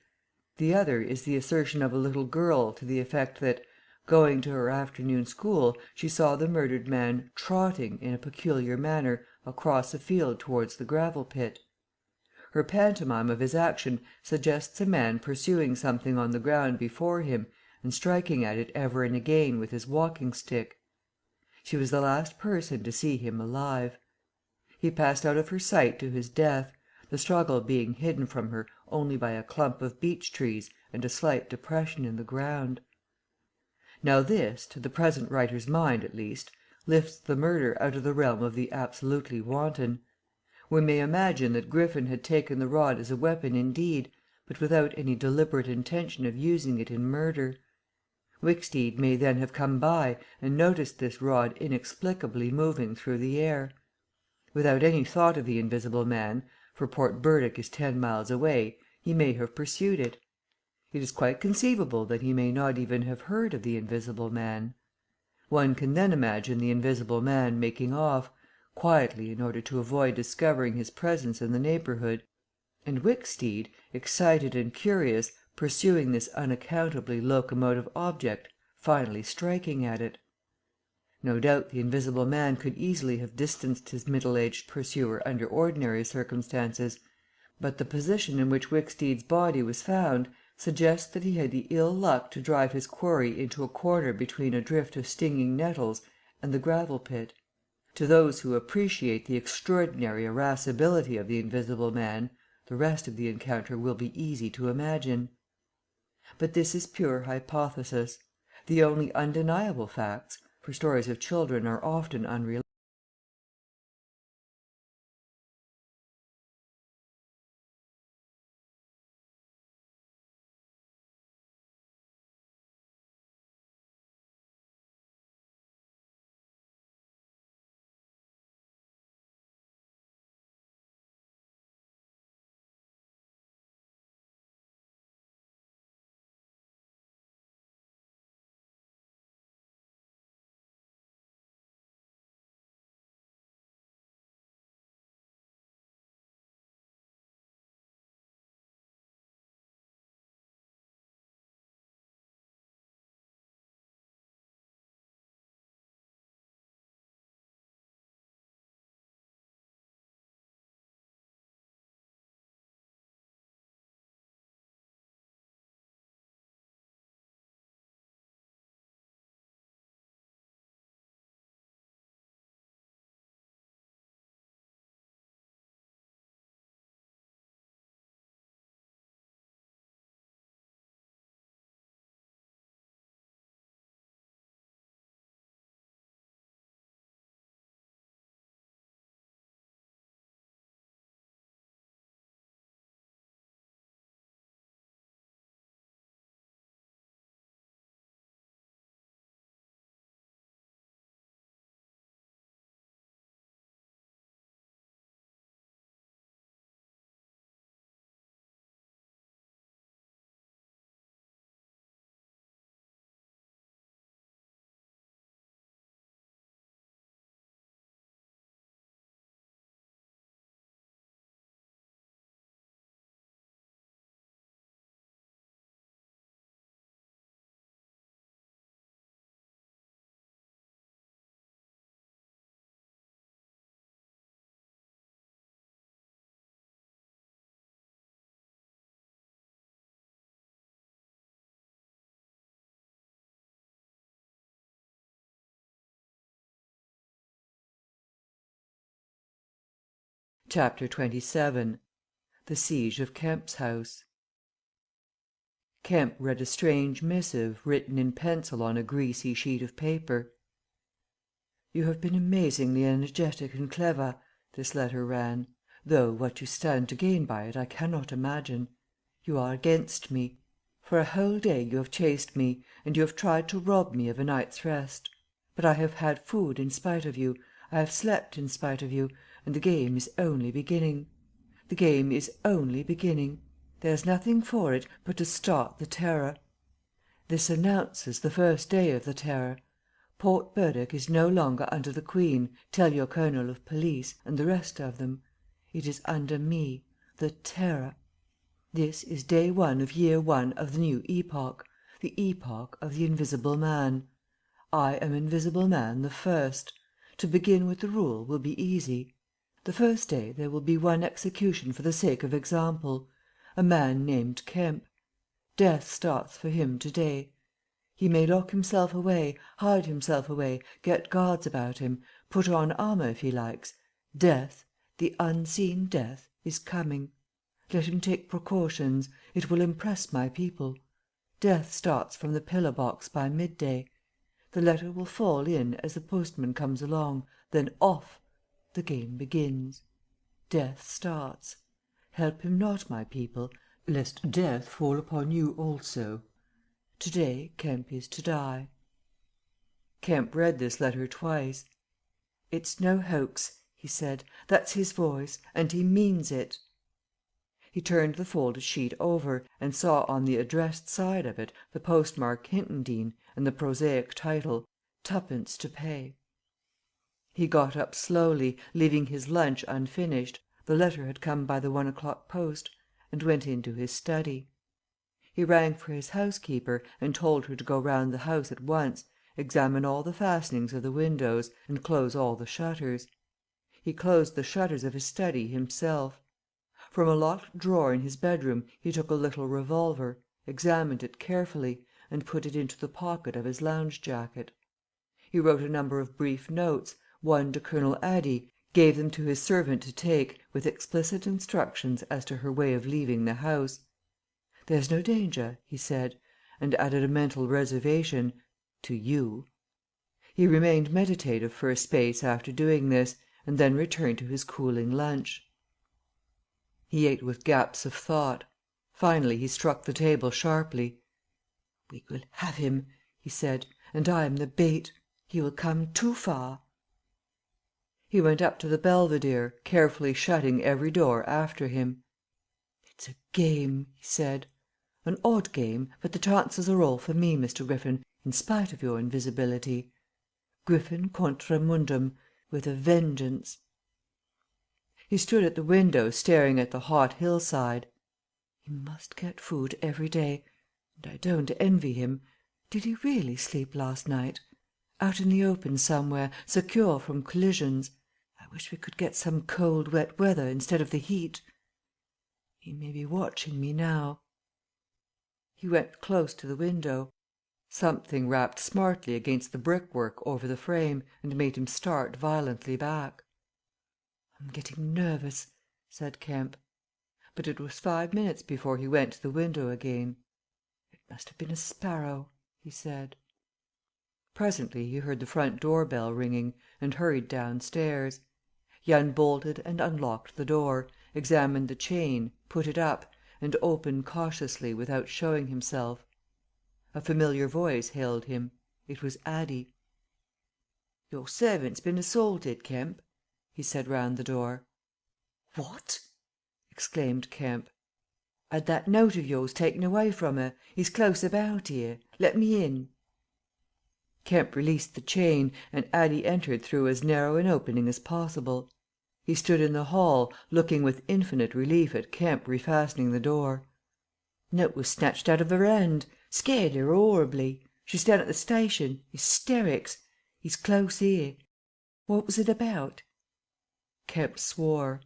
The other is the assertion of a little girl to the effect that, going to her afternoon school, she saw the murdered man trotting in a peculiar manner across a field towards the gravel pit. Her pantomime of his action suggests a man pursuing something on the ground before him and striking at it ever and again with his walking stick. She was the last person to see him alive. He passed out of her sight to his death, the struggle being hidden from her only by a clump of beech trees and a slight depression in the ground. Now this, to the present writer's mind at least, lifts the murder out of the realm of the absolutely wanton. We may imagine that Griffin had taken the rod as a weapon indeed, but without any deliberate intention of using it in murder. Wicksteed may then have come by and noticed this rod inexplicably moving through the air. Without any thought of the Invisible Man, for Port Burdock is 10 miles away, he may have pursued it. It is quite conceivable that he may not even have heard of the Invisible Man. One can then imagine the Invisible Man making off, quietly in order to avoid discovering his presence in the neighbourhood, and Wicksteed, excited and curious, pursuing this unaccountably locomotive object, finally striking at it. No doubt the invisible man could easily have distanced his middle aged pursuer under ordinary circumstances, but the position in which Wicksteed's body was found suggests that he had the ill luck to drive his quarry into a corner between a drift of stinging nettles and the gravel pit. To those who appreciate the extraordinary irascibility of the invisible man, the rest of the encounter will be easy to imagine. But this is pure hypothesis. The only undeniable facts, for stories of children are often unreliable. Chapter 27 The Siege of Kemp's House. Kemp read a strange missive written in pencil on a greasy sheet of paper. "You have been amazingly energetic and clever," this letter ran, "though what you stand to gain by it I cannot imagine. You are against me. For a whole day you have chased me, and you have tried to rob me of a night's rest. But I have had food in spite of you, I have slept in spite of you, and the game is only beginning. The game is only beginning. There's nothing for it but to start the terror. This announces the first day of the terror. Port Burdock is no longer under the Queen, tell your Colonel of Police, and the rest of them. It is under me, the Terror. This is day one of year one of the new epoch, the epoch of the Invisible Man. I am Invisible Man the first. To begin with the rule will be easy. The first day there will be one execution for the sake of example. A man named Kemp. Death starts for him to day. He may lock himself away, hide himself away, get guards about him, put on armour if he likes. Death, the unseen death, is coming. Let him take precautions. It will impress my people. Death starts from the pillar box by midday. The letter will fall in as the postman comes along, then off. The game begins. Death starts. Help him not, my people, lest death fall upon you also. To-day Kemp is to die." Kemp read this letter twice. "It's no hoax," he said. "That's his voice, and he means it." He turned the folded sheet over, and saw on the addressed side of it the postmark Hintondean and the prosaic title, "Twopence to pay." He got up slowly, leaving his lunch unfinished the letter had come by the 1 o'clock post and went into his study. He rang for his housekeeper and told her to go round the house at once, examine all the fastenings of the windows, and close all the shutters. He closed the shutters of his study himself. From a locked drawer in his bedroom he took a little revolver, examined it carefully, and put it into the pocket of his lounge jacket. He wrote a number of brief notes, one to Colonel Addy, gave them to his servant to take, with explicit instructions as to her way of leaving the house. "There's no danger," he said, and added a mental reservation, "to you." He remained meditative for a space after doing this, and then returned to his cooling lunch. He ate with gaps of thought. Finally he struck the table sharply. "We will have him," he said, "and I am the bait. He will come too far." He went up to the belvedere, carefully shutting every door after him. "It's a game," he said. "An odd game, but the chances are all for me, Mr. Griffin, in spite of your invisibility. Griffin contra mundum, with a vengeance." He stood at the window staring at the hot hillside. He must get food every day, and I don't envy him. Did he really sleep last night? Out in the open somewhere, secure from collisions. I wish we could get some cold, wet weather instead of the heat. He may be watching me now. He went close to the window. Something rapped smartly against the brickwork over the frame and made him start violently back. "I'm getting nervous," said Kemp. But it was 5 minutes before he went to the window again. "It must have been a sparrow," he said. Presently he heard the front door bell ringing, and hurried downstairs. He unbolted and unlocked the door, examined the chain, put it up, and opened cautiously without showing himself. A familiar voice hailed him. It was Addie. "Your servant's been assaulted, Kemp," he said round the door. "What?" exclaimed Kemp. "'Ad that note of yours taken away from her. He's close about here. Let me in." Kemp released the chain, and Addie entered through as narrow an opening as possible. He stood in the hall, looking with infinite relief at Kemp refastening the door. "Note was snatched out of her hand. Scared her horribly. She's down at the station. Hysterics. He's close here. What was it about?" Kemp swore.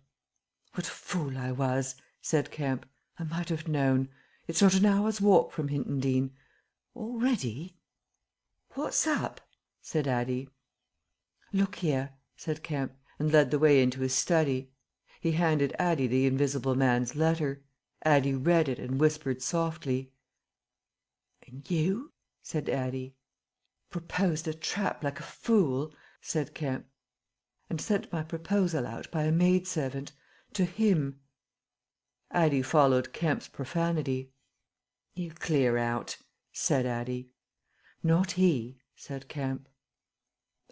"What a fool I was!" said Kemp. "I might have known. It's not an hour's walk from Hintondean. Already?" "What's up?" said Addie. "Look here," said Kemp, and led the way into his study. He handed Addie the invisible man's letter. Addie read it and whispered softly. "And you?" said Addie. "Proposed a trap like a fool," said Kemp. "And sent my proposal out by a maidservant to him." Addie followed Kemp's profanity. "You clear out," said Addie. "Not he," said Kemp.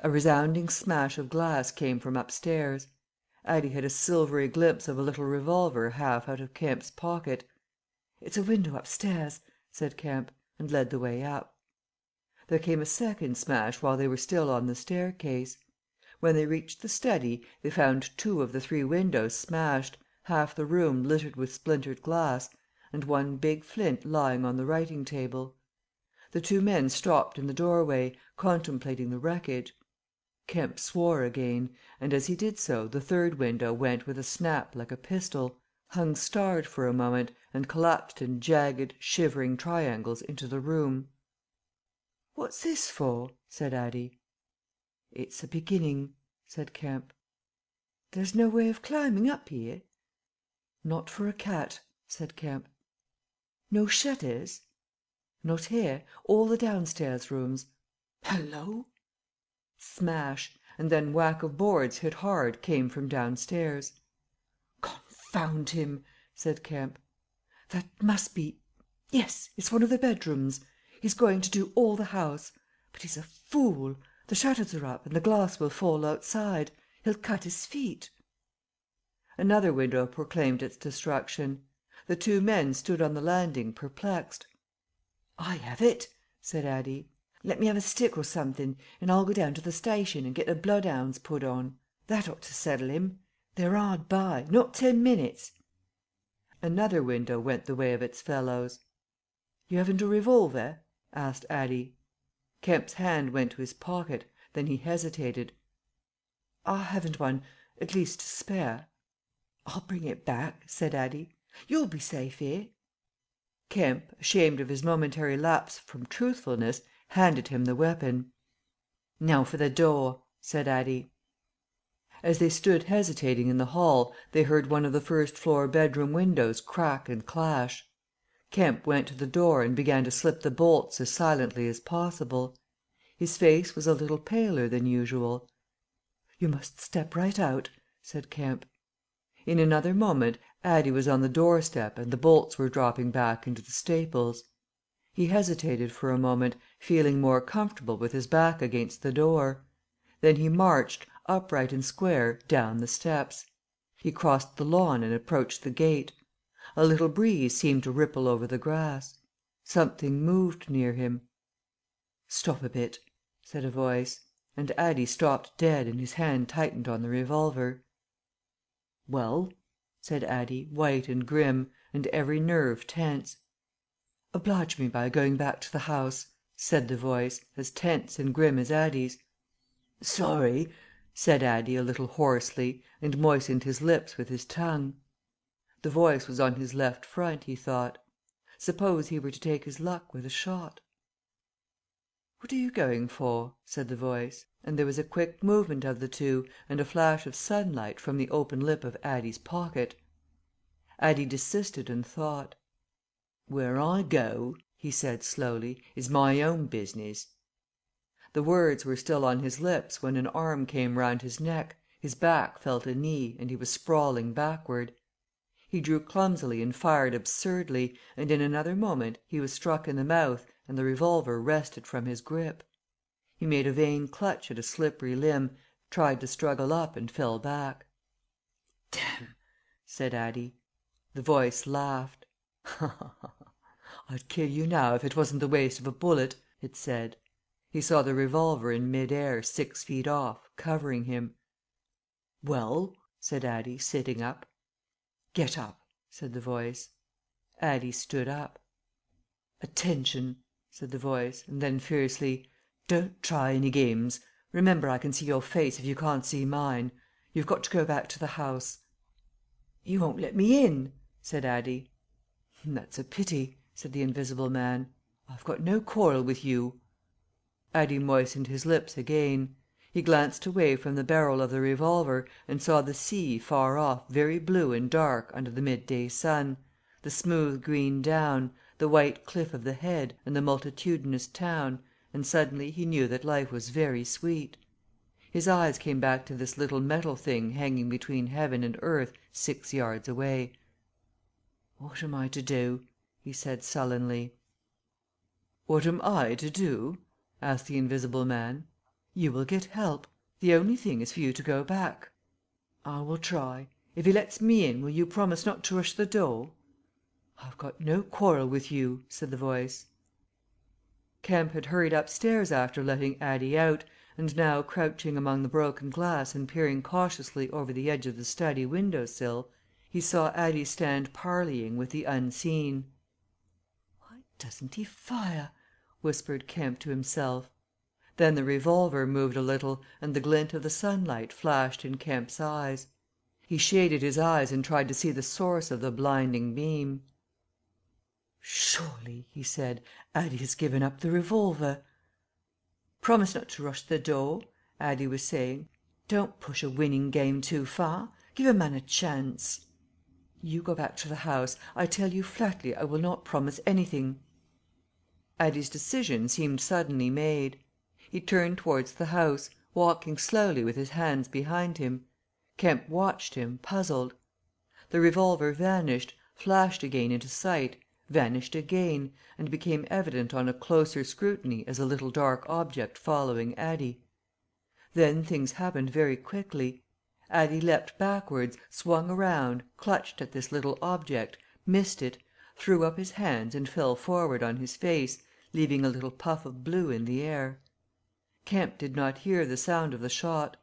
A resounding smash of glass came from upstairs. Addie had a silvery glimpse of a little revolver half out of Kemp's pocket. "It's a window upstairs," said Kemp, and led the way up. There came a second smash while they were still on the staircase. When they reached the study they found 2 of the 3 windows smashed, half the room littered with splintered glass, and one big flint lying on the writing table. The 2 men stopped in the doorway, contemplating the wreckage. Kemp swore again, and as he did so the 3rd window went with a snap like a pistol, hung starred for a moment, and collapsed in jagged, shivering triangles into the room. "What's this for?" said Addie. "It's a beginning," said Kemp. "There's no way of climbing up here?" "Not for a cat," said Kemp. "No shutters?" "Not here. All the downstairs rooms." "Hallo!" Smash, and then whack of boards hit hard came from downstairs. "Confound him!" said Kemp. "That must be yes, it's one of the bedrooms. He's going to do all the house. But he's a fool. The shutters are up and the glass will fall outside. He'll cut his feet." Another window proclaimed its destruction. The 2 men stood on the landing perplexed. "I have it," said Addie. Let me have a stick or something, and I'll go down to the station and get the bloodhounds put on. That ought to settle him. They're hard by. Not 10 minutes." Another window went the way of its fellows. "You haven't a revolver?" asked Addie. Kemp's hand went to his pocket, then he hesitated. "I haven't one at least, to spare." "I'll bring it back," said Addie. "You'll be safe here." Kemp, ashamed of his momentary lapse from truthfulness, handed him the weapon. "Now for the door," said Addie. As they stood hesitating in the hall they heard one of the first floor bedroom windows crack and clash. Kemp went to the door and began to slip the bolts as silently as possible. His face was a little paler than usual. "You must step right out," said Kemp. In another moment Addie was on the doorstep and the bolts were dropping back into the staples. He hesitated for a moment, feeling more comfortable with his back against the door. Then he marched, upright and square, down the steps. He crossed the lawn and approached the gate. A little breeze seemed to ripple over the grass. Something moved near him. "Stop a bit," said a voice, and Addie stopped dead and his hand tightened on the revolver. "Well?" said Addie, white and grim, and every nerve tense. "Oblige me by going back to the house," said the voice, as tense and grim as Addie's. "Sorry," said Addie a little hoarsely, and moistened his lips with his tongue. The voice was on his left front, he thought. Suppose he were to take his luck with a shot? "What are you going for?" said the voice, and there was a quick movement of the two, and a flash of sunlight from the open lip of Addie's pocket. Addie desisted and thought. "Where I go," he said slowly, "is my own business." The words were still on his lips when an arm came round his neck, his back felt a knee, and he was sprawling backward. He drew clumsily and fired absurdly, and in another moment he was struck in the mouth and the revolver wrested from his grip. He made a vain clutch at a slippery limb, tried to struggle up and fell back. "Damn!" said Addie. The voice laughed. "I'd kill you now if it wasn't the waste of a bullet," it said. He saw the revolver in mid air 6 feet off, covering him. "Well?" said Addie, sitting up. "Get up," said the voice. Addie stood up. "Attention," said the voice, and then fiercely, "don't try any games. Remember I can see your face if you can't see mine. You've got to go back to the house." "You won't let me in," said Addie. "That's a pity," said the invisible man. "I've got no quarrel with you." Addie moistened his lips again. He glanced away from the barrel of the revolver and saw the sea far off very blue and dark under the midday sun, the smooth green down, the white cliff of the Head, and the multitudinous town, and suddenly he knew that life was very sweet. His eyes came back to this little metal thing hanging between heaven and earth 6 yards away. "What am I to do?" he said sullenly. "What am I to do?" asked the invisible man. "You will get help. The only thing is for you to go back." "I will try. If he lets me in will you promise not to rush the door?" "I've got no quarrel with you," said the voice. Kemp had hurried upstairs after letting Addie out, and now crouching among the broken glass and peering cautiously over the edge of the study window sill, he saw Addie stand parleying with the unseen. "Why doesn't he fire?" whispered Kemp to himself. Then the revolver moved a little, and the glint of the sunlight flashed in Kemp's eyes. He shaded his eyes and tried to see the source of the blinding beam. "Surely," he said, "Addie has given up the revolver." "Promise not to rush the door," Addie was saying. "Don't push a winning game too far. Give a man a chance." "You go back to the house. I tell you flatly I will not promise anything." Addie's decision seemed suddenly made. He turned towards the house, walking slowly with his hands behind him. Kemp watched him, puzzled. The revolver vanished, flashed again into sight, vanished again, and became evident on a closer scrutiny as a little dark object following Addie. Then things happened very quickly. Addie leapt backwards, swung around, clutched at this little object, missed it, threw up his hands and fell forward on his face, leaving a little puff of blue in the air. Kemp did not hear the sound of the shot.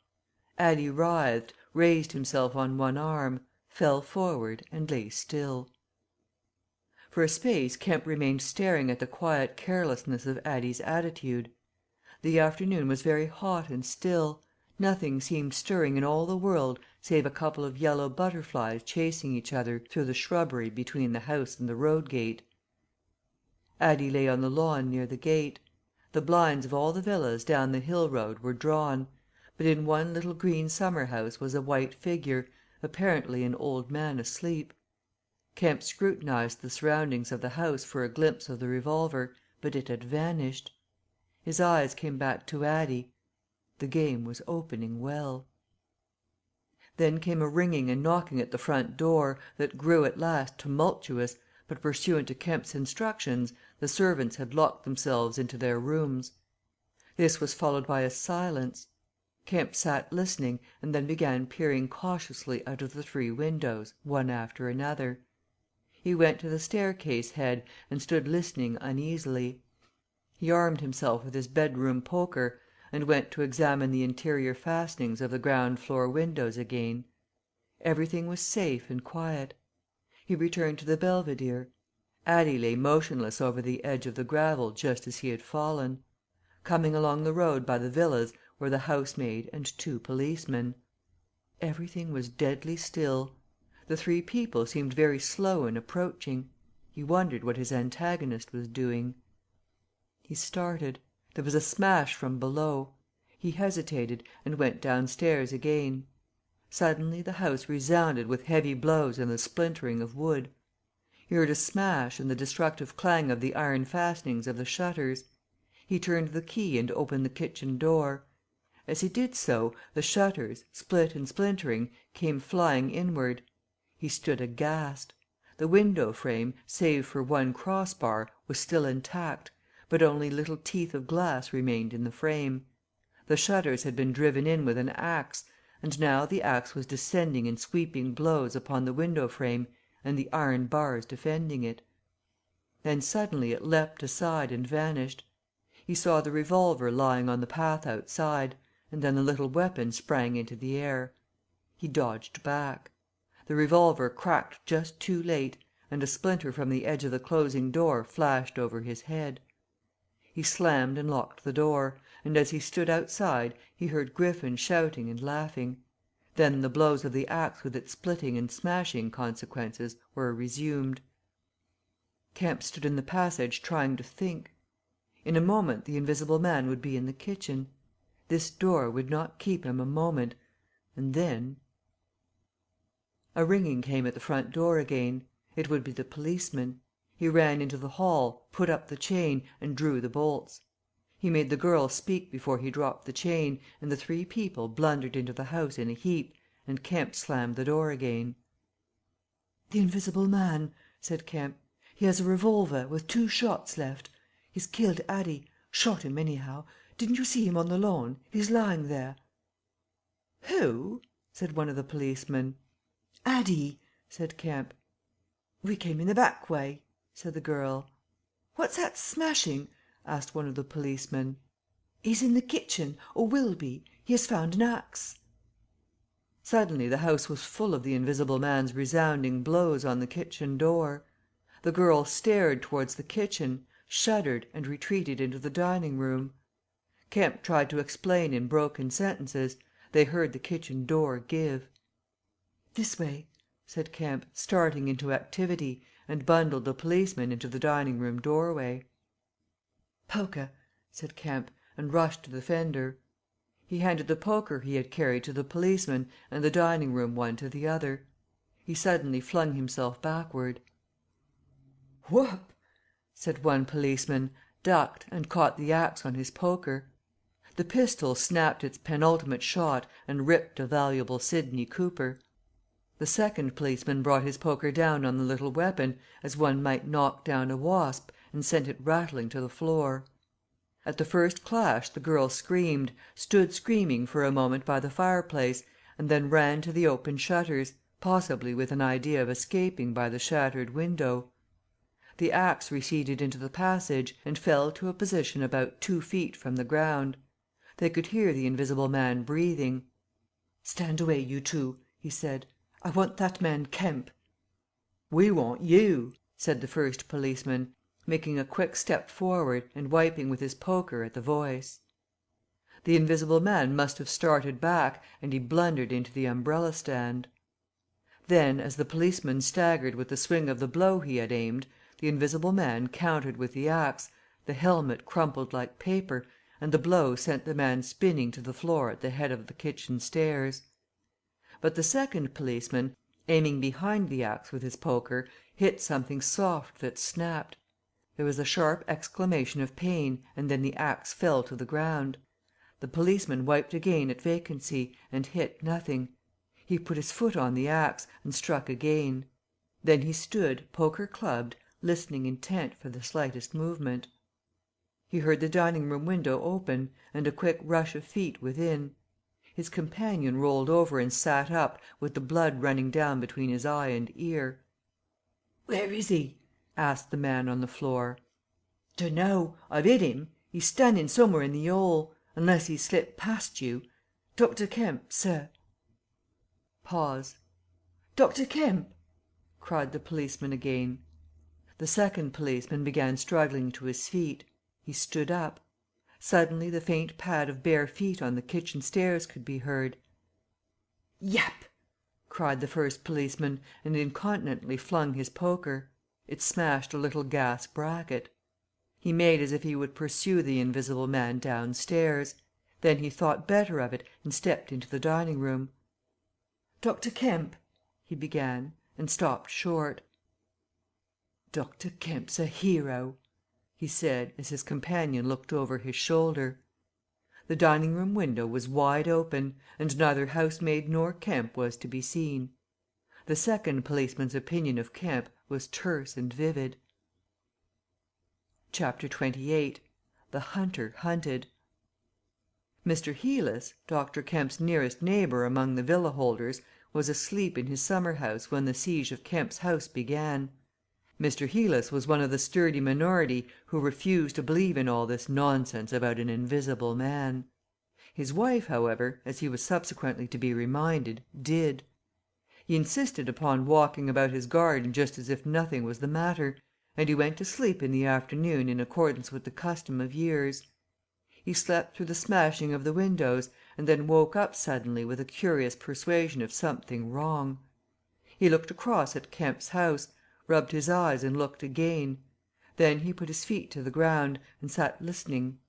Addie writhed, raised himself on one arm, fell forward and lay still. For a space Kemp remained staring at the quiet carelessness of Addie's attitude. The afternoon was very hot and still, nothing seemed stirring in all the world save a couple of yellow butterflies chasing each other through the shrubbery between the house and the road gate. Addie lay on the lawn near the gate. The blinds of all the villas down the hill road were drawn, but in one little green summer house was a white figure, apparently an old man asleep. Kemp scrutinized the surroundings of the house for a glimpse of the revolver, but it had vanished. His eyes came back to Addie. The game was opening well. Then came a ringing and knocking at the front door, that grew at last tumultuous, but pursuant to Kemp's instructions, the servants had locked themselves into their rooms. This was followed by a silence. Kemp sat listening, and then began peering cautiously out of the 3 windows, one after another. He went to the staircase head and stood listening uneasily. He armed himself with his bedroom poker, and went to examine the interior fastenings of the ground floor windows again. Everything was safe and quiet. He returned to the belvedere. Addie lay motionless over the edge of the gravel just as he had fallen. Coming along the road by the villas were the housemaid and 2 policemen. Everything was deadly still. The 3 people seemed very slow in approaching. He wondered what his antagonist was doing. He started. There was a smash from below. He hesitated, and went downstairs again. Suddenly the house resounded with heavy blows and the splintering of wood. He heard a smash and the destructive clang of the iron fastenings of the shutters. He turned the key and opened the kitchen door. As he did so, the shutters, split and splintering, came flying inward. He stood aghast. The window frame, save for one crossbar, was still intact, but only little teeth of glass remained in the frame. The shutters had been driven in with an axe, and now the axe was descending in sweeping blows upon the window frame and the iron bars defending it. Then suddenly it leapt aside and vanished. He saw the revolver lying on the path outside, and then the little weapon sprang into the air. He dodged back. The revolver cracked just too late, and a splinter from the edge of the closing door flashed over his head. He slammed and locked the door, and as he stood outside he heard Griffin shouting and laughing. Then the blows of the axe with its splitting and smashing consequences were resumed. Kemp stood in the passage trying to think. In a moment the invisible man would be in the kitchen. This door would not keep him a moment, and then A ringing came at the front door again. It would be the policeman. He ran into the hall, put up the chain, and drew the bolts. He made the girl speak before he dropped the chain, and the 3 people blundered into the house in a heap, and Kemp slammed the door again. "The invisible man," said Kemp. "He has a revolver, with 2 shots left. He's killed Addie shot him, anyhow. Didn't you see him on the lawn? He's lying there." "Who?" said one of the policemen. "Addie," said Kemp. "We came in the back way," said the girl. "What's that smashing?" asked one of the policemen. "He's in the kitchen, or will be. He has found an axe." Suddenly the house was full of the invisible man's resounding blows on the kitchen door. The girl stared towards the kitchen, shuddered, and retreated into the dining room. Kemp tried to explain in broken sentences. They heard the kitchen door give. "This way," said Kemp, starting into activity, and bundled the policeman into the dining room doorway. "Poker," said Kemp, and rushed to the fender. He handed the poker he had carried to the policeman and the dining room one to the other. He suddenly flung himself backward. "Whoop!" said one policeman, ducked, and caught the axe on his poker. The pistol snapped its penultimate shot and ripped a valuable Sidney Cooper. The second policeman brought his poker down on the little weapon as one might knock down a wasp, and sent it rattling to the floor. At the first clash the girl screamed, stood screaming for a moment by the fireplace, and then ran to the open shutters, possibly with an idea of escaping by the shattered window. The axe receded into the passage and fell to a position about 2 feet from the ground. They could hear the invisible man breathing. "Stand away, you two," he said. "I want that man Kemp." "We want you," said the first policeman, making a quick step forward and wiping with his poker at the voice. The invisible man must have started back, and he blundered into the umbrella stand. Then, as the policeman staggered with the swing of the blow he had aimed, the invisible man countered with the axe, the helmet crumpled like paper, and the blow sent the man spinning to the floor at the head of the kitchen stairs. But the second policeman, aiming behind the axe with his poker, hit something soft that snapped. There was a sharp exclamation of pain, and then the axe fell to the ground. The policeman wiped again at vacancy, and hit nothing. He put his foot on the axe, and struck again. Then he stood, poker clubbed, listening intent for the slightest movement. He heard the dining room window open, and a quick rush of feet within. His companion rolled over and sat up, with the blood running down between his eye and ear. "Where is he?" asked the man on the floor. "Dunno. I've hit him. He's standing somewhere in the hall, unless he's slipped past you. Dr. Kemp, sir." Pause. "Dr. Kemp!" cried the policeman again. The second policeman began struggling to his feet. He stood up. Suddenly the faint pad of bare feet on the kitchen stairs could be heard. "Yap!" cried the first policeman, and incontinently flung his poker. It smashed a little gas bracket. He made as if he would pursue the invisible man downstairs. Then he thought better of it and stepped into the dining room. "Dr. Kemp," he began, and stopped short. "Dr. Kemp's a hero," he said, as his companion looked over his shoulder. The dining room window was wide open, and neither housemaid nor Kemp was to be seen. The second policeman's opinion of Kemp was terse and vivid. Chapter 28 The Hunter Hunted Mr. Heelas, Dr. Kemp's nearest neighbour among the villa holders, was asleep in his summer house when the siege of Kemp's house began. Mr. Heelas was one of the sturdy minority who refused to believe in all this nonsense about an invisible man. His wife, however, as he was subsequently to be reminded, did. He insisted upon walking about his garden just as if nothing was the matter, and he went to sleep in the afternoon in accordance with the custom of years. He slept through the smashing of the windows, and then woke up suddenly with a curious persuasion of something wrong. He looked across at Kemp's house, rubbed his eyes and looked again. Then he put his feet to the ground, and sat listening.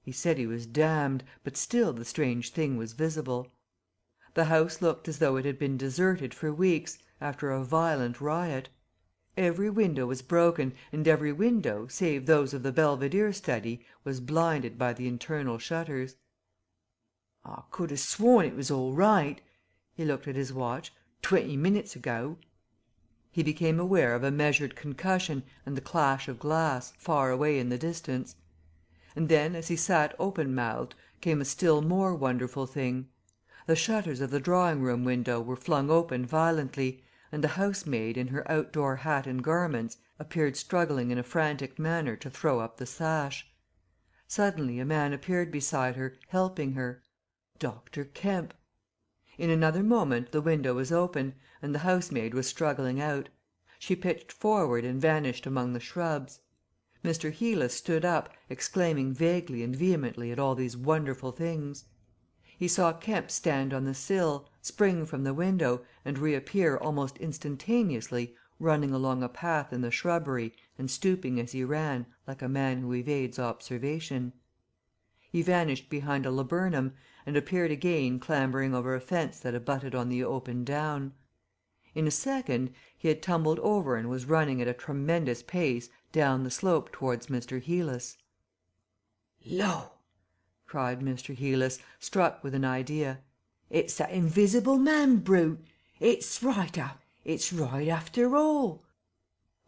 He said he was damned, but still the strange thing was visible. The house looked as though it had been deserted for weeks, after a violent riot. Every window was broken, and every window, save those of the Belvedere study, was blinded by the internal shutters. "I could ha' sworn it was all right." He looked at his watch. "20 minutes ago." He became aware of a measured concussion and the clash of glass, far away in the distance. And then, as he sat open-mouthed, came a still more wonderful thing. The shutters of the drawing room window were flung open violently, and the housemaid, in her outdoor hat and garments, appeared struggling in a frantic manner to throw up the sash. Suddenly a man appeared beside her, helping her. Dr. Kemp. In another moment the window was open, and the housemaid was struggling out. She pitched forward and vanished among the shrubs. Mr. Heelas stood up, exclaiming vaguely and vehemently at all these wonderful things. He saw Kemp stand on the sill, spring from the window, and reappear almost instantaneously, running along a path in the shrubbery and stooping as he ran, like a man who evades observation. He vanished behind a laburnum, and appeared again clambering over a fence that abutted on the open down. In a second he had tumbled over and was running at a tremendous pace down the slope towards Mr. Heelas. "Lo!" cried Mr. Heelas, struck with an idea. "It's that invisible man brute! It's right after all!"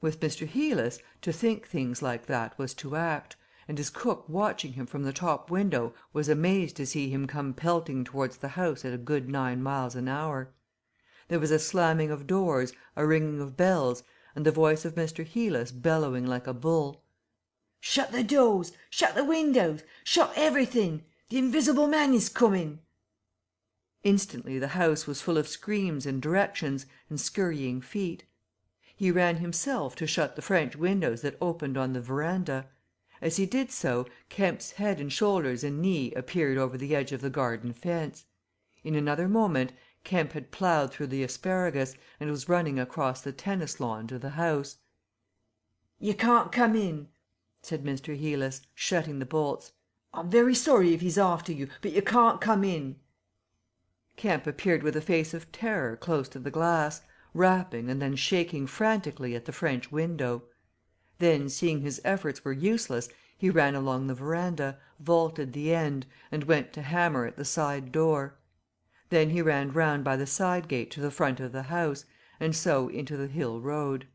With Mr. Heelas, to think things like that was to act, and his cook watching him from the top window was amazed to see him come pelting towards the house at a good 9 miles an hour. There was a slamming of doors, a ringing of bells, and the voice of Mr. Heelas bellowing like a bull. "Shut the doors! Shut the windows! Shut everything! The invisible man is coming!" Instantly the house was full of screams and directions and scurrying feet. He ran himself to shut the French windows that opened on the veranda. As he did so, Kemp's head and shoulders and knee appeared over the edge of the garden fence. In another moment Kemp had ploughed through the asparagus and was running across the tennis lawn to the house. "You can't come in," said Mr. Heelas, shutting the bolts. "I'm very sorry if he's after you, but you can't come in." Kemp appeared with a face of terror close to the glass, rapping and then shaking frantically at the French window. Then, seeing his efforts were useless, he ran along the veranda, vaulted the end, and went to hammer at the side door. Then he ran round by the side gate to the front of the house, and so into the hill road.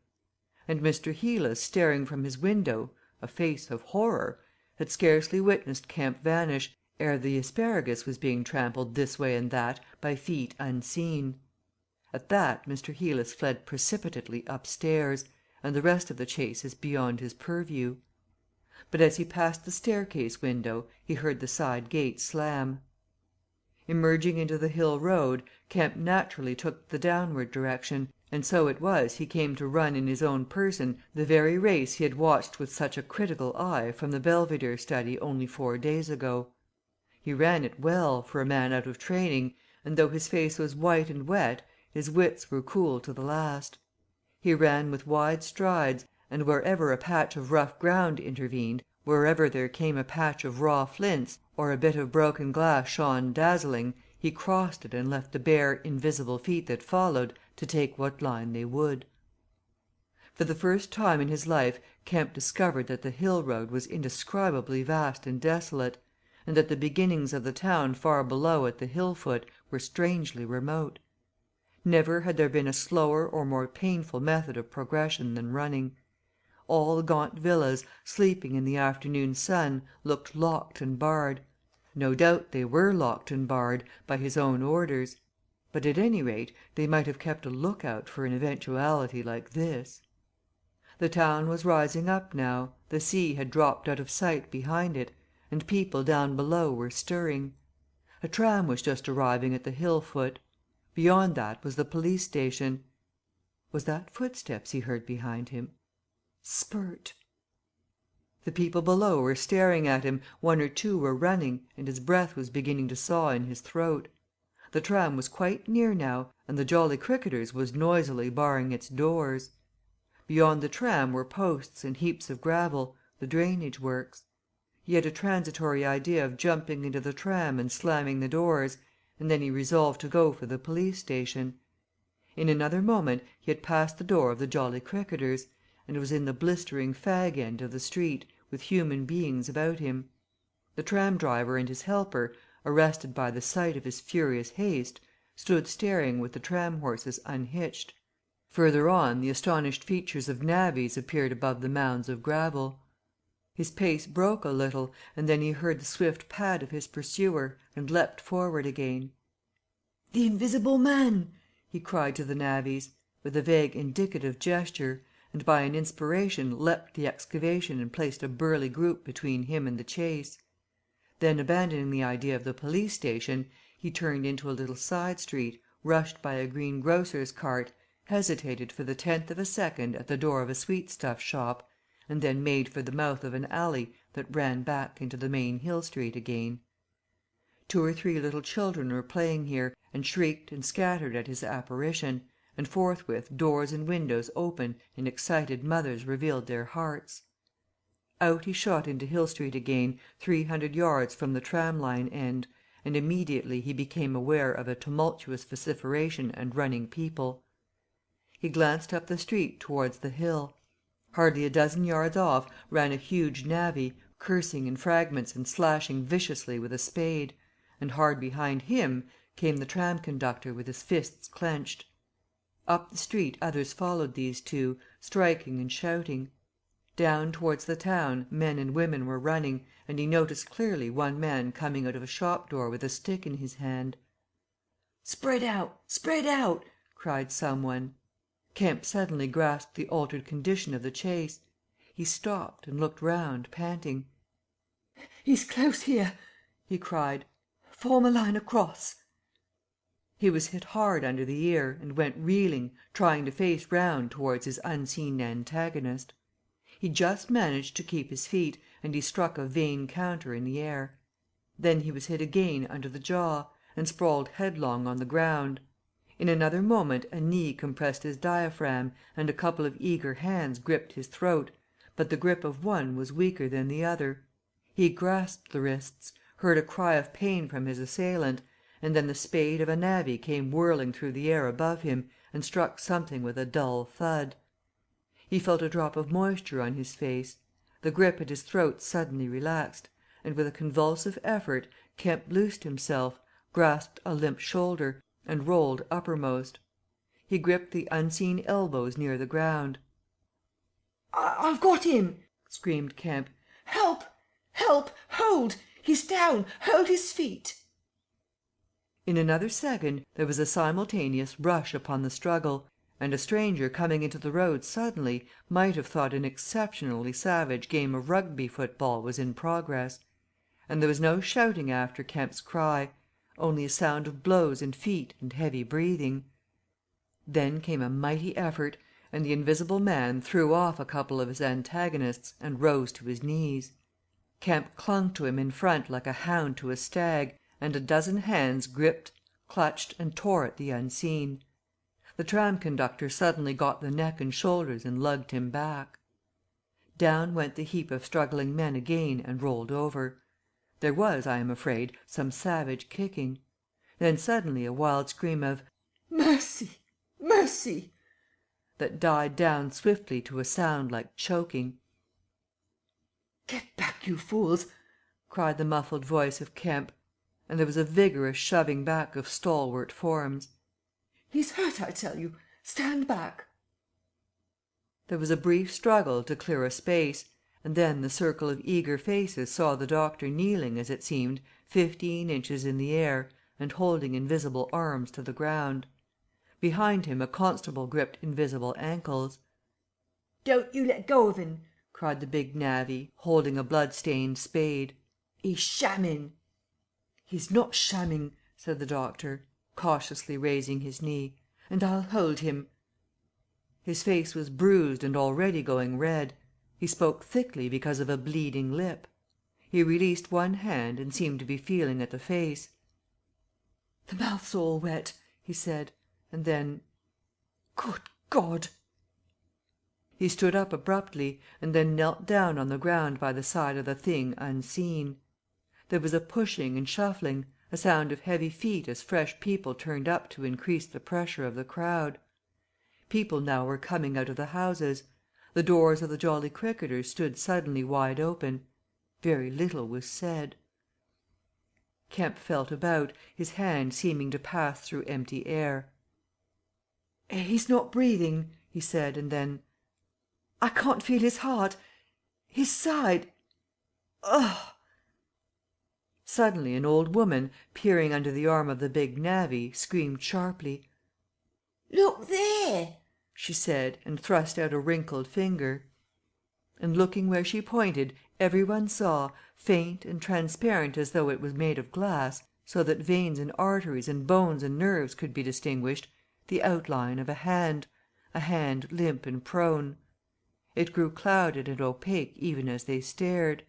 And Mr. Heelas, staring from his window, a face of horror, had scarcely witnessed Kemp vanish, ere the asparagus was being trampled this way and that by feet unseen. At that Mr. Heelas fled precipitately upstairs, and the rest of the chase is beyond his purview. But as he passed the staircase window he heard the side gate slam. Emerging into the hill road, Kemp naturally took the downward direction, and so it was he came to run in his own person the very race he had watched with such a critical eye from the Belvedere study only 4 days ago. He ran it well, for a man out of training, and though his face was white and wet, his wits were cool to the last. He ran with wide strides, and wherever a patch of rough ground intervened, wherever there came a patch of raw flints, or a bit of broken glass shone dazzling, he crossed it and left the bare, invisible feet that followed to take what line they would. For the first time in his life Kemp discovered that the hill road was indescribably vast and desolate, and that the beginnings of the town far below at the hill foot were strangely remote. Never had there been a slower or more painful method of progression than running. All the gaunt villas, sleeping in the afternoon sun, looked locked and barred. No doubt they were locked and barred by his own orders, but at any rate they might have kept a look out for an eventuality like this. The town was rising up now, the sea had dropped out of sight behind it, and people down below were stirring. A tram was just arriving at the hill foot. Beyond that was the police station. Was that footsteps he heard behind him? Spurt! The people below were staring at him, 1 or 2 were running, and his breath was beginning to saw in his throat. The tram was quite near now, and the Jolly Cricketers was noisily barring its doors. Beyond the tram were posts and heaps of gravel, the drainage works. He had a transitory idea of jumping into the tram and slamming the doors, and then he resolved to go for the police station. In another moment he had passed the door of the Jolly Cricketers, and was in the blistering fag end of the street, with human beings about him. The tram driver and his helper, arrested by the sight of his furious haste, stood staring with the tram horses unhitched. Further on the astonished features of navvies appeared above the mounds of gravel. His pace broke a little, and then he heard the swift pad of his pursuer, and leapt forward again. "The invisible man!" he cried to the navvies, with a vague indicative gesture, and by an inspiration leapt the excavation and placed a burly group between him and the chase. Then, abandoning the idea of the police station, he turned into a little side street, rushed by a greengrocer's cart, hesitated for the 10th of a second at the door of a sweetstuff shop, and then made for the mouth of an alley that ran back into the main Hill Street again. 2 or 3 little children were playing here, and shrieked and scattered at his apparition, and forthwith doors and windows opened and excited mothers revealed their hearts. Out he shot into Hill Street again, 300 yards from the tram-line end, and immediately he became aware of a tumultuous vociferation and running people. He glanced up the street towards the hill. Hardly a dozen yards off ran a huge navvy, cursing in fragments and slashing viciously with a spade, and hard behind him came the tram conductor with his fists clenched. Up the street others followed these two, striking and shouting. Down towards the town men and women were running, and he noticed clearly one man coming out of a shop door with a stick in his hand. "Spread out! Spread out!" cried some one. Kemp suddenly grasped the altered condition of the chase. He stopped and looked round, panting. "He's close here," he cried. "Form a line across." He was hit hard under the ear, and went reeling, trying to face round towards his unseen antagonist. He just managed to keep his feet, and he struck a vain counter in the air. Then he was hit again under the jaw, and sprawled headlong on the ground. In another moment a knee compressed his diaphragm, and a couple of eager hands gripped his throat, but the grip of one was weaker than the other. He grasped the wrists, heard a cry of pain from his assailant, and then the spade of a navvy came whirling through the air above him and struck something with a dull thud. He felt a drop of moisture on his face. The grip at his throat suddenly relaxed, and with a convulsive effort Kemp loosed himself, grasped a limp shoulder, and rolled uppermost. He gripped the unseen elbows near the ground. "I've got him!" screamed Kemp. "Help! Help! Hold! He's down! Hold his feet!" In another second there was a simultaneous rush upon the struggle, and a stranger coming into the road suddenly might have thought an exceptionally savage game of Rugby football was in progress. And there was no shouting after Kemp's cry, only a sound of blows and feet and heavy breathing. Then came a mighty effort, and the invisible man threw off a couple of his antagonists and rose to his knees. Kemp clung to him in front like a hound to a stag, and a dozen hands gripped, clutched and tore at the unseen. The tram conductor suddenly got the neck and shoulders and lugged him back. Down went the heap of struggling men again and rolled over. There was, I am afraid, some savage kicking. Then suddenly a wild scream of "Mercy! Mercy!" that died down swiftly to a sound like choking. "Get back, you fools!" cried the muffled voice of Kemp, and there was a vigorous shoving back of stalwart forms. "He's hurt, I tell you! Stand back!" There was a brief struggle to clear a space, and then the circle of eager faces saw the doctor kneeling, as it seemed, 15 inches in the air, and holding invisible arms to the ground. Behind him a constable gripped invisible ankles. "Don't you let go of him!" cried the big navvy, holding a blood-stained spade. "He's shamming!" "He's not shamming," said the doctor, cautiously raising his knee, "and I'll hold him." His face was bruised and already going red. He spoke thickly because of a bleeding lip. He released one hand and seemed to be feeling at the face. "The mouth's all wet," he said, and then, "Good God!" He stood up abruptly, and then knelt down on the ground by the side of the thing unseen. There was a pushing and shuffling, a sound of heavy feet as fresh people turned up to increase the pressure of the crowd. People now were coming out of the houses. The doors of the Jolly Cricketers stood suddenly wide open. Very little was said. Kemp felt about, his hand seeming to pass through empty air. "He's not breathing," he said, and then, "I can't feel his heart. His side. Ugh!" Suddenly an old woman, peering under the arm of the big navvy, screamed sharply. "Look there!" she said, and thrust out a wrinkled finger. And looking where she pointed, every one saw, faint and transparent as though it was made of glass, so that veins and arteries and bones and nerves could be distinguished, the outline of a hand limp and prone. It grew clouded and opaque even as they stared.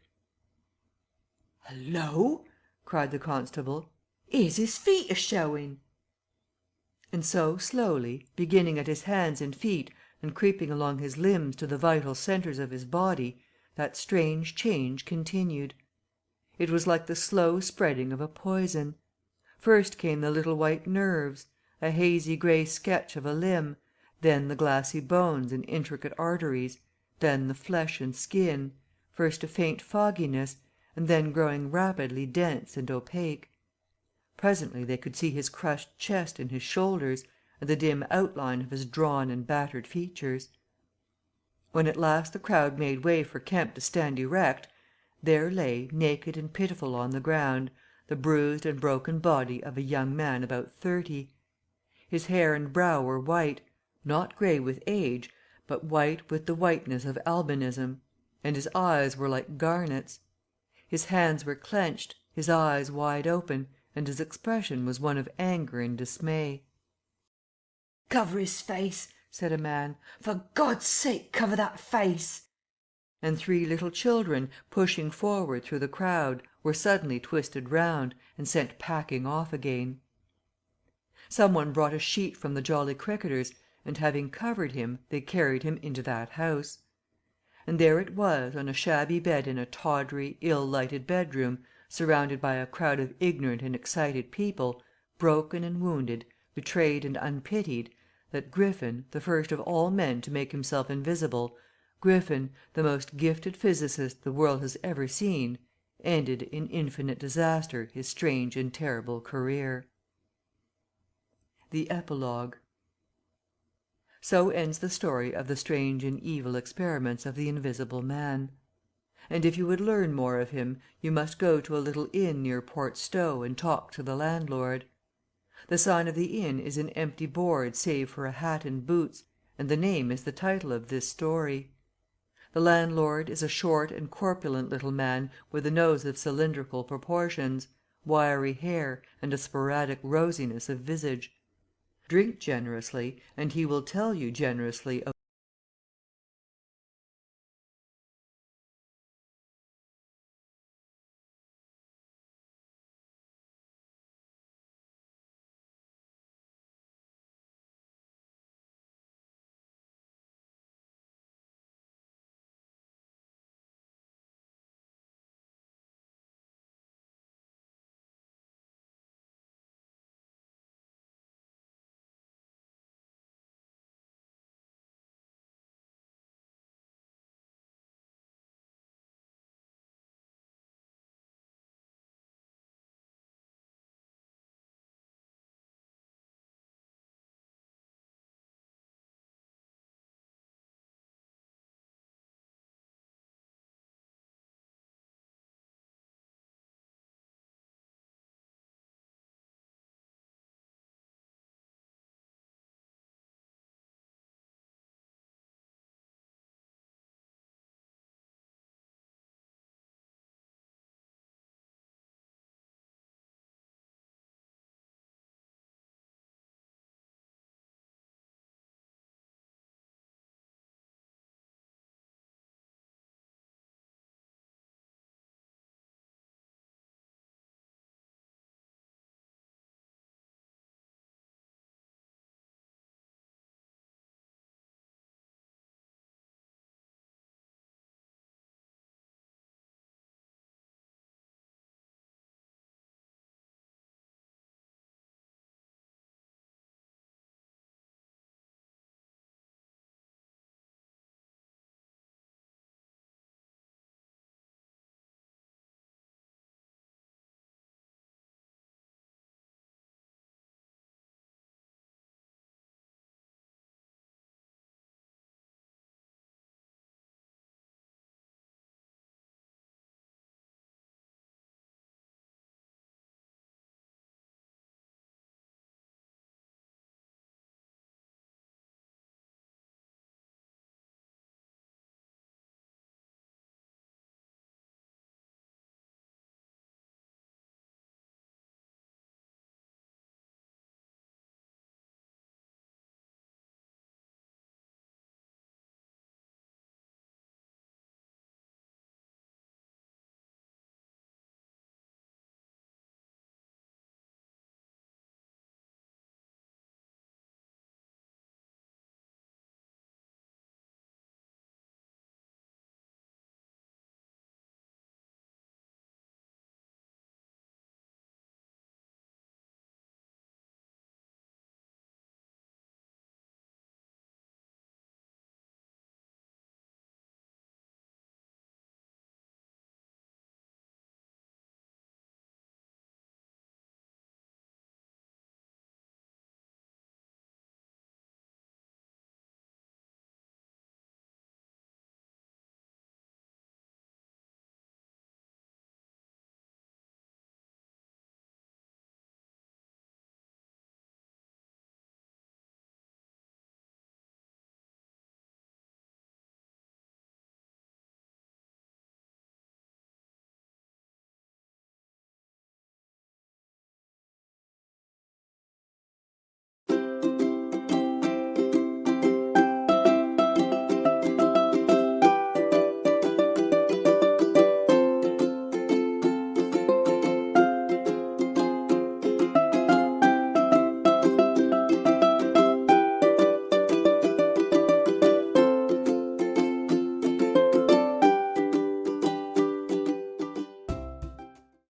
"Hullo!" cried the constable. "Here's his feet a showing!" And so slowly, beginning at his hands and feet and creeping along his limbs to the vital centres of his body, that strange change continued. It was like the slow spreading of a poison. First came the little white nerves, a hazy grey sketch of a limb, then the glassy bones and intricate arteries, then the flesh and skin, first a faint fogginess, and then growing rapidly dense and opaque. Presently they could see his crushed chest and his shoulders, and the dim outline of his drawn and battered features. When at last the crowd made way for Kemp to stand erect, there lay, naked and pitiful on the ground, the bruised and broken body of a young man about 30. His hair and brow were white, not grey with age, but white with the whiteness of albinism, and his eyes were like garnets. His hands were clenched, his eyes wide open, and his expression was one of anger and dismay. "Cover his face," said a man. "For God's sake, cover that face!" And 3 little children, pushing forward through the crowd, were suddenly twisted round, and sent packing off again. Some one brought a sheet from the Jolly Cricketers, and having covered him, they carried him into that house. And there it was, on a shabby bed in a tawdry, ill lighted bedroom, surrounded by a crowd of ignorant and excited people, broken and wounded, betrayed and unpitied, that Griffin, the first of all men to make himself invisible, Griffin, the most gifted physicist the world has ever seen, ended in infinite disaster his strange and terrible career. The Epilogue. So ends the story of the strange and evil experiments of the Invisible Man. And if you would learn more of him, you must go to a little inn near Port Stowe and talk to the landlord. The sign of the inn is an empty board save for a hat and boots, and the name is the title of this story. The landlord is a short and corpulent little man with a nose of cylindrical proportions, wiry hair, and a sporadic rosiness of visage. Drink generously, and he will tell you generously of